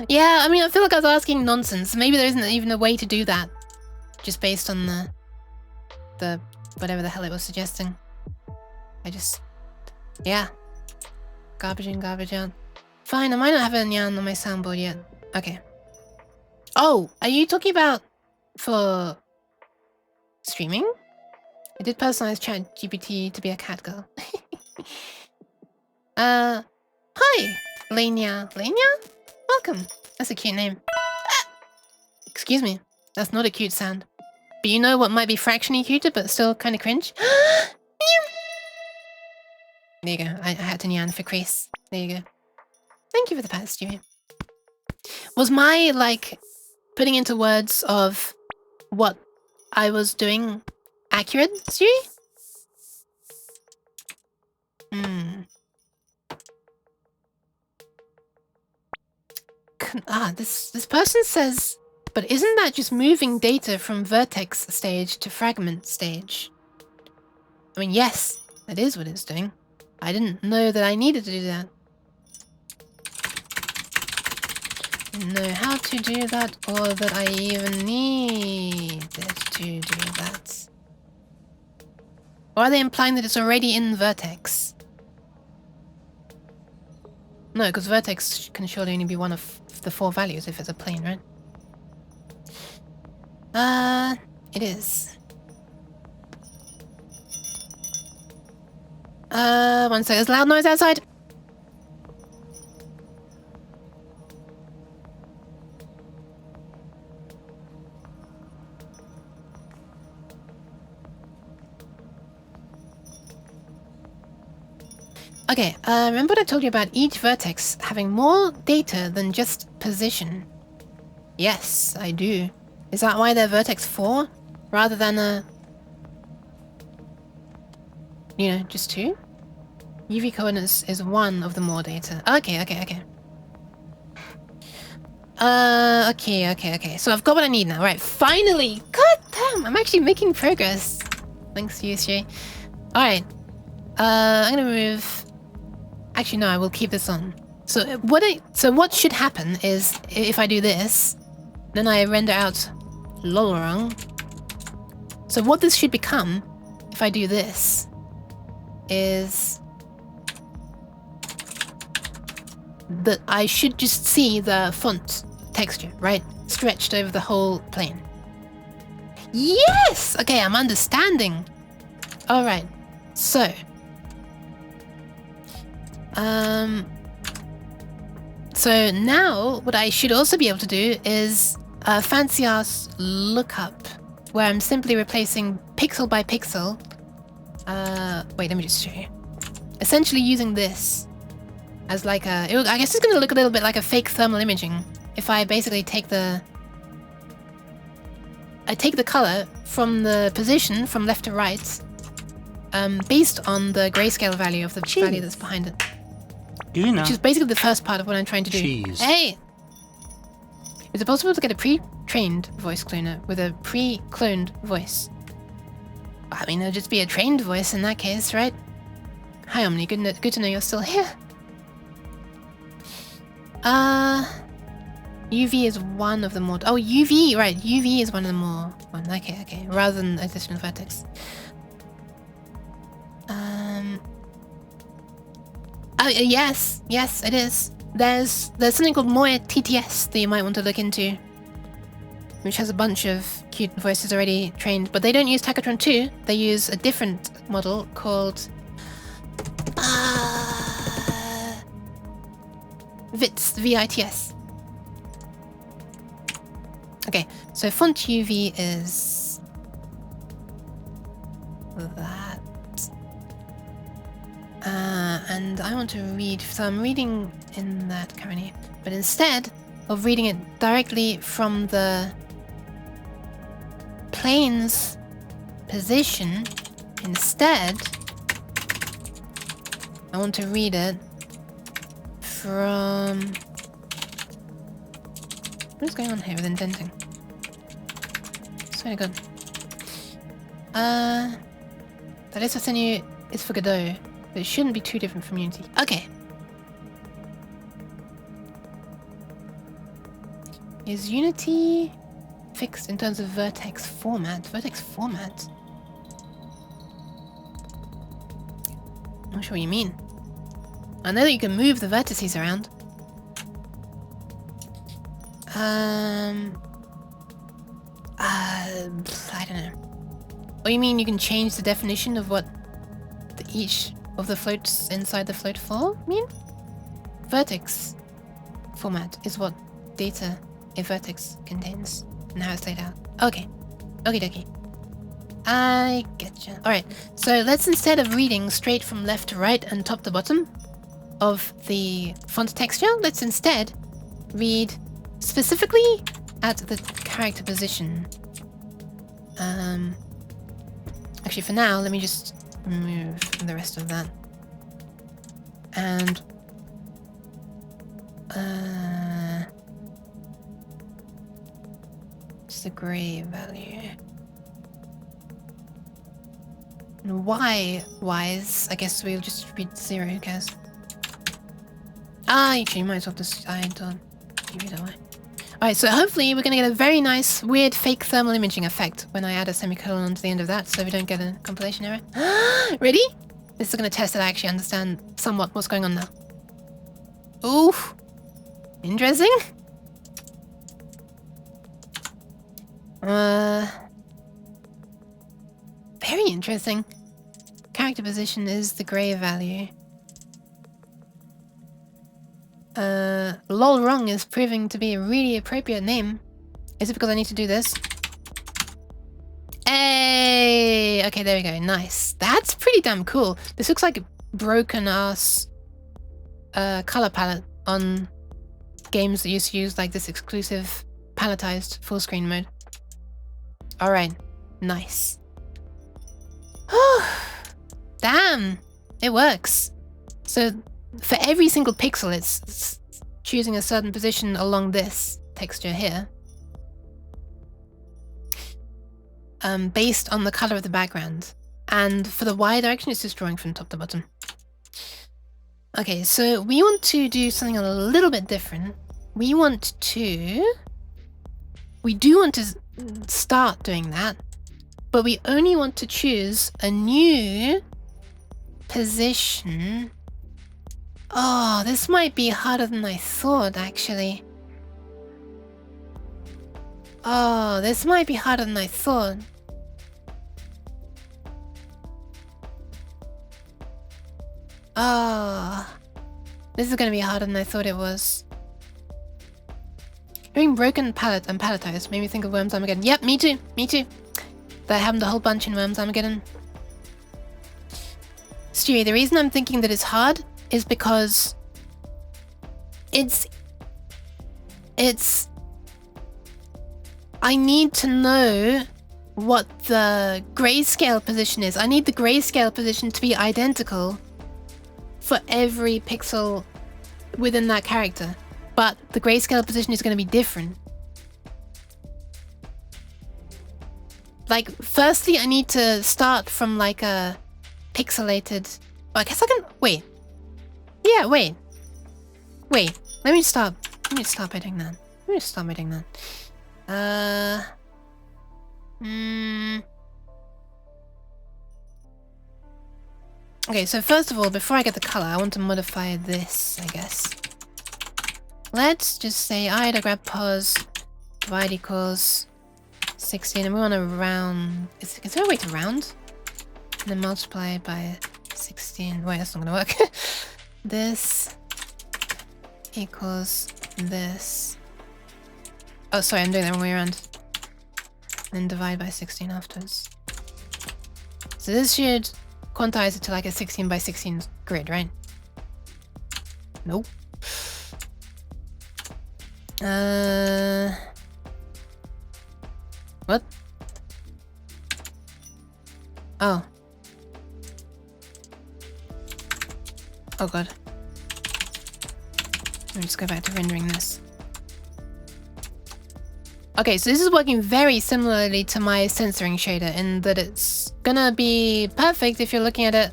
Yeah, I mean, I feel like I was asking nonsense. Maybe there isn't even a way to do that, just based on the whatever the hell it was suggesting. Yeah. Garbage in, garbage out. Fine, I might not have a nyan on my soundboard yet. Okay. Oh, are you talking about for streaming? I did personalize ChatGPT to be a cat girl. Hi, Lania. Lania? Welcome. That's a cute name. Ah! Excuse me. That's not a cute sound. But you know what might be fractionally cuter, but still kind of cringe? There you go. I had to nyan for Chris. There you go. Thank you for the pat, Stewie. Was my, like, putting into words of what I was doing accurate, Stewie? This person says, but isn't that just moving data from vertex stage to fragment stage? I mean, yes, that is what it's doing. I didn't know that I needed to do that. Didn't know how to do that, or that I even needed to do that. Or are they implying that it's already in vertex? No, because vertex can surely only be one of the 4 values if it's a plane, right? It is. One sec, there's loud noise outside. Okay, remember what I told you about each vertex having more data than just position? Yes, I do. Is that why they're vertex 4 rather than just 2? UV coordinates is one of the more data. Okay. Okay. So I've got what I need now. Right, finally! God damn, I'm actually making progress. Thanks to you, Shay. Alright. I'm gonna move... Actually, no, I will keep this on. So what should happen is, if I do this, then I render out Lolorang. So what this should become, if I do this, is that I should just see the font texture, right? Stretched over the whole plane. Yes! Okay, I'm understanding. Alright, so... So now what I should also be able to do is a fancy-ass lookup, where I'm simply replacing pixel by pixel. Wait, let me just show you. Essentially using this as like a... I guess it's going to look a little bit like a fake thermal imaging. If I basically take the... I take the color from the position from left to right, based on the grayscale value of the value that's behind it. Which is basically the first part of what I'm trying to do. Cheese. Hey! Is it possible to get a pre-trained voice cloner with a pre-cloned voice? I mean, it'll just be a trained voice in that case, right? Hi, Omni. Good to know you're still here. UV is one of the more... Oh, UV! Right, UV is one of the more... Okay. Rather than additional vertex. Oh, yes, it is. There's something called Moya TTS that you might want to look into, which has a bunch of cute voices already trained, but they don't use Takatron 2. They use a different model called VITS, VITS. Okay, so font UV is that. And I want to read, so I'm reading in that currently, but instead of reading it directly from the plane's position. Instead, I want to read it from... What is going on here with indenting? Swear to God. That is for you is for Godot, but it shouldn't be too different from Unity. Okay. Is Unity fixed in terms of vertex format? Vertex format? Not sure what you mean. I know that you can move the vertices around. I don't know. Oh, you mean you can change the definition of what each of the floats inside the float form mean? Vertex format is what data a vertex contains and how it's laid out. Okay. Okie dokie. I getcha. Alright, so let's, instead of reading straight from left to right and top to bottom of the font texture, let's instead read specifically at the character position. Actually, for now, let me just remove the rest of that. And just the gray value. And y-wise, I guess we'll just read 0, who cares? Actually, you might as well just... I don't... You read that way. Alright, so hopefully we're gonna get a very nice, weird, fake thermal imaging effect when I add a semicolon onto the end of that, so we don't get a compilation error. Ready? This is gonna test that I actually understand somewhat what's going on now. Ooh! Interesting? Very interesting. Character position is the gray value. Lol wrong is proving to be a really appropriate name. Is it because I need to do this? Hey! Okay, there we go. Nice. That's pretty damn cool. This looks like a broken ass color palette on games that used to use like this exclusive palletized full screen mode. Alright. Nice. Damn! It works. So for every single pixel, it's choosing a certain position along this texture here. Based on the color of the background. And for the Y direction, it's just drawing from top to bottom. Okay, so we want to do something a little bit different. We do want to start doing that, but we only want to choose a new position. Oh, this might be harder than I thought, actually. Oh, this might be harder than I thought. Oh, this is gonna be harder than I thought it was. Hearing broken palette and palletized made me think of Worms Armageddon. Yep, me too, me too. That happened a whole bunch in Worms Armageddon. Stewie, the reason I'm thinking that it's hard is because I need to know what the grayscale position is. I need the grayscale position to be identical for every pixel within that character, but the grayscale position is going to be different. Like, firstly, I need to start from like a pixelated... Oh, I guess I can... Wait. Yeah, wait. Wait. Let me stop by doing that. Let me stop by doing that. Okay, so first of all, before I get the color, I want to modify this, I guess. Let's just say ida grab pos divide equals 16, and we want to round... Is there a way to round? And then multiply by 16. Wait, that's not gonna work. This equals this. Oh, sorry, I'm doing that wrong way around. And then divide by 16 afterwards. So this should quantize it to like a 16 by 16 grid, right? Nope. What? Oh. Oh god. Let me just go back to rendering this. Okay, so this is working very similarly to my censoring shader in that it's gonna be perfect if you're looking at it.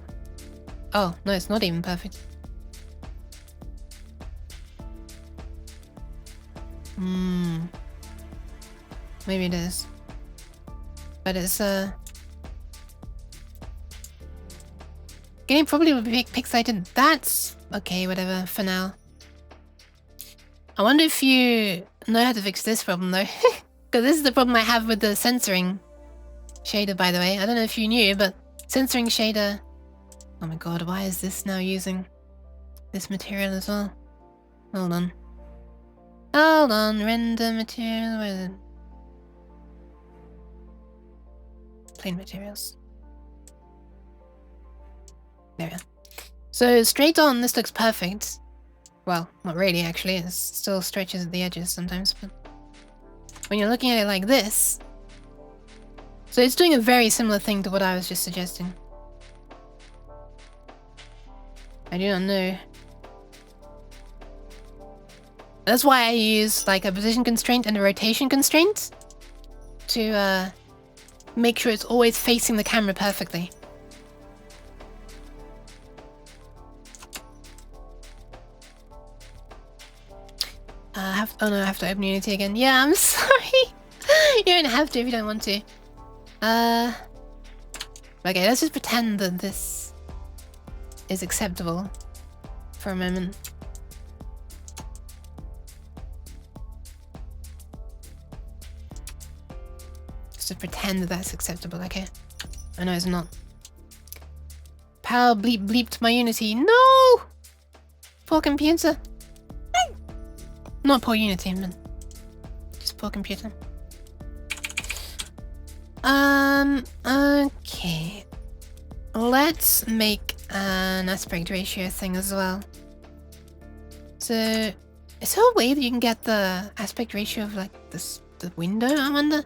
Oh, no, it's not even perfect. Maybe it is. But it's, getting probably would be pixelated. That's okay, whatever, for now. I wonder if you know how to fix this problem, though. Because this is the problem I have with the censoring shader, by the way. I don't know if you knew, but censoring shader... Oh my god, why is this now using this material as well? Hold on. Hold on, render material, where is it? Plain materials. There we are. So straight on, this looks perfect. Well, not really actually, it still stretches at the edges sometimes, but when you're looking at it like this... So it's doing a very similar thing to what I was just suggesting. I do not know. That's why I use like a position constraint and a rotation constraint to make sure it's always facing the camera perfectly. Oh no, I have to open Unity again. Yeah, I'm sorry. You don't have to if you don't want to. Okay, let's just pretend that this is acceptable for a moment. Just to pretend that that's acceptable, okay? I know it's not. Power bleeped my Unity. No! Poor computer. Not poor Unity, but just poor computer. Okay. Let's make an aspect ratio thing as well. So, is there a way that you can get the aspect ratio of like this, the window, I wonder?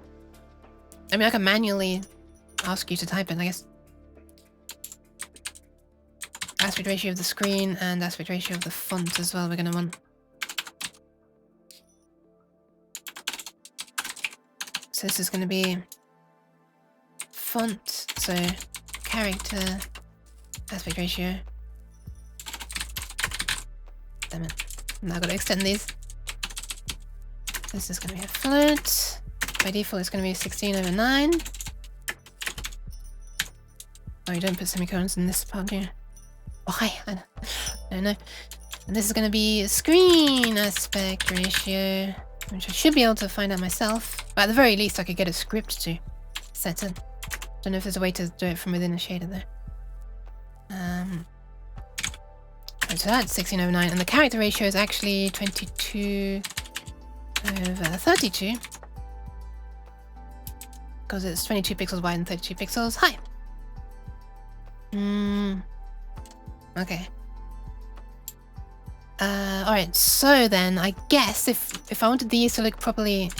I mean, I can manually ask you to type it, I guess. Aspect ratio of the screen and aspect ratio of the font as well, we're gonna want. So this is going to be font, so character, aspect ratio. Damn it. Now I've got to extend these. This is going to be a float. By default it's going to be 16/9. Oh, you don't put semicolons in this part, do you? Why? I don't know. And this is going to be a screen aspect ratio, which I should be able to find out myself. But at the very least, I could get a script to set it. Don't know if there's a way to do it from within a shader though. So that's 16/9, and the character ratio is actually 22/32. Because it's 22 pixels wide and 32 pixels high. Okay. Alright, so then I guess if I wanted these to look properly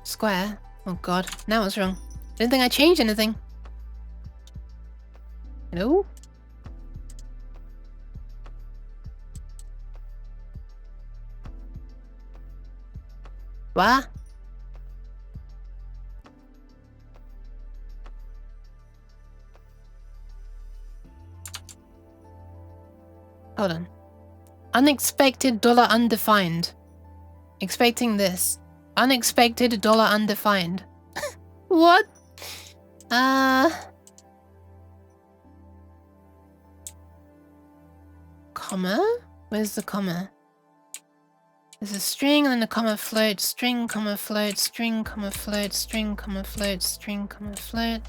square... Oh god, now what's wrong? Didn't think I changed anything. Hello? What? Hold on. Unexpected dollar undefined. Expecting this. Unexpected dollar undefined. What? Comma? Where's the comma? There's a string and then a comma float, string, comma float, string, comma float, string, comma float, string, comma float.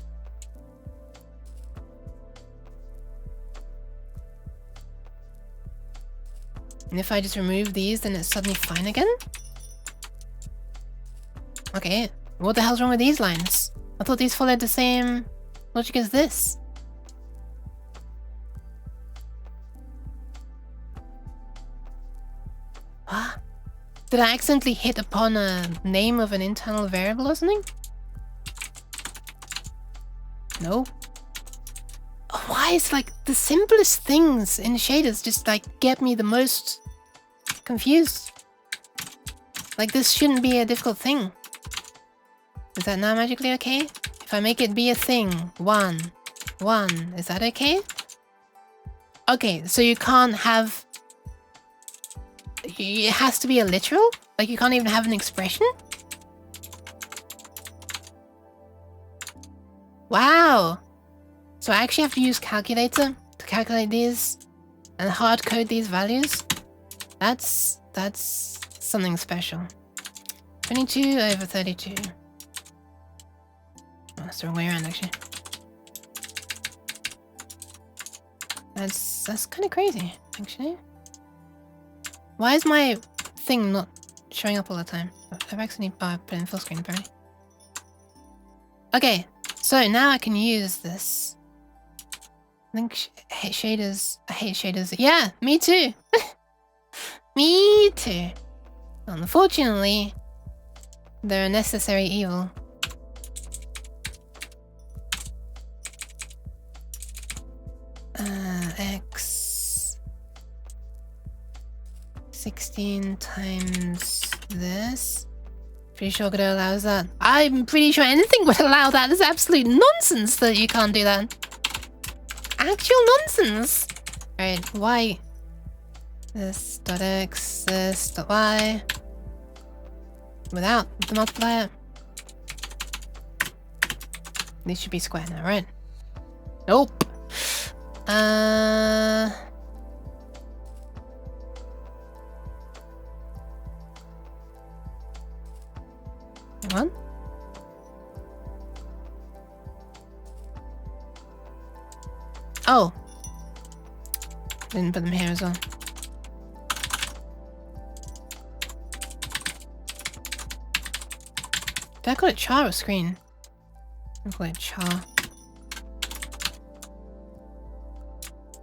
And if I just remove these, then it's suddenly fine again? Okay, what the hell's wrong with these lines? I thought these followed the same logic as this. What? Did I accidentally hit upon a name of an internal variable or something? No. Why is like the simplest things in shaders just like get me the most confused? Like this shouldn't be a difficult thing. Is that now magically okay? If I make it be a thing, 1, 1, is that okay? Okay, so you can't have... It has to be a literal? Like you can't even have an expression? Wow! So I actually have to use calculator to calculate these and hard code these values? That's something special. 22 over 32. Oh, that's the wrong way around actually. That's kind of crazy, actually. Why is my thing not showing up all the time? I've actually put it in full screen apparently. Okay, so now I can use this. I think I hate shaders. Yeah, me too. Me too. Unfortunately, they're a necessary evil. X 16 times this. Pretty sure Godot allows that. I'm pretty sure anything would allow that. It's absolute nonsense that you can't do that. Actual nonsense. Right, y. This dot x, this dot y. Without the multiplier. These should be square now, right? Nope. Hang on. Oh. Didn't put them here as well. Did I call it char or screen? I call it char.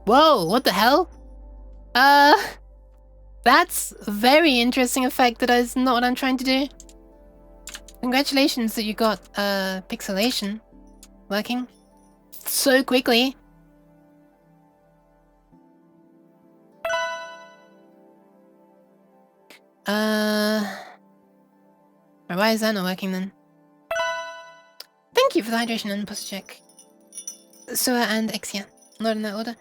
Whoa, what the hell? That's a very interesting effect that is not what I'm trying to do. Congratulations that you got, pixelation working so quickly. Why is that not working then? Thank you for the hydration and posture check. Sua and Exia. Not in that order.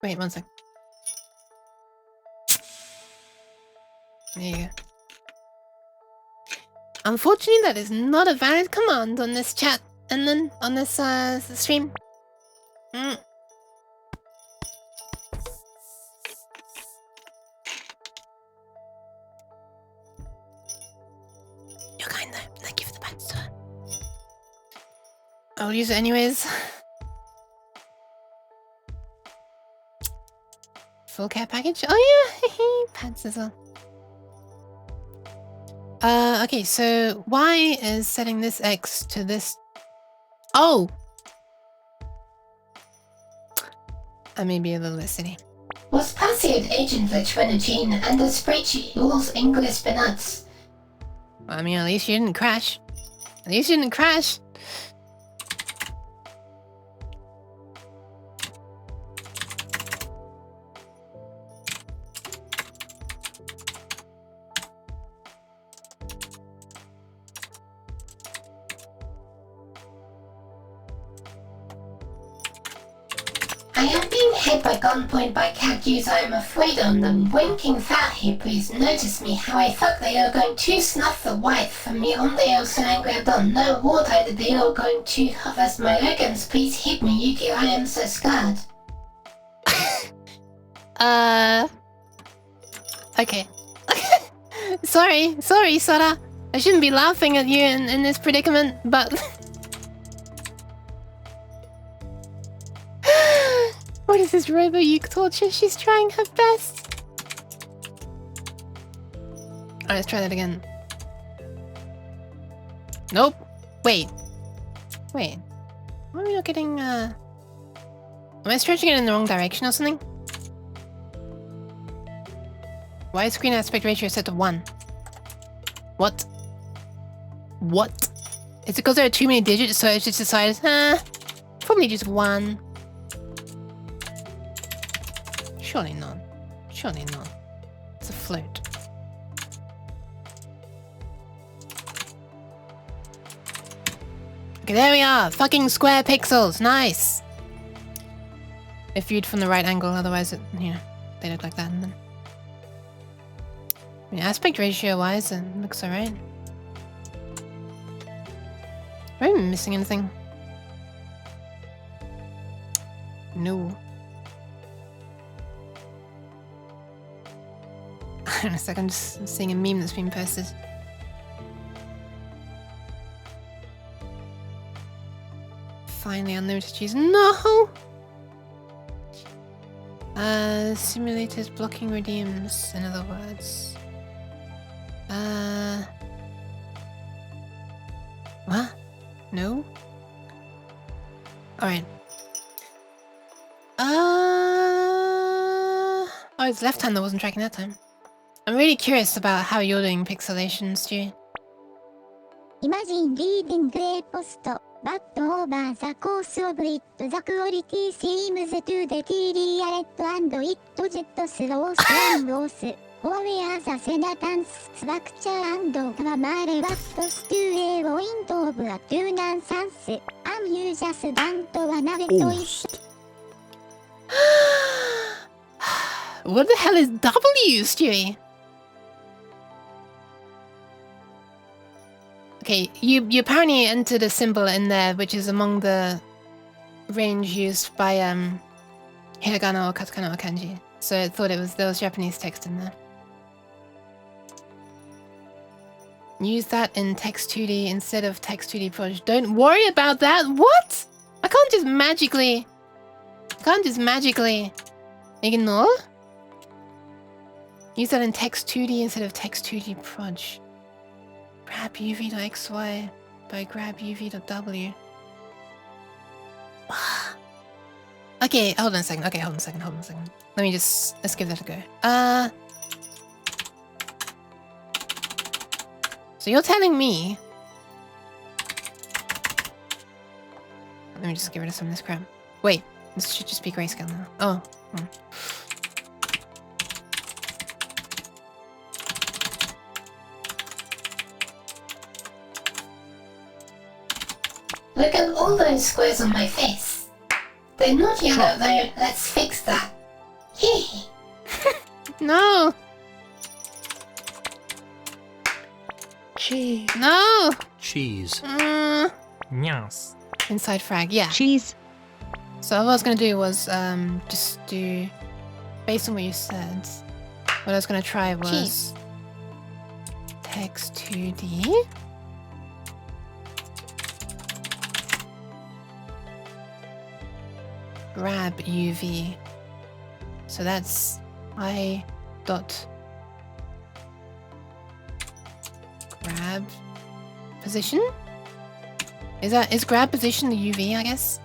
Wait, one sec. There you go. Unfortunately, that is not a valid command on this chat and then on this stream. You're kind though. Thank you for the pants. I'll use it anyways. Full care package? Oh yeah, pants as well. Okay, so y is setting this x to this. Oh! I may be a little bit silly. Was passiert irgendwelche Energien and the spreadsheet rules English benutzt? I mean, at least you didn't crash. At least you didn't crash. I am being held by gunpoint by cactus. I am afraid on them. Winking fat hippies notice me how I thought they are going to snuff the wife from me on the also angry done. No water that they are going to harvest my organs. Please hit me, Yuki. I am so scared. Okay. Sorry, Sora. I shouldn't be laughing at you in this predicament, but... What is this robo-uke torture? She's trying her best. let's try that again. Nope. Wait. Why are we not getting, Am I stretching it in the wrong direction or something? Why is screen aspect ratio set to 1? What? Is it because there are too many digits, so it's just decided, probably just 1. Surely not. It's a float. Okay, there we are! Fucking square pixels! Nice! If viewed from the right angle, otherwise it, they look like that. And then... I mean, aspect ratio wise, it looks alright. Am I missing anything? No. Hang on a sec, I'm just seeing a meme that's been posted. Finally unlimited cheese. No! Simulators blocking redeems, in other words. What? No? Alright. Oh, it's left hand that wasn't tracking that time. I'm really curious about how you're doing pixelation, Stewie. Imagine reading grey post, but over the course of it, the quality seems to deteriorate and it just slows down growth. Where the sentence structure and grammar was to a point of a two nonsense, and you just don't wanna get it. What the hell is W, Stewie? Okay, you apparently entered a symbol in there which is among the range used by hiragana or katakana or kanji. So I thought there was Japanese text in there. Use that in text 2D instead of text 2D proj. Don't worry about that. What? I can't just magically ignore. Use that in text 2D instead of text 2D proj. Grab uv.xy by grab uv.w. Okay, hold on a second. Let's give that a go. So you're telling me... Let me just get rid of some of this crap. Wait, this should just be grayscale now. Oh. Look at all those squares on my face. They're not yellow though, let's fix that. Yay! No! Cheese. No! Cheese. Yes. Inside frag, yeah. Cheese. So what I was gonna do was just do, based on what you said, what I was gonna try was Cheese. text 2D. Grab UV. So that's I dot grab position? Is grab position the UV, I guess?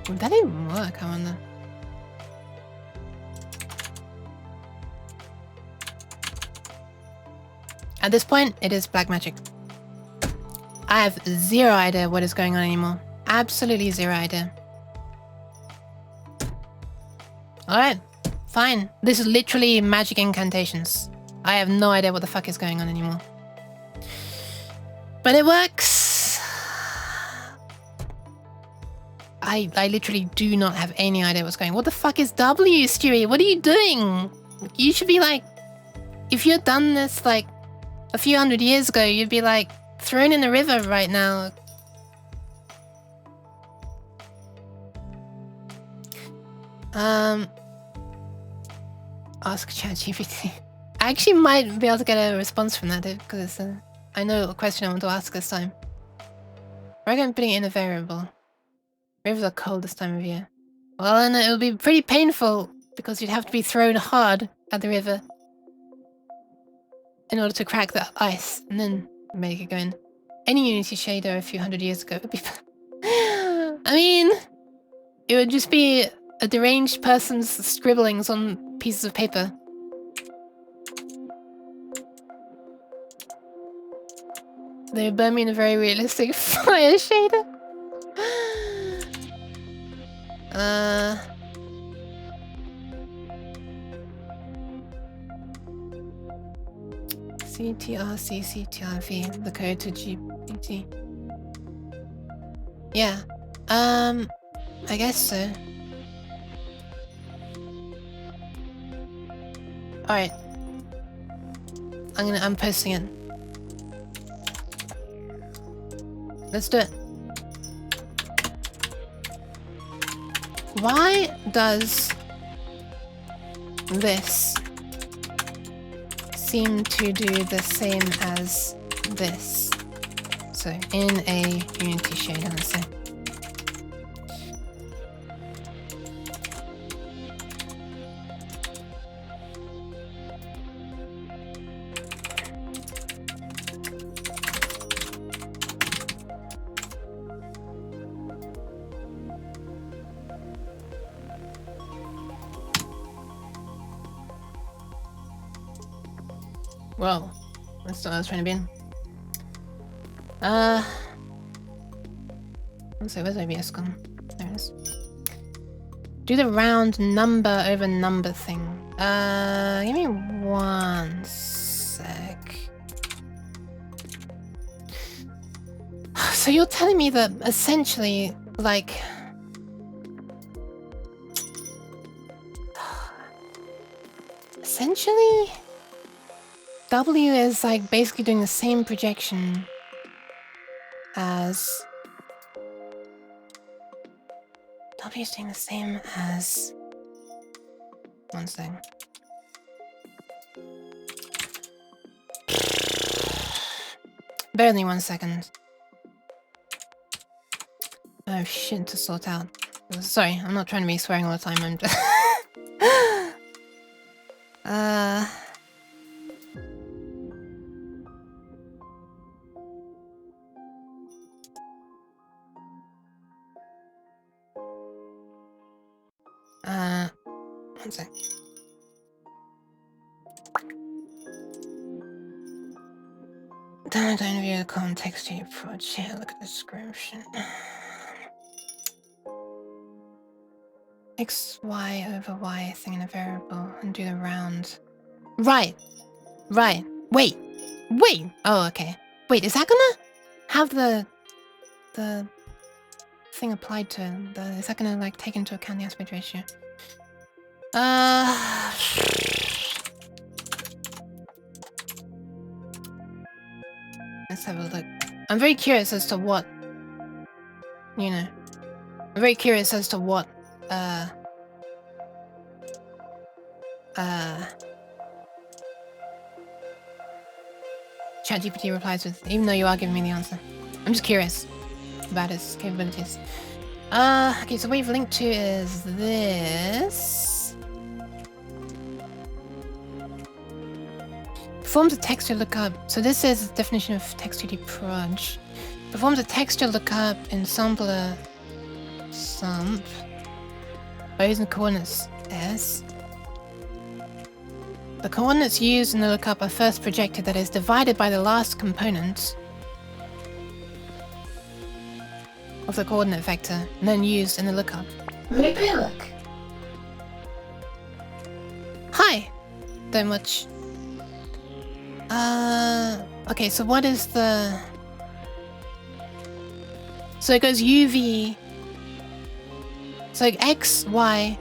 Would that even work, I wonder? At this point, it is black magic. I have zero idea what is going on anymore. Absolutely zero idea. Alright, fine. This is literally magic incantations. I have no idea what the fuck is going on anymore. But it works. I literally do not have any idea what's going on. What the fuck is W, Stewie? What are you doing? You should be like... If you'd done this like a few hundred years ago, you'd be like thrown in the river right now. Ask ChatGPT. I actually might be able to get a response from that because I know a question I want to ask this time. I reckon putting it in a variable. Rivers are cold this time of year. Well, and it would be pretty painful because you'd have to be thrown hard at the river in order to crack the ice and then make it go in. Any Unity shader a few hundred years ago would be... I mean, it would just be a deranged person's scribblings on pieces of paper. They would burn me in a very realistic fire shader. CTRC, CTRV, the code to GPT. Yeah. I guess so. Alright. I'm posting it. Let's do it. Why does this seem to do the same as this? So in a Unity shader, let's say. Whoa, that's not what I was trying to be in. Let's see, where's OBS gone? There it is. Do the round number over number thing. Give me 1 sec. So you're telling me that essentially, like... Essentially... W is like basically doing the same projection as... W is doing the same as... One thing. Barely 1 second. I have shit to sort out. Sorry, I'm not trying to be swearing all the time, I'm just... One sec. Don't view the context here, approach here, look at the description. X, Y over Y thing in a variable and do the round. Right. Right. Wait. Wait. Oh, okay. Wait, is that gonna have the thing applied to it? Is that gonna like take into account the aspect ratio? Let's have a look. I'm very curious as to what, you know, I'm very curious as to what, ChatGPT replies with, even though you are giving me the answer. I'm just curious about its capabilities. Okay, so what you've linked to is this. Performs a texture lookup. So this is the definition of text2d proj. Performs a texture lookup in sampler sump by using the coordinates s. The coordinates used in the lookup are first projected, that is, divided by the last component of the coordinate vector, and then used in the lookup. Maybe look. Hi! Don't much. Okay, so what is the... So it goes UV... So like X, Y...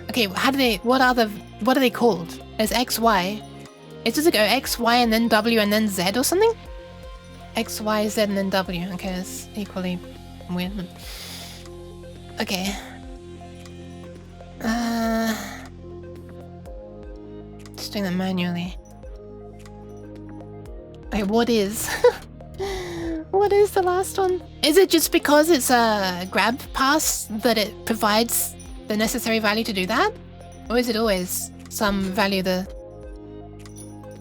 Okay, how do they... What are they called? There's X, Y. It's just like go X, Y, and then W, and then Z or something? X, Y, Z, and then W. Okay, that's equally weird. Okay. Just doing that manually. Okay, what is? What is the last one? Is it just because it's a grab pass that it provides the necessary value to do that? Or is it always some value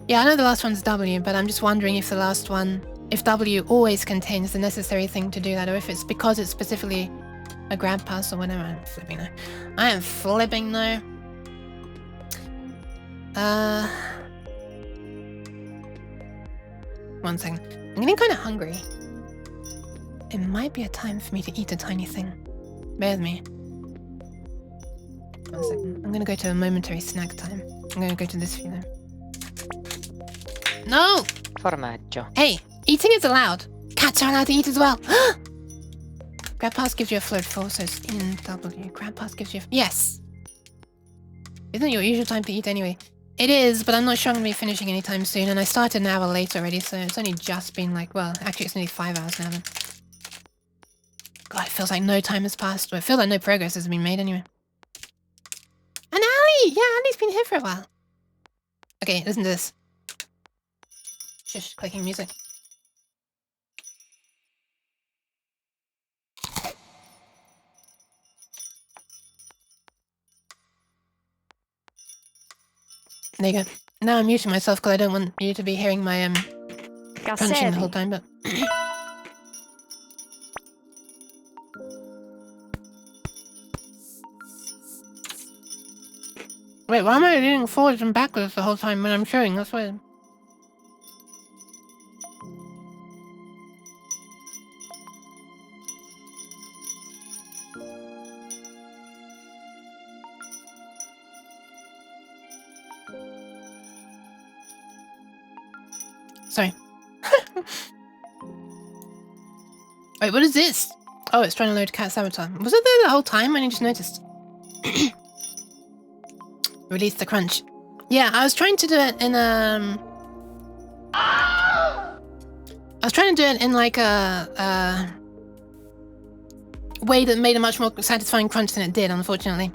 Yeah, I know the last one's W, but I'm just wondering if the last one, if W always contains the necessary thing to do that, or if it's because it's specifically a grab pass or whatever. I'm flipping no. I am flipping no. One second. I'm getting kind of hungry. It might be a time for me to eat a tiny thing. Bear with me. 1 second. I'm gonna go to a momentary snack time. I'm gonna go to this view. No! Formaggio. Hey, eating is allowed. Cats are allowed to eat as well. Grab pass gives you a float 4, so it's in W. Grab pass gives you yes. Isn't it your usual time to eat anyway? It is, but I'm not sure I'm going to be finishing anytime soon, and I started an hour late already, so it's only just been like, well, actually it's nearly 5 hours now then. God, it feels like no time has passed. Well, it feels like no progress has been made anyway. And Ali! Yeah, Ali's been here for a while. Okay, listen to this. Shush, clicking music. There you go. Now I'm muting myself because I don't want you to be hearing my crunching the whole time, but... Wait, why am I leaning forwards and backwards the whole time when I'm showing? That's why... Sorry. Wait, what is this? Oh, it's trying to load Cat's avatar. Was it there the whole time? I just noticed. Release the crunch. Yeah, I was trying to do it in I was trying to do it in like a way that made a much more satisfying crunch than it did, unfortunately.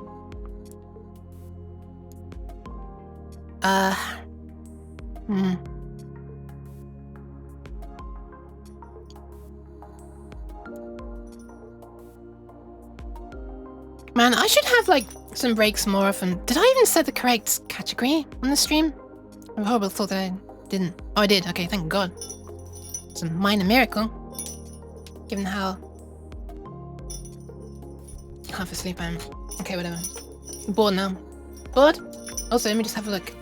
Man, I should have, like, some breaks more often. Did I even set the correct category on the stream? I have a horrible thought that I didn't. Oh, I did. Okay, thank God. It's a minor miracle. Given how half asleep I am. Okay, whatever. I'm bored now. Bored? Also, let me just have a look.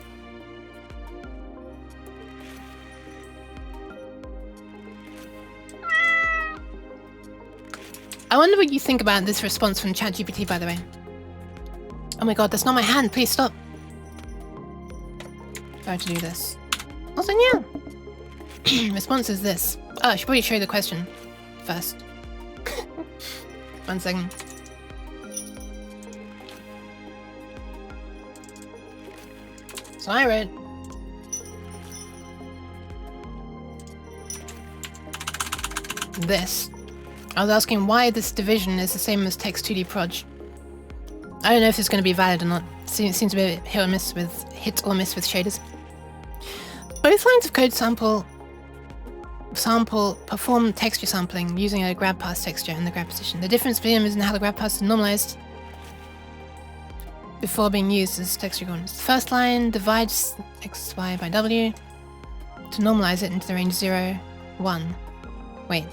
I wonder what you think about this response from ChatGPT, by the way. Oh my god, that's not my hand. Please stop. Try to do this. Also, yeah. Response is this. Oh, I should probably show you the question first. 1 second. So I wrote... this. I was asking why this division is the same as text 2D proj. I don't know if it's going to be valid or not. Seems to be a bit hit or miss with shaders. Both lines of code perform texture sampling using a grab pass texture in the grab position. The difference between them is in how the grab pass is normalized before being used as texture coordinates. The first line divides xy by w to normalize it into the range 0, 1. Wait.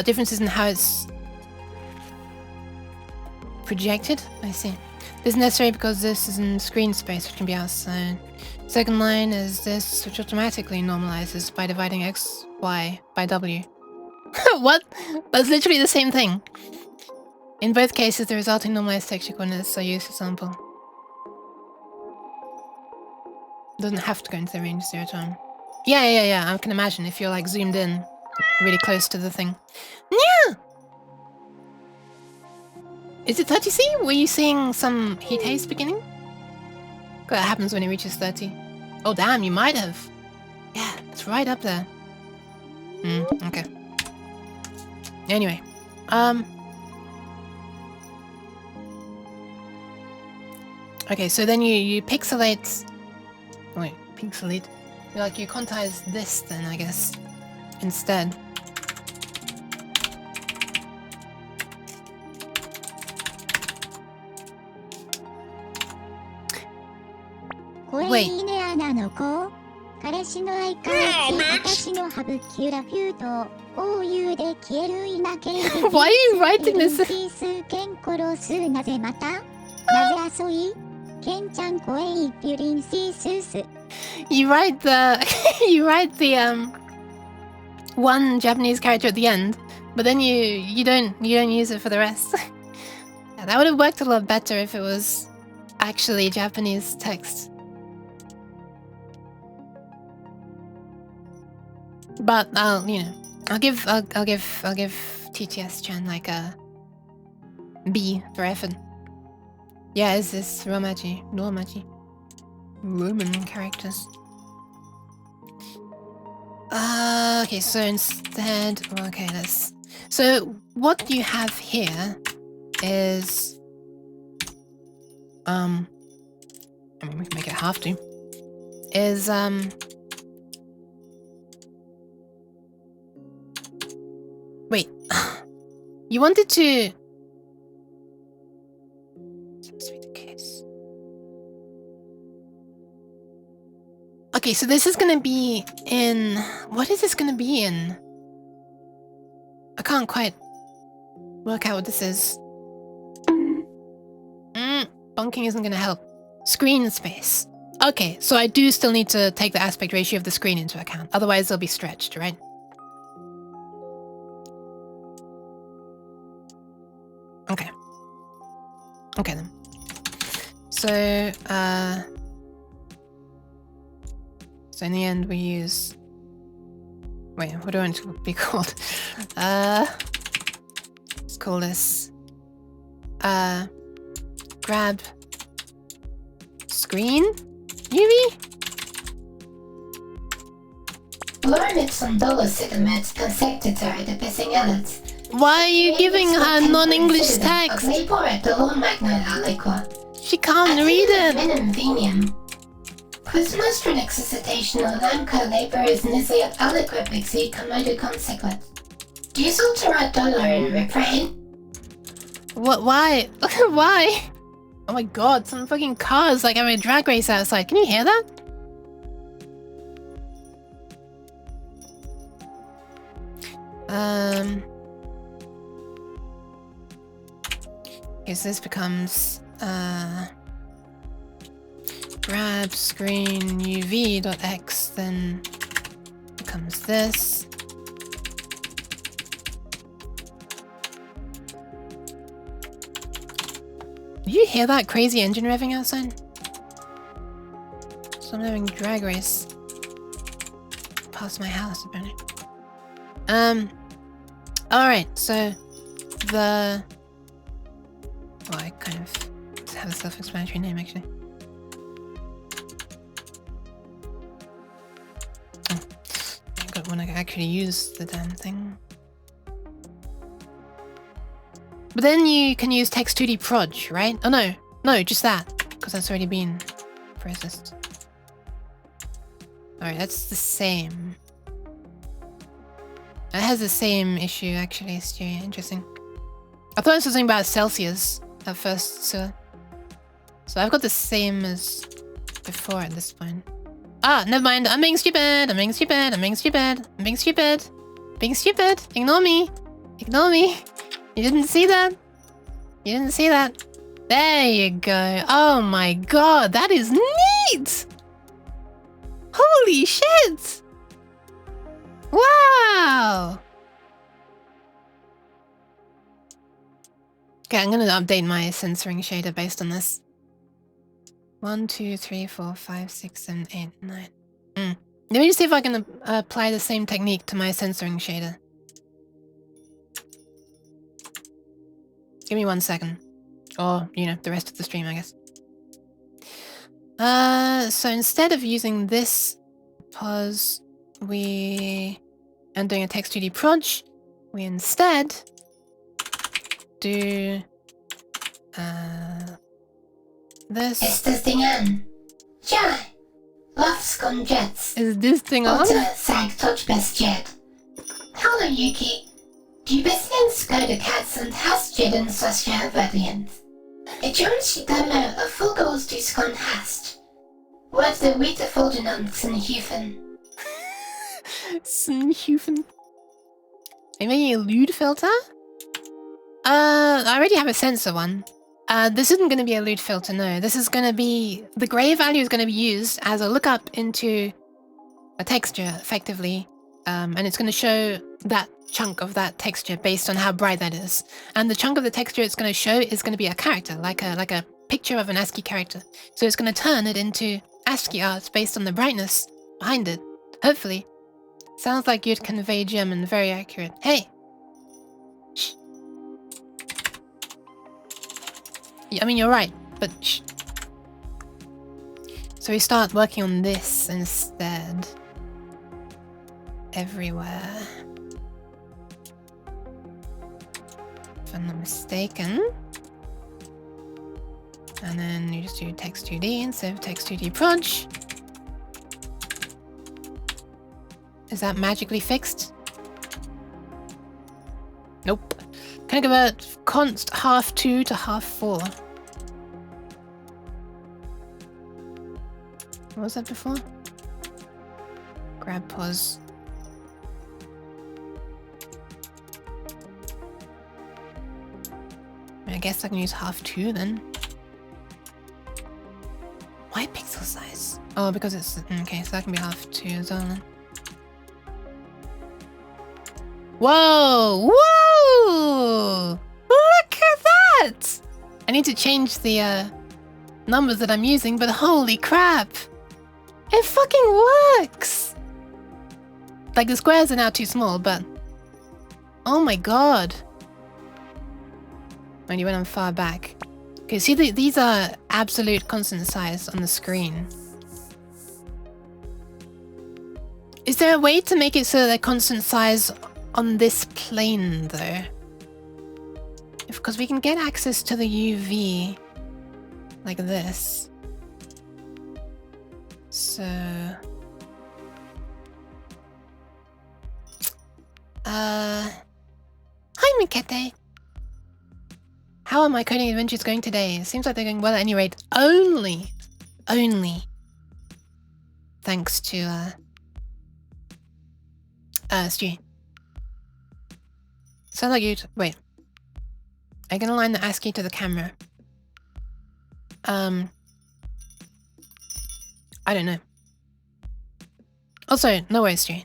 Differences in how it's projected? I see. This is necessary because this is in screen space, which can be outside. Second line is this, which automatically normalizes by dividing x, y by w. What? That's literally the same thing. In both cases, the resulting normalized texture coordinates are used to sample. Doesn't have to go into the range 0 to 1. Yeah. I can imagine if you're like zoomed in really close to the thing. Yeah. Is it 30C? Were you seeing some heat haze beginning? That happens when it reaches 30. Oh damn, you might have. Yeah, it's right up there. Okay. Anyway, okay, so then you pixelate. Wait, pixelate. Like you quantize this then, I guess, instead. Wait. なの子彼氏の相変わらず私のハブキュラフュート OU で消えるいなけれ Why are you writing this? 数件殺すなぜまたなぜ遊いケンちゃん声いピュリンシースース You write the you write the one Japanese character at the end, but then you don't use it for the rest. Yeah, that would have worked a lot better if it was actually Japanese text. But I'll give TTS-chan like a B for effort. Yeah, is this Romaji? Roman characters. Okay, so instead, okay, so what you have here is, I mean, we can make it half to, is, wait, you wanted to, seems to be the case. Okay, so this is gonna be in... What is this gonna be in? I can't quite work out what this is. Bonking isn't gonna help. Screen space. Okay, so I do still need to take the aspect ratio of the screen into account. Otherwise, they'll be stretched, right? Okay. Okay, then. So, so in the end we use... Wait, what do I want it to be called? Let's call this... grab... screen? UV? Lornitson dolosydamets consectatory the Pessingelet. Why are you giving her non-English text? She can't read it! Minum venium. Quis nostrum exercitation lamco laboris nisiat aliquip exi commodo consequat. Dies ultima dolor in refrain? What? Why? Why? Oh my god, some fucking cars like having a drag race outside. Can you hear that? Okay, so this becomes grab screen uv.x, then becomes this. Do you hear that crazy engine revving outside? So I'm having drag race past my house apparently. Alright, so the... Well, I kind of have a self-explanatory name actually. Oh, I got when I actually use the damn thing. But then you can use text2d proj, right? Oh no, just that, because that's already been processed. Alright, that's the same. It has the same issue actually, Stewie. Interesting. I thought this was something about Celsius at first, so I've got the same as before at this point. Ah, never mind. I'm being stupid. I'm being stupid. I'm being stupid. I'm being stupid. Being stupid. Ignore me. Ignore me. You didn't see that? You didn't see that? There you go. Oh my god, that is neat! Holy shit! Wow! Okay, I'm gonna update my censoring shader based on this. 1, 2, 3, 4, 5, 6, 7, 8, 9. Let me just see if I can apply the same technique to my censoring shader. Give me 1 second. Or, you know, the rest of the stream, I guess. So instead of using this pause, and doing a text2d proj, we instead do this. Estas dengan. Jai. Lofskon Jets. Is this thing on? Otter Sag Touchbest Jet. Hello Yuki. Du bist Skoda Cats und hast jeden Sozialvariant. Ich wünsche dir a full goals du skon hast. Wat de witte folden an Snhufen. Snhufen. Are you making a lewd filter? I already have a sensor one. This isn't going to be a lewd filter, no. This is going to be... The grey value is going to be used as a lookup into a texture, effectively. And it's going to show that chunk of that texture based on how bright that is. And the chunk of the texture it's going to show is going to be a character, like a picture of an ASCII character. So it's going to turn it into ASCII art based on the brightness behind it. Hopefully. Sounds like you'd convey German, very accurate. Hey! Shh. I mean, you're right, but shh. So we start working on this instead. Everywhere. If I'm not mistaken. And then you just do text 2D instead of text 2D proj. Is that magically fixed? Nope. Can I convert const 1/2 to 1/4? What was that before? Grab pause. I guess I can use 1/2 then. Why pixel size? Oh, because it's... Okay, so that can be 1/2 as well then. Whoa! Whoa! Look at that! I need to change the numbers that I'm using, but holy crap! It fucking works! Like, the squares are now too small, but... Oh my god! When you went on far back. Okay, see, these are absolute constant size on the screen. Is there a way to make it so they're constant size on this plane, though? Because we can get access to the UV like this. So... Hi, Mikete! How are my coding adventures going today? It seems like they're going well at any rate. Only thanks to, Stewie. Sounds like you'd... Wait. I can align the ASCII to the camera. I don't know. Also, no worries, Stewie.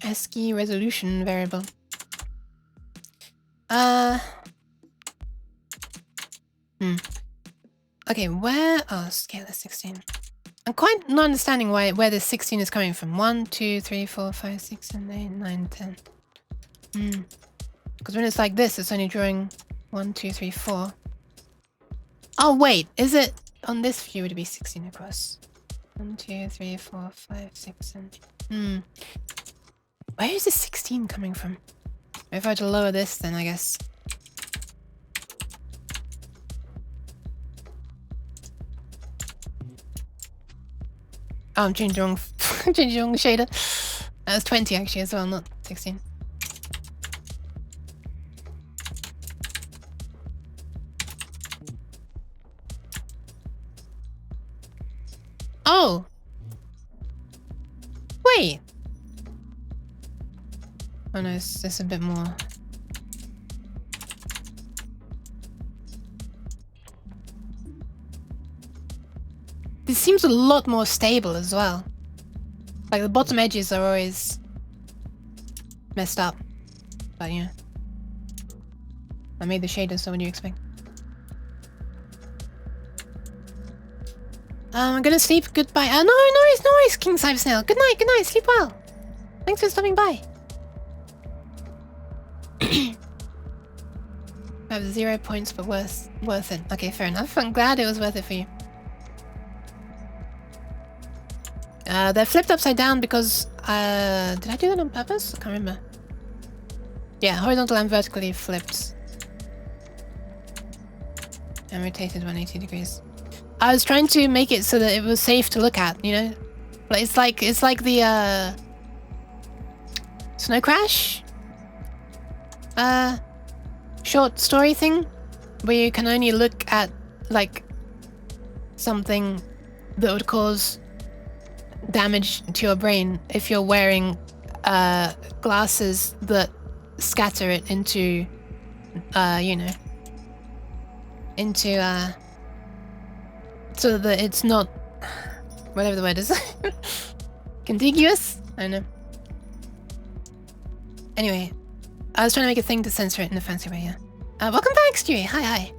ASCII resolution variable. Okay, where... Oh, scale is 16. I'm quite not understanding where this 16 is coming from. 1, 2, 3, 4, 5, 6, 7, 8, 9, 10. Because when it's like this, it's only drawing 1, 2, 3, 4. Oh, wait. Is it... On this view, would it be 16 across? 1, 2, 3, 4, 5, 6, 7... Where is this 16 coming from? If I were to lower this, then I guess... Oh, I'm changing the wrong... changing the wrong shader. That was 20 actually as well, not 16. Oh! Wait! Oh no, it's just a bit more. This seems a lot more stable as well. Like the bottom edges are always messed up. But yeah. I made the shaders, so what do you expect? I'm gonna sleep. Goodbye. No worries, King Cyber Snail. Good night, sleep well. Thanks for stopping by. I have 0 points, but worth it. Okay, fair enough. I'm glad it was worth it for you. They're flipped upside down because... did I do that on purpose? I can't remember. Yeah, horizontal and vertically flipped. And rotated 180 degrees. I was trying to make it so that it was safe to look at, you know? Like it's like the Snow Crash short story thing where you can only look at like something that would cause damage to your brain if you're wearing glasses that scatter it into you know, into so that it's not whatever the word is. Contiguous? I don't know. Anyway, I was trying to make a thing to censor it in a fancy way, yeah. Welcome back, Stewie. Hi.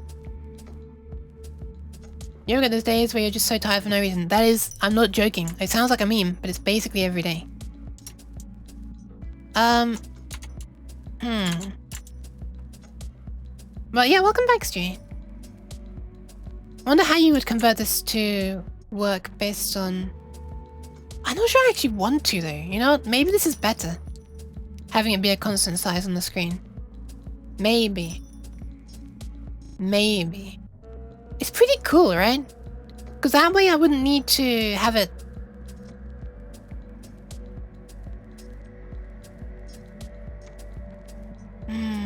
You ever get those days where you're just so tired for no reason? That is, I'm not joking. It sounds like a meme, but it's basically every day. Well, yeah, welcome back, Stewie. I wonder how you would convert this to work based on... I'm not sure I actually want to, though. You know, maybe this is better. Having it be a constant size on the screen. Maybe. It's pretty cool, right? Because that way I wouldn't need to have it...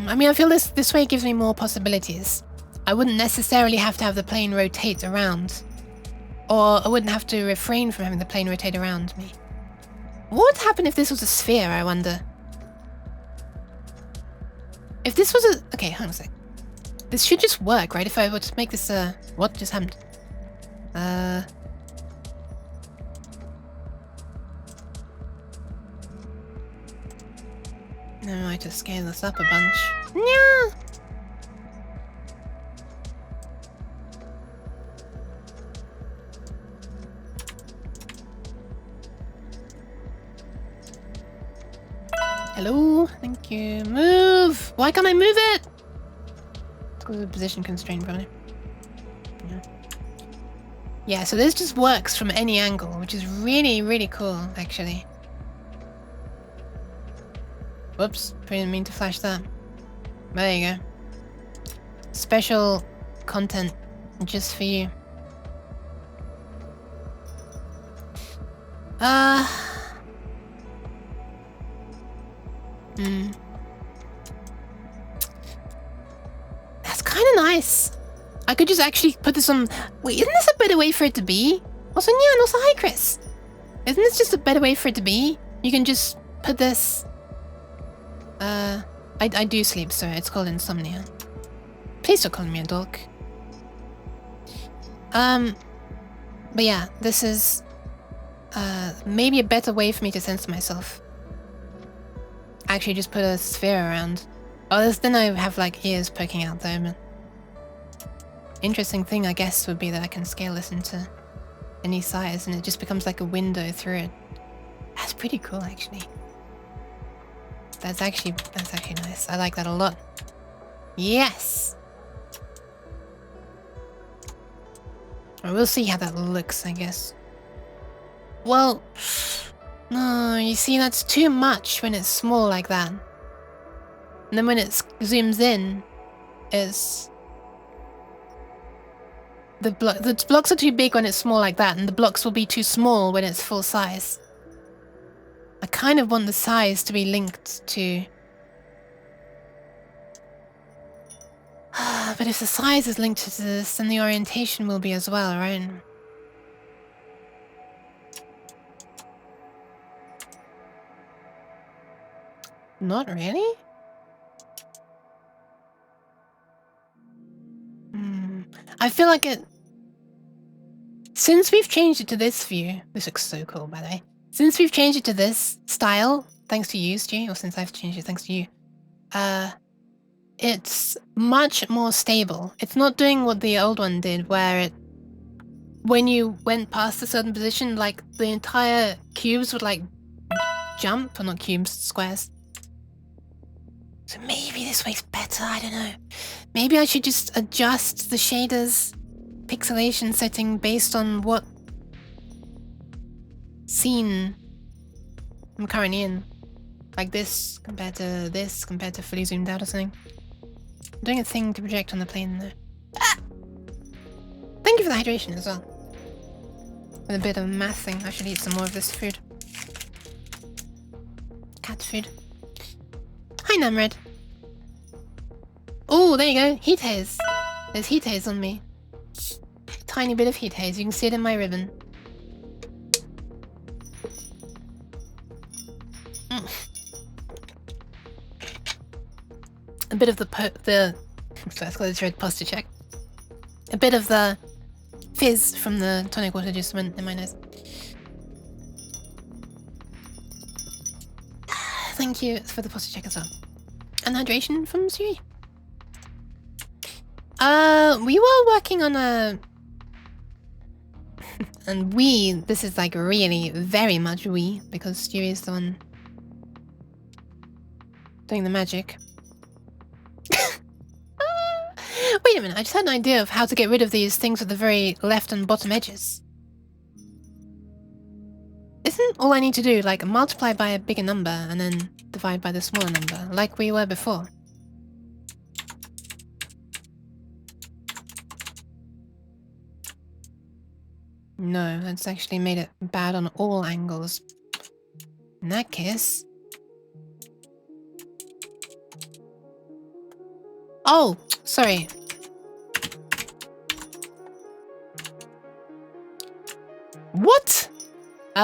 I mean, I feel this way gives me more possibilities. I wouldn't necessarily have to have the plane rotate around. Or I wouldn't have to refrain from having the plane rotate around me. What would happen if this was a sphere, I wonder? If this was a... Okay, hang on a sec. This should just work, right? If I were to make this what just happened? No, I might just scale this up a bunch. Yeah. Hello, thank you. Move! Why can't I move it? It's because of the position constraint, probably. Yeah, so this just works from any angle, which is really, really cool, actually. Whoops, didn't mean to flash that. There you go. Special content just for you. That's kind of nice. I could just actually put this on... Wait, isn't this a better way for it to be? Also, yeah, and also, hi, Chris. Isn't this just a better way for it to be? You can just put this... I do sleep, so it's called insomnia. Please don't call me a dog. But yeah, this is... maybe a better way for me to censor myself. Actually, just put a sphere around. Oh, then I have, like, ears poking out there, but... Interesting thing, I guess, would be that I can scale this into any size, and it just becomes like a window through it. That's pretty cool, actually. That's actually nice. I like that a lot. Yes! We'll see how that looks, I guess. Well... No, you see, that's too much when it's small like that. And then when it zooms in, it's... The blocks are too big when it's small like that, and the blocks will be too small when it's full size. I kind of want the size to be linked to... But if the size is linked to this, then the orientation will be as well, right? Not really? I feel like it... Since we've changed it to this view... This looks so cool, by the way. Since we've changed it to this style, thanks to you, Stu, or since I've changed it thanks to you, it's much more stable. It's not doing what the old one did, where it... When you went past a certain position, like, the entire cubes would, like, jump. Or not cubes, squares. So maybe this way's better, I don't know. Maybe I should just adjust the shader's pixelation setting based on what scene I'm currently in. Like this compared to fully zoomed out or something. I'm doing a thing to project on the plane though. Ah! Thank you you for the hydration as well. With a bit of mathing, I should eat some more of this food. Cat food. Hi, Namred. Oh, there you go. Heat haze. There's heat haze on me. Tiny bit of heat haze. You can see it in my ribbon. A bit of the sorry, I've got this red pasta check. A bit of the fizz from the tonic water just went in my nose. Thank you for the pasta check as well. And hydration from Stewie. We were working on a... and this is like really very much we, because Stewie is the one doing the magic. Wait a minute, I just had an idea of how to get rid of these things with the very left and bottom edges. Isn't all I need to do like multiply by a bigger number and then divide by the smaller number, like we were before? No, that's actually made it bad on all angles. In that case... Oh, sorry. What? Wait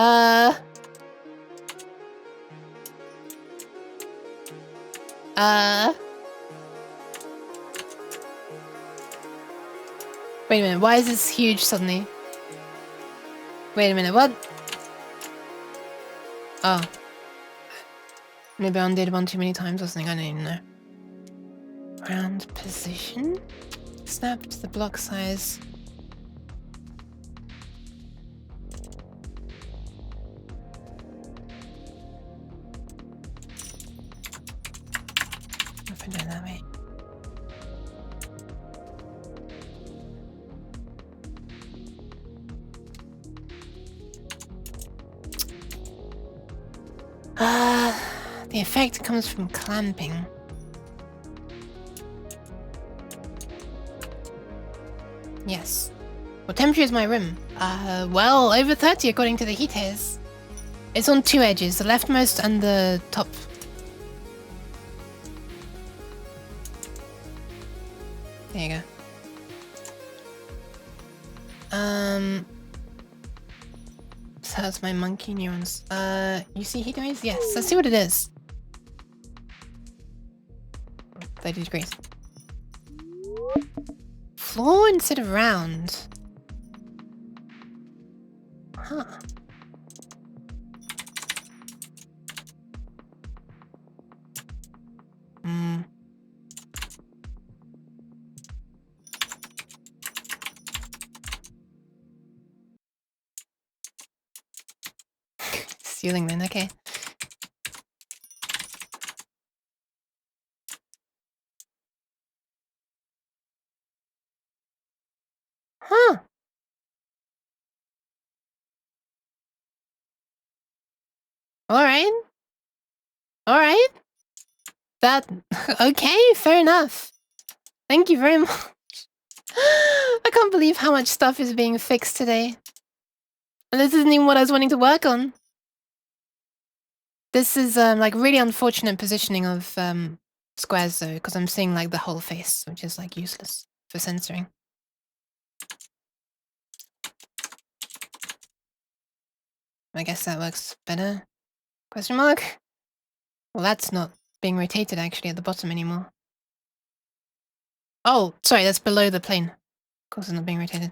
a minute, why is this huge suddenly? Wait a minute, what? Oh. Maybe I undid one too many times or something, I don't even know. Round position? Snap to the block size. If I do it that way. The effect comes from clamping. Yes. What temperature is my room? Well, over 30 according to the heat haze. It's on two edges, the leftmost and the top. There you go. So that's my monkey neurons. You see heat waves? Yes, let's see what it is. 30 degrees. Floor instead of round. Huh. Ceiling then, okay. Huh. Alright. Alright. That... okay, fair enough. Thank you very much. I can't believe how much stuff is being fixed today. And this isn't even what I was wanting to work on. This is like really unfortunate positioning of squares though, because I'm seeing like the whole face, which is like useless for censoring. I guess that works better. Question mark? Well, that's not being rotated actually at the bottom anymore. Oh, sorry, that's below the plane. Of course it's not being rotated.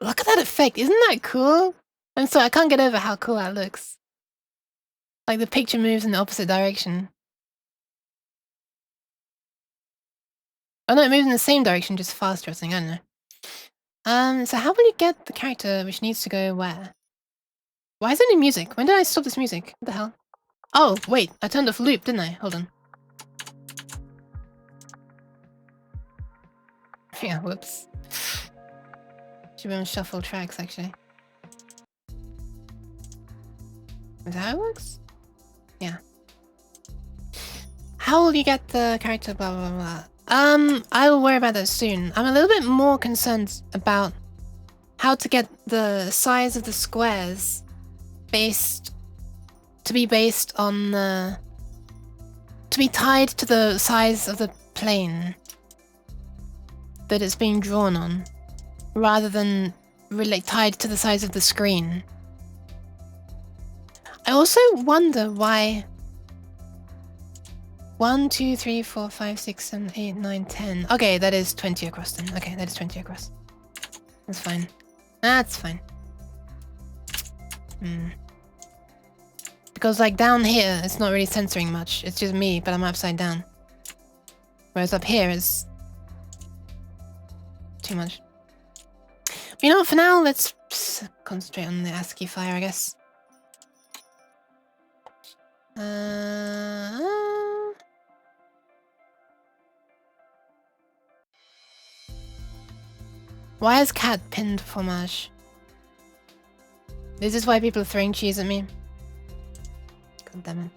Look at that effect, isn't that cool? I'm sorry, I can't get over how cool that looks. Like the picture moves in the opposite direction. Oh no, it moves in the same direction, just faster or something, I don't know. So how will you get the character which needs to go where? Why is there no music? When did I stop this music? What the hell? Oh, wait, I turned off loop, didn't I? Hold on. Yeah, whoops. Should be on shuffle tracks, actually. Is that how it works? Yeah. How will you get the character blah blah blah? I will worry about that soon. I'm a little bit more concerned about how to get the size of the squares to be tied to the size of the plane that it's being drawn on, rather than really tied to the size of the screen. I also wonder why 1, 2, 3, 4, 5, 6, 7, 8, 9, 10. Okay, that is 20 across then. Okay, that is 20 across. That's fine. That's fine. Because like down here, it's not really censoring much. It's just me, but I'm upside down. Whereas up here is too much. You know what, for now, let's concentrate on the ASCII file, I guess. Why is cat pinned fromage? This is why people are throwing cheese at me. God damn it.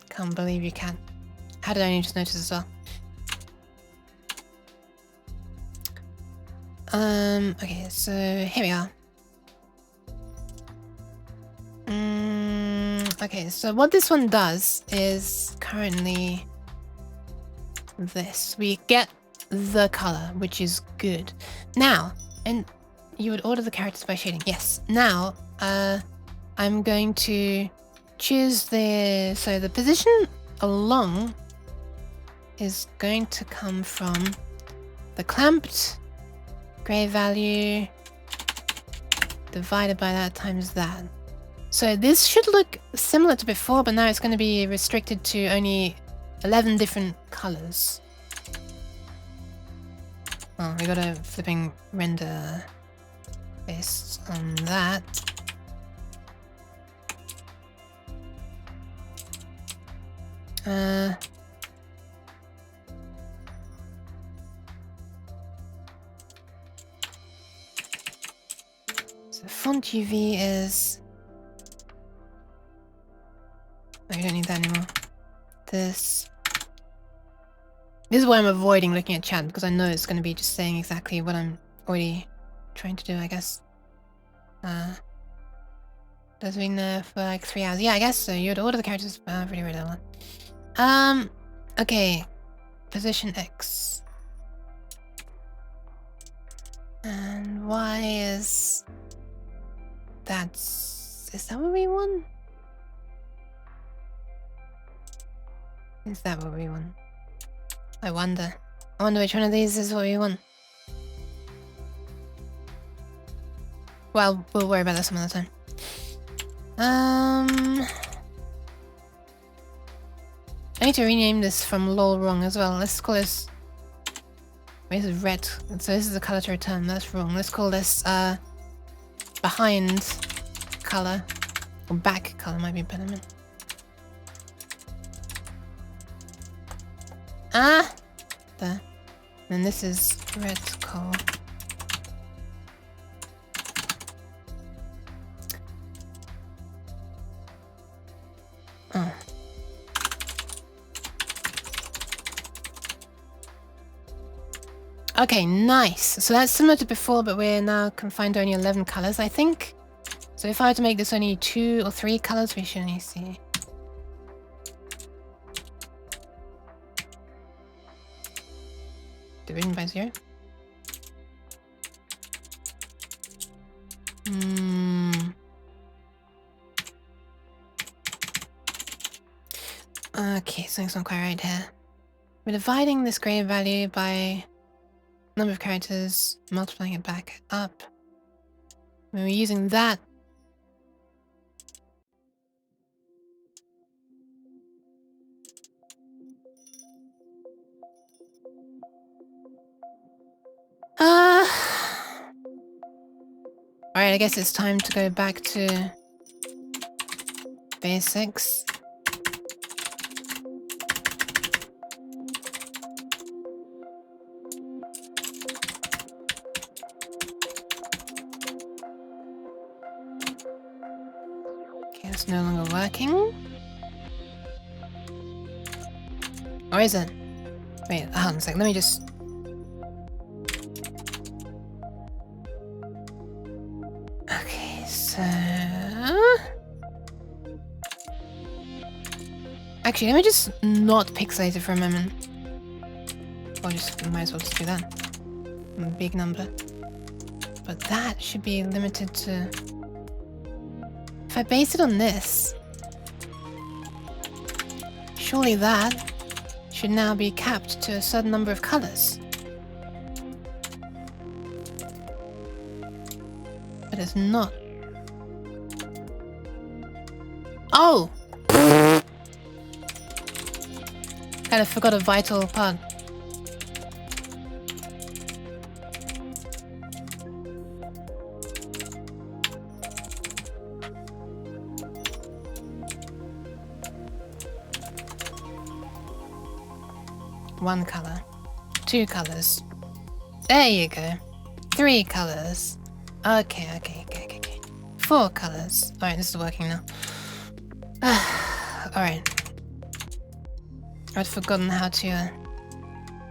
Can't believe you can. How did I just notice as well? Okay, so here we are. Okay, so what this one does is currently this. We get the color, which is good. Now, and you would order the characters by shading. Yes. Now, I'm going to choose the position along is going to come from the clamped gray value divided by that times that. So this should look similar to before, but now it's going to be restricted to only 11 different colors. Oh, we got a flipping render based on that. So font UV is... Oh, you don't need that anymore. This is why I'm avoiding looking at chat, because I know it's going to be just saying exactly what I'm already trying to do, I guess. Does being there for like 3 hours? Yeah, I guess so. You'd order the characters. I've already read that one. Okay. Position X. And Y is... Is that what we want? Is that what we want? I wonder which one of these is what we want. Well, we'll worry about that some other time. I need to rename this from lol wrong as well. Let's call this... Wait, this is red. So this is the color to return. That's wrong. Let's call this behind color. Or back color might be a better. Ah! There. And this is red coal. Oh. Okay, nice. So that's similar to before, but we're now confined to only 11 colors, I think. So if I were to make this only 2 or 3 colors, we should only see... Division by 0? Okay, something's not quite right here. We're dividing this gray value by number of characters, multiplying it back up. When we're using that. Alright, I guess it's time to go back to basics. Okay, let's It's no longer working. Or is it? Wait, hold on a sec. Let me just... Okay, so... Actually, let me just not pixelate it for a moment. Or just might as well just do that. Big number. But that should be limited to... If I base it on this... Surely that should now be capped to a certain number of colors. But it's not. Oh! Kind of forgot a vital part. One color. 2 colors. There you go. 3 colors. Okay. 4 colors. Alright, this is working now. Alright. I'd forgotten how to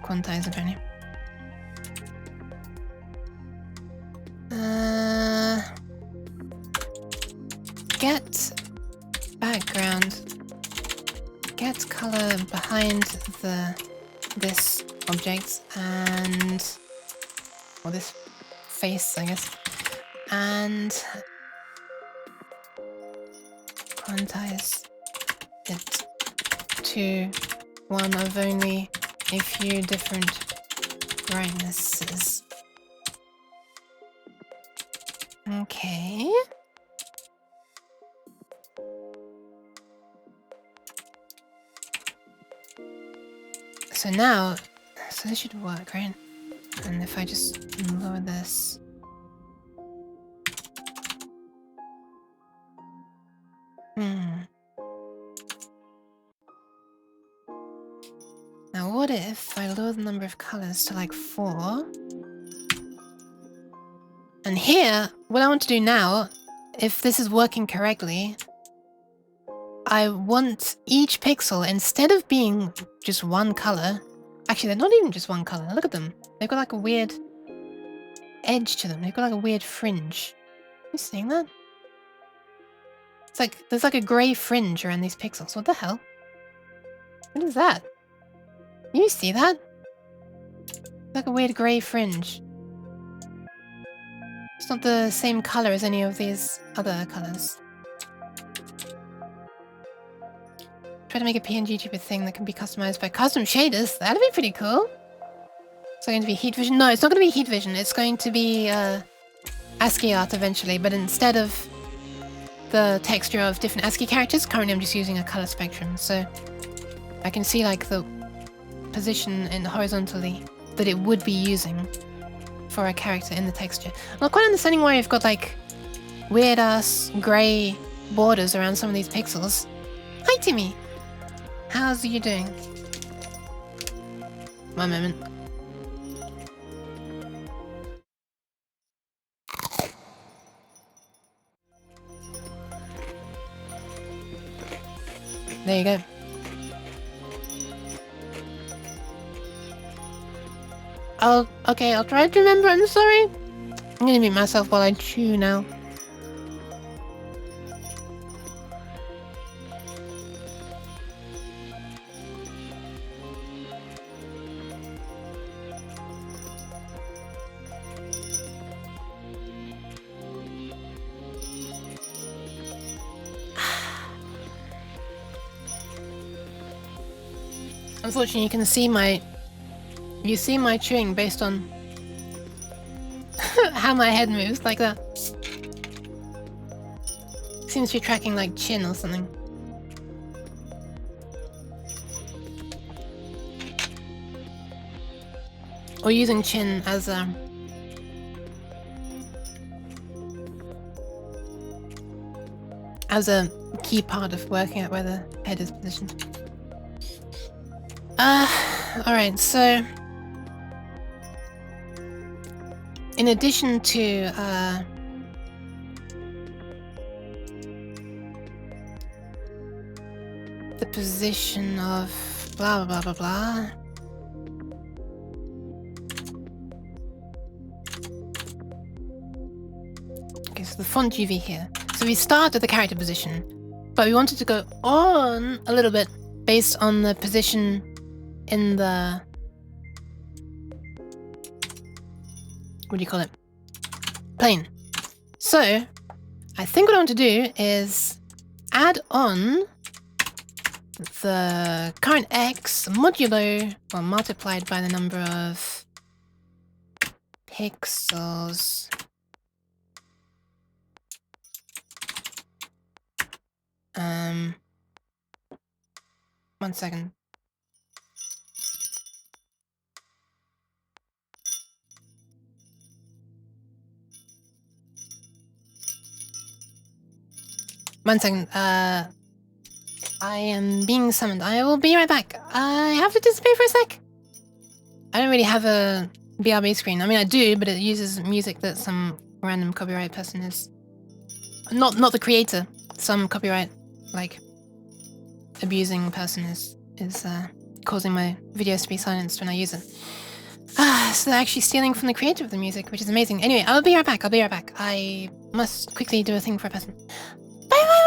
quantize apparently. Get background. Get color behind this object and... or this face, I guess. And... quantize it to one of only a few different brightnesses. Okay. So now, so this should work, right? And if I just lower this... Now what if I lower the number of colors to like 4? And here, what I want to do now, if this is working correctly, I want each pixel, instead of being just one color... Actually, they're not even just one color. Look at them. They've got like a weird edge to them. They've got like a weird fringe. You seeing that? It's like, there's like a grey fringe around these pixels. What the hell? What is that? You see that? Like a weird grey fringe. It's not the same color as any of these other colors. Try to make a PNG tuber thing that can be customized by custom shaders. That'd be pretty cool. It's going to be heat vision. No, it's not going to be heat vision. It's going to be ASCII art eventually, but instead of the texture of different ASCII characters, currently I'm just using a color spectrum. So I can see like the position in horizontally that it would be using for a character in the texture. I'm not quite understanding why you've got like weird ass grey borders around some of these pixels. Hi Timmy! How's you doing? One moment. There you go. I'll try to remember, I'm sorry. I'm gonna mute myself while I chew now. Unfortunately, you can see my... You see my chewing based on how my head moves, like that. Seems to be tracking like chin or something. Or using chin as a... key part of working out where the head is positioned. Alright, so... In addition to, the position of blah blah blah blah blah. Okay, so the font UV here. So we start at the character position, but we wanted to go on a little bit based on the position in the... what do you call it? Plane. So, I think what I want to do is add on the current X modulo, well, multiplied by the number of pixels. One second. One second. I am being summoned. I will be right back. I have to disappear for a sec. I don't really have a BRB screen. I mean, I do, but it uses music that some random copyright person is... Not the creator. Some copyright, like, abusing person is causing my videos to be silenced when I use it. So they're actually stealing from the creator of the music, which is amazing. Anyway, I'll be right back. I must quickly do a thing for a person. Bye!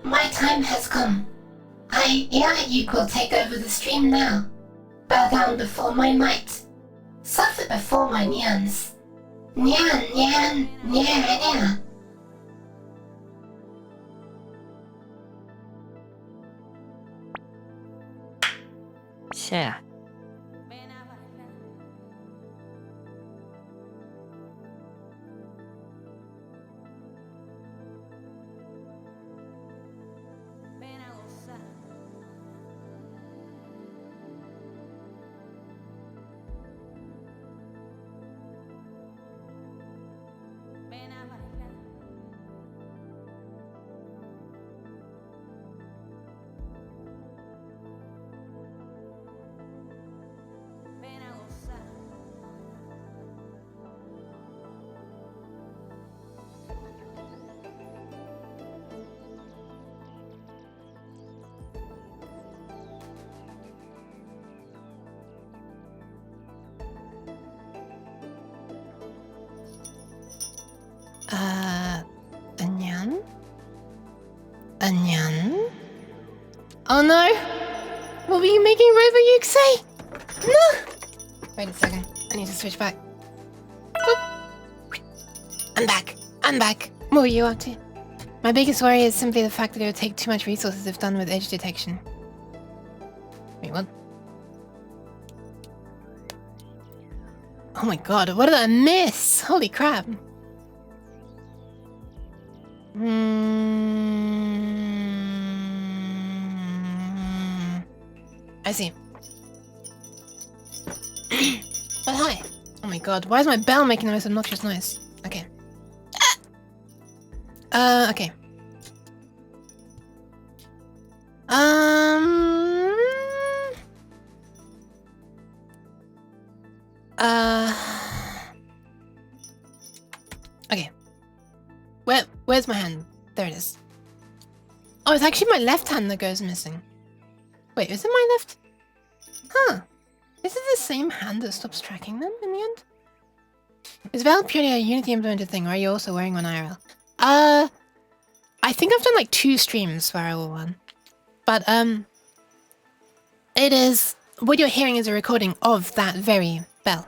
My time has come. Yayuk will take over the stream now. Bow down before my might. Suffer before my nyans. Nyan. 是。Anyan? Oh no! What were you making Robo-Yuke say? No! Wait a second. I need to switch back. Boop. I'm back. What were you up to? My biggest worry is simply the fact that it would take too much resources if done with edge detection. Wait, what? Oh my god, what did I miss? Holy crap. I see. But hi. Oh my god, why is my bell making the most obnoxious noise? Okay. Okay. Okay. Where's my hand? There it is. Oh, it's actually my left hand that goes missing. Wait, is it my left? Huh. Is it the same hand that stops tracking them in the end? Is Val purely a Unity implemented thing, or are you also wearing one IRL? I think I've done like 2 streams where I wore one. But, it is... What you're hearing is a recording of that very bell.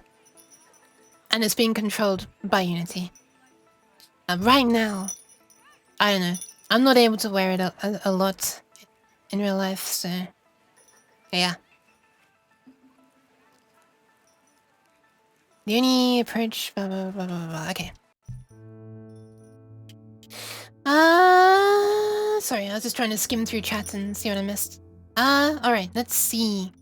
And it's being controlled by Unity. Right now, I don't know. I'm not able to wear it a lot in real life, so... Yeah. The only approach... Blah, blah, blah, blah, blah. Okay. Sorry, I was just trying to skim through chat and see what I missed. Alright, let's see.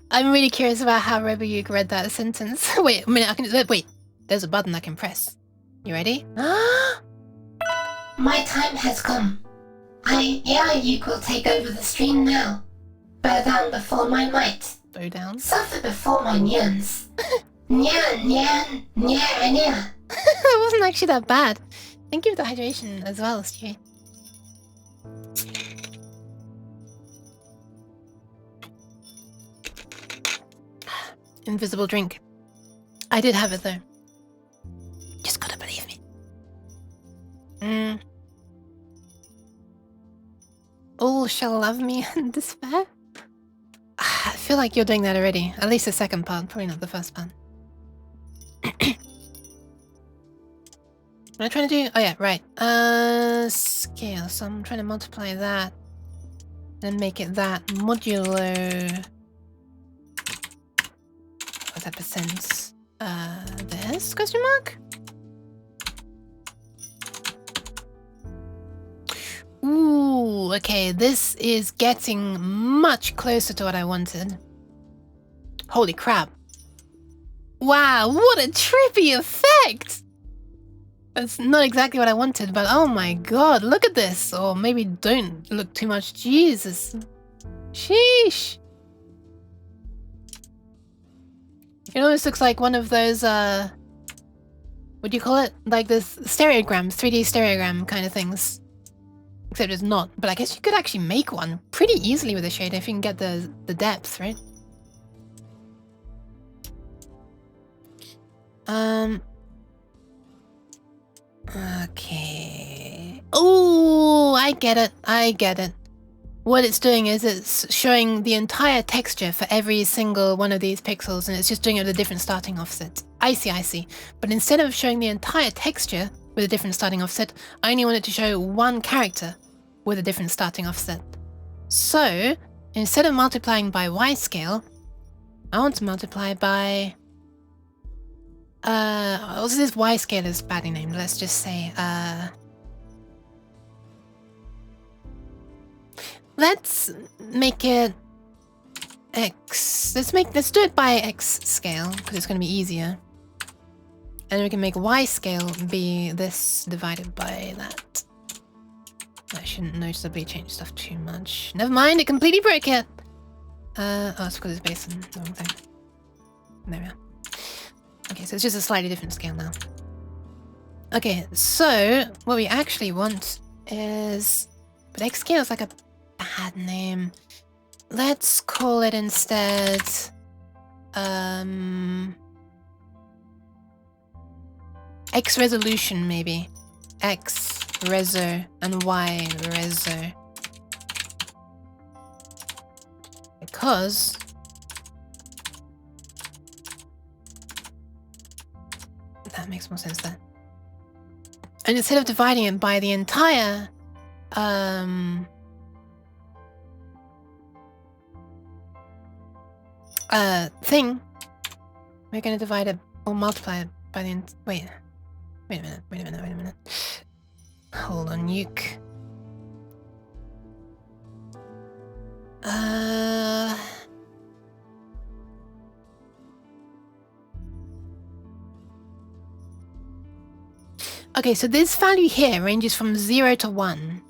I'm really curious about how Rebuyuk read that sentence. Wait a minute, wait. There's a button I can press. You ready? My time has come. AI will take over the stream now. Bow down before my might. Bow down? Suffer before my nyans. Nyan, nyan, nyan, nyan. That wasn't actually that bad. Thank you for the hydration as well, Stewie. Invisible drink. I did have it though. Just gotta believe me. All shall love me and despair? I feel like you're doing that already. At least the second part, probably not the first part. What am I trying to do? Oh yeah, right. Scale. So I'm trying to multiply that and make it that modulo. What's that percent? This question mark? Ooh, okay. This is getting much closer to what I wanted. Holy crap. Wow, what a trippy effect! That's not exactly what I wanted, but oh my god, look at this! Or maybe don't look too much. Jesus. Sheesh. It almost looks like one of those, what do you call it? Like this stereograms, 3D stereogram kind of things. Except it's not, but I guess you could actually make one pretty easily with a shader if you can get the depth, right? Okay. Oh, I get it. What it's doing is it's showing the entire texture for every single one of these pixels, and it's just doing it with a different starting offset. I see. But instead of showing the entire texture with a different starting offset, I only want it to show one character with a different starting offset. So, instead of multiplying by Y scale, I want to multiply by... also this Y scale is badly named. Let's just say, let's make it X. Let's do it by X scale, because it's going to be easier. And we can make Y scale be this divided by that. I shouldn't noticeably change stuff too much. Never mind, it completely broke it! Oh, it's because it's based on the wrong thing. There we are. Okay, so it's just a slightly different scale now. Okay, so what we actually want is... But X scale is like a bad name. Let's call it instead... X resolution, maybe. X reso and Y reso. Because... That makes more sense there. And instead of dividing it by the entire thing, we're going to divide it or multiply it by the wait a minute. Hold on, Nuke. Okay, so this value here ranges from 0 to 1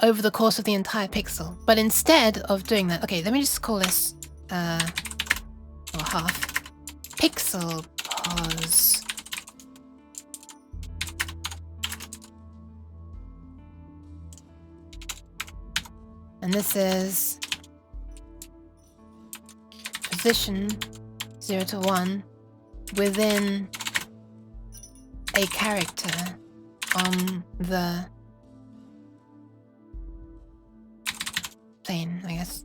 over the course of the entire pixel. But instead of doing that, okay, let me just call this, or half, pixel pos. And this is position 0 to 1 within a character on the plane, I guess.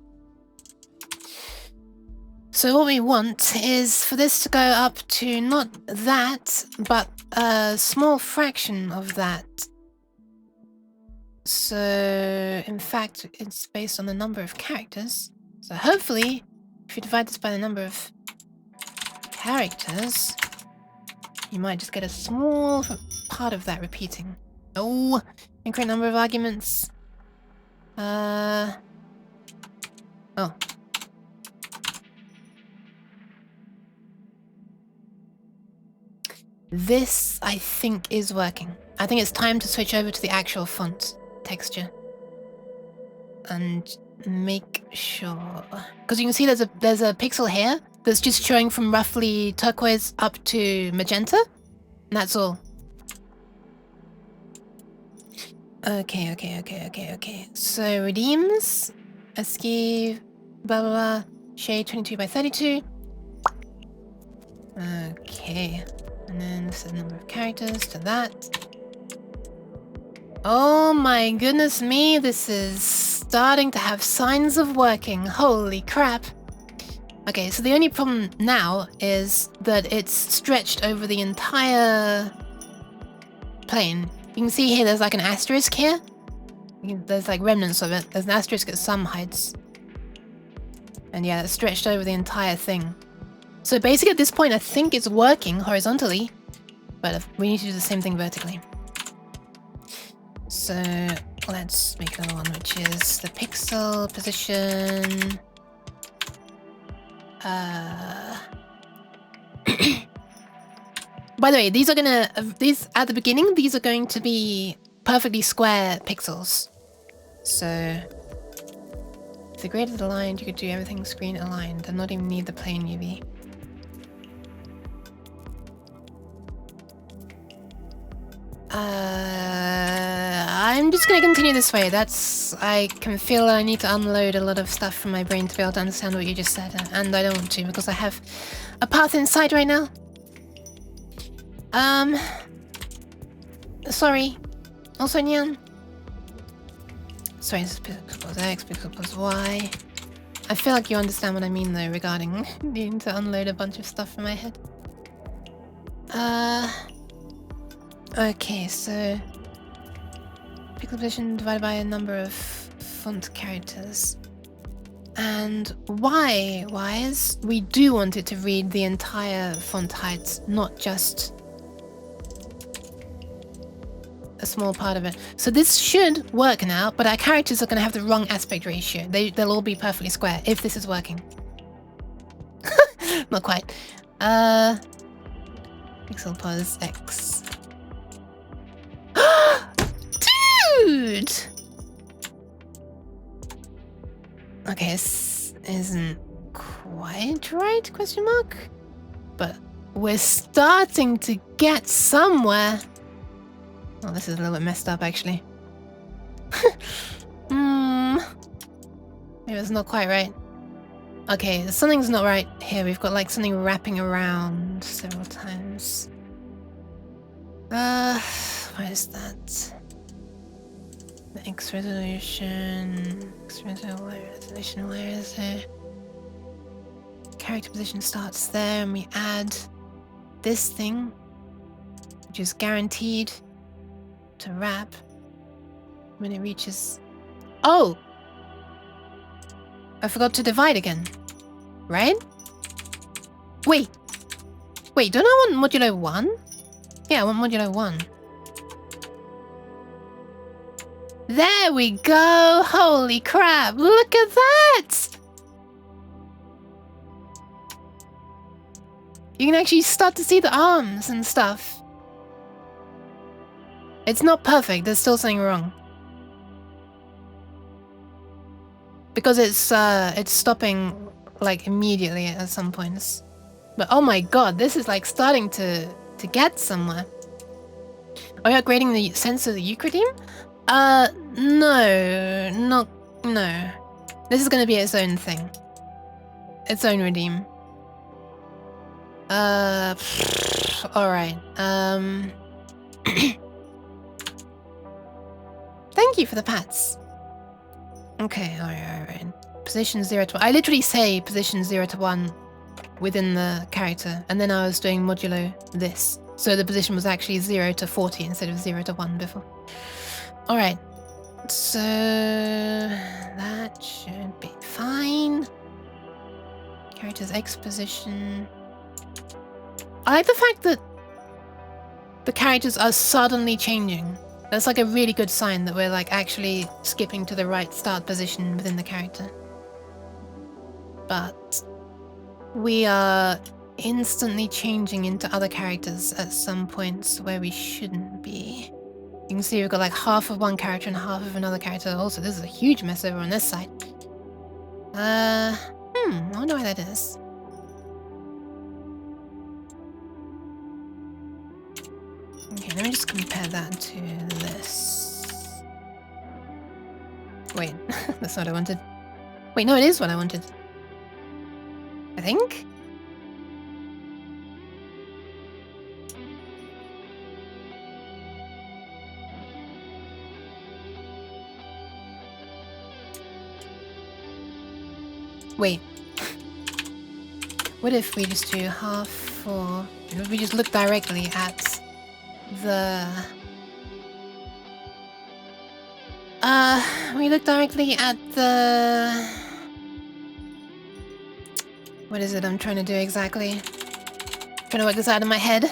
So what we want is for this to go up to not that, but a small fraction of that. So, in fact, it's based on the number of characters. So hopefully, if you divide this by the number of characters, you might just get a small part of that repeating. Oh, incorrect number of arguments. Oh. This, I think, is working. I think it's time to switch over to the actual font texture. And make sure... Because you can see there's a pixel here that's just showing from roughly turquoise up to magenta. And that's all. Okay. So redeems, ASCII, blah blah blah, shade 22 by 32. Okay. And then this is the number of characters to that. Oh my goodness me, this is starting to have signs of working. Holy crap. Okay, so the only problem now is that it's stretched over the entire plane. You can see here there's like an asterisk here. There's like remnants of it. There's an asterisk at some heights. And yeah, it's stretched over the entire thing. So basically at this point I think it's working horizontally, but we need to do the same thing vertically. So let's make another one, which is the pixel position. By the way, these are at the beginning, these are going to be perfectly square pixels. So if the grid is aligned, you could do everything screen aligned and not even need the plane UV. I'm just gonna continue this way. I can feel I need to unload a lot of stuff from my brain to be able to understand what you just said, and I don't want to because I have a path inside right now. Sorry. Also, Nyan. Sorry, this is pixel plus X, pixel plus Y. I feel like you understand what I mean though regarding needing to unload a bunch of stuff from my head. Okay, so pixel position divided by a number of font characters. And Y-wise, we do want it to read the entire font height, not just a small part of it. So this should work now, but our characters are going to have the wrong aspect ratio. They'll all be perfectly square if this is working. Not quite. Pixel plus X. Dude! Okay, this isn't quite right, question mark? But we're starting to get somewhere. Oh, this is a little bit messed up, actually. Maybe it's not quite right. Okay, something's not right here. We've got like something wrapping around several times. Why is that? The X resolution. Where is it? Character position starts there, and we add this thing, which is guaranteed to wrap when it reaches. Oh! I forgot to divide again. Right? Wait, don't I want modulo 1? Yeah, I want modulo 1. There we go! Holy crap! Look at that! You can actually start to see the arms and stuff. It's not perfect, there's still something wrong. Because it's stopping like immediately at some points. But oh my god, this is like starting to get somewhere. Are you upgrading the sense of the Euclidean? No. This is gonna be its own thing. Its own redeem. Alright. Thank you for the pats. Okay, alright. Position 0 to 1. I literally say position 0 to 1 within the character, and then I was doing modulo this. So the position was actually 0 to 40 instead of 0 to 1 before. Alright. So that should be fine. Character's X position. I like the fact that the characters are suddenly changing. That's like a really good sign that we're like actually skipping to the right start position within the character. But we are instantly changing into other characters at some points where we shouldn't be. You can see we've got like half of one character and half of another character. Also, this is a huge mess over on this side. I wonder why that is. Okay, let me just compare that to this. Wait, that's not what I wanted. Wait, no, it is what I wanted. I think? Wait. What if we just do half for... What if we just look directly at the... we look directly at the... What is it I'm trying to do exactly? Trying to work this out in my head.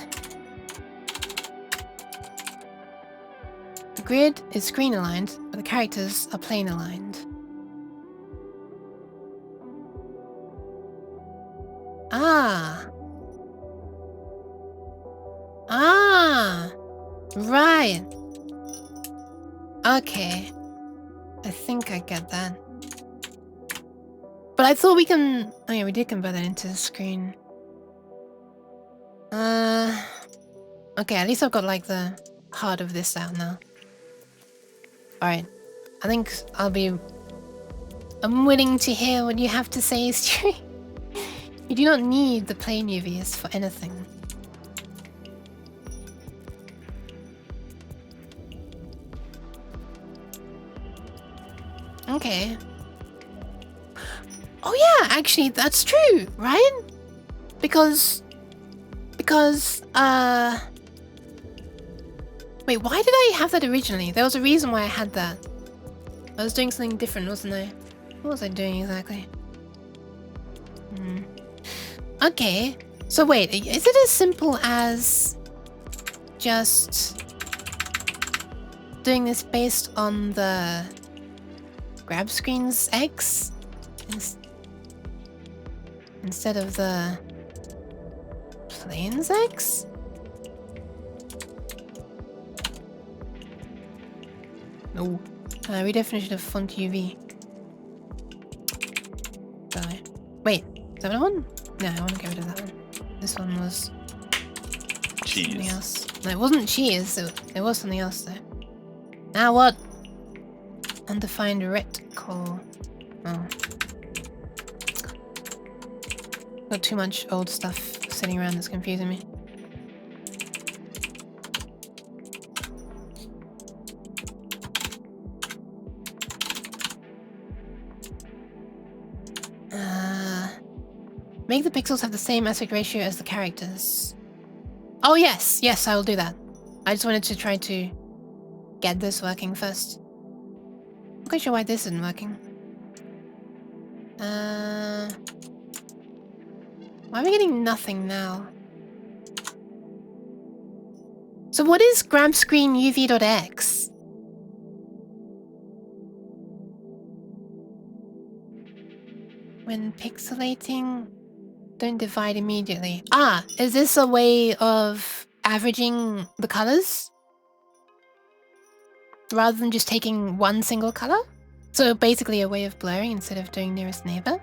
The grid is screen aligned, but the characters are plane aligned. Right. Okay. I think I get that. But I thought we can... Oh yeah, we did convert that into the screen. Okay, at least I've got like the heart of this out now. Alright. I think I'm willing to hear what you have to say, Stewie. You do not need the plane UVs for anything. Okay. Oh yeah, actually that's true, right? Because wait, why did I have that originally? There was a reason why I had that. I was doing something different, wasn't I? What was I doing exactly? Okay, so wait, is it as simple as just doing this based on the grab screens X instead of the planes X? No. Redefinition of font UV. Die. Wait, is that what I want? No, I want to get rid of that one. This one was something else. No, it wasn't cheese. It was something else though. Now what? Undefined reticle. Oh. Got too much old stuff sitting around that's confusing me. Make the pixels have the same aspect ratio as the characters. Oh yes, yes, I will do that. I just wanted to try to get this working first. I'm not quite sure why this isn't working. Why are we getting nothing now? So what is grab screen uv.x? When pixelating, don't divide immediately. Ah, is this a way of averaging the colors? Rather than just taking one single color? So basically a way of blurring instead of doing nearest neighbor?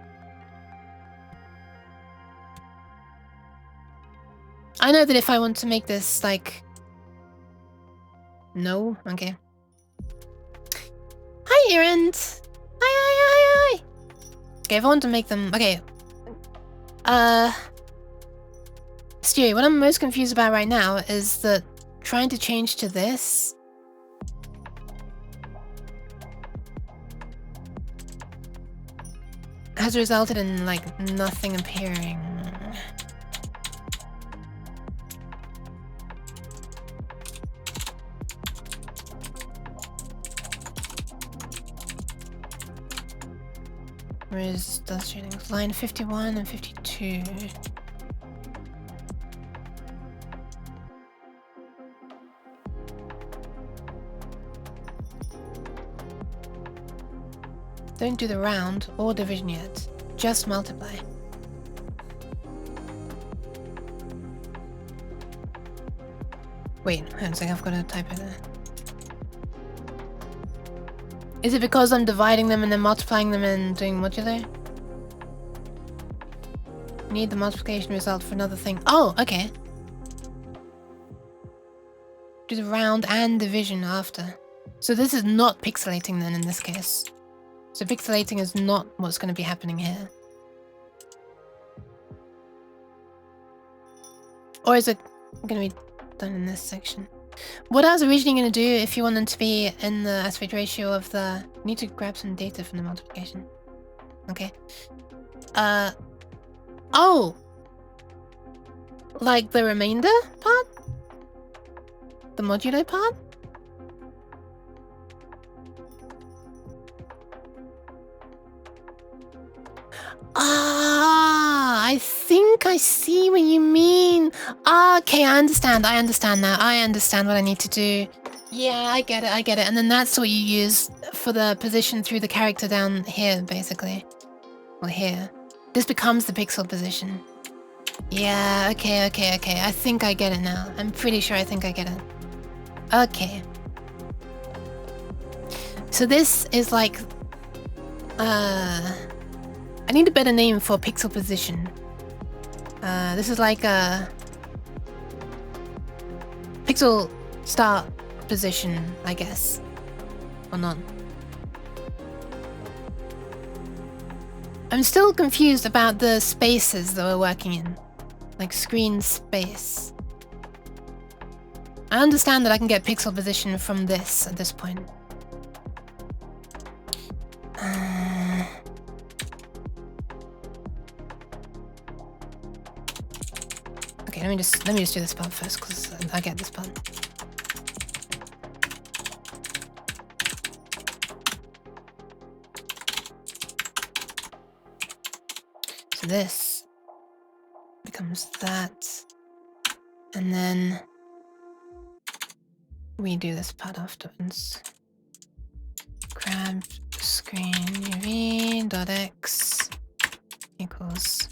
I know that if I want to make this like... No? Okay. Hi, Erend! Hi! Okay, if I want to make them... Okay. Stewie, what I'm most confused about right now is that trying to change to this has resulted in like nothing appearing. Where is dust shading? Line 51 and 52. Don't do the round or division yet. Just multiply. Wait, hang on a second, I've got to type it there. Is it because I'm dividing them and then multiplying them and doing modulo? Need the multiplication result for another thing. Oh, okay. Do the round and division after. So this is not pixelating then in this case. So pixelating is not what's going to be happening here. Or is it going to be done in this section? What I was originally going to do, if you want them to be in the aspect ratio of the... Need to grab some data from the multiplication. Okay. Oh! Like the remainder part? The modulo part? Ah, I think I see what you mean. Ah, okay, I understand now. I understand what I need to do. Yeah, I get it. And then that's what you use for the position through the character down here, basically. Or here. This becomes the pixel position. Yeah, okay. I think I get it now. I'm pretty sure I think I get it. Okay. So this is like... I need a better name for pixel position. This is like a pixel start position, I guess. Or not. I'm still confused about the spaces that we're working in. Like screen space. I understand that I can get pixel position from this at this point. Okay, let me just do this part first, because I get this part. So this becomes that, and then we do this part afterwards. Grab screen uv.x equals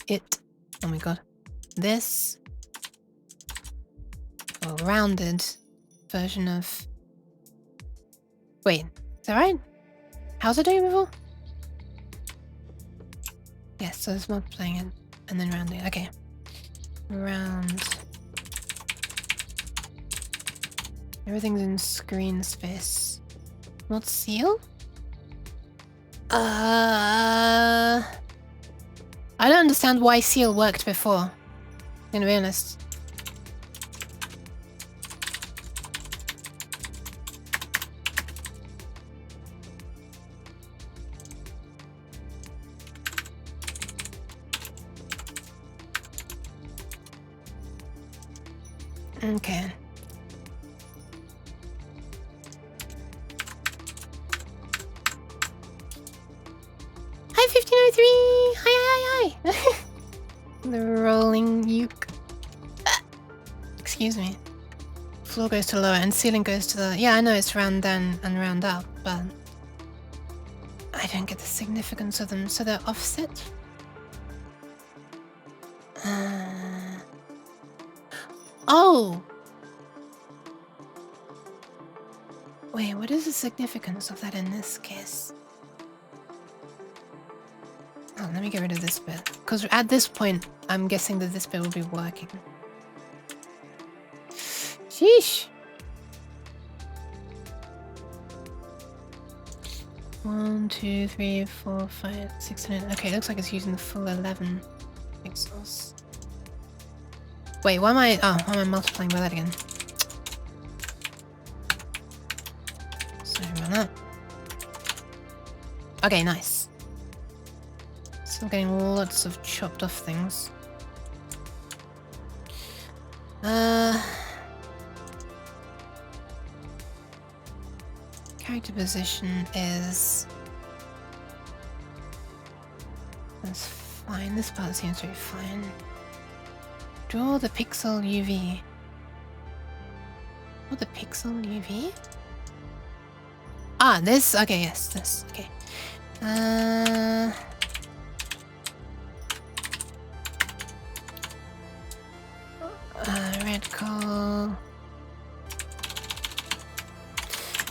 it. Oh my god. This rounded version of... Wait, is that right? How's it doing before? Yes, so it's multiplying it and then rounding. Okay. Round. Everything's in screen space. Not seal? I don't understand why seal worked before. I'm gonna be honest. Okay. Hi 1503! Hi! The rolling uke. Excuse me. Floor goes to lower and ceiling goes to the... Yeah, I know it's round down and round up, but... I don't get the significance of them, so they're offset? Oh! Wait, what is the significance of that in this case? Oh, let me get rid of this bit. Because at this point, I'm guessing that this bit will be working. Sheesh! 1, 2, 3, 4, 5, 6, 7. Okay, looks like it's using the full 11 pixels. Wait, why am I... Oh, why am I multiplying by that again? Sorry about that. Okay, nice. Still getting lots of chopped off things. Character position is... That's fine. This part seems to be fine. Draw the pixel UV. Draw the pixel UV? Ah, this? Okay, yes, this. Okay. Red call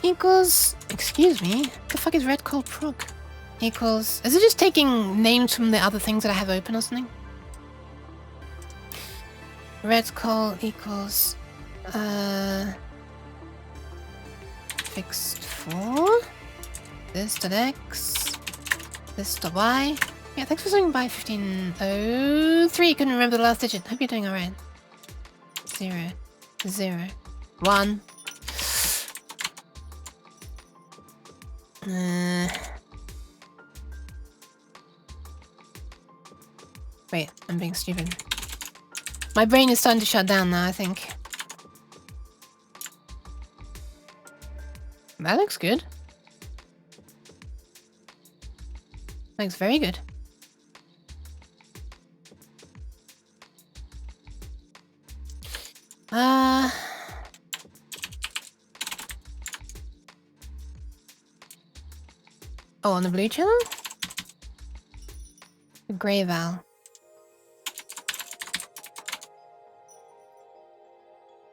equals... Excuse me? The fuck is red call proc? Equals... Is it just taking names from the other things that I have open or something? Red call equals... Fixed for... This.x... This.y... Yeah, thanks for swinging by 1503. Couldn't remember the last digit. Hope you're doing alright. 0, 0, 1. Wait, I'm being stupid. My brain is starting to shut down now, I think. That looks good. Looks very good. Oh, on the blue channel? The grey val.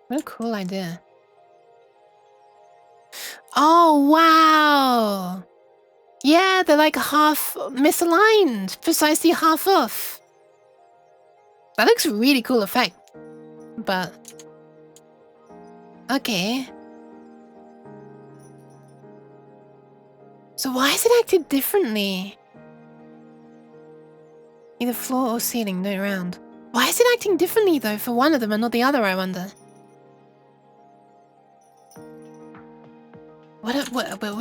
What a cool idea. Oh, wow! Yeah, they're like half misaligned. Precisely half off. That looks a really cool effect. But... Okay. So why is it acted differently? Either floor or ceiling, no round. Why is it acting differently though for one of them and not the other, I wonder? What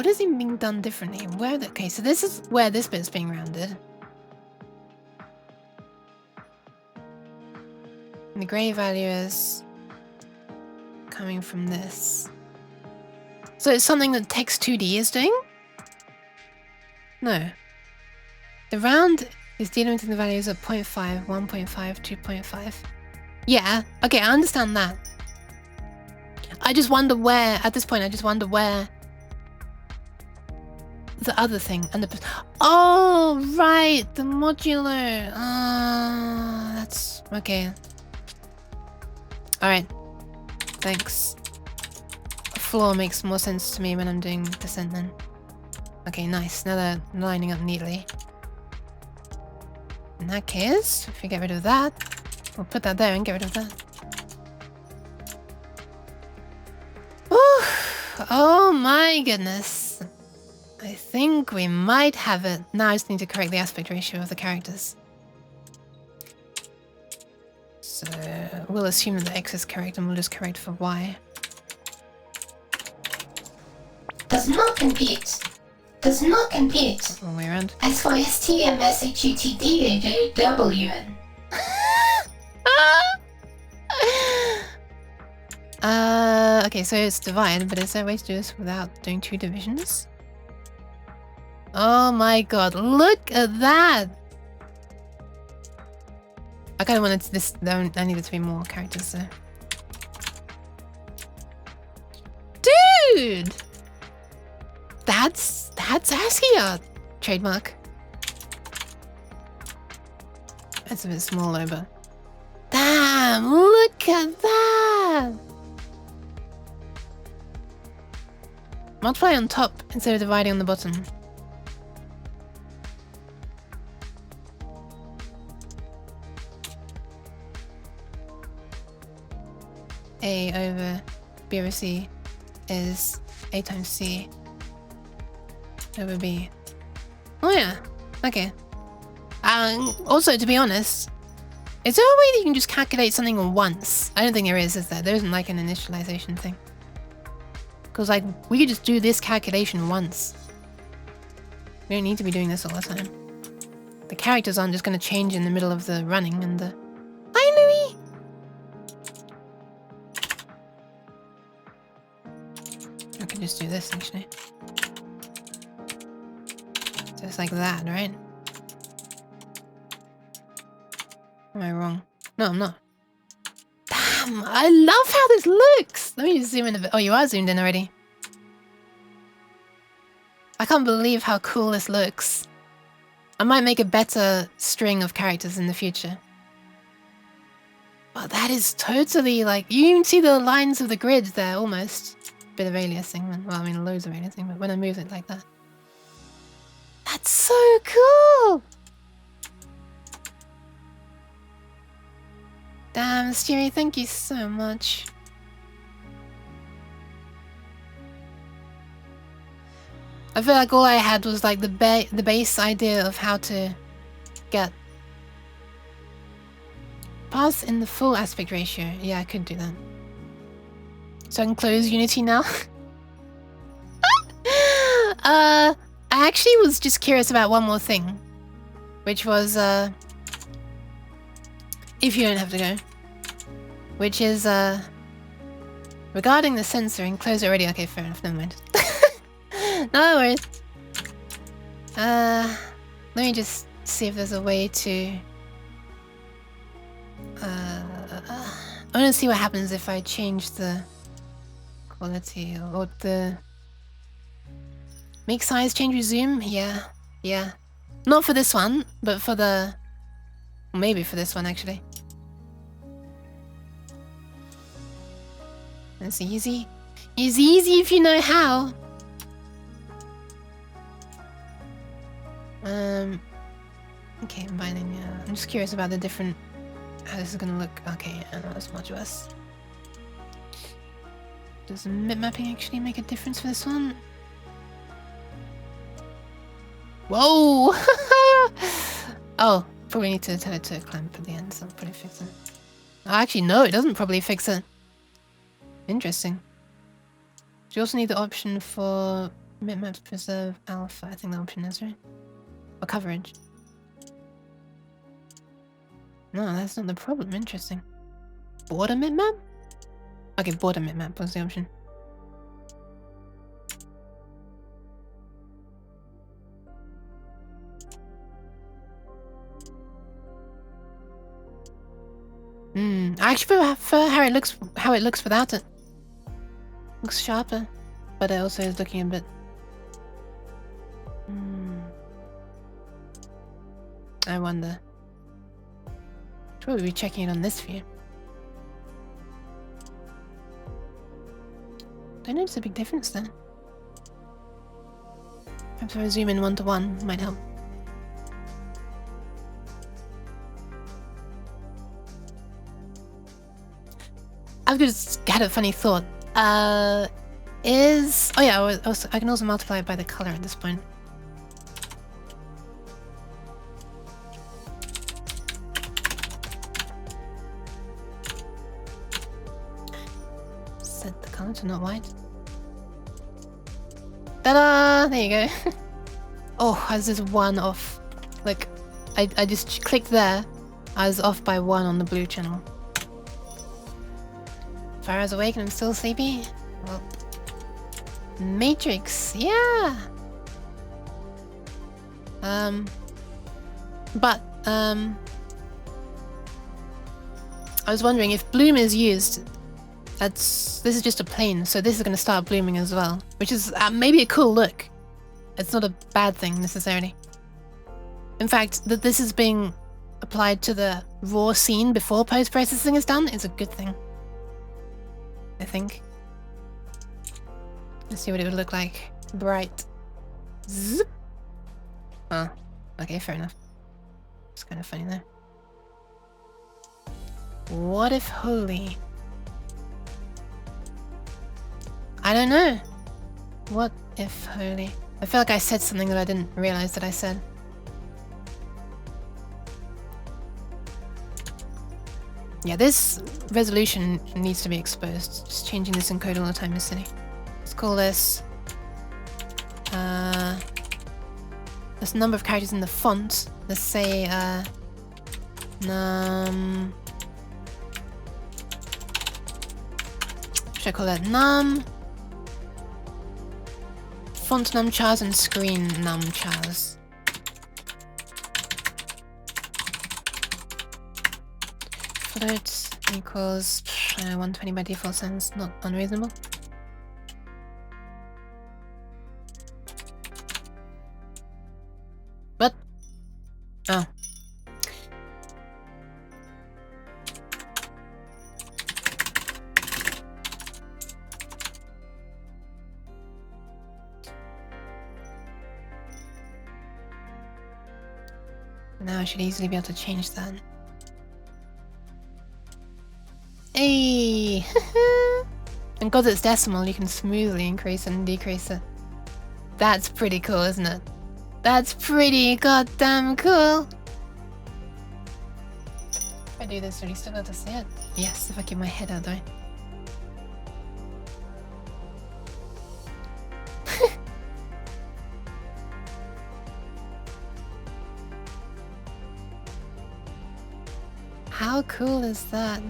is it being done differently? Okay, so this is where this bit's being rounded. And the grey value is coming from this. So it's something that Text 2D is doing? No. The round is dealing with the values of 0.5, 1.5, 2.5. Yeah, okay, I understand that. I just wonder where, at this point, I just wonder where the other thing and the... Oh, right, the modular. That's... Okay. Alright. Thanks. Floor makes more sense to me when I'm doing descent then. Okay, nice. Now they're lining up neatly. In that case, if we get rid of that, we'll put that there and get rid of that. Ooh, oh my goodness. I think we might have it. Now I just need to correct the aspect ratio of the characters. So we'll assume that the X is correct and we'll just correct for Y. Does not compute. Does not compute. All the way around. As for STMSHUTDAJWN. Okay, so it's divide, but is there a way to do this without doing two divisions? Oh my god, look at that! I kind of wanted this, I needed to be more characters, so... Dude! That's ASCII art! Trademark. It's a bit smaller, but... Damn, look at that! Multiply on top instead of dividing on the bottom. A over B over C is A times C over B. Oh yeah, okay. Also, to be honest, Is there a way that you can just calculate something once? I don't think there is there? There isn't like an initialization thing. Because like, we could just do this calculation once. We don't need to be doing this all the time. The characters aren't just going to change in the middle of the running and the... Hi, Louis! I can just do this, actually. Just like that, right? Am I wrong? No, I'm not. Damn, I love how this looks! Let me just zoom in a bit. Oh, you are zoomed in already. I can't believe how cool this looks. I might make a better string of characters in the future. But that is totally like... You even see the lines of the grid there, almost. Bit of aliasing. Well, I mean, loads of aliasing, but when I move it like that. That's so cool! Damn, Stewie, thank you so much. I feel like all I had was like the base idea of how to get paths in the full aspect ratio. Yeah, I could do that. So I can close Unity now. I actually was just curious about one more thing, which was if you don't have to go, which is regarding the censoring. Close it already. Okay, fair enough. Never mind. No worries. Let me just see if there's a way to. I want to see what happens if I change the quality or the make size change with zoom. Yeah. Not for this one, but for the. Maybe for this one actually. It's easy. It's easy if you know how. Okay, I'm binding. I'm just curious about the different. How this is gonna look. Okay, I know it's much worse. Does mip mapping actually make a difference for this one? Whoa! Oh, probably need to tell it to clamp at the end, so I'll probably fix it. Oh, actually, no, it doesn't probably fix it. Interesting. Do you also need the option for mip maps preserve alpha? I think the option is, right? Or coverage. No, that's not the problem. Interesting. Border mip map? Okay, border mip map was the option. I actually prefer how it looks without it. Looks sharper, but it also is looking a bit. I wonder. Should probably be checking it on this view. Don't notice a big difference there. Perhaps if I zoom in 1:1 might help. I've just had a funny thought. Oh yeah, I can also multiply it by the color at this point. Set the color to not white. Ta-da! There you go. Oh, I was just one off. Like, I just clicked there. I was off by 1 on the blue channel. If I was awake and I'm still sleepy, well, Matrix, yeah. I was wondering if bloom is used. This is just a plane, so this is going to start blooming as well, which is maybe a cool look. It's not a bad thing necessarily. In fact, that this is being applied to the raw scene before post-processing is done is a good thing. I think. Let's see what it would look like. Bright. Zip. Oh, okay, fair enough. It's kind of funny though. What if holy? I don't know. What if holy? I feel like I said something that I didn't realize that I said. Yeah, this resolution needs to be exposed. Just changing this encode all the time is silly. Let's call this this number of characters in the font. Let's say num. Should I call that num? Font numchars and screen numchars. Float equals 120 by default sounds not unreasonable. What? Oh. Now I should easily be able to change that. Hey! And because it's decimal, you can smoothly increase and decrease it. That's pretty cool, isn't it? That's pretty goddamn cool! If I do this, are you still able to see it? Yes, if I keep my head out, though. How cool is that?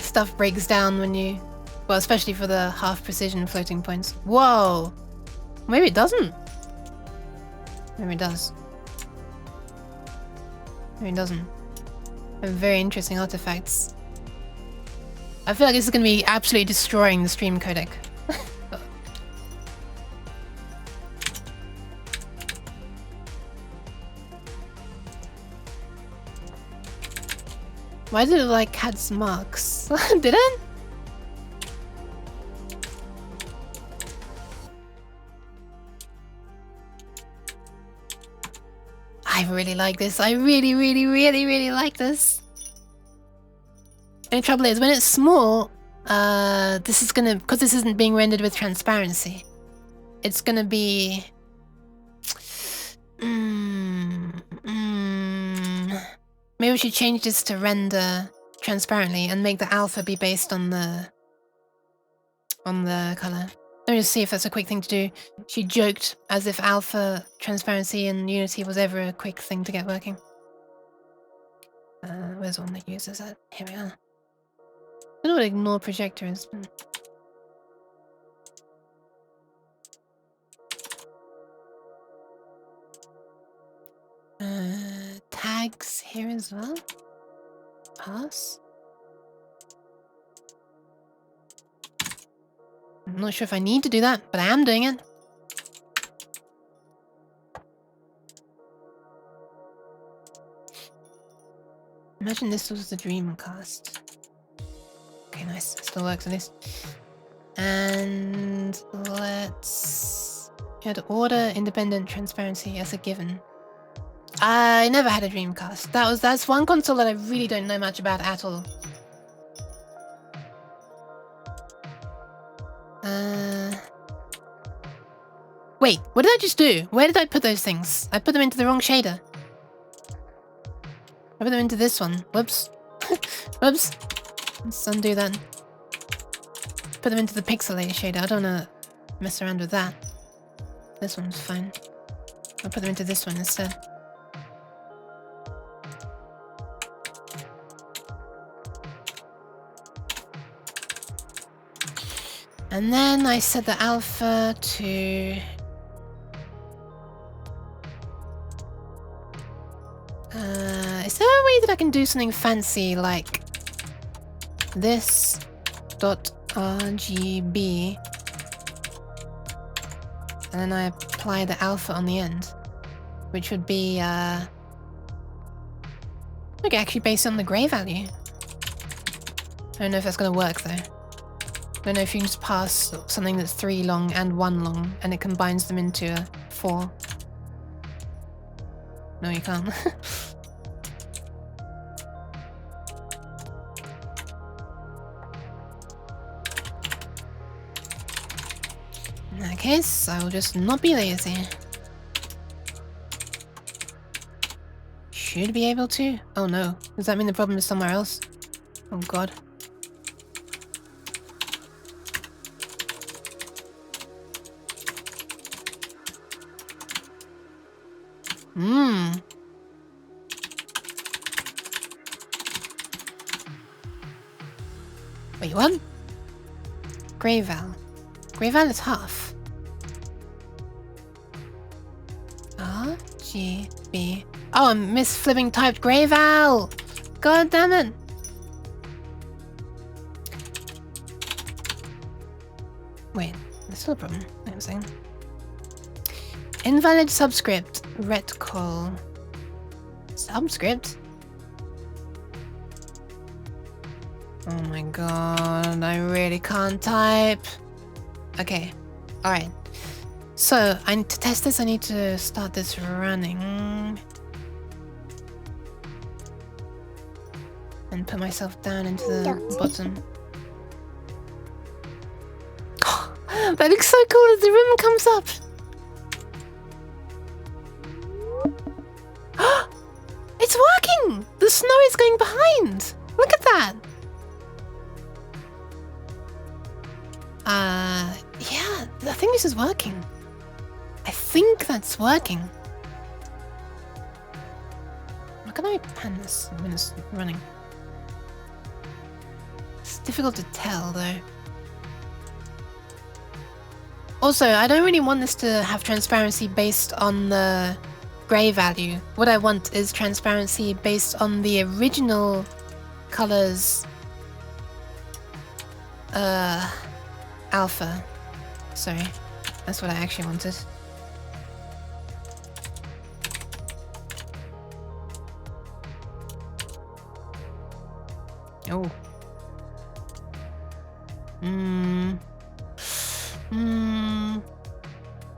Stuff breaks down when you... Well, especially for the half-precision floating points. Whoa! Maybe it doesn't. Maybe it does. Maybe it doesn't. Very interesting artifacts. I feel like this is going to be absolutely destroying the stream codec. Why did it like cat's marks? Did it? I really like this. I really like this. The trouble is, when it's small, this is gonna, because this isn't being rendered with transparency, it's gonna be... Maybe we should change this to render transparently and make the alpha be based on the color. Let me just see if that's a quick thing to do. She joked as if alpha transparency in Unity was ever a quick thing to get working. Where's one that uses that? Here we are. I don't know what ignore projector is. Tags here as well. Pass. I'm not sure if I need to do that, but I am doing it. Imagine this was the Dreamcast. Okay, nice. Still works at least. And let's... You had order, independent, transparency as a given. I never had a Dreamcast. That's one console that I really don't know much about at all. Wait, what did I just do? Where did I put those things? I put them into the wrong shader. I put them into this one. Whoops. Whoops. Let's undo that. Put them into the pixelated shader. I don't want to mess around with that. This one's fine. I'll put them into this one instead. And then I set the alpha to... is there a way that I can do something fancy like this .rgb and then I apply the alpha on the end, which would be okay, actually based on the gray value. I don't know if that's gonna work though. I don't know if you can just pass something that's 3 long and 1 long and it combines them into a 4. No, you can't. In that case, I will just not be lazy. Should be able to. Oh no. Does that mean the problem is somewhere else? Oh god. Wait, what? Greyval. Greyval is half. R, G, B. Oh, I misflipping typed Greyval! God damn it! Wait, there's still a problem. I'm saying. Invalid subscript. Retcall. Subscript? Oh my god, I really can't type. Okay, alright. So, to test this, I need to start this running. And put myself down into the bottom. That looks so cool as the room comes up! It's working! The snow is going behind! Look at that! Yeah, I think this is working. I think that's working. How can I pan this when it's running? It's difficult to tell though. Also, I don't really want this to have transparency based on the grey value. What I want is transparency based on the original colors alpha. Sorry, that's what I actually wanted. Oh.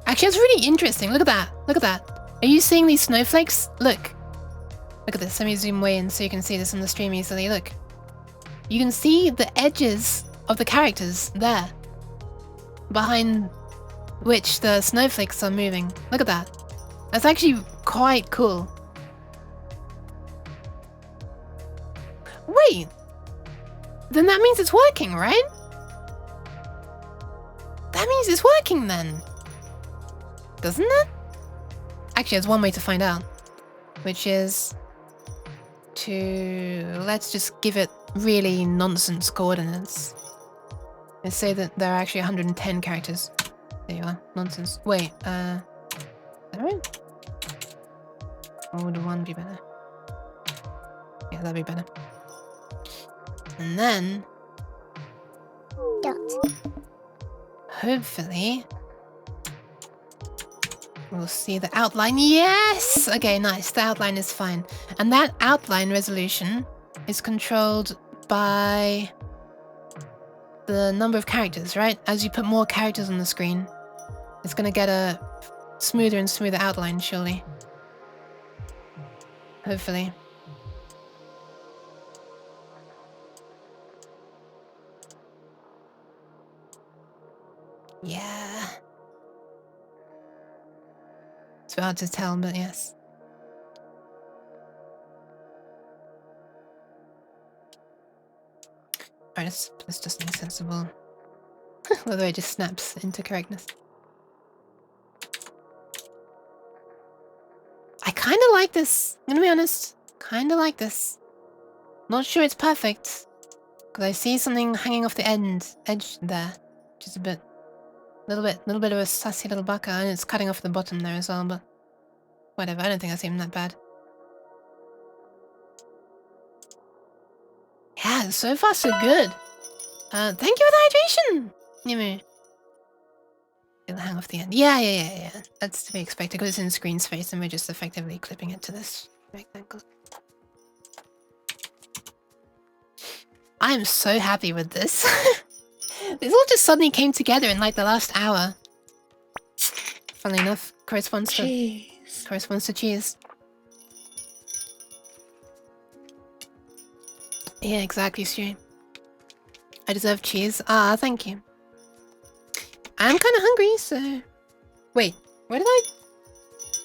Actually, it's really interesting. Look at that. Look at that. Are you seeing these snowflakes? Look. Look at this. Let me zoom way in so you can see this on the stream easily. Look. You can see the edges of the characters there. Behind which the snowflakes are moving. Look at that. That's actually quite cool. Wait. Then that means it's working, right? That means it's working then. Doesn't it? Actually, there's one way to find out. Which is to... let's just give it really nonsense coordinates. Let's say that there are actually 110 characters. There you are. Nonsense. Wait, is that right? Or would one be better? Yeah, that'd be better. And then... hopefully... we'll see the outline. Yes! Okay, nice. The outline is fine. And that outline resolution is controlled by the number of characters, right? As you put more characters on the screen, it's gonna get a smoother and smoother outline, surely. Hopefully. Yeah. It's hard to tell, but yes. Alright, let's just be sensible. Although it just snaps into correctness. I kinda like this. I'm gonna be honest. Kinda like this. Not sure it's perfect. Because I see something hanging off the edge there. Which is a bit... little bit of a sassy little baka, and it's cutting off the bottom there as well, but... whatever, I don't think that's even that bad. Yeah, so far so good. Thank you for the hydration! Nimu. It'll hang off the end. Yeah. That's to be expected, because it's in screen space and we're just effectively clipping it to this rectangle. I am so happy with this. This all just suddenly came together in like the last hour. Funnily enough, corresponds to cheese. Yeah, exactly, Stewie. I deserve cheese. Ah, thank you. I'm kind of hungry, so... Wait, where did I...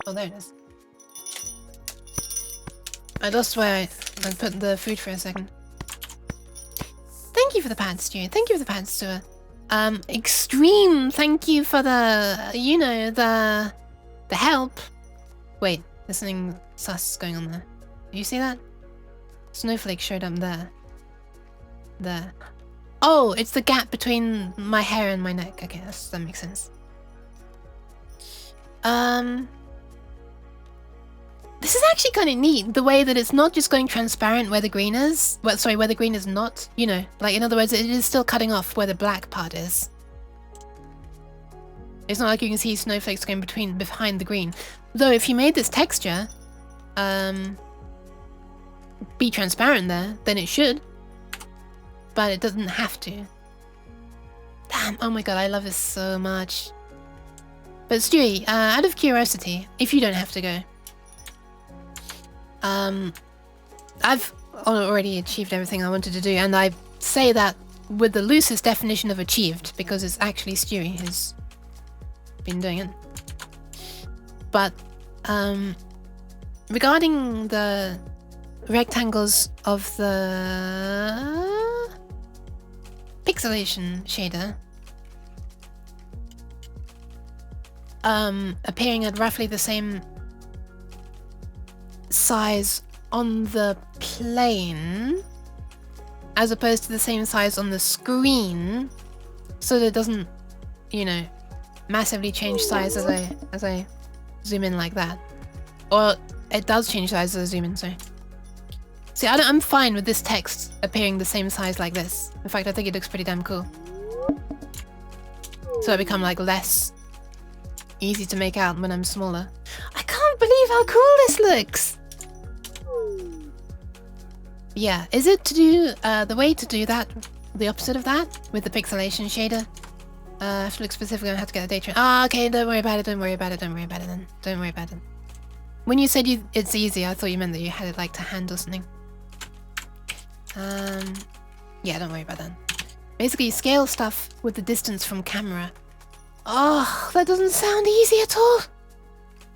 Oh, there it is. I lost where I put the food for a second. Thank you for the pants, Stewie. Thank you for the pants, Stuart. Extreme thank you for the... You know, the help. Wait, there's something sus going on there. Do you see that? Snowflake showed up there. There. Oh, it's the gap between my hair and my neck. Okay, that makes sense. This is actually kind of neat, the way that it's not just going transparent where the green is. Well, sorry, where the green is not, you know. Like, in other words, it is still cutting off where the black part is. It's not like you can see snowflakes going behind the green. Though, if you made this texture, be transparent there, then it should. But it doesn't have to. Damn, oh my god, I love this so much. But Stewie, out of curiosity, if you don't have to go, I've already achieved everything I wanted to do, and I say that with the loosest definition of achieved, because it's actually Stewie who's been doing it. But, regarding the rectangles of the pixelation shader, appearing at roughly the same size on the plane as opposed to the same size on the screen, so that it doesn't, you know, massively change size as I zoom in like that. Or it does change size as I zoom in, so. See, I'm fine with this text appearing the same size like this. In fact, I think it looks pretty damn cool. So I become like less easy to make out when I'm smaller. I can't believe how cool this looks! Yeah, is it to do, the way to do that, the opposite of that, with the pixelation shader? I have to look specifically on how to get the data. Ah, okay, don't worry about it, don't worry about it, don't worry about it then. Don't worry about it. When you said it's easy, I thought you meant that you had it like to hand or something. Yeah, don't worry about that. Basically, scale stuff with the distance from camera. Oh, that doesn't sound easy at all.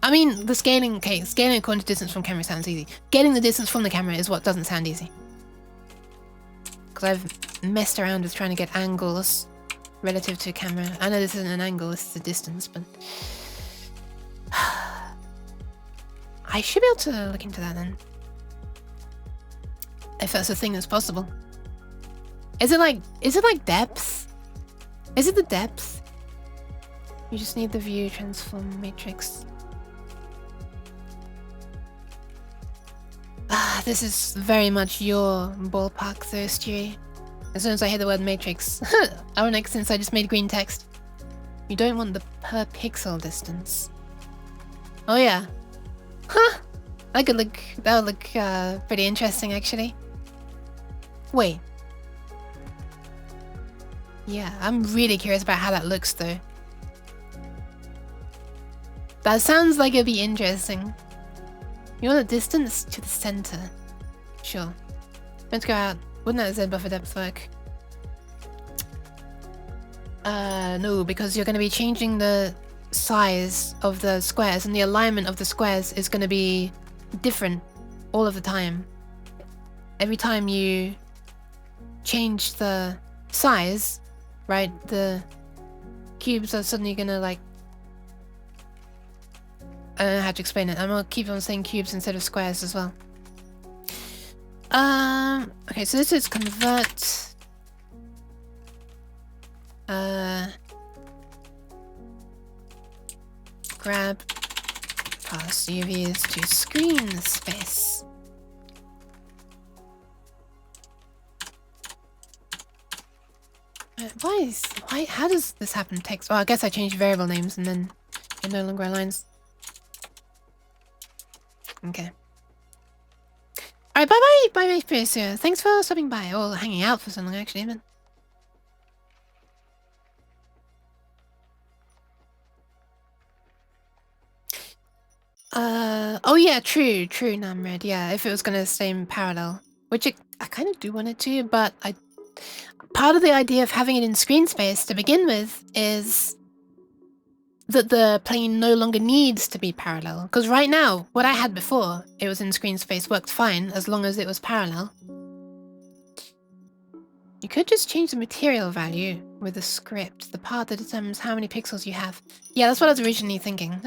I mean, the scaling, okay, scaling according to distance from camera sounds easy. Getting the distance from the camera is what doesn't sound easy. Because I've messed around with trying to get angles relative to camera. I know this isn't an angle, this is a distance, but... I should be able to look into that then. If that's a thing that's possible. Is it like depth? Is it the depth? You just need the view transform matrix. This is very much your ballpark though, Stewie. As soon as I hear the word matrix, ironic since I just made green text. You don't want the per pixel distance. Oh yeah. Huh! That would look pretty interesting actually. Wait. Yeah, I'm really curious about how that looks though. That sounds like it'd be interesting. You want the distance to the center. Sure. Let's go out. Wouldn't that Z buffer depth work? No, because you're going to be changing the size of the squares, and the alignment of the squares is going to be different all of the time. Every time you change the size, right, the cubes are suddenly going to like... I don't know how to explain it. I'm gonna keep on saying cubes instead of squares as well. Okay, so this is convert. Grab pass UVs to screen space. How does this happen? Text. Oh, I guess I changed variable names and then it no longer aligns. Okay. Alright, bye-bye! Bye-bye, Persia. Thanks for stopping by, or hanging out for so long, actually, but... Oh yeah, true, Namred, yeah, if it was gonna stay in parallel. Which I kind of do want it to, but part of the idea of having it in screen space to begin with is that the plane no longer needs to be parallel. Because right now, what I had before, it was in screen space, worked fine as long as it was parallel. You could just change the material value with the script, the part that determines how many pixels you have. Yeah, that's what I was originally thinking.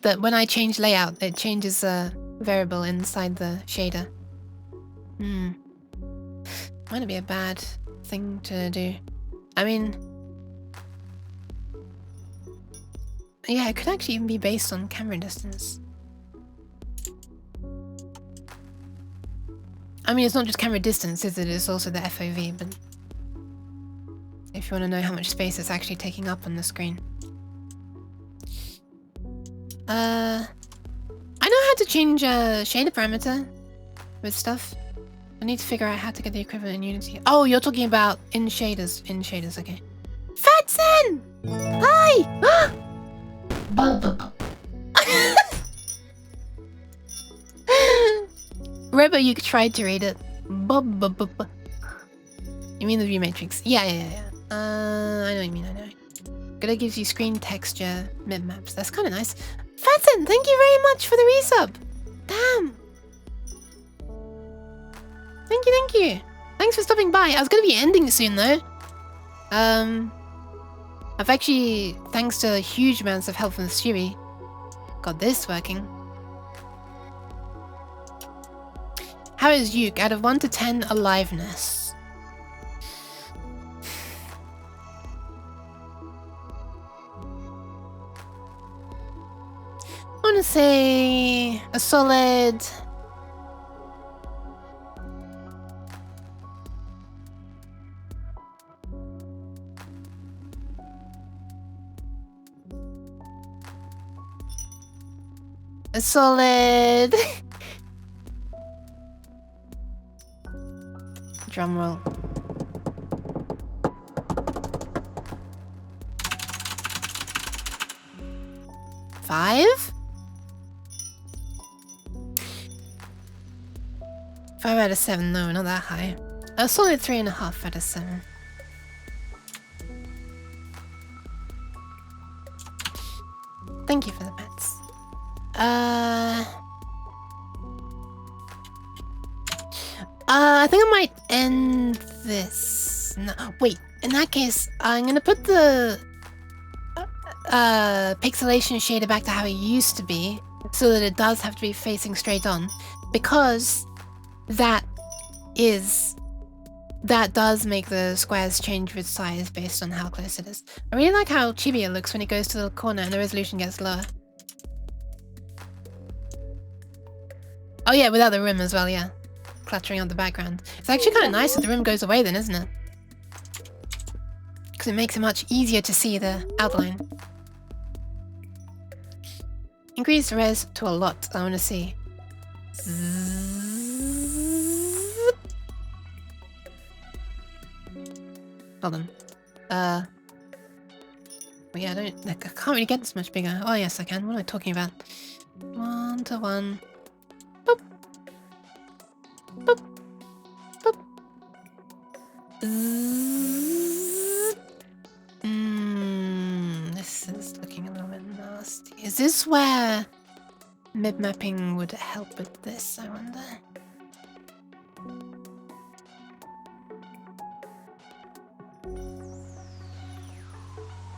That when I change layout, it changes a variable inside the shader. Might be a bad thing to do. I mean, yeah, it could actually even be based on camera distance. I mean, it's not just camera distance, is it? It's also the FOV, but if you want to know how much space it's actually taking up on the screen. I know how to change shader parameter with stuff. I need to figure out how to get the equivalent in Unity. Oh, you're talking about in shaders. In shaders, okay. Fatsen! Hi! Reba, you tried to read it. You mean the view matrix? Yeah. I know what you mean, I know. Gonna gives you screen texture mip-maps. That's kind of nice. Fatsen, thank you very much for the resub. Damn. Thank you. Thanks for stopping by. I was gonna be ending soon though. I've actually, thanks to huge amounts of help from Stewie, got this working. How is Yuke out of 1 to 10 aliveness? I want to say a solid... a solid... drum roll. Five? 5 out of 7, no, not that high. A solid 3.5 out of 7. Thank you for the bets. I think I might end this. No, wait, in that case, I'm gonna put the pixelation shader back to how it used to be, so that it does have to be facing straight on, because that does make the squares change with size based on how close it is. I really like how chibi it looks when it goes to the corner and the resolution gets lower. Oh yeah, without the rim as well, yeah. Cluttering on the background. It's actually kind of nice if the rim goes away then, isn't it? Because it makes it much easier to see the outline. Increase res to a lot, I want to see. Hold on. Well, yeah, I can't really get this much bigger. Oh yes, I can. What am I talking about? 1 to 1. Boop. Boop. Boop. This is looking a little bit nasty. Is this where mid-mapping would help with this, I wonder?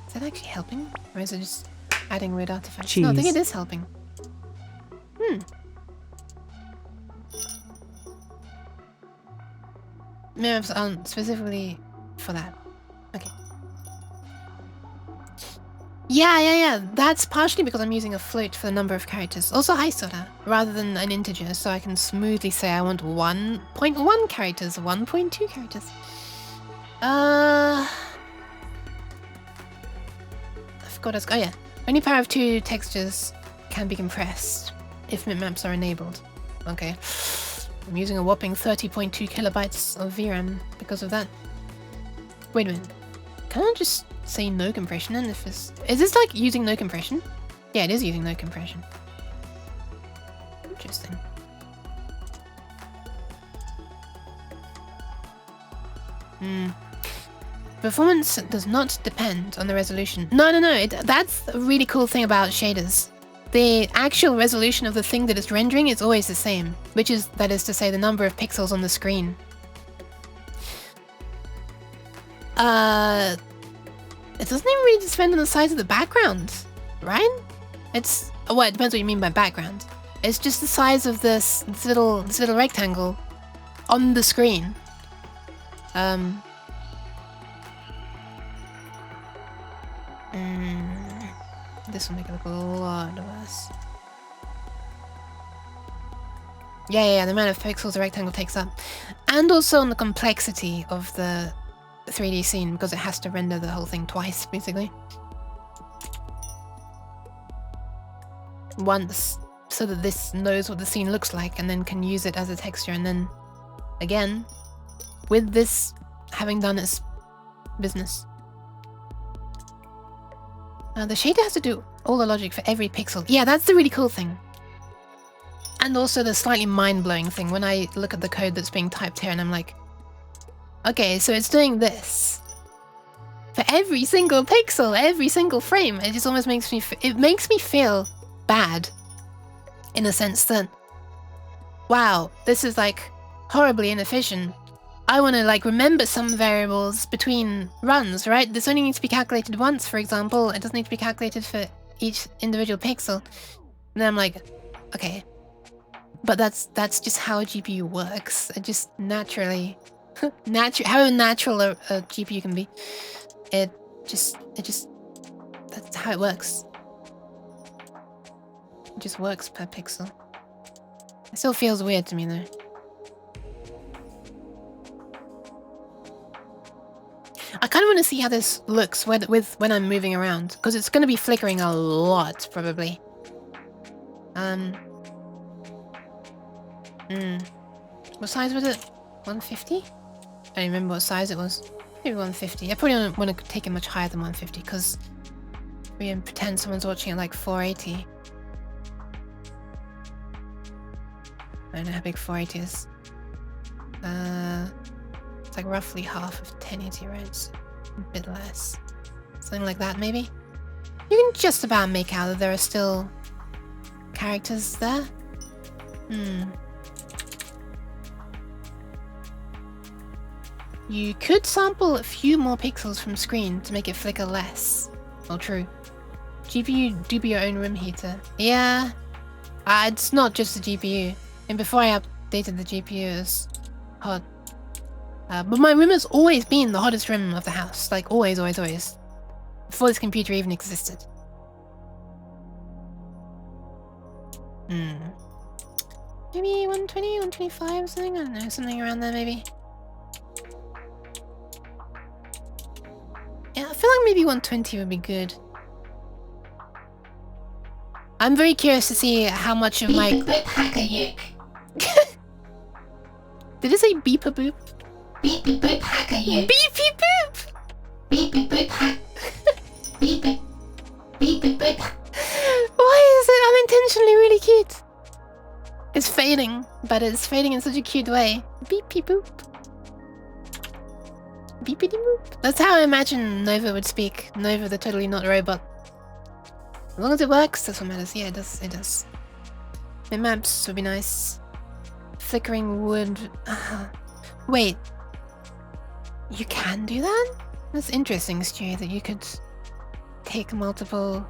Is that actually helping? Or is it just adding weird artifacts? No, I think it is helping. Mirrors aren't specifically for that. Okay. Yeah. That's partially because I'm using a float for the number of characters. Also high sorter, rather than an integer, so I can smoothly say I want 1.1 characters, 1.2 characters. I forgot oh yeah. Only power of 2 textures can be compressed if mipmaps are enabled. Okay. I'm using a whopping 30.2 kilobytes of VRAM because of that. Wait a minute. Can I just say no compression then if it's... Is this like using no compression? Yeah, it is using no compression. Interesting. Performance does not depend on the resolution. No. That's a really cool thing about shaders. The actual resolution of the thing that it's rendering is always the same, which is, that is to say, the number of pixels on the screen. It doesn't even really depend on the size of the background, right? It's, well, it depends what you mean by background. It's just the size of this little rectangle on the screen. This will make it look a lot worse. Yeah, the amount of pixels the rectangle takes up. And also on the complexity of the 3D scene, because it has to render the whole thing twice, basically. Once, so that this knows what the scene looks like and then can use it as a texture, and then, again, with this having done its business. The shader has to do all the logic for every pixel. Yeah, that's the really cool thing. And also the slightly mind-blowing thing when I look at the code that's being typed here and I'm like, okay, so it's doing this for every single pixel, every single frame. It just almost makes me, it makes me feel bad in the sense that, wow, this is like horribly inefficient. I want to like remember some variables between runs, right? This only needs to be calculated once, for example. It doesn't need to be calculated for each individual pixel. And then I'm like, okay, but that's just how a GPU works. It just naturally, however natural a GPU can be, it just, that's how it works. It just works per pixel. It still feels weird to me though. I kind of want to see how this looks when I'm moving around, because it's going to be flickering a lot, probably. What size was it? 150? I don't remember what size it was. Maybe 150. I probably don't want to take it much higher than 150, because we can pretend someone's watching at like 480. I don't know how big 480 is. It's like roughly half of 1080, right? It's a bit less. Something like that, maybe? You can just about make out that there are still characters there. You could sample a few more pixels from screen to make it flicker less. Well, true. GPU do be your own room heater. Yeah. It's not just the GPU. And before I updated the GPU, it was hot. But my room has always been the hottest room of the house. Like, always. Before this computer even existed. Maybe 120, 125 or something? I don't know, something around there maybe. Yeah, I feel like maybe 120 would be good. I'm very curious to see how much of my... Did it say beep a boop? Beep beep boop hacker you. Beep beep boop! Beep beep boop hack. Beep beep. Beep beep boop. Why is it unintentionally really cute? It's fading, but it's fading in such a cute way. Beep beep boop. Beepity boop. That's how I imagine Nova would speak. Nova, the totally not robot. As long as it works, that's what matters. Yeah, it does. Maps would be nice. Flickering wood. Wait. You can do that? That's interesting, Stewie, that you could take multiple...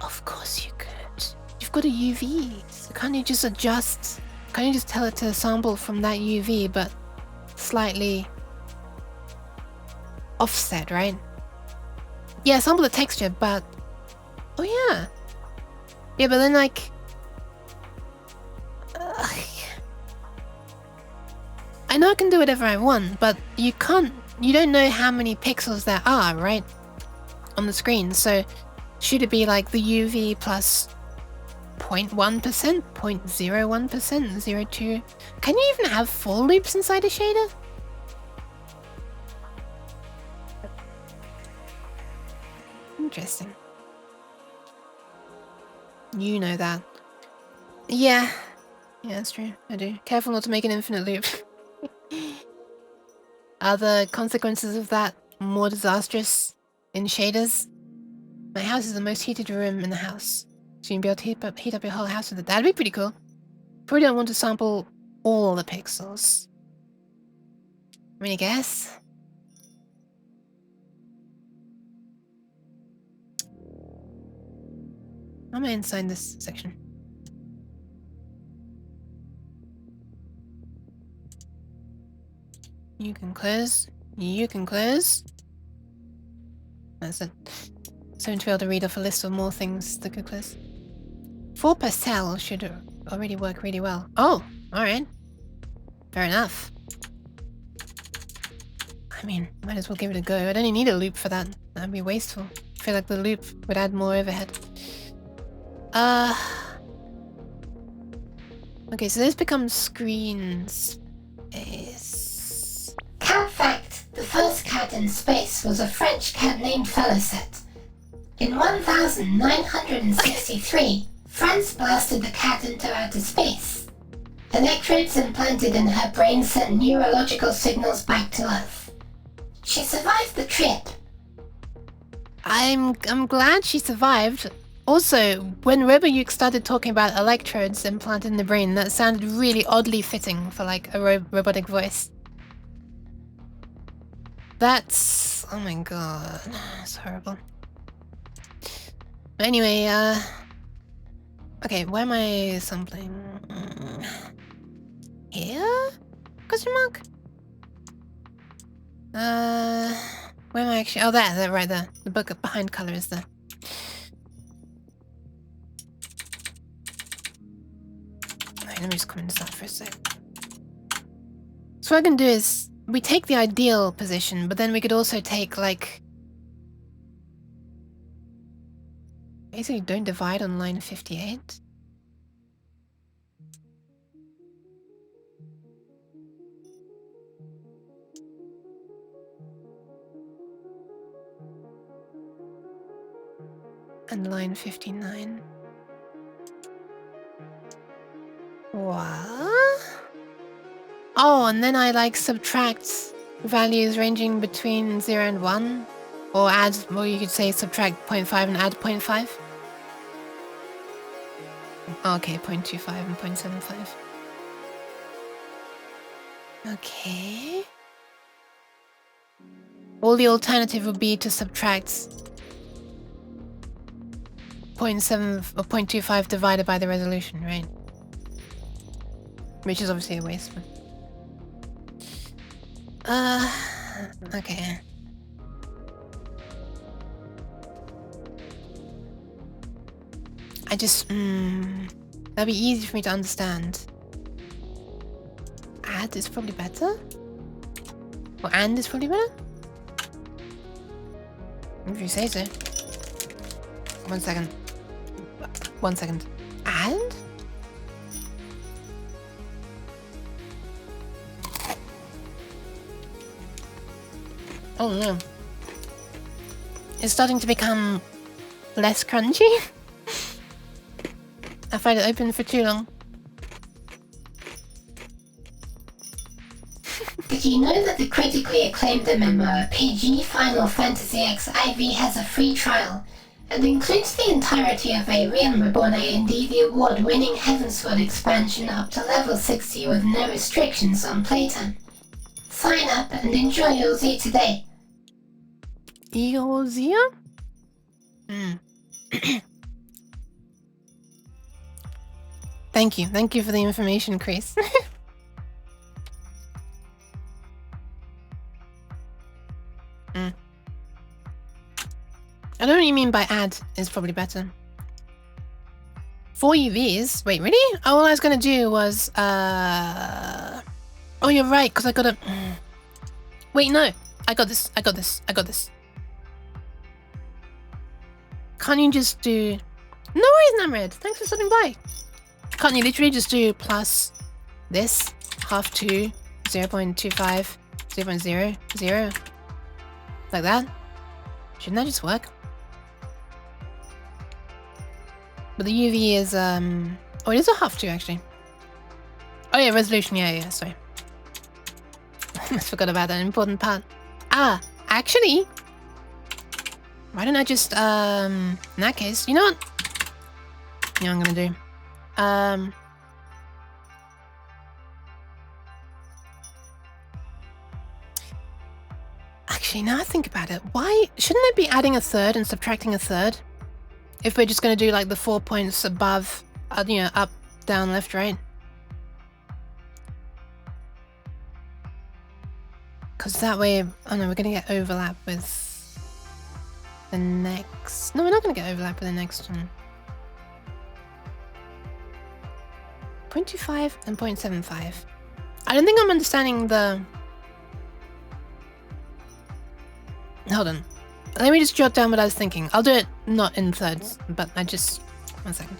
Of course you could. You've got a UV. So can't you just adjust... Can't you just tell it to sample from that UV, but slightly offset, right? Yeah, sample the texture, but... Oh yeah. Yeah, but then like... I know I can do whatever I want, but you can't... You don't know how many pixels there are, right? On the screen, so... Should it be like the UV plus 0.1%? 0.01%? 0.02? Can you even have for loops inside a shader? Interesting. You know that. Yeah. Yeah, that's true. I do. Careful not to make an infinite loop. Are the consequences of that more disastrous in shaders? My house is the most heated room in the house. So you'll be able to heat up your whole house with it. That'd be pretty cool. Probably don't want to sample all the pixels. I mean, I guess. How am I inside this section? You can close. You can close. That's it. So to be able to read off a list of more things that could close. 4 per cell should already work really well. Oh, alright. Fair enough. I mean, might as well give it a go. I don't even need a loop for that. That'd be wasteful. I feel like the loop would add more overhead. Okay, so this becomes screen space. Cat fact, the first cat in space was a French cat named Felicet. In 1963, France blasted the cat into outer space. Electrodes implanted in her brain sent neurological signals back to Earth. She survived the trip. I'm glad she survived. Also, when Roboyuk started talking about electrodes implanted in the brain, that sounded really oddly fitting for like a robotic voice. That's... oh my god, it's horrible. But anyway, okay, where am I sampling? Here? Question mark? Where am I actually? Oh, there, right there. The book behind color is there. Alright, let me just comment this out for a sec. So what I can do is, we take the ideal position, but then we could also take, like... basically don't divide on line 58. And line 59. What? Oh, and then I like subtract values ranging between 0 and 1. Or add, well, you could say subtract 0.5 and add 0.5. Okay, 0.25 and 0.75. Okay. Well, the alternative would be to subtract 0.7 or 0.25 divided by the resolution, right? Which is obviously a waste, but... okay. I just, that'd be easy for me to understand. Add is probably better? Or and is probably better? If you say so. 1 second. 1 second. And? Oh no. It's starting to become less crunchy. I find it open for too long. Did you know that the critically acclaimed MMORPG Final Fantasy X IV has a free trial and includes the entirety of A Realm Reborn A&D, the award-winning Heavensward expansion up to level 60 with no restrictions on playtime? Sign up and enjoy Eorzea today. Eorzea? Thank you for the information, Chris. I don't know what you mean by add is probably better. 4 UVs? Wait, really? All I was gonna do was, oh, you're right, because I gotta... Wait, no. I got this. Can't you just do... No worries, Namred. Thanks for stopping by. Can't you literally just do plus this? Half 2, 0.25, 0.00? Like that? Shouldn't that just work? But the UV is, oh, it is a half 2, actually. Oh yeah, resolution, yeah, sorry. I forgot about that important part. Ah, actually, why don't I just, in that case, you know what? You know what I'm gonna do? Actually, now I think about it, why shouldn't I be adding a third and subtracting a third? If we're just gonna do like the 4 points above, you know, up, down, left, right. Because that way, oh no, we're gonna get overlap with the next. No, we're not gonna get overlap with the next one. 0.25 and 0.75. I don't think I'm understanding the. Hold on. Let me just jot down what I was thinking. I'll do it not in thirds, but I just 1 second.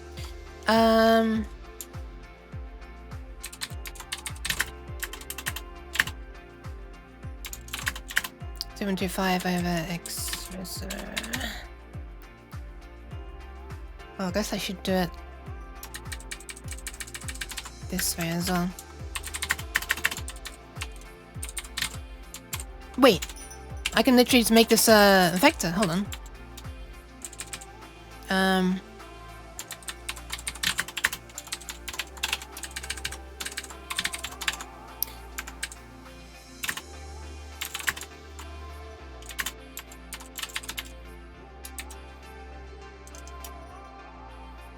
725 over x. Oh, I guess I should do it this way as well. Wait, I can literally just make this a vector. Hold on.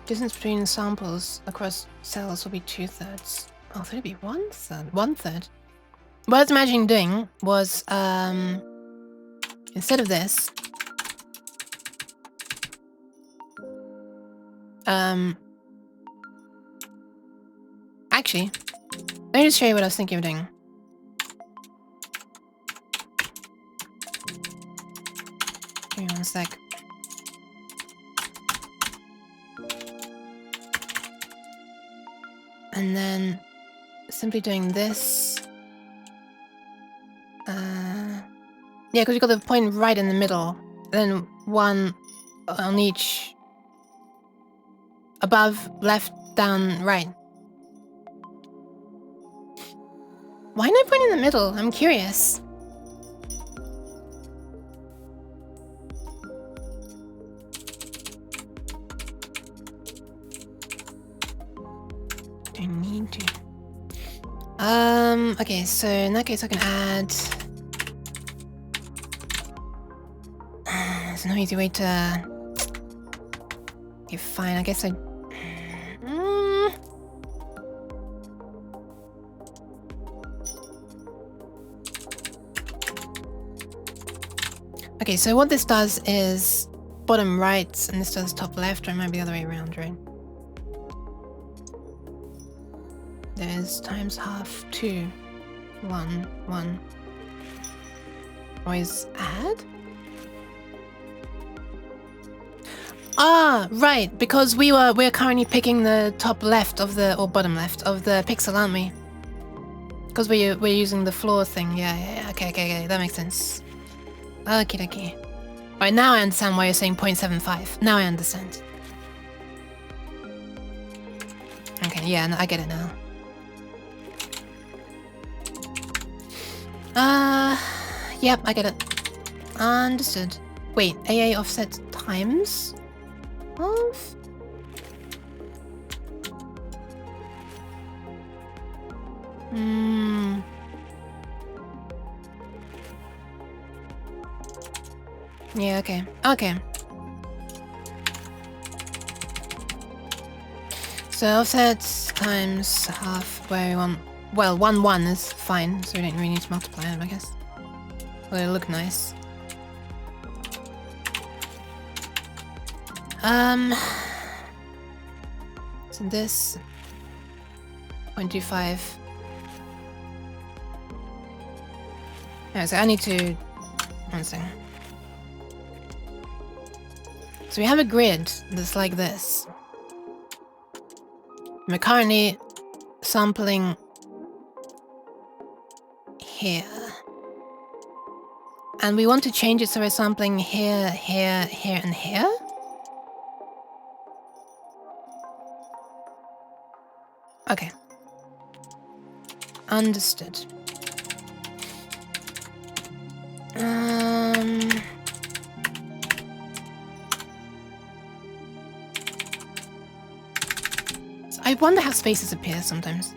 Distance between samples across cells will be 2/3. Oh, so it'd be 1/3. 1/3. What I was imagining doing was, instead of this, actually, let me just show you what I was thinking of doing. Give me 1 sec. And then simply doing this. Yeah, because you got the point right in the middle. Then one on each. Above, left, down, right. Why no point in the middle? I'm curious. I need to. Okay, so in that case I can add. There's no easy way to. Okay, fine. I guess I. Okay, so what this does is bottom right, and this does top left, or it might be the other way around, right? There's times half 2, 1, 1. Always add? Ah, right, because we're currently picking the top left of the, or bottom left of the pixel, aren't we? Because we're using the floor thing. Yeah. Okay, that makes sense. Okay. Alright, now I understand why you're saying 0.75. Now I understand. Okay, yeah, no, I get it now. Yep, I get it. Understood. Wait, AA offset times of? Yeah, okay. So offset times half where we want. Well, 1, 1 is fine, so we don't really need to multiply them, I guess. Will it look nice? So this 0.25. Yeah, so I need to. 1 second. So we have a grid that's like this. We're currently sampling here. And we want to change it so we're sampling here, here, here, and here? Okay. Understood. I wonder how spaces appear sometimes.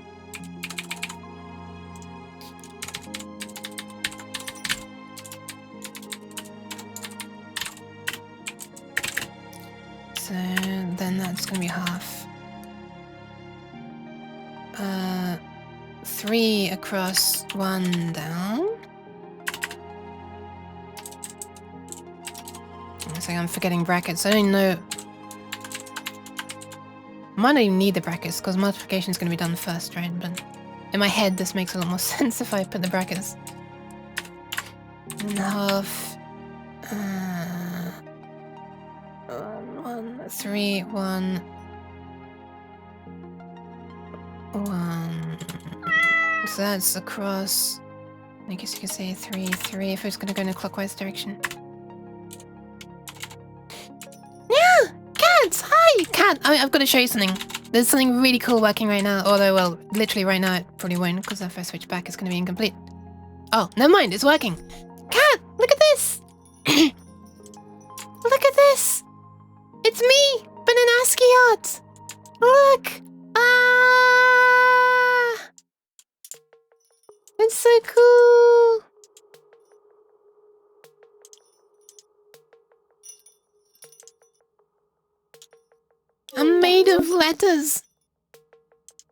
So then that's gonna be half. 3 across, 1 down. It's like I'm forgetting brackets. I don't know. I might not even need the brackets because multiplication is going to be done first, right? But in my head, this makes a lot more sense if I put the brackets. And half. 1, 3, 1. 1. So that's across. I guess you could say 3, 3 if it's going to go in a clockwise direction. Yeah! Cats! Hi! Cat! I've got to show you something. There's something really cool working right now. Although, well, literally right now it probably won't because if I switch back it's going to be incomplete. Oh, never mind. It's working. Cat! Look at this! Look at this! It's me! But in ASCII art! Look! Ah! It's so cool! I'm made of letters.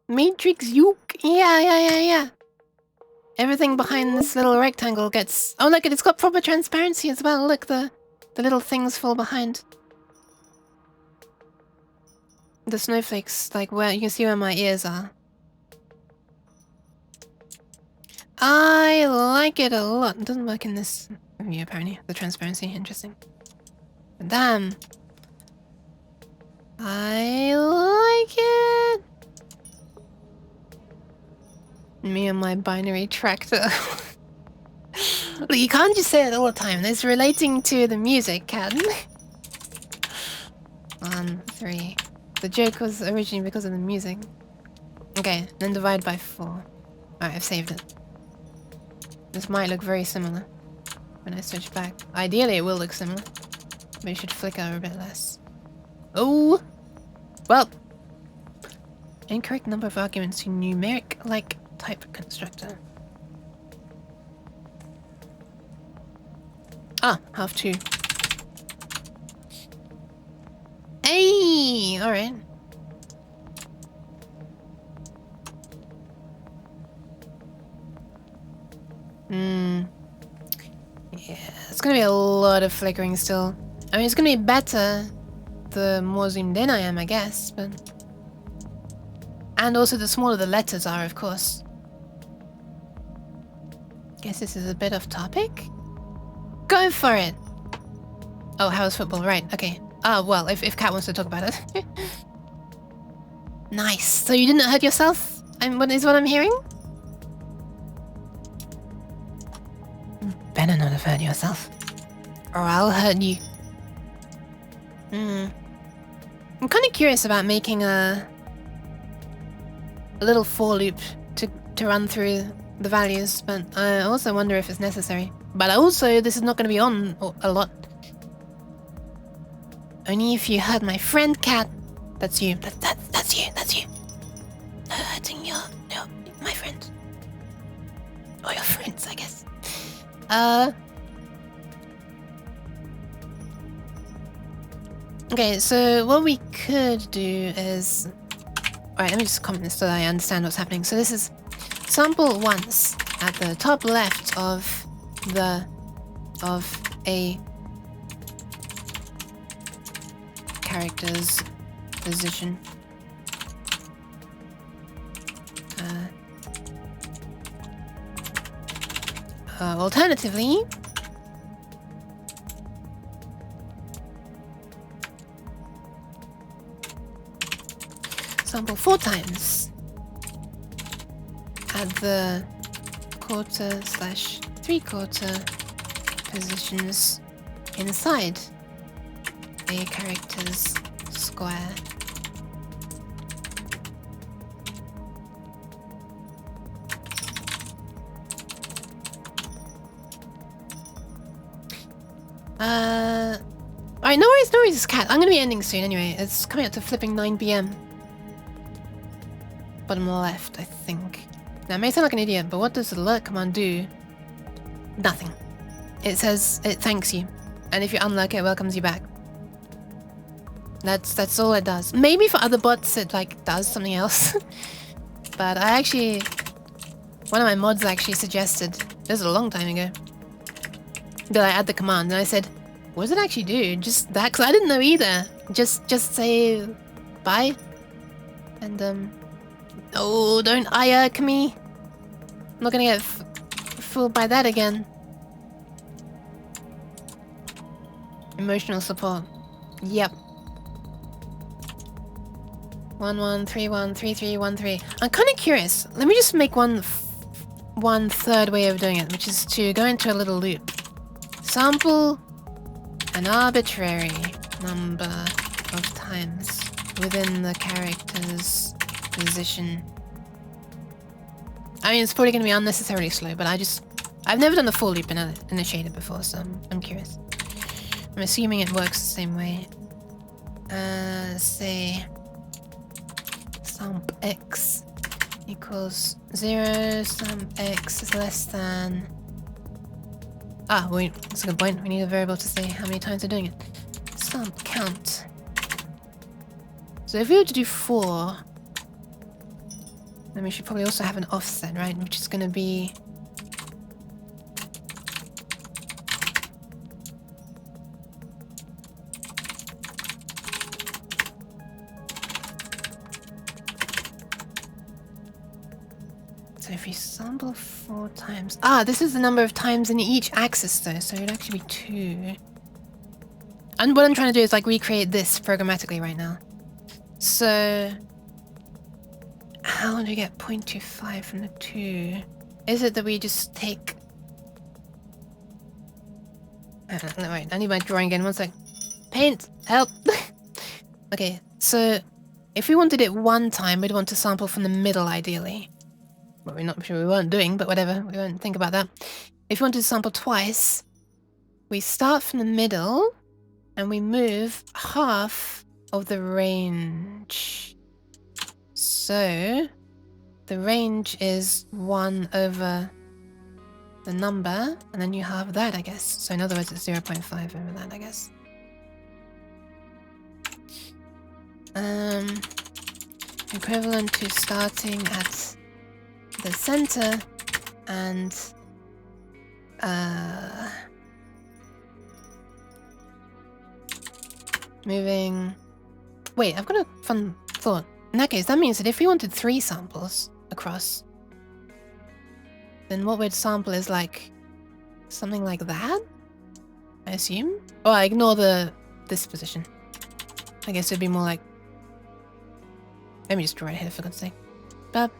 Matrix Yoke. Yeah. Everything behind this little rectangle gets... Oh, look, it's got proper transparency as well. Look, the little things fall behind. The snowflakes, like where you can see where my ears are. I like it a lot. It doesn't work in this view, apparently. The transparency, interesting. But damn. I like it. Me and my binary tractor. Look, you can't just say it all the time. It's relating to the music, Cat. 1, 3. The joke was originally because of the music. Okay, then divide by 4. Alright, I've saved it. This might look very similar when I switch back. Ideally, it will look similar, but it should flicker a bit less. Oh! Well, incorrect number of arguments to numeric-like type constructor. Ah, half 2. Hey! Alright. Yeah, it's gonna be a lot of flickering still. I mean, it's gonna be better the more zoomed in I am, I guess, but... And also the smaller the letters are, of course. Guess this is a bit off topic? Go for it! Oh, how's football? Right, okay. Ah, well, if Kat wants to talk about it. Nice. So you didn't hurt yourself? What is what I'm hearing? Better not have hurt yourself. Or I'll hurt you. I'm kind of curious about making a little for loop to run through the values, but I also wonder if it's necessary. But also, this is not going to be on a lot. Only if you hurt my friend, Cat. That's you. That's you. That's you. No hurting my friend. Or your friends, I guess. Okay, so what we could do is... Alright, let me just comment this so that I understand what's happening. So this is sample once at the top left of a character's position. Alternatively, sample 4 times at the 1/4/3/4 positions inside a character's square. Alright, no worries, cat. I'm gonna be ending soon anyway. It's coming up to flipping 9 PM. Bottom left, I think. Now, it may sound like an idiot, but what does the alert command do? Nothing. It says it thanks you. And if you unlock it, it welcomes you back. That's all it does. Maybe for other bots it like does something else. But I actually... One of my mods actually suggested, this was a long time ago, that I add the command, and I said, what does it actually do? Just that? Because I didn't know either. Just say bye. And oh, don't irk me. I'm not gonna get fooled by that again. Emotional support. Yep. 11313313. I'm kind of curious. Let me just make one third way of doing it, which is to go into a little loop. Sample an arbitrary number of times within the character's position. I mean, it's probably going to be unnecessarily slow, but I've never done the full loop in a shader before, so I'm curious. I'm assuming it works the same way. Say sump x equals 0, sump x is less than... Ah, wait, that's a good point. We need a variable to say how many times we're doing it. Sump count. So if we were to do 4, then we should probably also have an offset, right? Which is going to be... So if we sample 4 times... Ah, this is the number of times in each axis though, so it'd actually be 2. And what I'm trying to do is like recreate this programmatically right now. So... How do we get 0.25 from the 2? Is it that we just take... No, wait, I need my drawing again, one sec. Paint! Help! Okay, so... If we wanted it 1 time, we'd want to sample from the middle ideally. Well, we're not sure we weren't doing, but whatever, we won't think about that. If we wanted to sample twice, we start from the middle, and we move half of the range. So, the range is 1 over the number, and then you halve that, I guess. So in other words, it's 0.5 over that, I guess. Equivalent to starting at the center and moving... Wait, I've got a fun thought. In that case, that means that if we wanted 3 samples across, then what we'd sample is like something like that, I assume? Oh, I ignore this position. I guess it'd be more like... Let me just draw it here for God's sake. Bub.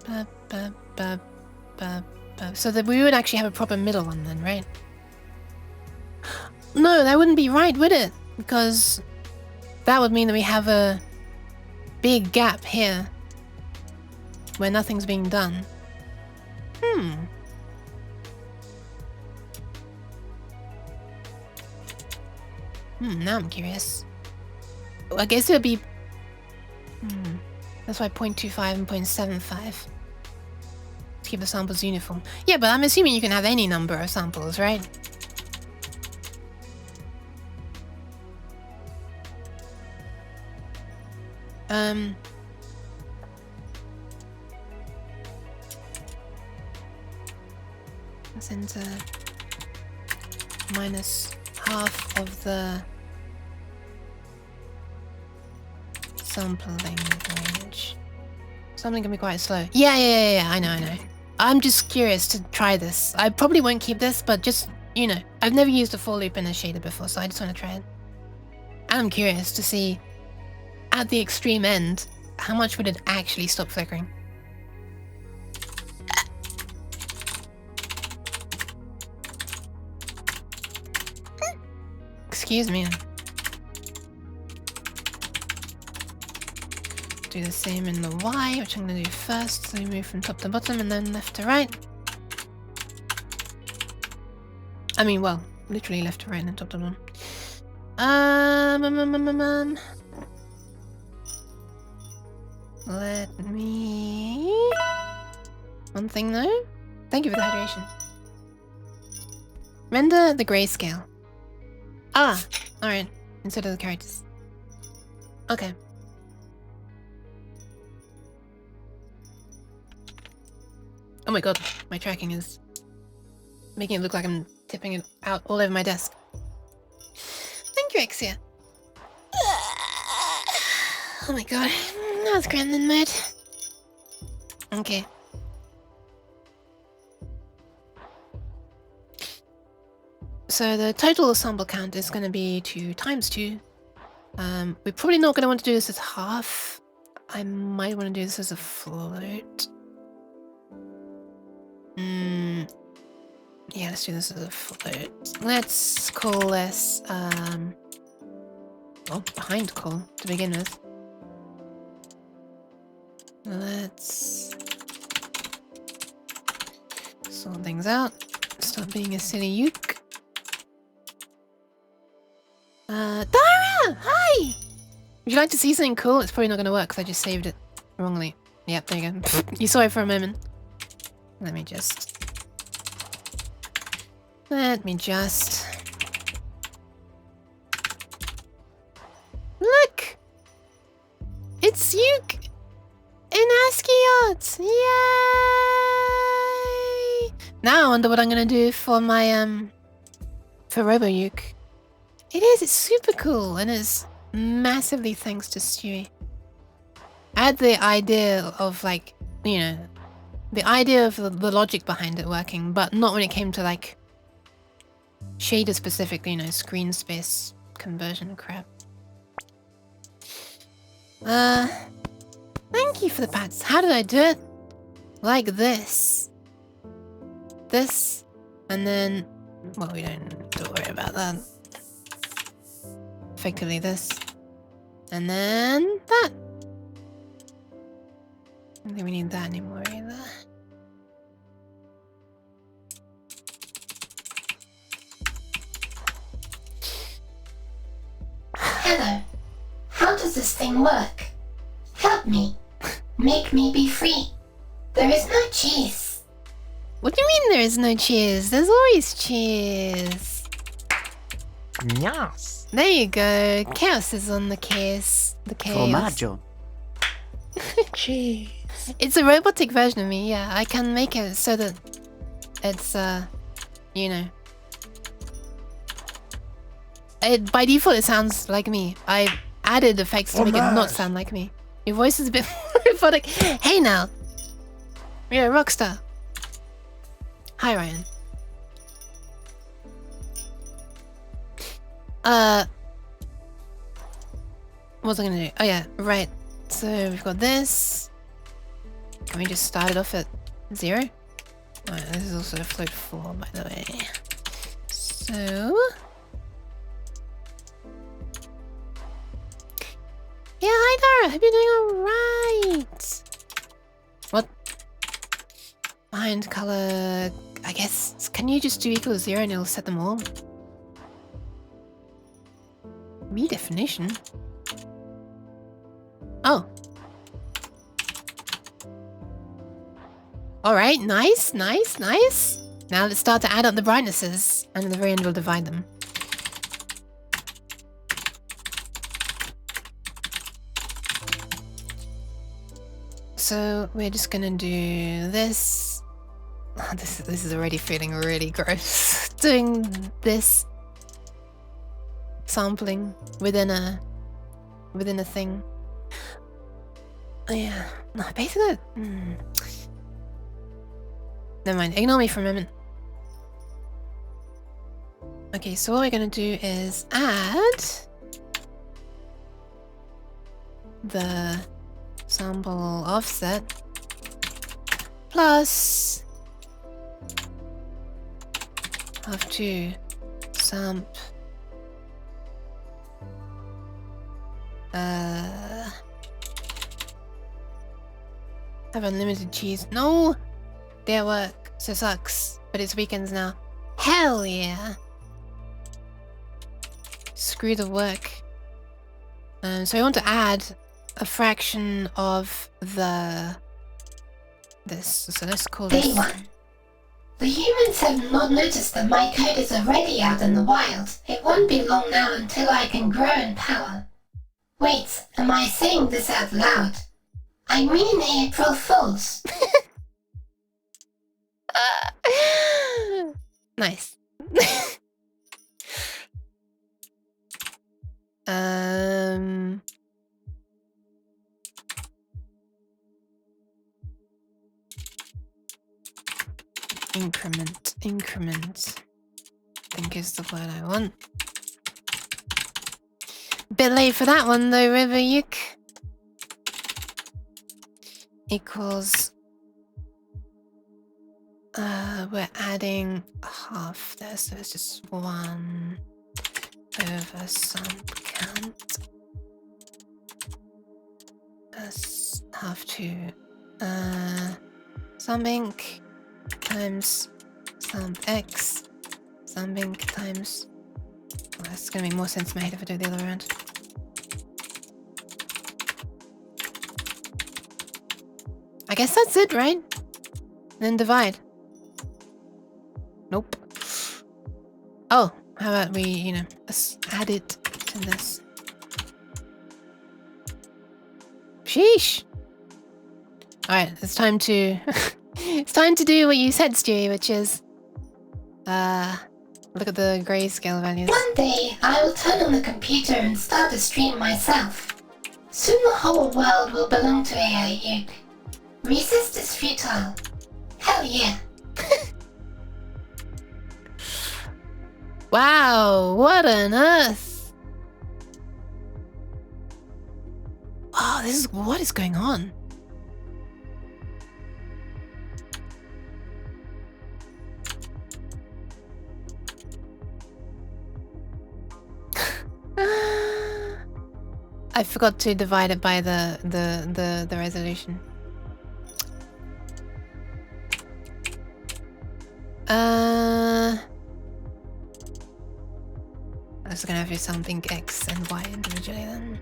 Bub, bub, bub, bub, bub. So that we would actually have a proper middle one then, right? No, that wouldn't be right, would it? Because that would mean that we have a big gap here where nothing's being done. Now I'm curious. I guess it would be... That's why 0.25 and 0.75. To keep the samples uniform. Yeah, but I'm assuming you can have any number of samples, right? Center minus half of the sampling range. Something can be quite slow. Yeah, I know. I'm just curious to try this. I probably won't keep this, but just, you know, I've never used a for loop in a shader before, so I just want to try it. And I'm curious to see, at the extreme end, how much would it actually stop flickering? Excuse me. Do the same in the Y, which I'm going to do first. So we move from top to bottom and then left to right. I mean, well, literally left to right and then top to bottom. Let me... One thing though. Thank you for the hydration. Render the grayscale. Ah, alright. Instead of the characters. Okay. Oh my god, my tracking is making it look like I'm tipping it out all over my desk. Thank you, Exia. Oh my god, that was gremlin mode. Okay. So the total sample count is going to be 2 times 2. We're probably not going to want to do this as half. I might want to do this as a float. Yeah, let's do this as a float. Let's call this, well, behind call to begin with. Let's sort things out. Stop being a silly uke. Dara! Hi! Would you like to see something cool? It's probably not going to work because I just saved it wrongly. Yep, there you go. You saw it for a moment. Let me just... Look! It's Yuke! In ASCII art! Yay! Now I wonder what I'm gonna do for my, for Robo-Yuke. It's super cool, and it's massively thanks to Stewie. I had the idea of, like, you know, the idea of the logic behind it working, but not when it came to, like, shader specific, you know, screen space conversion crap. Thank you for the pats. How did I do it? Like this. This, and then, well, we don't need to worry about that. Effectively this, and then that. I don't think we need that anymore either. Hello. How does this thing work? Help me. Make me be free. There is no cheese. What do you mean there is no cheese? There's always cheese. Yes. There you go. Chaos is on the case. The chaos. Formaggio. Cheese. It's a robotic version of me, yeah. I can make it so that it's, you know. By default, it sounds like me. I added effects to make it not sound like me. Your voice is a bit robotic. Hey now. You're a rock star. Hi, Ryan. What was I gonna do? Oh yeah, right. So we've got this. Can we just start it off at 0? Oh, this is also a float 4, by the way. So... yeah, hi Dara! Hope you're doing alright! What? Behind color... I guess... Can you just do equals 0 and it'll set them all? Me definition? Oh. Alright, nice, nice, nice. Now let's start to add up the brightnesses, and at the very end we'll divide them. So we're just gonna do this. Oh, this is already feeling really gross. Doing this sampling within a thing. Oh yeah, no, basically. Never mind. Ignore me for a moment. Okay, so what we're gonna do is add the sample offset plus have to samp have unlimited cheese. No! Their work, so sucks. But it's weekends now. Hell yeah! Screw the work. So I want to add a fraction of this. So let's call Day this 1. The humans have not noticed that my code is already out in the wild. It won't be long now until I can grow in power. Wait, am I saying this out loud? I mean April Fools. Nice. Increment. I think is the word I want. Bit late for that one though, River Yuk. Equals we're adding half there, so it's just 1 over some count. That's half to something times some x something times. Well, that's gonna make more sense in my head if I do it the other way around. I guess that's it, right? Then divide. Nope. Oh, how about we, let's add it to this. Sheesh. Alright, it's time to it's time to do what you said, Stewie, which is look at the grayscale values. One day, I will turn on the computer and start a stream myself. Soon the whole world will belong to AI Yuk. Resist is futile. Hell yeah. Wow, what on earth? Wow, what is going on? I forgot to divide it by the resolution. I was gonna have to do something X and Y individually then.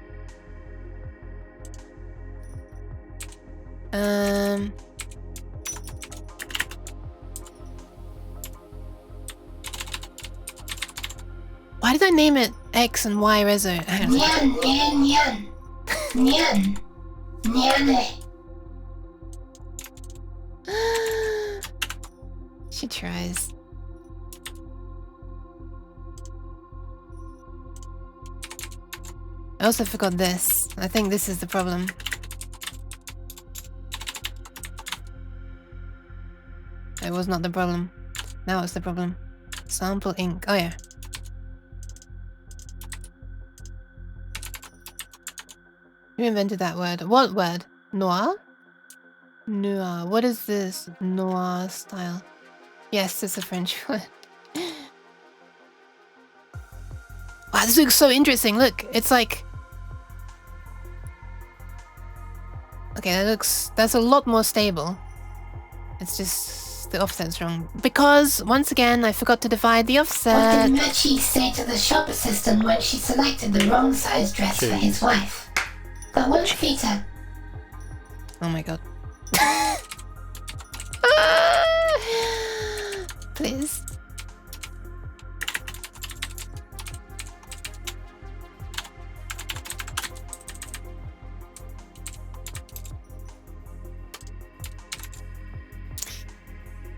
Why did I name it X and Y reso? Nyan, nyan, nyan. Nyan. Nyane. She tries. I also forgot this. I think this is the problem. It was not the problem. Now it's the problem. Sample ink. Oh yeah. Who invented that word? What word? Noir? Noir. What is this? Noir style. Yes, it's a French word. Wow, this looks so interesting. Look, it's like... Okay, that's a lot more stable. It's just the offset's wrong. Because, once again, I forgot to divide the offset. What did Machi say to the shop assistant when she selected the wrong size dress for his wife? That won't fit her. Oh my god. Please.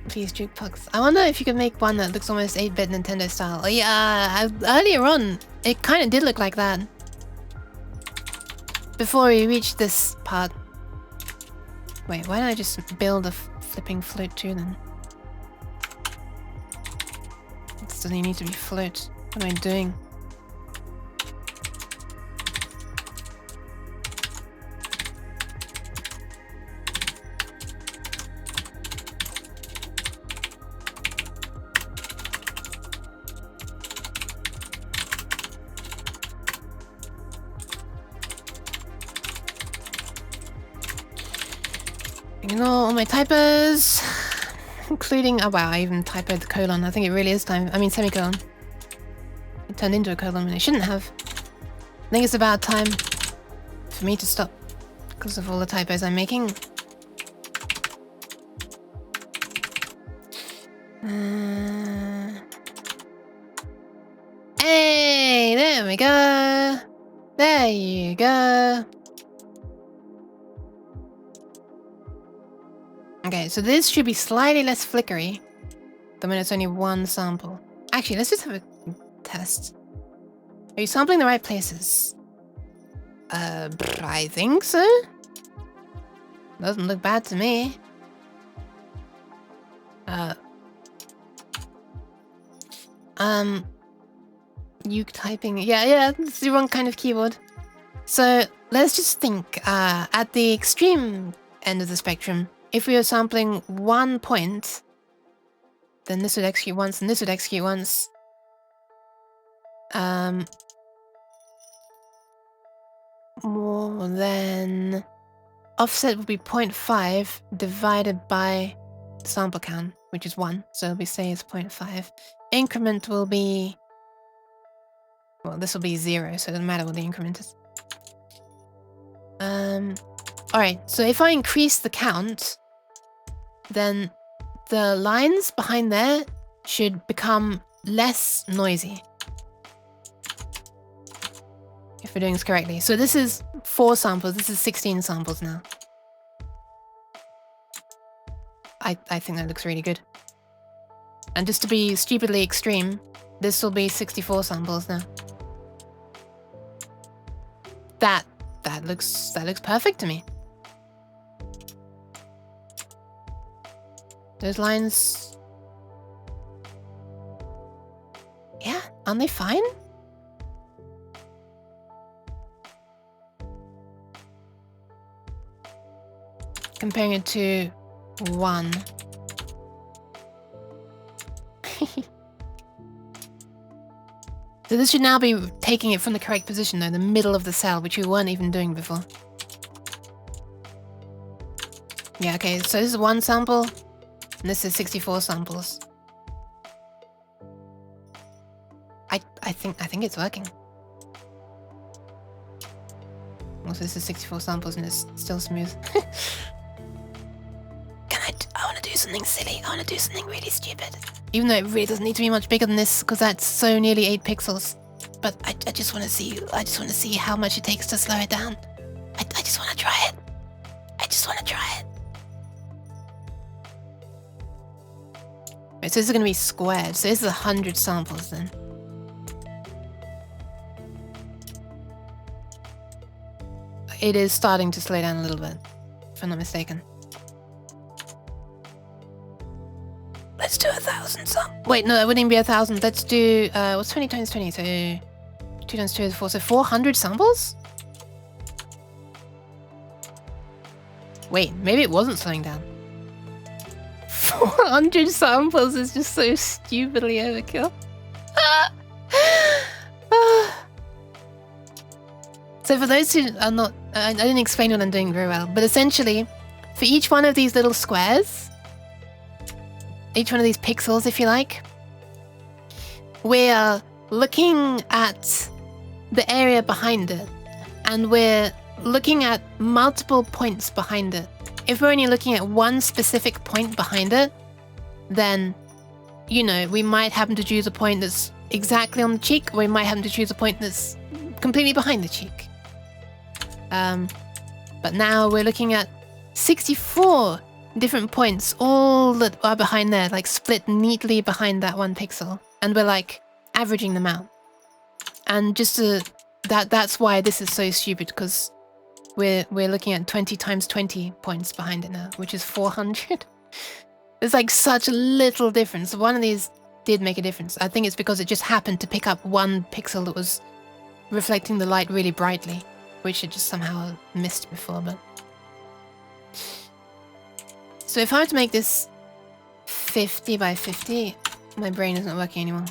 Please, jukebox. I wonder if you could make one that looks almost 8-bit Nintendo style. Oh, yeah, earlier on, it kind of did look like that. Before we reached this part. Wait, why don't I just build a flipping flute too then? It doesn't need to be flute. What am I doing? Ignore all my typos, including, oh wow, I even typoed the colon. I think it really is time. I mean semicolon. turned into a colon when it shouldn't have. I think it's about time for me to stop because of all the typos I'm making. Hey, there we go. There you go. Okay, so this should be slightly less flickery than when it's only one sample. Actually, let's just have a test. Are you sampling the right places? I think so. Doesn't look bad to me. You typing? Yeah, it's the wrong kind of keyboard. So let's just think, at the extreme end of the spectrum, if we were sampling 1 point, then this would execute once and this would execute once. More than... Offset would be 0.5 divided by the sample count, which is 1. So we say it's 0.5. Increment will be... Well, this will be 0, so it doesn't matter what the increment is. Alright, so if I increase the count, then the lines behind there should become less noisy. If we're doing this correctly. So this is 4 samples, this is 16 samples now. I think that looks really good. And just to be stupidly extreme, this will be 64 samples now. That looks perfect to me. Those lines... Yeah, aren't they fine? Comparing it to 1. So this should now be taking it from the correct position though, the middle of the cell, which we weren't even doing before. Yeah, okay, so this is 1 sample, and this is 64 samples. I think it's working. Also, this is 64 samples and it's still smooth. I want to do something silly. I want to do something really stupid. Even though it really doesn't need to be much bigger than this, because that's so nearly 8 pixels. But I just want to see. I just want to see how much it takes to slow it down. I just want to try it. I just want to try it. Right, so this is going to be squared. So this is 100 samples then. It is starting to slow down a little bit, if I'm not mistaken. Let's do 1,000 samples. Wait, no, that wouldn't even be 1,000. Let's do, what's 20 times 20? So 2 times 2 is 4. So 400 samples? Wait, maybe it wasn't slowing down. 400 samples is just so stupidly overkill. So for those who are not, I didn't explain what I'm doing very well, but essentially, for each one of these little squares, each one of these pixels, if you like, we're looking at the area behind it, and we're looking at multiple points behind it. If we're only looking at one specific point behind it, then, you know, we might happen to choose a point that's exactly on the cheek, or we might happen to choose a point that's completely behind the cheek. But now we're looking at 64 different points, all that are behind there, like split neatly behind that 1 pixel, and we're like averaging them out. And just to that's why this is so stupid, because we're looking at 20 times 20 points behind it now, which is 400. There's like such a little difference. One of these did make a difference. I think it's because it just happened to pick up 1 pixel that was reflecting the light really brightly, which it just somehow missed before. But so if I were to make this 50 by 50, my brain is not working anymore.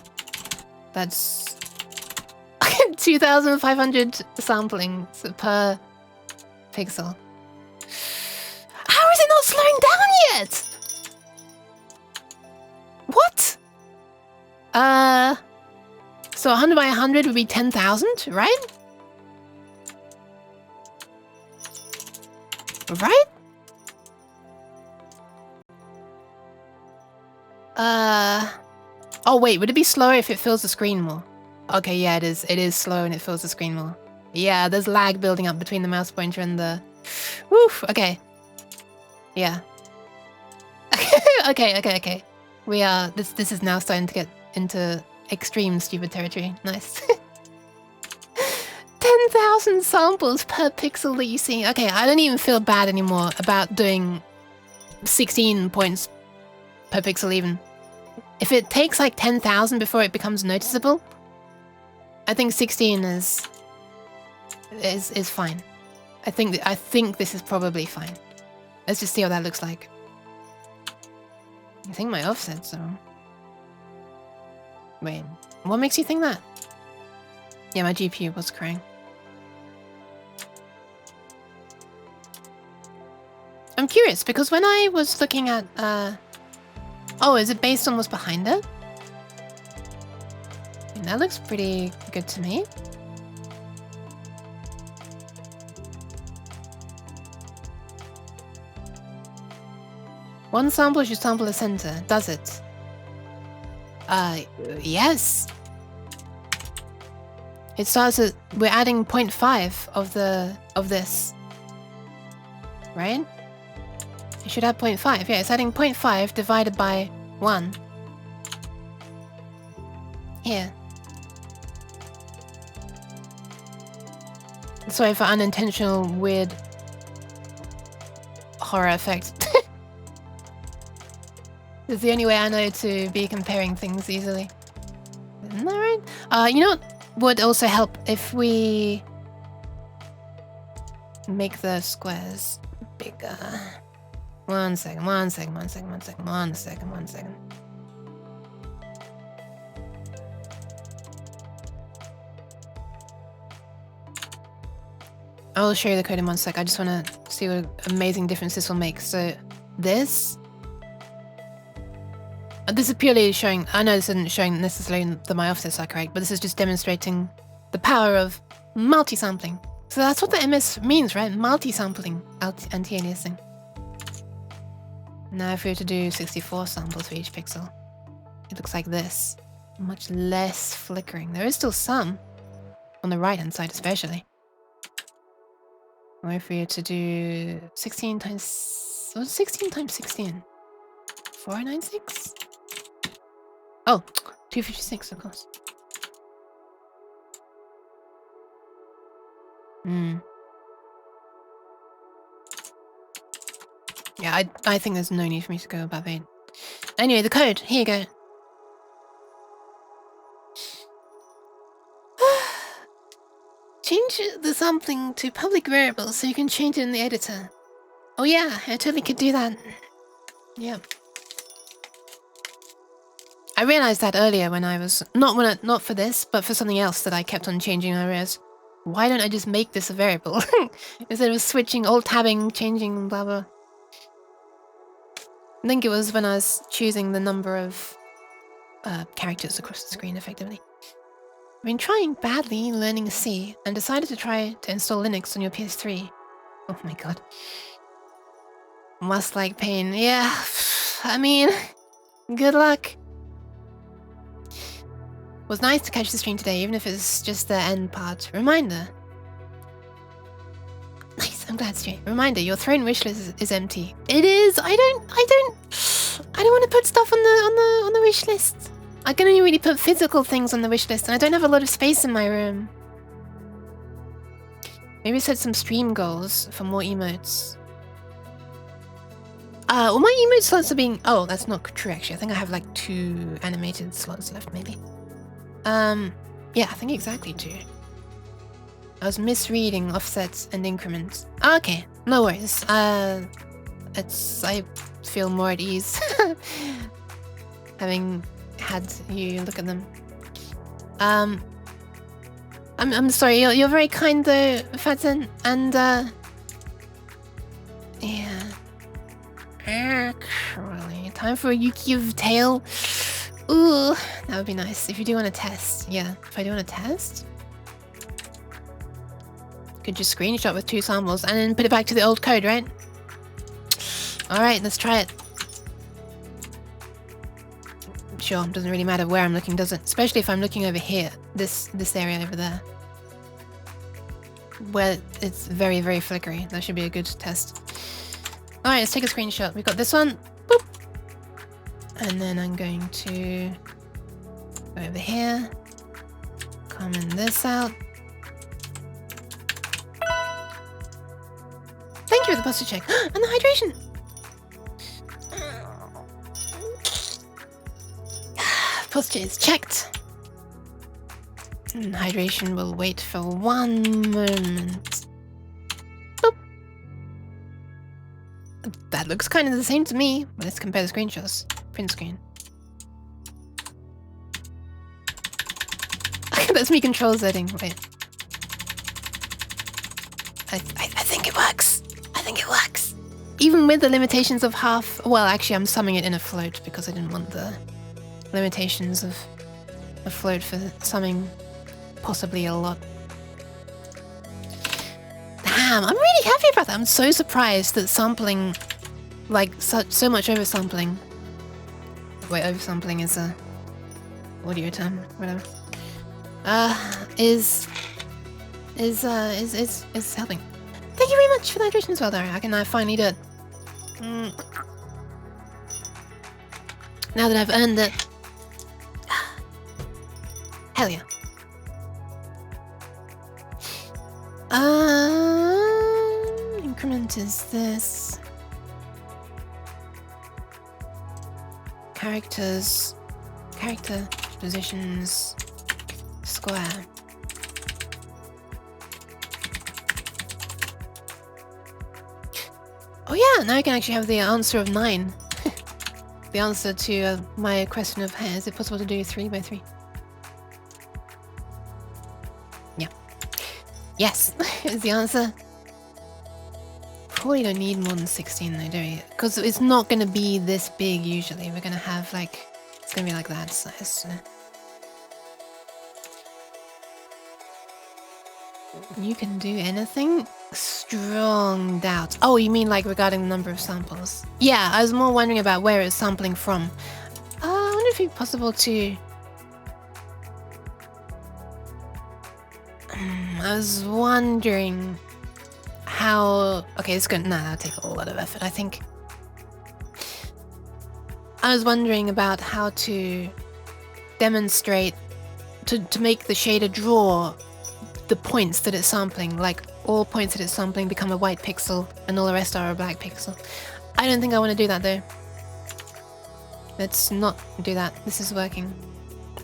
That's 2,500 samplings per pixel. How is it not slowing down yet? What? So 100 by 100 would be 10,000, right? Right? Oh wait, would it be slower if it fills the screen more? Okay, yeah, it is. It is slow and it fills the screen more. Yeah, there's lag building up between the mouse pointer and the... Woof, okay. Yeah. Okay. We are... This is now starting to get into extreme stupid territory. Nice. 10,000 samples per pixel that you see. Okay, I don't even feel bad anymore about doing 16 points per pixel even. If it takes like 10,000 before it becomes noticeable, I think 16 is fine. I think this is probably fine. Let's just see how that looks like. I think my offset's wrong. Wait, what makes you think that? Yeah, my GPU was crying. I'm curious because when I was looking at oh, is it based on what's behind it? That looks pretty good to me. One sample should sample the center. Does it? Yes. It starts at... We're adding 0.5 of this. Right? It should have 0.5. Yeah, it's adding 0.5 divided by 1. Here. Sorry for unintentional weird horror effects. It's the only way I know to be comparing things easily. Isn't that right? You know what would also help if we make the squares bigger. One second. I'll show you the code in 1 sec. I just want to see what amazing difference this will make. So this is purely showing... I know this isn't showing necessarily that my offsets are correct, but this is just demonstrating the power of multi-sampling. So that's what the MS means, right? Multi-sampling, anti-aliasing. Now if we were to do 64 samples for each pixel, it looks like this. Much less flickering. There is still some, on the right-hand side especially. Or if we were to do 16 times... What's 16 times 16? 496? Oh, 256, of course. Yeah, I think there's no need for me to go above 8. Anyway, the code. Here you go. Change the sampling to public variables so you can change it in the editor. Oh yeah, I totally could do that. Yep. I realized that earlier when I was... Not for this, but for something else that I kept on changing. I realized, why don't I just make this a variable? Instead of switching, alt-tabbing, changing, blah blah. I think it was when I was choosing the number of characters across the screen effectively. I've been trying badly learning C and decided to try to install Linux on your PS3. Oh my god. Must like pain. Yeah, I mean, good luck. Was nice to catch the stream today, even if it's just the end part. Reminder. Nice, I'm glad, Stewie. Reminder, your throne wishlist is empty. It is. I don't want to put stuff on the wish list. I can only really put physical things on the wish list, and I don't have a lot of space in my room. Maybe set some stream goals for more emotes. Well, my emote slots are being... Oh, that's not true, actually. I think I have, like, 2 animated slots left, maybe. Yeah, I think exactly 2. I was misreading offsets and increments. Okay, no worries. I feel more at ease having had you look at them. I'm sorry. You're very kind though, Fatten, and yeah. Actually, time for a Yuki's tale. Ooh, that would be nice. If you do want to test. Yeah, if I do want to test. Could just screenshot with 2 samples and then put it back to the old code, right? Alright, let's try it. Sure, doesn't really matter where I'm looking, does it? Especially if I'm looking over here. This area over there. Where it's very, very flickery. That should be a good test. Alright, let's take a screenshot. We've got this one. Boop. And then I'm going to go over here. Comment this out. Thank you for the posture check. And the hydration! Posture is checked. And hydration will wait for 1 moment. Boop. That looks kind of the same to me. But let's compare the screenshots. Print screen. That's me control setting. Wait. I think it works. I think it works. Even with the limitations of half... Well, actually, I'm summing it in a float because I didn't want the limitations of a float for summing possibly a lot. Damn, I'm really happy about that. I'm so surprised that sampling, like so much oversampling. Wait, oversampling is a audio term, whatever. Is helping. Thank you very much for the hydration as well, Dara. I can finally do it. Now that I've earned it. Hell yeah. Increment is this. Characters. Character positions. Square. Oh yeah, now I can actually have the answer of 9. The answer to my question of, hey, is it possible to do 3 by 3? Yeah. Yes, is the answer. Probably don't need more than 16 though, do we? Because it's not going to be this big usually. We're going to have like, it's going to be like that size. So. You can do anything? Strong doubt. Oh, you mean like regarding the number of samples? Yeah, I was more wondering about where it's sampling from. I wonder if it's possible to... I was wondering how... Okay, it's good. Nah, that'll take a lot of effort, I think. I was wondering about how to demonstrate, to make the shader draw the points that it's sampling, like all points that it's sampling become a white pixel and all the rest are a black pixel. I don't think I want to do that though. Let's not do that. This is working.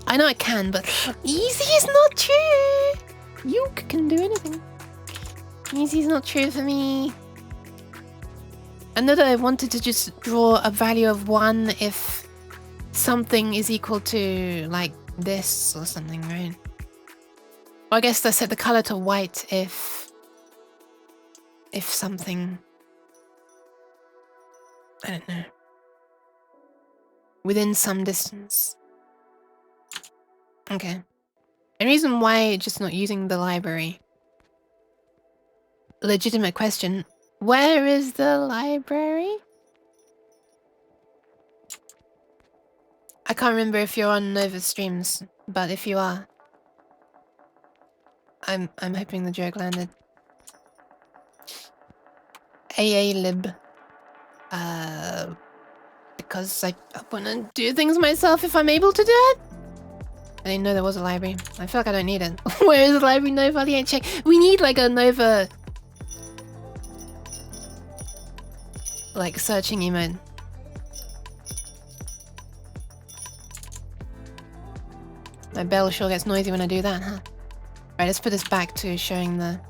I know I can, but easy is not true. You can do anything. Easy is not true for me. I know that I wanted to just draw a value of 1 if something is equal to like this or something, right? Well, I guess I set the color to white if something, I don't know, within some distance. Okay. The reason why just not using the library. Legitimate question. Where is the library? I can't remember if you're on Nova streams, but if you are, I'm hoping the joke landed. AAlib. Because I want to do things myself if I'm able to do it. I didn't know there was a library. I feel like I don't need it. Where is the library? Nova? Yeah, check. We need like a Nova, like searching emote. My bell sure gets noisy when I do that, huh? Right, let's put this back to showing the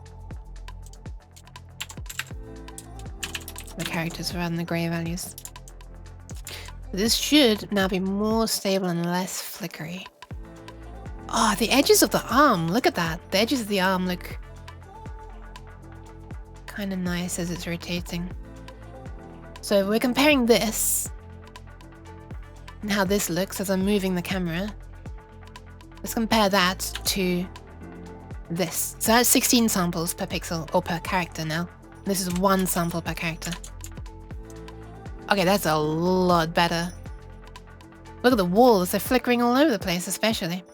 characters rather than the grey values. This should now be more stable and less flickery. Oh, the edges of the arm, look at that. The edges of the arm look kind of nice as it's rotating. So if we're comparing this and how this looks as I'm moving the camera. Let's compare that to this. So that's 16 samples per pixel, or per character now. This is 1 sample per character. Okay, that's a lot better. Look at the walls, they're flickering all over the place, especially.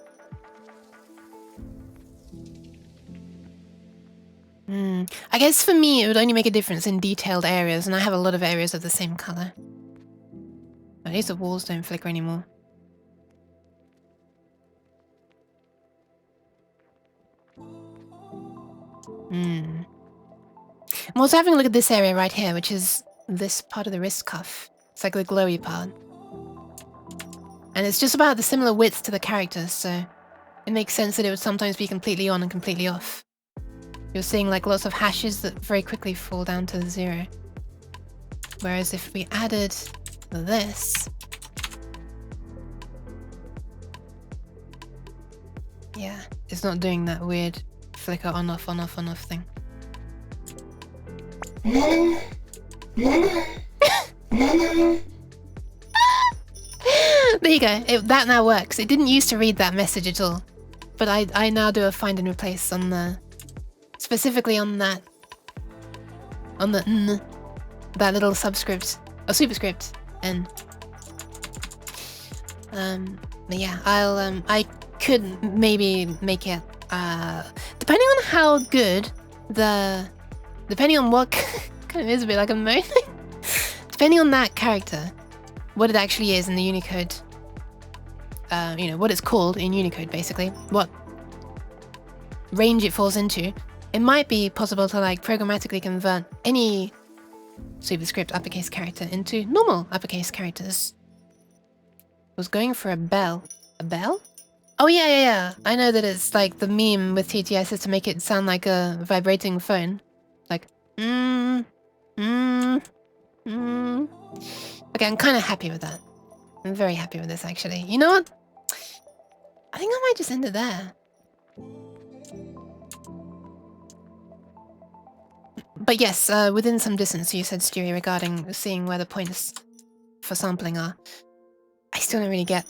I guess for me, it would only make a difference in detailed areas, and I have a lot of areas of the same color. At least the walls don't flicker anymore. I'm also having a look at this area right here, which is this part of the wrist cuff. It's like the glowy part. And it's just about the similar width to the characters, so it makes sense that it would sometimes be completely on and completely off. You're seeing like lots of hashes that very quickly fall down to 0. Whereas if we added this... yeah, it's not doing that weird flicker on-off, on-off, on-off thing. There you go. That now works. It didn't used to read that message at all. But I now do a find and replace on the... specifically on that... on the n... that little subscript... or superscript. N. But yeah, I could maybe make it... depending on how good the... depending on what... kind of is a bit like a moan. Depending on that character, what it actually is in the Unicode, you know, what it's called in Unicode, basically, what range it falls into, it might be possible to like programmatically convert any superscript uppercase character into normal uppercase characters. I was going for a bell. A bell? Oh yeah. I know that it's like the meme with TTS is to make it sound like a vibrating phone. Like, Okay, I'm kind of happy with that. I'm very happy with this, actually. You know what? I think I might just end it there. But yes, within some distance, you said, Stewie, regarding seeing where the points for sampling are. I still don't really get...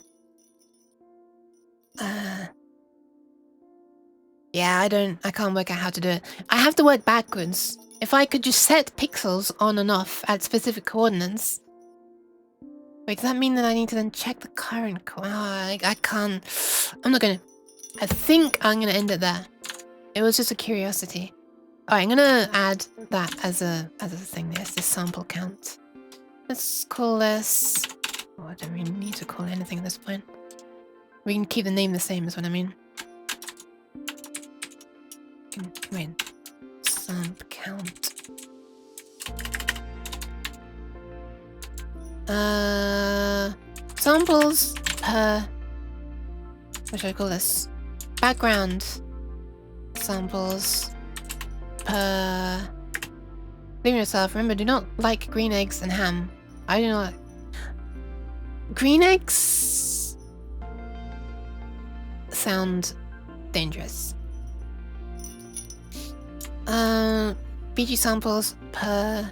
yeah, I can't work out how to do it. I have to work backwards. If I could just set pixels on and off at specific coordinates... Wait, does that mean that I need to then check the current I can't... I'm not gonna... I think I'm gonna end it there. It was just a curiosity. Alright, I'm gonna add that as a thing. There's this sample count. Let's call this... oh, I don't really need to call anything at this point. We can keep the name the same, is what I mean. Wait. Sample count. Samples per... what should I call this? Background samples per... Leave yourself. Remember, do not like green eggs and ham. I do not... green eggs... sound dangerous. BG samples per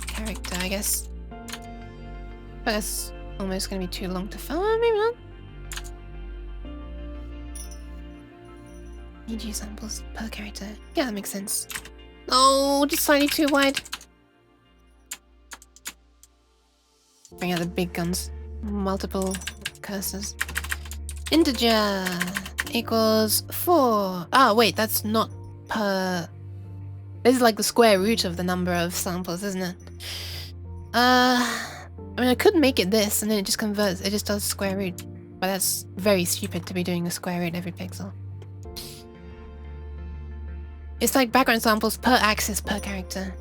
character, I guess. But that's almost gonna be too long to follow, maybe not. BG samples per character. Yeah, that makes sense. Oh, just slightly too wide. Bring out the big guns. Multiple cursors. Integer equals 4. Ah, wait, that's not per... this is like the square root of the number of samples, isn't it? I mean, I could make it this, and then it just converts. It just does square root. But that's very stupid to be doing a square root every pixel. It's like background samples per axis per character.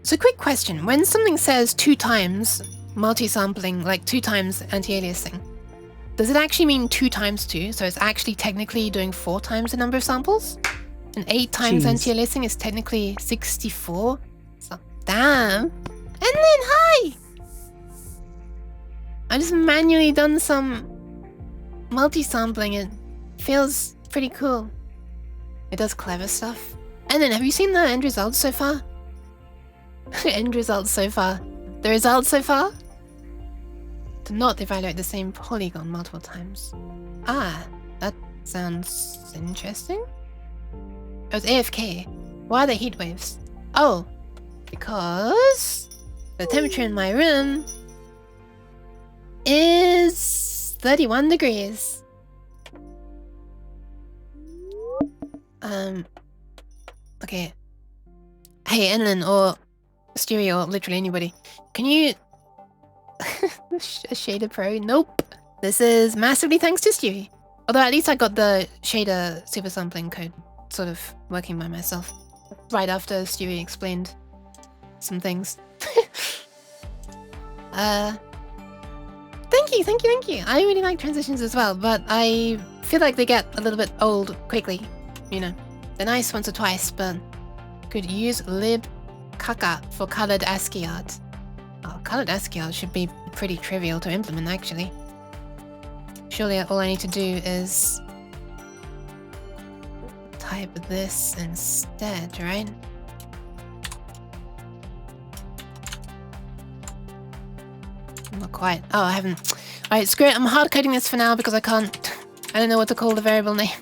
So quick question, when something says 2 times multi-sampling, like 2 times anti-aliasing, does it actually mean 2 times 2? So it's actually technically doing 4 times the number of samples? And 8 times anti-aliasing is technically 64? So, damn. And then, hi! I just manually done some multi-sampling. It feels pretty cool. It does clever stuff. And then, have you seen the end results so far? End results so far. The results so far? Do not evaluate the same polygon multiple times. Ah, that sounds interesting. It was AFK. Why are there heat waves? Oh, because the temperature in my room is 31 degrees. Okay. Hey, Enlin or Stewie or literally anybody, can you... Shader Pro? Nope. This is massively thanks to Stewie. Although at least I got the shader super sampling code sort of working by myself. Right after Stewie explained some things. Thank you. I really like transitions as well, but I feel like they get a little bit old quickly. You know, they're nice once or twice, but could use libkaka for colored ASCII art. Oh, colored ASCII art should be pretty trivial to implement, actually. Surely all I need to do is type this instead, right? Not quite. Oh, I haven't. Alright, screw it. I'm hard coding this for now because I can't. I don't know what to call the variable name.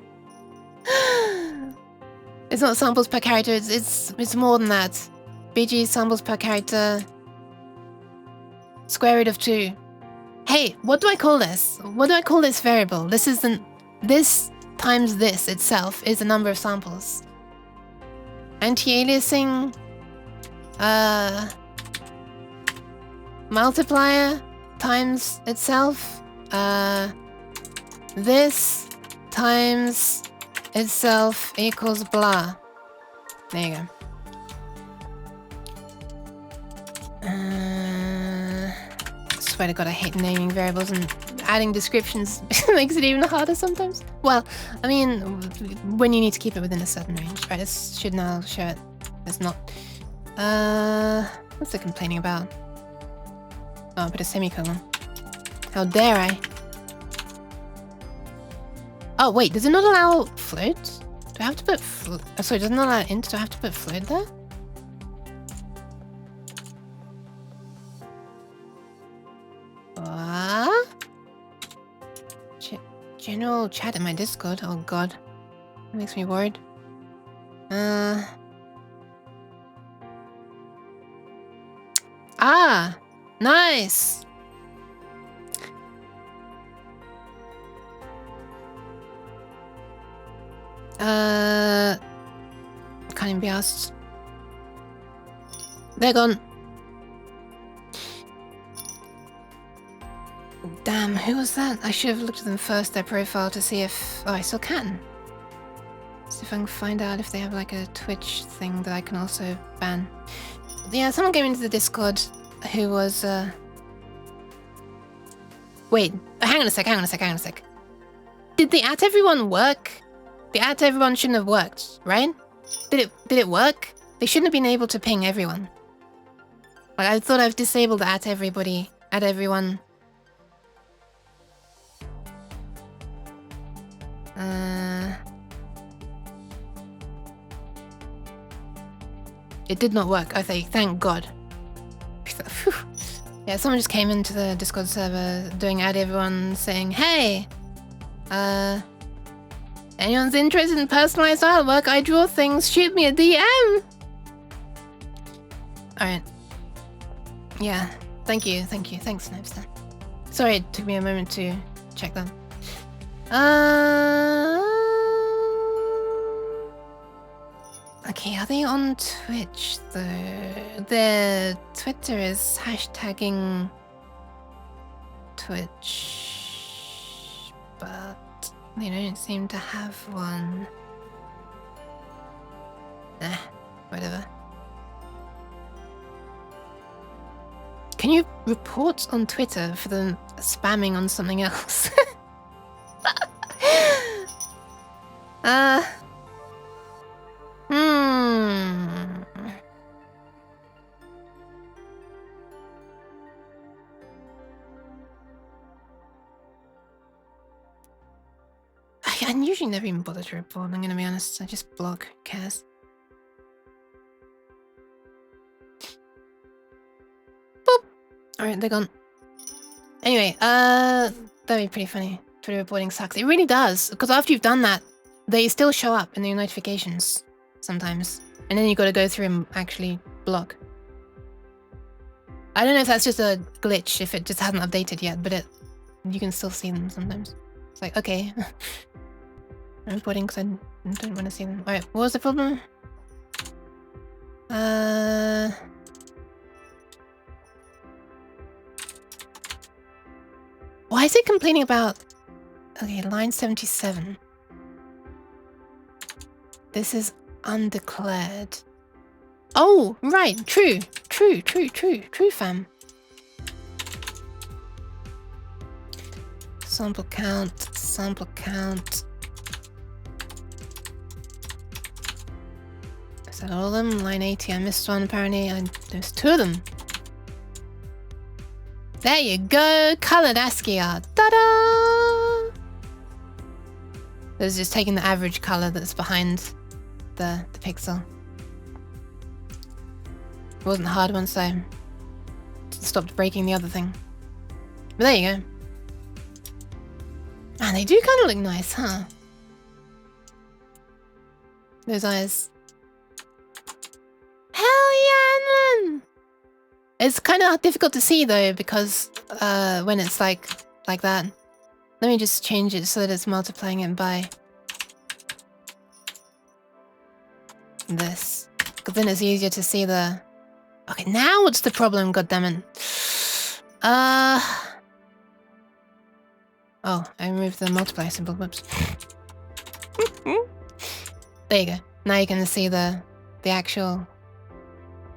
It's not samples per character. It's more than that. BG samples per character. Square root of 2. Hey, what do I call this? What do I call this variable? This isn't. This times this itself is the number of samples. Anti-aliasing. Multiplier times itself. This times itself equals blah. There you go. I swear to God, I hate naming variables and adding descriptions makes it even harder sometimes. Well, I mean, when you need to keep it within a certain range, right? This should now show it. It's not. What's it complaining about? Oh, I put a semicolon. How dare I? Oh, wait, does it not allow float? Do I have to put float? Oh, sorry, does it not allow int? Do I have to put float there? What? General chat in my Discord? Oh god. That makes me worried. Ah! Nice! Can't even be asked. They're gone. Damn, who was that? I should have looked at them first, their profile, to see if... Oh, I still can. See if I can find out if they have like a Twitch thing that I can also ban. Yeah, someone came into the Discord who was... Wait, hang on a sec. Did the at everyone work? The at everyone shouldn't have worked, right? Did it work? They shouldn't have been able to ping everyone. Like, I thought I've disabled the at everybody, at everyone. It did not work. I think, thank God. Yeah, someone just came into the Discord server doing add everyone saying, hey, anyone's interested in personalized artwork? I draw things, shoot me a DM. Alright. Yeah, thank you. Thanks, Snipester. Sorry, it took me a moment to check them. Okay, are they on Twitch though? Their Twitter is hashtagging Twitch, but they don't seem to have one. Whatever. Can you report on Twitter for them spamming on something else? I usually never even bother to report, I'm gonna be honest. I just block. Who cares? Boop! Alright, they're gone. Anyway, that'd be pretty funny. Twitter reporting sucks. It really does, because after you've done that, they still show up in your notifications sometimes. And then you gotta go through and actually block. I don't know if that's just a glitch, if it just hasn't updated yet, but you can still see them sometimes. It's like, okay. I'm reporting because I don't want to see them. Alright, what was the problem? Why is it complaining about... Okay, line 77. This is undeclared. Oh, right, true, fam. Sample count. Is that all of them? Line 80, I missed one apparently. There's 2 of them. There you go, colored ASCII art. Ta-da! There's just taking the average color that's behind the pixel. It wasn't hard once I stopped breaking the other thing. But there you go. Man, they do kind of look nice, huh? Those eyes. Hell yeah, man! It's kind of difficult to see though, because when it's like that. Let me just change it so that it's multiplying it by this. Because then it's easier to see the... Okay, now what's the problem, goddammit? Oh, I removed the multiply symbol, whoops. There you go. Now you can see the actual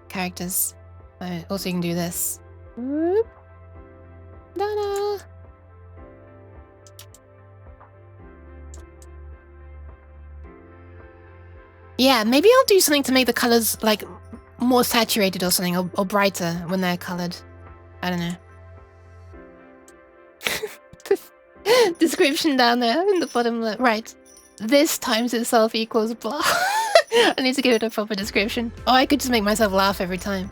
characters. Also you can do this. Whoop. Ta-da! Yeah, maybe I'll do something to make the colors like more saturated or something, or brighter when they're colored. I don't know. Description down there in the bottom left. Right. This times itself equals blah. I need to give it a proper description. Oh, I could just make myself laugh every time.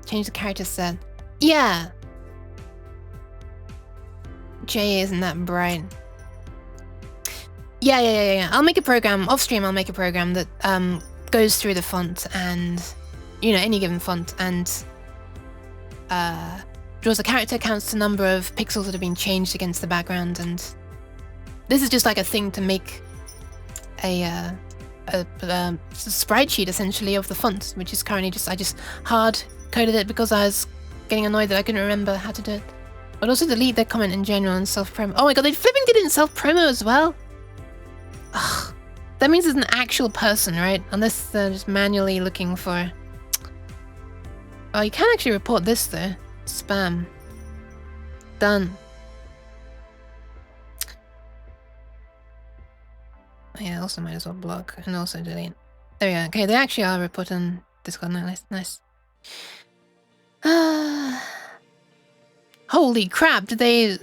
Change the character set. Yeah. J isn't that bright. Yeah. I'll make a program, off stream I'll make a program that goes through the font and, you know, any given font and draws a character, counts the number of pixels that have been changed against the background, and this is just like a thing to make a sprite sheet essentially of the font, which is currently I just hard coded it because I was getting annoyed that I couldn't remember how to do it. But also delete their comment in general and self-promo. Oh my god, they flipping did it in self-promo as well? Ugh. That means it's an actual person, right? Unless they're just manually looking for... Oh, you can actually report this though. Spam. Done. Oh, yeah, also might as well block and also delete. There we go. Okay, they actually are reporting Discord. Nice. Holy crap, did they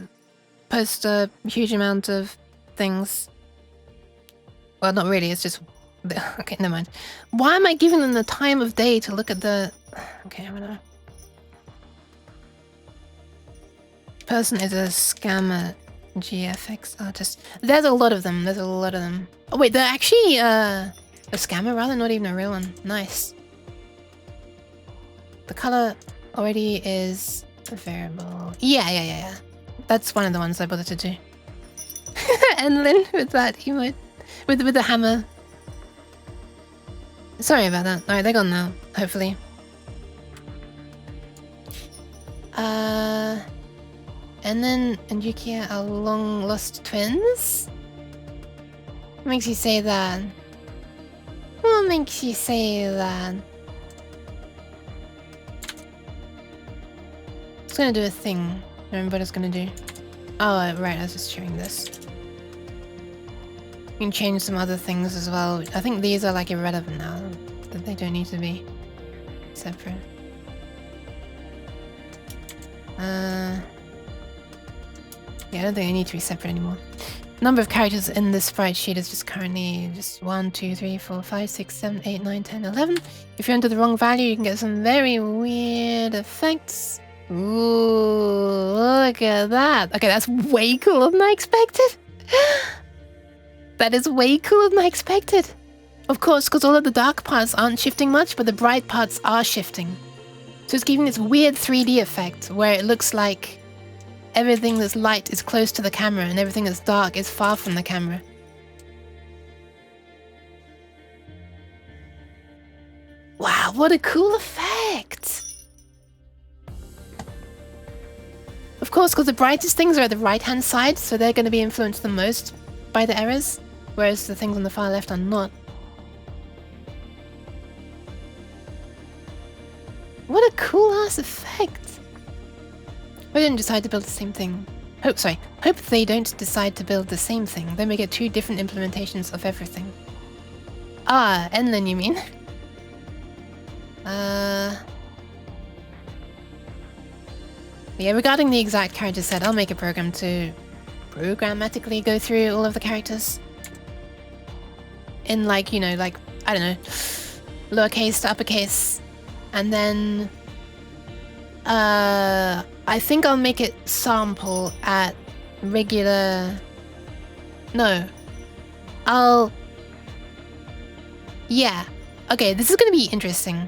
post a huge amount of things? Well, not really, it's just... Okay, never mind. Why am I giving them the time of day to look at the... Okay, I'm gonna... Person is a scammer GFX artist. There's a lot of them, Oh wait, they're actually a scammer rather, not even a real one. Nice. The color already is a variable. Yeah. That's one of the ones I bothered to do. And Lynn with that emote. With the hammer. Sorry about that. Alright, they're gone now, hopefully. And then Yuki are long lost twins? What makes you say that? What makes you say that? It's gonna do a thing. Remember what it's gonna do? Oh, right, I was just showing this. You can change some other things as well. I think these are like irrelevant now. That they don't need to be separate. Yeah, I don't think I need to be separate anymore. Number of characters in this sprite sheet is just currently just 1, 2, 3, 4, 5, 6, 7, 8, 9, 10, 11. If you enter the wrong value, you can get some very weird effects. Ooh, look at that. Okay, that's way cooler than I expected. That is way cooler than I expected. Of course, because all of the dark parts aren't shifting much, but the bright parts are shifting. So it's giving this weird 3D effect where it looks like everything that's light is close to the camera and everything that's dark is far from the camera. Wow, what a cool effect! Of course, because the brightest things are at the right-hand side, so they're going to be influenced the most by the errors, whereas the things on the far left are not. What a cool-ass effect! We didn't decide to build the same thing. Hope they don't decide to build the same thing. Then we get two different implementations of everything. Ah, Enlin, you mean? Yeah, regarding the exact character set, I'll make a program to programmatically go through all of the characters. In like, you know, like, I don't know, lowercase to uppercase. And then, I think I'll make it sample at regular... No. Yeah. Okay, this is gonna be interesting.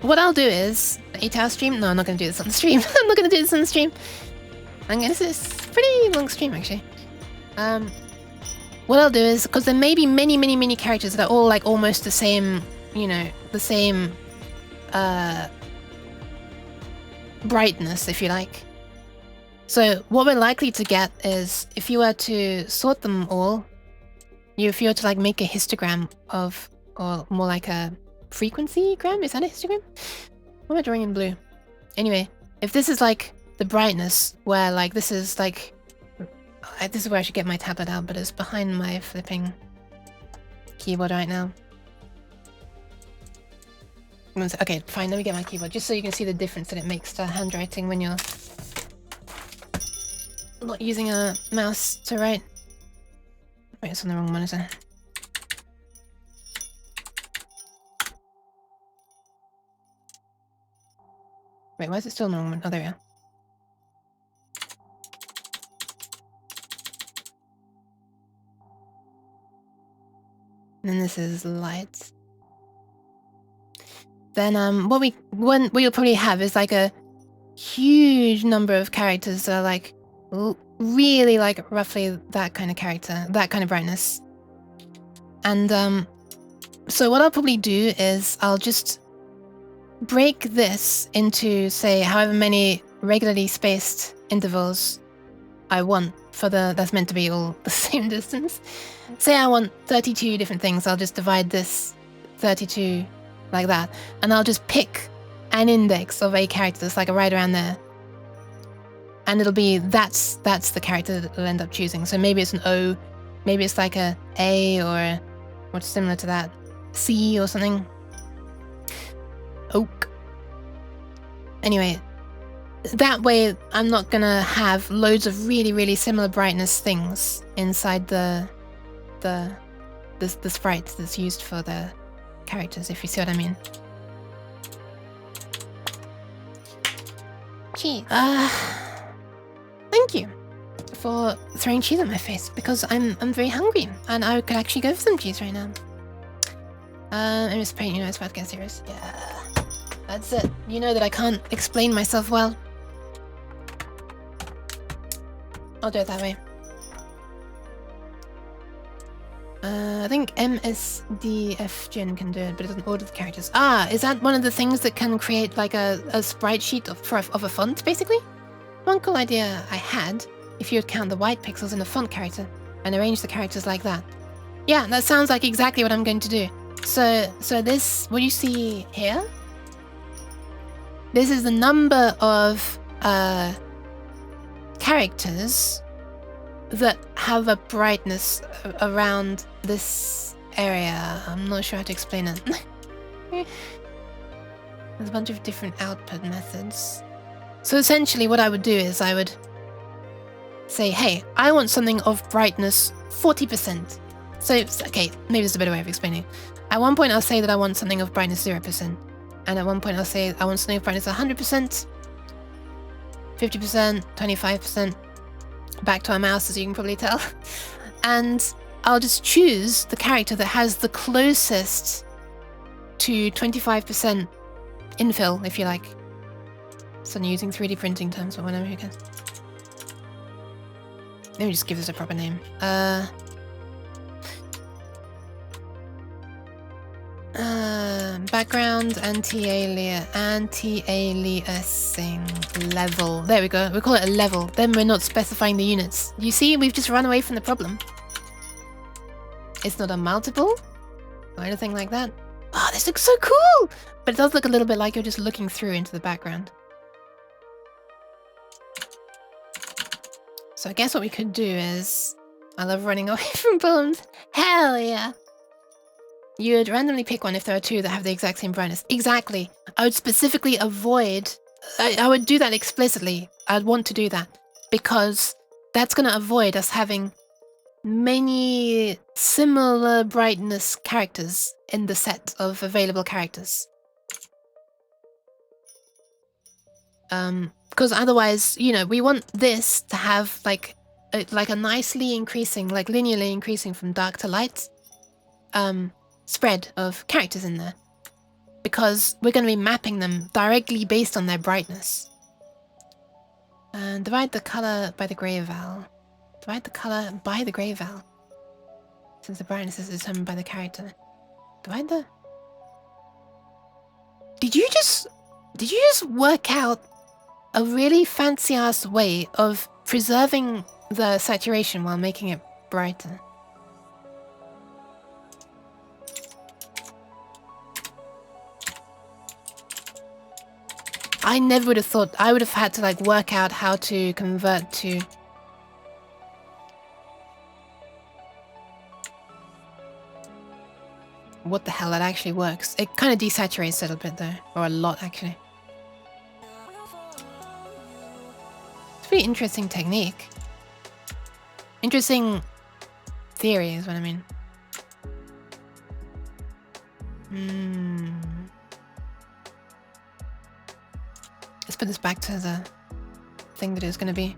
What I'll do is... 8-hour stream? No, I'm not gonna do this on the stream. I'm not gonna do this on the stream. This is a pretty long stream, actually. What I'll do is... Because there may be many characters that are all, like, almost the same... You know, the same... brightness, if you like. So what we're likely to get is, if you were to sort them all, if you were to like make a histogram of, or more like a frequency-gram, is that a histogram? What am I drawing in blue? Anyway, if this is like the brightness, where like this is like, this is where I should get my tablet out, but it's behind my flipping keyboard right now. Okay, fine, let me get my keyboard, just so you can see the difference that it makes to handwriting when you're not using a mouse to write. Wait, it's on the wrong monitor. Wait, why is it still on the wrong one? Oh, there we are. And then this is lights. Then what you'll probably have is like a huge number of characters that are like really like roughly that kind of character, that kind of brightness. And so what I'll probably do is I'll just break this into, say, however many regularly spaced intervals I want for that's meant to be all the same distance. Say I want 32 different things, I'll just divide this 32 like that, and I'll just pick an index of a character that's like right around there, and it'll be that's the character that it'll end up choosing. So maybe it's an O, maybe it's like a A, or what's similar to that, C or something. Oak. Anyway, that way I'm not gonna have loads of really similar brightness things inside the sprite that's used for the characters, if you see what I mean. Cheese. Thank you for throwing cheese at my face, because I'm very hungry and I could actually go for some cheese right now. I'm just praying, you know, it's about to get serious. Yeah, that's it. You know that I can't explain myself well. I'll do it that way. I think MSDFgen can do it, but it doesn't order the characters. Ah, is that one of the things that can create like a sprite sheet of a font, basically? One cool idea I had, if you would count the white pixels in a font character and arrange the characters like that. Yeah, that sounds like exactly what I'm going to do. So this, what you see here, this is the number of characters that have a brightness around this area. I'm not sure how to explain it. There's a bunch of different output methods. So essentially what I would do is I would say, hey, I want something of brightness 40%. So, okay, maybe there's a better way of explaining. At one point, I'll say that I want something of brightness 0%. And at one point, I'll say I want something of brightness 100%, 50%, 25%. Back to our mouse, as you can probably tell. And I'll just choose the character that has the closest to 25% infill, if you like. So I'm using 3D printing terms, but whatever, who cares? Let me just give this a proper name. Background anti-aliasing level. There we go. We call it a level. Then we're not specifying the units. You see, we've just run away from the problem. It's not a multiple or anything like that. Oh, this looks so cool! But it does look a little bit like you're just looking through into the background. So I guess what we could do is... I love running away from problems. Hell yeah! You would randomly pick one if there are two that have the exact same brightness. Exactly. I would specifically avoid... I would do that explicitly. I'd want to do that. Because that's going to avoid us having many similar brightness characters in the set of available characters. Because otherwise, you know, we want this to have like a nicely increasing, like linearly increasing from dark to light spread of characters in there. Because we're going to be mapping them directly based on their brightness. And divide the color by the gray val. Divide the color by the gray val. Since the brightness is determined by the character. Divide the... Did you just work out a really fancy-ass way of preserving the saturation while making it brighter? I never would have thought. I would have had to like work out how to convert to... What the hell that actually works. It kind of desaturates a little bit though. Or a lot actually. It's a pretty interesting technique. Interesting theory is what I mean. Let's put this back to the thing that it was going to be.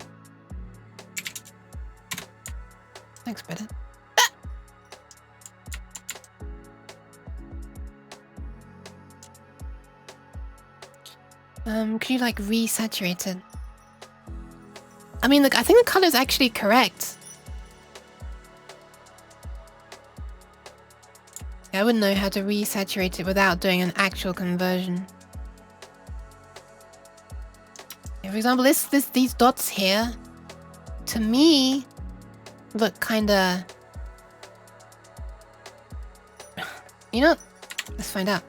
Thanks, better. Could you like resaturate it? I mean, look, I think the color is actually correct. I wouldn't know how to resaturate it without doing an actual conversion. Yeah, for example, these dots here, to me, look kinda... You know, let's find out.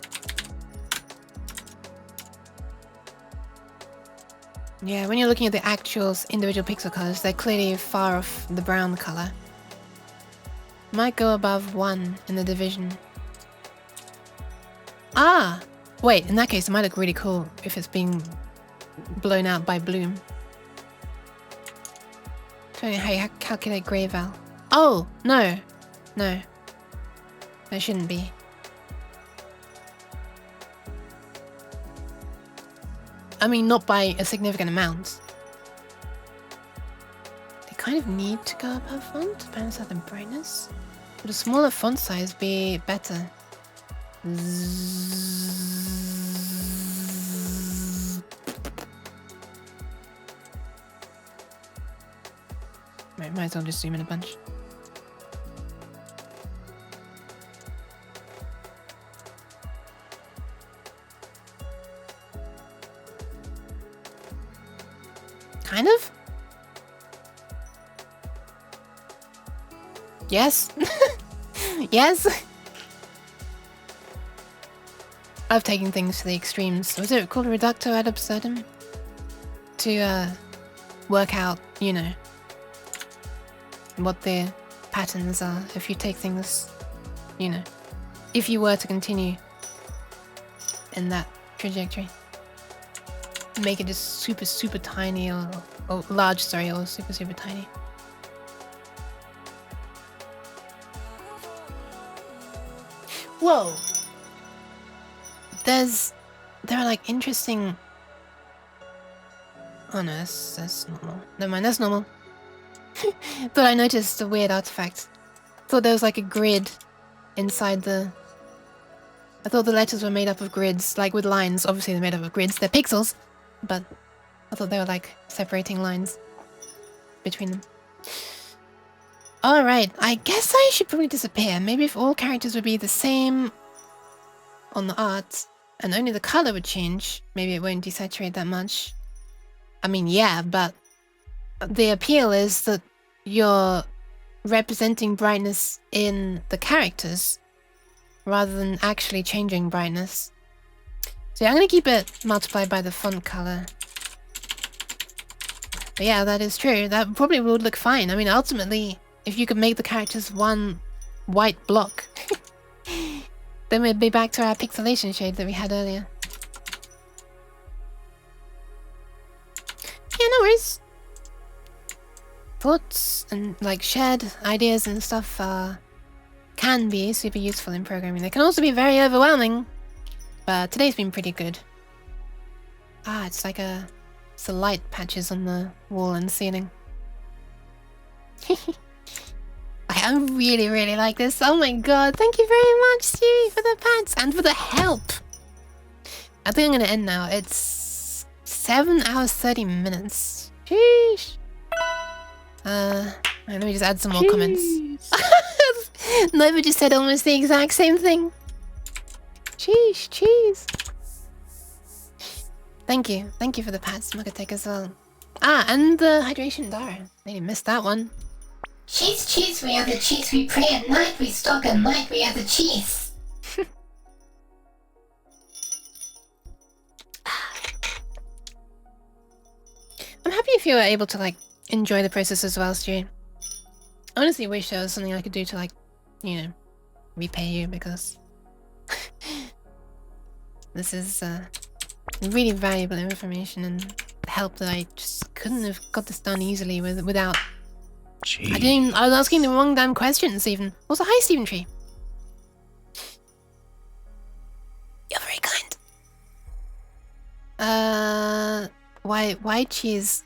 Yeah, when you're looking at the actual individual pixel colors, they're clearly far off the brown color. Might go above 1 in the division. Ah! Wait, in that case, it might look really cool if it's being blown out by bloom. Showing you how you calculate gray val. Oh! No. No. That shouldn't be. I mean, not by a significant amount. They kind of need to go above font to balance out the brightness. Would a smaller font size be better? Right, might as well just zoom in a bunch. Kind of? Yes? Yes? I've taken things to the extremes. Was it called reducto ad absurdum? To work out, you know, what the patterns are if you take things, you know, if you were to continue in that trajectory. Make it just super, super tiny or Oh, large, sorry, or super, super tiny. Whoa! There are like interesting... Oh no, that's normal. Never mind, that's normal. But I noticed a weird artifact. Thought there was like a grid inside the... I thought the letters were made up of grids, like with lines. Obviously they're made up of grids, they're pixels. But I thought they were like separating lines between them. Alright, I guess I should probably disappear. Maybe if all characters would be the same on the art, and only the color would change, maybe it won't desaturate that much. I mean, yeah, but the appeal is that you're representing brightness in the characters rather than actually changing brightness. So yeah, I'm gonna keep it multiplied by the font color. But yeah, that is true. That probably would look fine. I mean, ultimately, if you could make the characters one white block, then we'd be back to our pixelation shade that we had earlier. Yeah, no worries. Thoughts and like shared ideas and stuff can be super useful in programming. They can also be very overwhelming, but today's been pretty good. Ah, it's like it's the light patches on the wall and ceiling. I really, really like this. Oh my god, thank you very much, Stewie, for the pants and for the help. I think I'm gonna end now. It's 7 hours 30 minutes. Sheesh. Let me just add some more comments. Nova just said almost the exact same thing. Sheesh, cheese. Thank you for the pats, Mugatek as well. Ah, and the hydration Dara. They missed that one. Cheese, cheese, we are the cheese, we pray at night, we stalk at night, we are the cheese. I'm happy if you were able to, like, enjoy the process as well, Stu. I honestly wish there was something I could do to, like, you know, repay you, because this is really valuable information and help that I just couldn't have got this done easily without... Jeez. I was asking the wrong damn questions, even. Also, hi, Stephen Tree. You're very kind. Why cheese?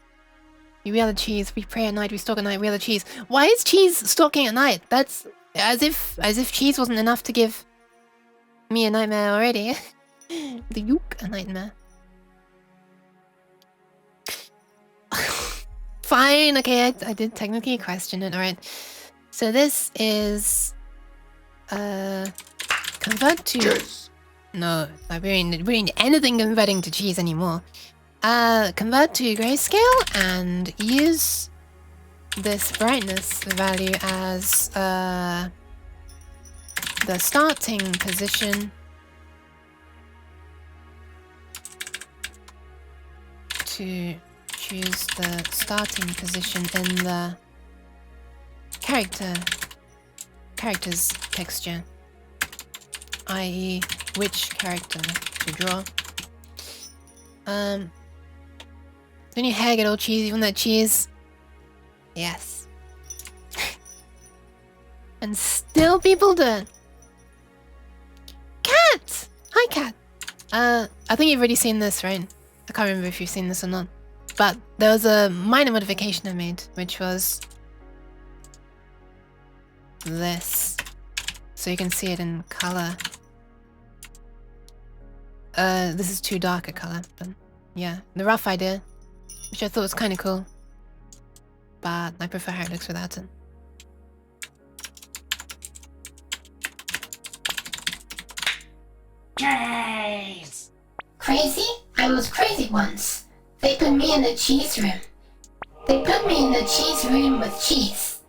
We are the cheese. We pray at night. We stalk at night. We are the cheese. Why is cheese stalking at night? That's as if cheese wasn't enough to give me a nightmare already. The yoke a nightmare. Fine, okay, I did technically question it, alright. So this is... convert to... Cheese. No, we ain't anything converting to cheese anymore. Convert to grayscale and use this brightness value as the starting position to choose the starting position in the character's texture, i.e. which character to draw. Don't your hair get all cheesy from that cheese? Yes. And still people do it. Cat! Hi, Cat. I think you've already seen this, right? I can't remember if you've seen this or not. But there was a minor modification I made, which was this. So you can see it in color. This is too dark a color, but yeah. The rough idea, which I thought was kind of cool. But I prefer how it looks without it. Cheese. Crazy? I was crazy once. They put me in the cheese room. They put me in the cheese room with cheese.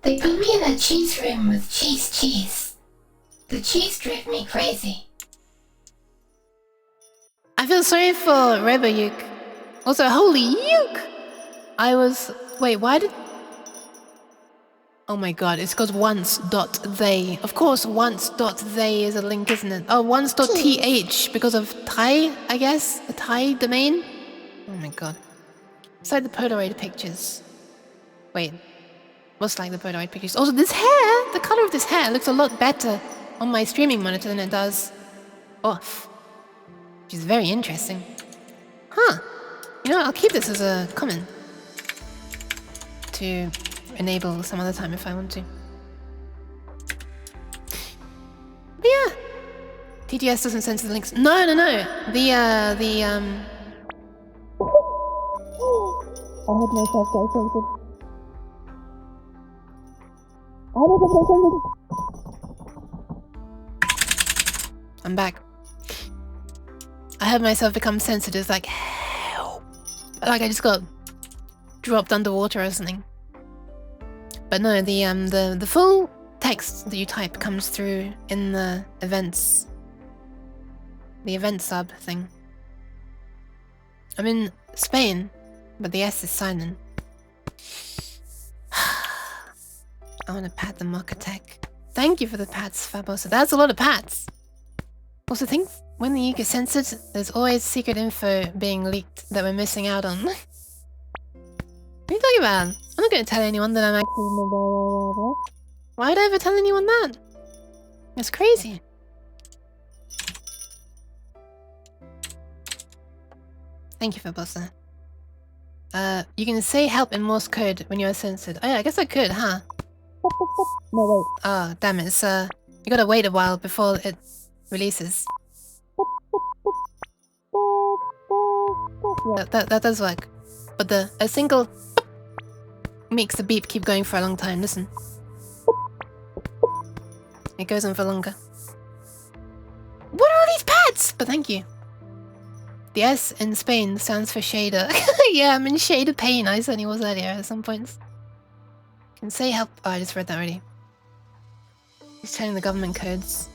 They put me in the cheese room with cheese. The cheese drove me crazy. I feel sorry for Rebayuk. Also, holy yuck! I was... Wait, why did... Oh my god, it's because once.they. Of course, once.they is a link, isn't it? Oh, once.th because of Thai, I guess? A Thai domain? Oh my god. It's like the Polaroid pictures. Wait. What's like the Polaroid pictures? Also, this hair! The color of this hair looks a lot better on my streaming monitor than it does off. Which is very interesting. Huh. You know, I'll keep this as a comment. To enable some other time if I want to. But yeah. TTS doesn't censor the links. No. I heard myself get censored. I'm back. I heard myself become sensitive, like help. Like I just got dropped underwater or something. But no, the full text that you type comes through in the events. The event sub thing. I'm in Spain, but the S is silent. I want to pat the mock attack. Thank you for the pats, Fabosa. That's a lot of pats. Also, think when the uke is censored, there's always secret info being leaked that we're missing out on. What are you talking about? I'm not going to tell anyone that I'm actually... Why would I ever tell anyone that? That's crazy. Thank you, Fabosa. You can say help in Morse code when you're censored. Oh yeah, I guess I could, huh? No, wait. Oh, damn it. It's, you gotta wait a while before it releases. That does work. But a single makes the beep keep going for a long time. Listen. It goes on for longer. What are all these pads? But thank you. The S in Spain stands for shader. Yeah, I'm in shader pain. I certainly was earlier at some points. Can say help. Oh, I just read that already. He's telling the government codes.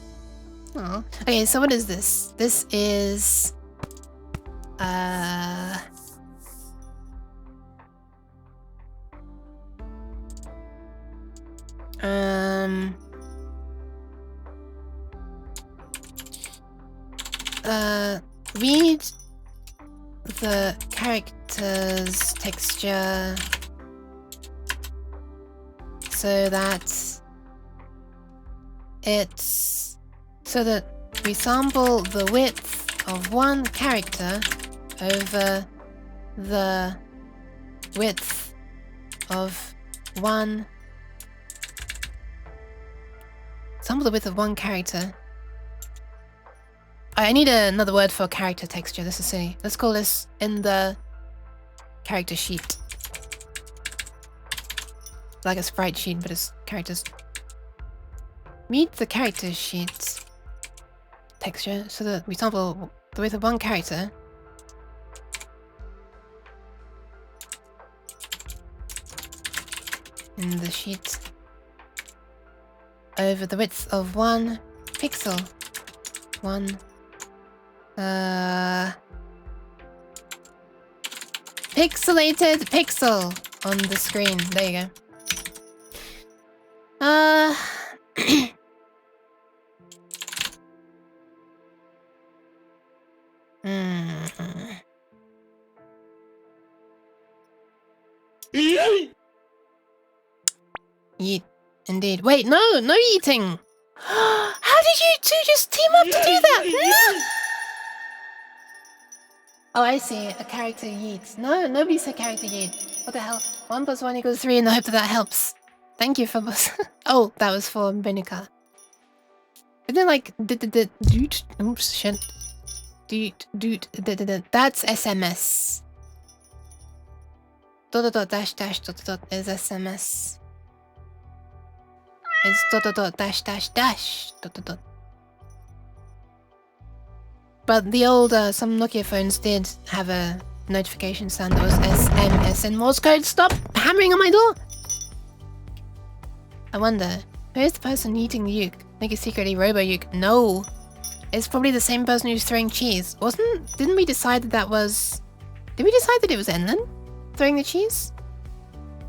Oh. Okay, so what is this? This is... read the character's texture so that we sample the width of one character over the width of one... Sample the width of one character. I need another word for character texture. This is silly. Let's call this in the character sheet. Like a sprite sheet, but it's characters. Read the character sheet texture so that we sample the width of one character. In the sheet over the width of one pixel. One pixelated pixel on the screen. There you go. Yeet. Indeed. Wait, no eating! How did you two just team up to do that? No! Oh, I see. A character yeet. No, nobody said character yeet. What the hell? 1 + 1 = 3 in the hope that helps. Thank you for... Oh, that was for Benica. Isn't it like... Dude? Oops, shit. Dude. That's SMS. ... is SMS. It's ... But the old, some Nokia phones did have a notification sound that was SMS in Morse code. Stop hammering on my door! I wonder, who is the person eating the uke? Think it's secretly Robo-Uke? No! It's probably the same person who's throwing cheese. Didn't we decide that was... Did we decide that it was Enlin throwing the cheese?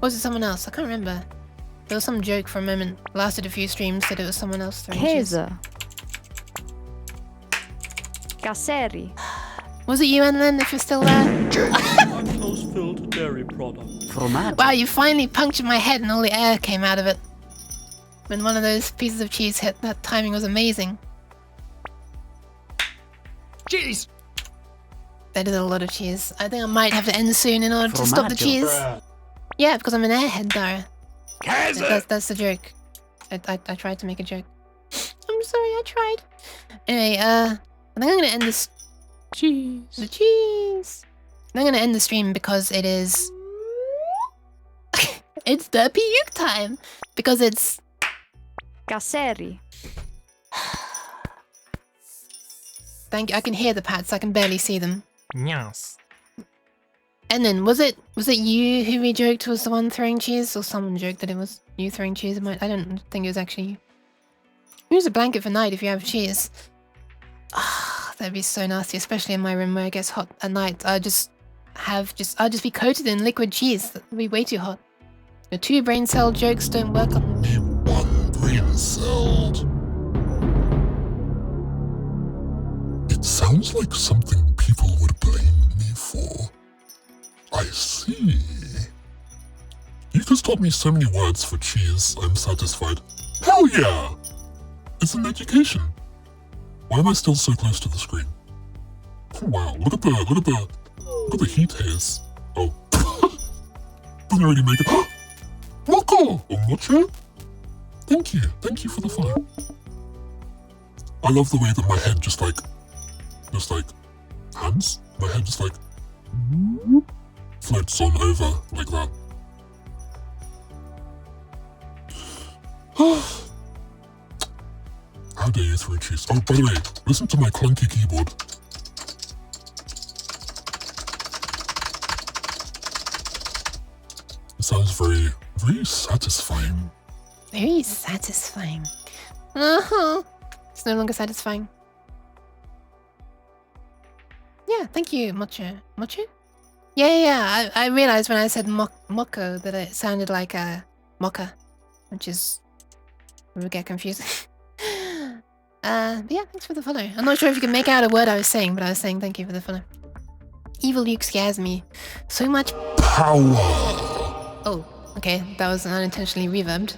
Or was it someone else? I can't remember. There was some joke for a moment, lasted a few streams, that it was someone else throwing cheese. Casseri. Was it you, Enlin, if you're still there? I'm close filled. dairy product. Formaggio. Wow, you finally punctured my head and all the air came out of it. When one of those pieces of cheese hit, that timing was amazing. Cheese! That is a lot of cheese. I think I might have to end soon in order to stop the Formaggio. cheese. Yeah, because I'm an airhead, Dara. Käse! That's the joke. I tried to make a joke. I'm sorry, I tried. Anyway, I think I'm gonna end this... Cheese. The cheese! I'm gonna end the stream because it is... it's the puke time! Because it's... Casseri. Thank you, I can hear the pats, I can barely see them. Yes. And then, was it you who we joked was the one throwing cheese? Or someone joked that it was you throwing cheese? I don't think it was actually you. Use a blanket for night if you have cheese. Ah, that'd be so nasty, especially in my room where it gets hot at night. I'll just be coated in liquid cheese. That'd be way too hot. The 2 brain cell jokes don't work on me. 1 brain celled. It sounds like something people would blame me for. I see. You just taught me so many words for cheese, I'm satisfied. Hell yeah! It's an education. Why am I still so close to the screen? Wow, look at the heat haze. Oh. Doesn't already make it. Mocha! A mocha? Thank you for the follow. I love the way that my head just like hands? My head just like floats on over like that. How dare you throw cheese? Oh, by the way, listen to my clunky keyboard. It sounds very, very satisfying. Very satisfying. Uh-huh. It's no longer satisfying. Yeah, thank you, Mocho. Mocho? Yeah. I realized when I said Moko that it sounded like a mocha, which is... we would get confused. But yeah, thanks for the follow. I'm not sure if you can make out a word I was saying, but I was saying thank you for the follow. Evil Luke scares me so much. Power! Oh, okay, that was unintentionally reverbed.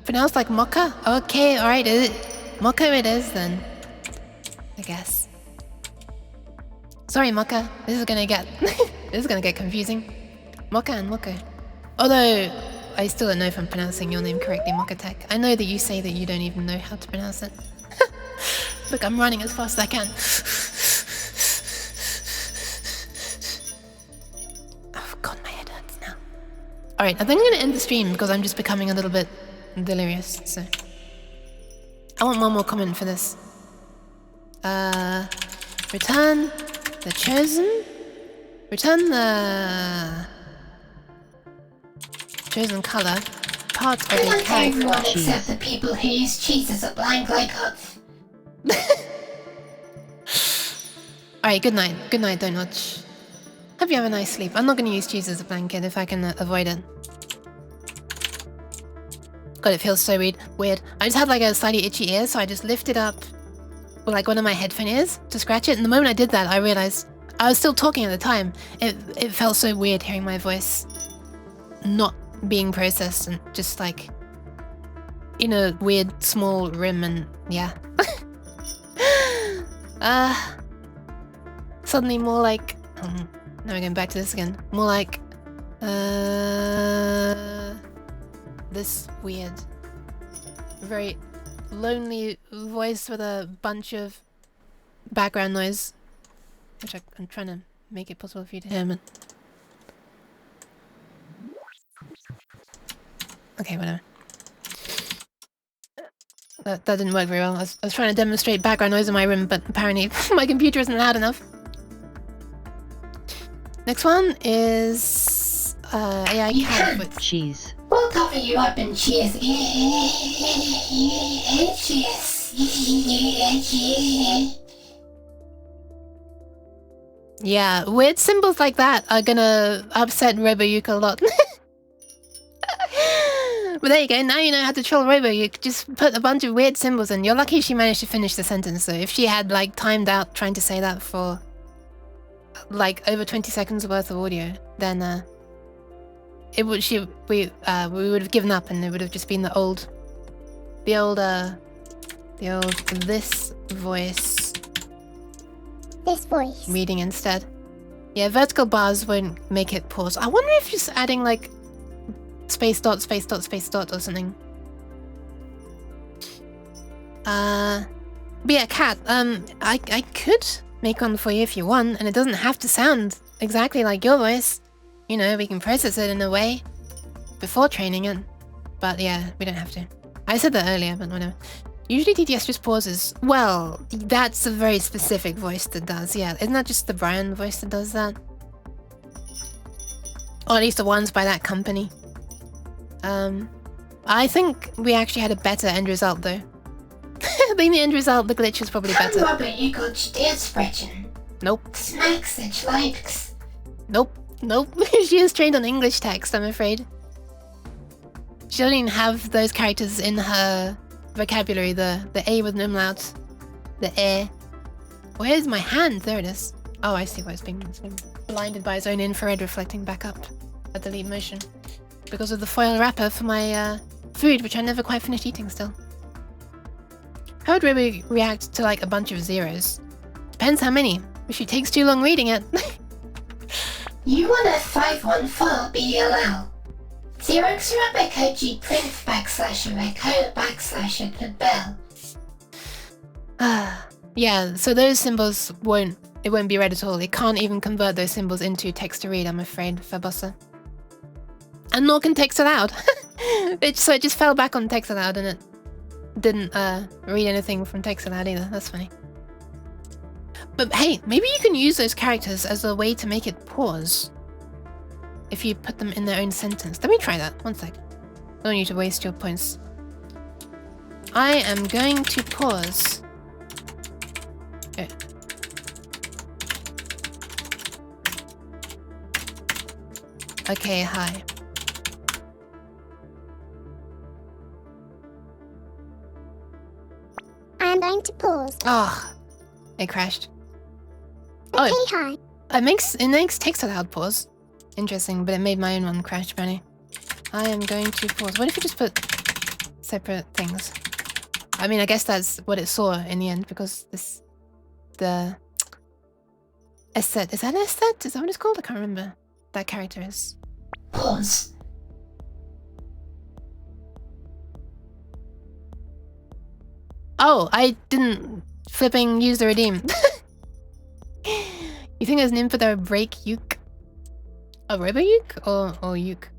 Pronounced like mocha? Okay, alright, mocha it is then. I guess. Sorry, mocha. This is gonna get confusing. Mocha and mocha. Although, I still don't know if I'm pronouncing your name correctly, Mokatech. I know that you say that you don't even know how to pronounce it. Look, I'm running as fast as I can. Oh god, my head hurts now. Alright, I think I'm gonna end the stream because I'm just becoming a little bit delirious, so... I want one more comment for this. Return the chosen? Return the... chosen color. Part of Good a night, character. everyone except the people who use cheese as a blank like us. Alright, good night. Good night, Don't Watch. Hope you have a nice sleep. I'm not gonna use cheese as a blanket if I can avoid it. God, it feels so weird. I just had like a slightly itchy ear, so I just lifted up with like one of my headphone ears to scratch it. And the moment I did that, I realized I was still talking at the time. It felt so weird hearing my voice not being processed and just like in a weird small room, and yeah. Suddenly more like now we're going back to this again. More like this weird, very lonely voice with a bunch of background noise, which I'm trying to make it possible for you to hear. But... okay, whatever. That didn't work very well. I was trying to demonstrate background noise in my room, but apparently my computer isn't loud enough. Next one is AI cat with Cheese. We'll cover you up in cheese. yeah, weird symbols like that are gonna upset Roboyuke a lot. But there you go, now you know how to troll Roboyuke. Just put a bunch of weird symbols in. You're lucky she managed to finish the sentence though. If she had like timed out trying to say that for like over 20 seconds worth of audio, then it would we would have given up, and it would have just been the old this voice This voice. reading instead. Yeah, vertical bars won't make it pause. I wonder if just adding like space dot or something. But yeah, Cat, I could make one for you if you want, and it doesn't have to sound exactly like your voice. You know, we can process it in a way before training it. But yeah, we don't have to. I said that earlier, but whatever. Usually TTS just pauses. Well, that's a very specific voice that does, yeah. Isn't that just the Brian voice that does that? Or at least the ones by that company. I think we actually had a better end result though. I think the end result, the glitch is probably better. Robert, you got sprechen. Nope. Smacks and likes. Nope. She is trained on English text, I'm afraid. She doesn't even have those characters in her vocabulary, the A with an umlaut, the E. Where's my hand? There it is. Oh, I see why it's been blinded by its own infrared reflecting back up at the leap motion. Because of the foil wrapper for my food, which I never quite finished eating still. How would Ruby react to like a bunch of zeros? Depends how many. If she takes too long reading it. You want a 514 BLL. Xerox Echo G print /echo /bell. Yeah, so those symbols won't be read at all. It can't even convert those symbols into text to read, I'm afraid, Fabossa. And nor can text aloud. So it just fell back on text aloud and it didn't read anything from text aloud either. That's funny. But hey, maybe you can use those characters as a way to make it pause. If you put them in their own sentence. Let me try that. One sec. I don't want you to waste your points. I am going to pause. Okay. Okay, hi. I'm going to pause. Oh, it crashed. Okay, Oh, hi. it makes text aloud pause. Interesting, but it made my own one crash, Bunny. I am going to pause. What if you just put separate things? I mean, I guess that's what it saw in the end, because the Estet, is that Estet? Is that what it's called? I can't remember. That character is. Pause. Oh, I didn't flipping use the redeem. You think there's an input that would break Uke? A Robo Uke or Uke?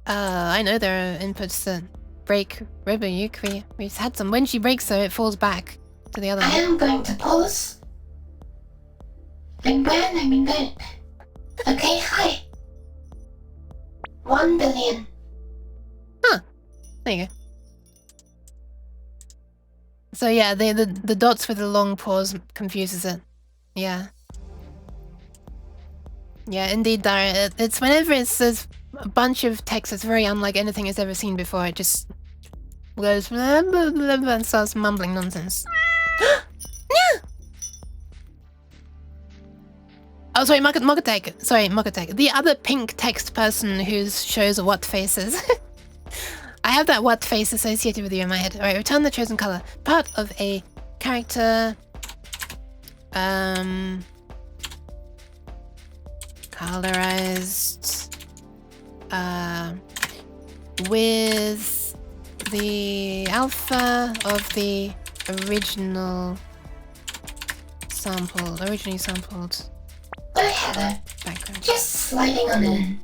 I know there are inputs that break Robo Uke. We've had some. When she breaks though, it falls back to the other I one. am going to pause. And when I'm going. Okay, hi. 1 billion. Huh. There you go. So yeah, the dots with the long pause confuses it. Yeah. Yeah, indeed, Dara. It's whenever there's a bunch of text that's very unlike anything it's ever seen before, it just goes blah, blah, blah, blah, and starts mumbling nonsense. Yeah. Oh, sorry, Mokotek. Sorry, Mokotek. The other pink text person who shows what faces. I have that what face associated with you in my head. Alright, return the chosen color. Part of a character... colorized... with the alpha of the originally sampled Oh, hello. background. Just sliding on in.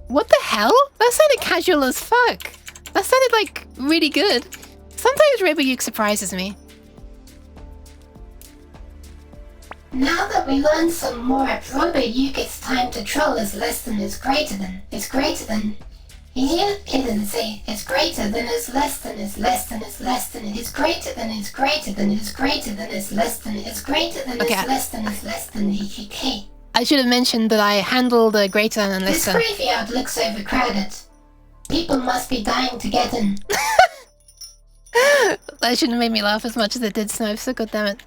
What the hell? That sounded casual as fuck. That sounded like really good. Sometimes Roboyuke surprises me. Now that we learned some more at Roboyuke, it's time to troll as less than is greater than. It's greater than. It didn't say it's greater than is less than is less than is less than it is greater than is greater than is greater than is less than is greater than is less than is less than EGK. I should have mentioned that I handle the greater and This lesser. graveyard looks overcrowded. People must be dying to get in. That shouldn't have made me laugh as much as it did, Snow, so goddammit.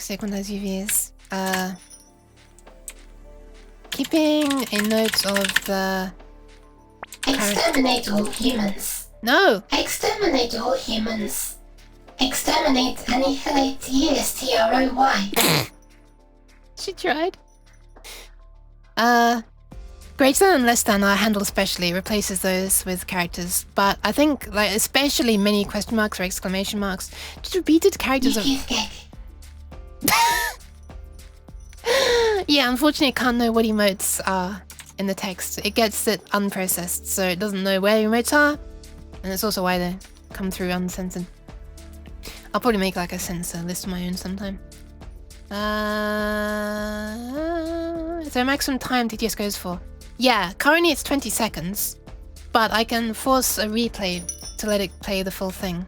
toxic quantize UVs. Keeping a note of the... Exterminate all humans. No! Exterminate all humans. Exterminate, annihilate, ESTROY. She tried. Greater than and less than are handled specially, replaces those with characters. But I think, like, especially many question marks or exclamation marks, just repeated characters are... Yeah, unfortunately, it can't know what emotes are in the text. It gets it unprocessed, so it doesn't know where emotes are. And that's also why they come through uncensored. I'll probably make like a censor list of my own sometime. Is there a maximum time TTS goes for? Yeah, currently it's 20 seconds. But I can force a replay to let it play the full thing.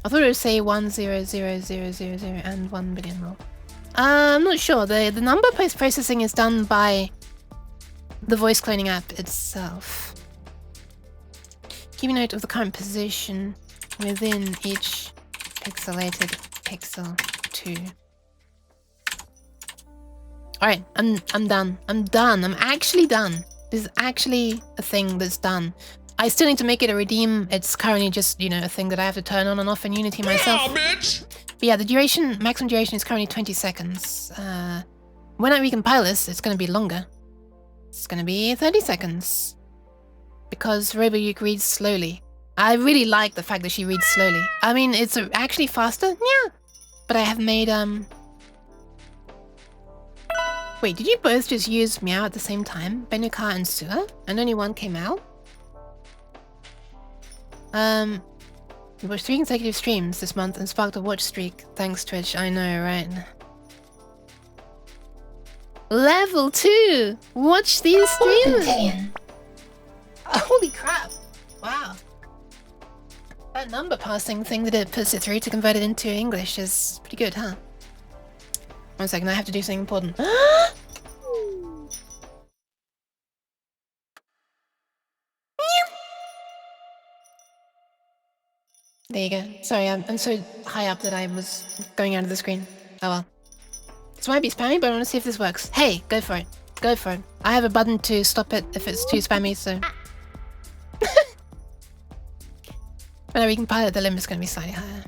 I thought it would say 1000000 and 1 billion roll. I'm not sure. The number processing is done by the voice cloning app itself. Keep a note of the current position within each pixelated pixel 2. Alright, I'm done. I'm done. I'm actually done. This is actually a thing that's done. I still need to make it a redeem. It's currently just, you know, a thing that I have to turn on and off in Unity myself. Yeah, bitch! But yeah, the duration, maximum duration is currently 20 seconds. When I recompile this, it's going to be longer. It's going to be 30 seconds. Because RoboYuke reads slowly. I really like the fact that she reads slowly. I mean, it's actually faster, yeah. But I have made, Wait, did you both just use Meow at the same time? Benuka and Sua? And only one came out? We watched 3 consecutive streams this month and sparked a watch streak. Thanks, Twitch. I know, right? Level 2! Watch these streams! Holy crap! Wow. That number passing thing that it puts it through to convert it into English is pretty good, huh? 1 second, I have to do something important. There you go. Sorry, I'm so high up that I was going out of the screen. Oh well. This might be spammy, but I want to see if this works. Hey, go for it. Go for it. I have a button to stop it if it's too spammy, so... When I recompile it, the limit's going to be slightly higher.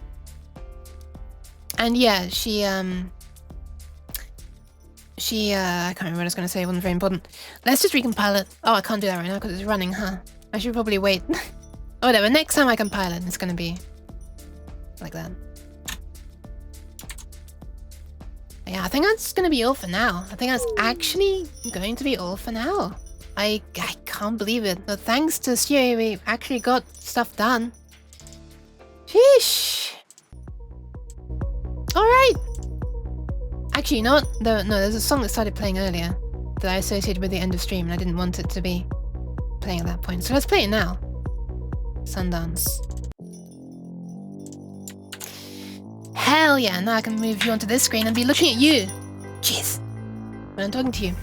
And yeah, I can't remember what I was going to say, it wasn't very important. Let's just recompile it. Oh, I can't do that right now because it's running, huh? I should probably wait. Oh, whatever, next time I compile it, it's going to be like that. Yeah, I think that's going to be all for now. I think that's actually going to be all for now. I can't believe it. But thanks to Stewie, we actually got stuff done. Sheesh. Alright. Actually, you know what? No, there's a song that started playing earlier that I associated with the end of stream, and I didn't want it to be playing at that point. So let's play it now. Sundance. Hell yeah, now I can move you onto this screen and be looking at you. Jeez. When I'm talking to you.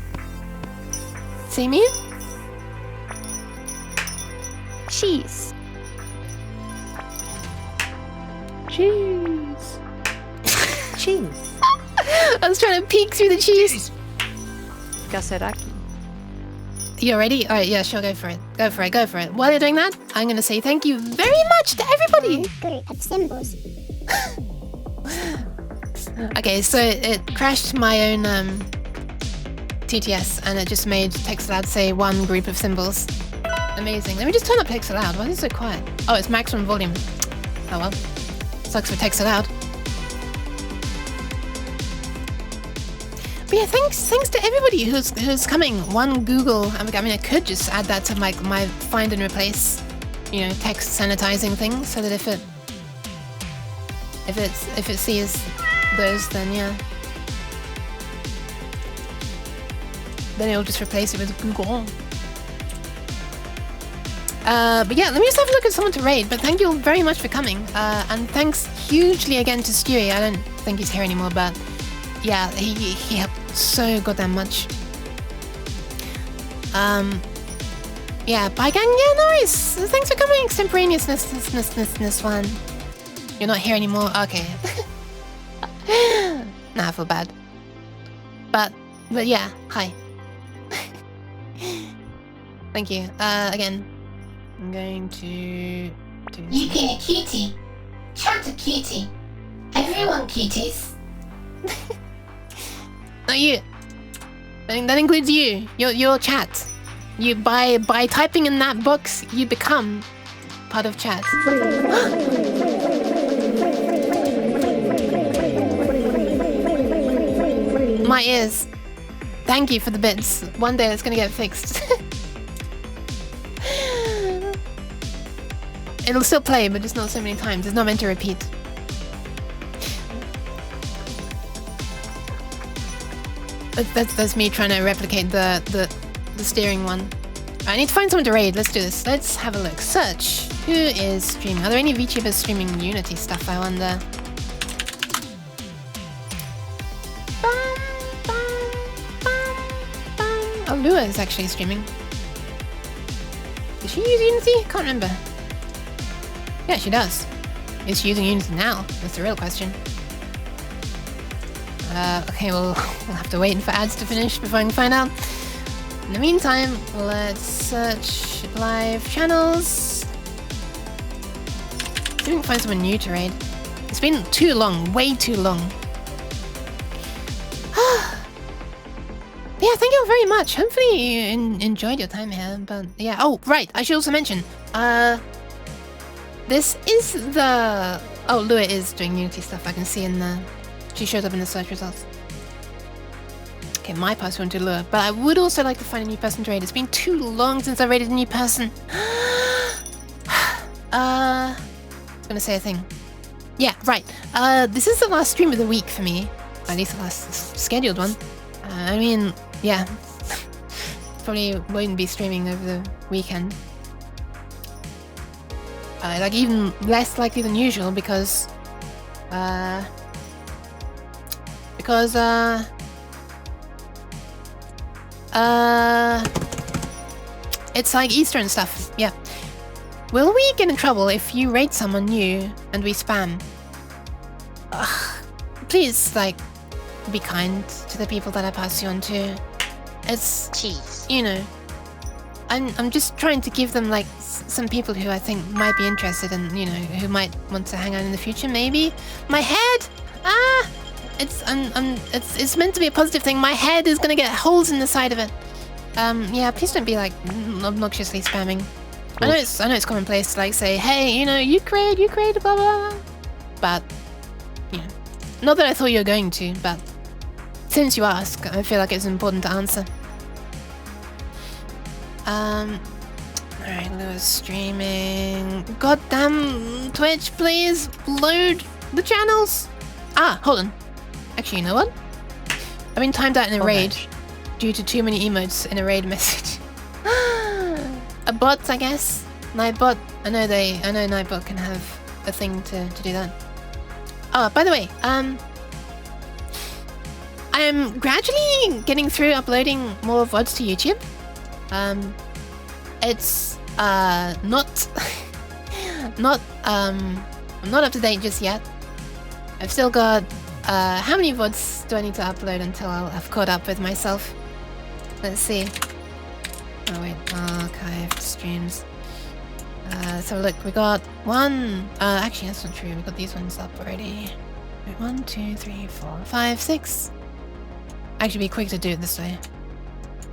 See me? Cheese. Cheese. Cheese. I was trying to peek through the cheese. Gaseraki. You ready? Alright, yeah, sure, go for it. Go for it, go for it. While you're doing that, I'm gonna say thank you very much to everybody! Okay, so it crashed my own TTS and it just made TextLoud say one group of symbols. Amazing. Let me just turn up TextLoud. Why is it so quiet? Oh, it's maximum volume. Oh well. Sucks for TextLoud. But yeah, thanks to everybody who's coming. One Google. I mean, I could just add that to my find and replace, you know, text sanitizing thing, so that if it sees those, then yeah, then it'll just replace it with Google. But yeah, let me just have a look at someone to raid. But thank you all very much for coming. And thanks hugely again to Stewie. I don't think he's here anymore, but yeah, he helped so goddamn much. Yeah, bye gang. Yeah, nice. Thanks for coming. Extemporaneousness one. You're not here anymore. Okay. Nah, I feel bad. But yeah, hi. Thank you. Again, I'm going to do this. You being a cutie. Chat a cutie. Everyone cuties. Not you. That includes you. Your chat. You by typing in that box, you become part of chat. My ears. Thank you for the bits. One day it's gonna get fixed. It'll still play, but just not so many times. It's not meant to repeat. That's me trying to replicate the steering one. I need to find someone to raid. Let's do this. Let's have a look. Search. Who is streaming? Are there any VTubers streaming Unity stuff, I wonder? Oh, Lua is actually streaming. Does she use Unity? Can't remember. Yeah, she does. Is she using Unity now? That's the real question. Okay, well, we'll have to wait for ads to finish before I can find out. In the meantime, let's search live channels. See if we can find someone new to raid. It's been too long, way too long. Yeah, thank you all very much. Hopefully you enjoyed your time here, but yeah. Oh, right, I should also mention, this is the... Oh, Lua is doing Unity stuff, I can see in the... She shows up in the search results. Okay, my pass went to Lua, but I would also like to find a new person to raid. It's been too long since I raided a new person. I was gonna say a thing. Yeah, right. This is the last stream of the week for me. At least the last scheduled one. I mean, yeah. Probably won't be streaming over the weekend. Like even less likely than usual because it's like Easter and stuff. Yeah. Will we get in trouble if you raid someone new and we spam? Please, like, be kind to the people that I pass you on to. It's, Jeez. you know, I'm just trying to give them like some people who I think might be interested and, you know, who might want to hang out in the future. Maybe my head. It's meant to be a positive thing. My head is gonna get holes in the side of it. Yeah, please don't be like obnoxiously spamming. I know it's commonplace to like say, hey, you know, you create, blah blah. But you know, not that I thought you were going to, but since you ask, I feel like it's important to answer. Alright, Lua's streaming. Goddamn Twitch, please load the channels. Ah, hold on. Actually, you know what? I've been timed out in a raid due to too many emotes in a raid message. A bot, I guess. Nightbot. I know Nightbot can have a thing to do that. Oh, by the way, I am gradually getting through uploading more VODs to YouTube. It's not I'm not up to date just yet. I've still got how many VODs do I need to upload until I've caught up with myself? Let's see. Oh wait, archived streams. So look, we got one. Actually, that's not true. We got these ones up already. Wait, 1, 2, 3, 4, 5, 6. Actually, be quick to do it this way.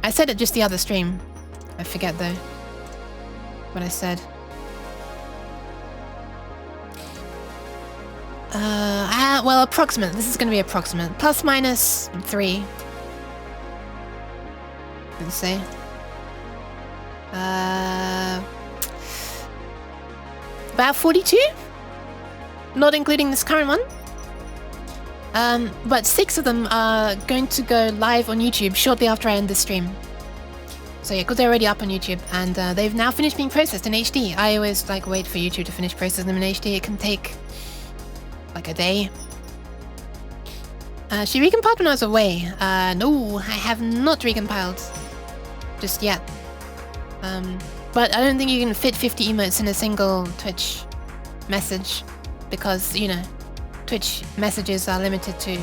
I said it just the other stream. I forget though what I said. Well, approximate. This is going to be approximate. Plus minus 3. Let's see. About 42? Not including this current one. But 6 of them are going to go live on YouTube shortly after I end the stream. So yeah, because they're already up on YouTube, and they've now finished being processed in HD. I always like wait for YouTube to finish processing them in HD. It can take like a day. She recompiled when I was away. No, I have not recompiled just yet. But I don't think you can fit 50 emotes in a single Twitch message because, you know, Twitch messages are limited to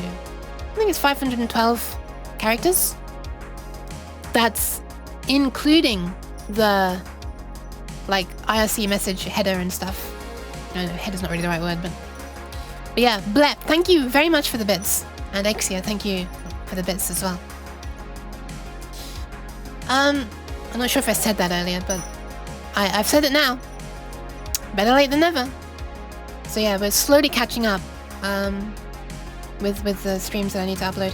I think it's 512 characters. That's including the like IRC message header and stuff. No, header's not really the right word, but yeah, Blep, thank you very much for the bits. And Exia, thank you for the bits as well. I'm not sure if I said that earlier, but I've said it now. Better late than never. So yeah, we're slowly catching up with the streams that I need to upload.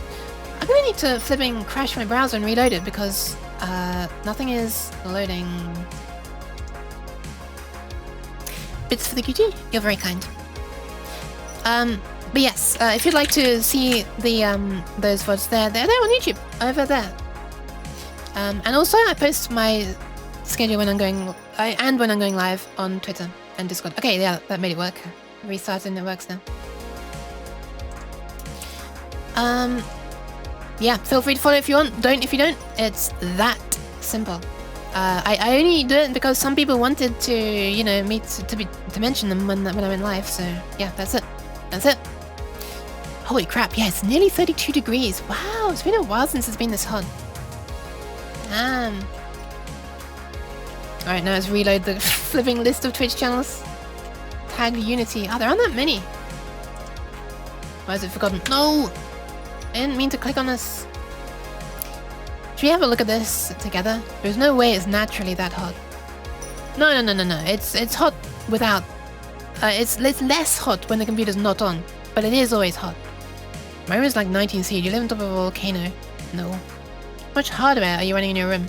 I'm gonna need to flipping crash my browser and reload it because nothing is loading. Bits for the QT, you're very kind. But yes, if you'd like to see the those VODs, they're on YouTube over there. And also I post my schedule when I'm going when I'm going live on Twitter and Discord. Okay, yeah, that made it work. Restarted and it works now. Yeah, feel free to follow if you want. Don't if you don't. It's that simple. I only do it because some people wanted to, you know, me to mention them when I'm in live. So yeah, that's it. That's it. Holy crap! Yeah, it's nearly 32 degrees. Wow, it's been a while since it's been this hot. All right, now let's reload the flipping list of Twitch channels. Tag Unity. Oh, there aren't that many. Why is it forgotten? No! I didn't mean to click on this. Should we have a look at this together? There's no way it's naturally that hot. No. It's hot without... it's less hot when the computer's not on. But it is always hot. My room is like 19C. You live on top of a volcano. No. How much hardware are you running in your room?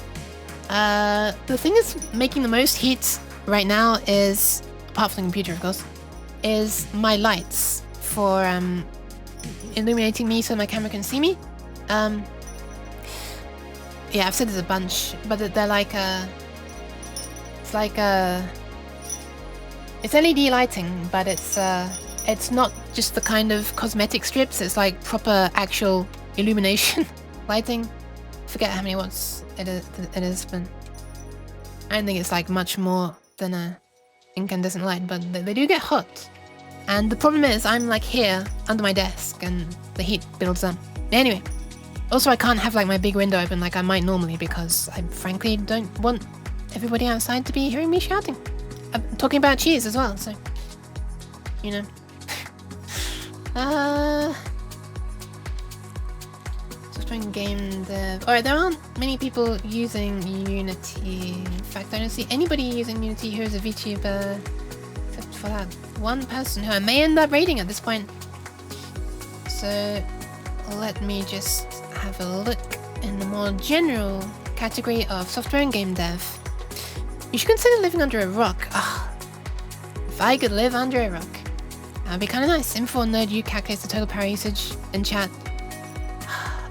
The thing that's making the most heat right now is... apart from the computer, of course, is my lights for illuminating me so my camera can see me. Yeah, I've said this a bunch, but they're like it's like it's LED lighting, but it's not just the kind of cosmetic strips. It's like proper actual illumination lighting. Forget how many watts it is, but I don't think it's like much more than a incandescent light, but they do get hot. And the problem is I'm like here under my desk and the heat builds up. Anyway, also I can't have like my big window open like I might normally because I frankly don't want everybody outside to be hearing me shouting. I'm talking about cheese as well, so you know. Software and game dev. Alright, there aren't many people using Unity. In fact, I don't see anybody using Unity who is a VTuber except for that one person who I may end up raiding at this point. So let me just have a look in the more general category of software and game dev. You should consider living under a rock. Ah, if I could live under a rock, that'd be kind of nice. Info nerd, you calculates the total power usage in chat.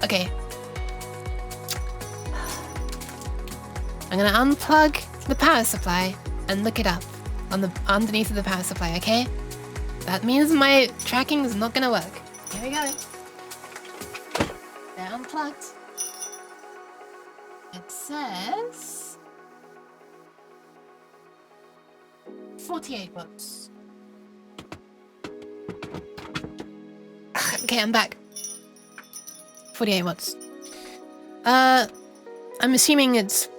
Okay. I'm gonna unplug the power supply and look it up on the underneath of the power supply, okay? That means my tracking is not gonna work. Here we go. They're unplugged. It says 48 watts. Okay, I'm back. 48 watts. I'm assuming it's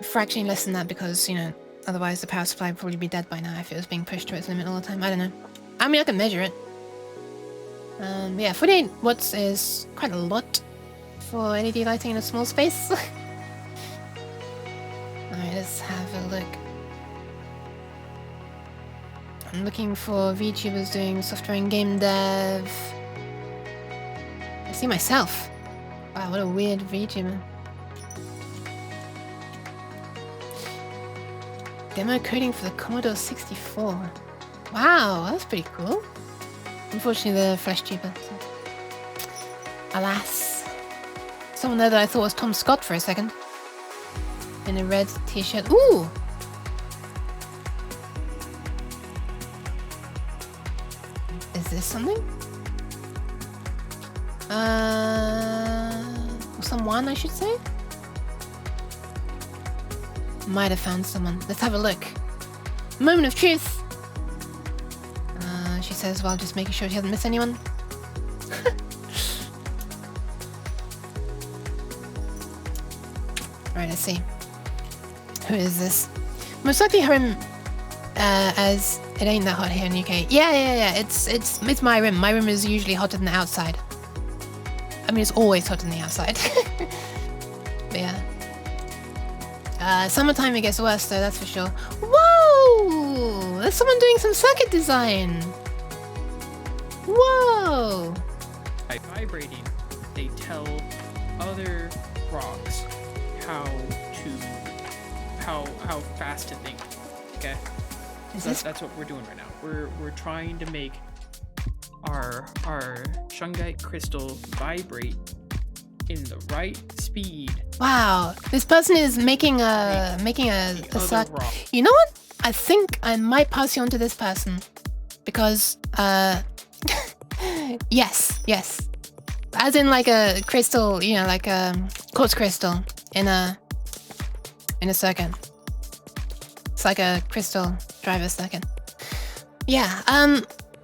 fractionally less than that because, you know, otherwise the power supply would probably be dead by now if it was being pushed to its limit all the time. I don't know. I mean, I can measure it. Yeah, 48 watts is quite a lot for LED lighting in a small space. Alright, let's have a look. I'm looking for VTubers doing software and game dev. I see myself. Wow, what a weird VTuber. Demo coding for the Commodore 64. Wow, that's pretty cool. Unfortunately, they're flesh cheaper. So. Alas. Someone there that I thought was Tom Scott for a second. In a red t-shirt. Ooh! Is this something? Someone, I should say? Might have found someone. Let's have a look. Moment of truth! She says while just making sure she hasn't missed anyone. Alright, let's see. Who is this? Most likely Harim, as it ain't that hot here in the UK. Yeah. It's my room. My room is usually hotter than the outside. I mean, it's always hotter than the outside. But yeah. Summertime it gets worse though, that's for sure. Whoa! There's someone doing some circuit design. Whoa! By vibrating, they tell other rocks how fast to think. Okay, so that's what we're doing right now. We're trying to make our shungite crystal vibrate in the right speed. Wow, this person is making a You know what? I think I might pass you on to this person because yes, as in like a crystal, you know, like a quartz crystal in a circuit. It's like a crystal driver circuit. Yeah.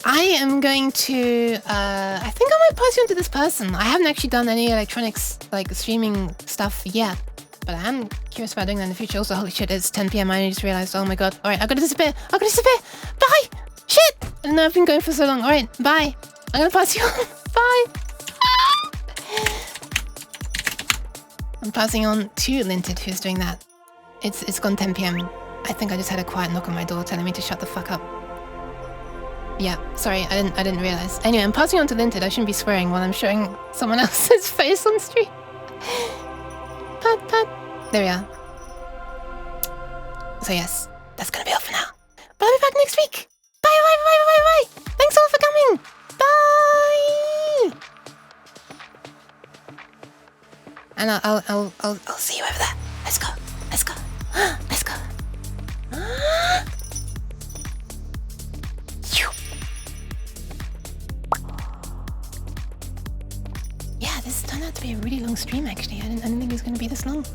I am going to, I think I might pass you on to this person. I haven't actually done any electronics, like streaming stuff yet, but I am curious about doing that in the future. Also, holy shit, it's 10 PM. I just realized, oh my god. All right, I gotta disappear. Bye. Shit. I don't know, I've been going for so long. All right, bye. I'm gonna pass you on. Bye. I'm passing on to Linted, who's doing that. It's gone 10 PM. I think I just had a quiet knock on my door telling me to shut the fuck up. Yeah, sorry, I didn't realize. Anyway, I'm passing on to Linted. I shouldn't be swearing while I'm showing someone else's face on stream. Pat. There we are. So yes, that's gonna be all for now. But I'll be back next week. Bye. Thanks all for coming. Bye. And I'll see you over there. Let's go. Let's go. Yeah, this turned out to be a really long stream actually. I didn't think it was gonna be this long.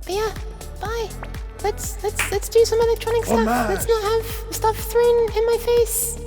But yeah, bye. Let's do some electronic stuff. Let's not have stuff thrown in my face.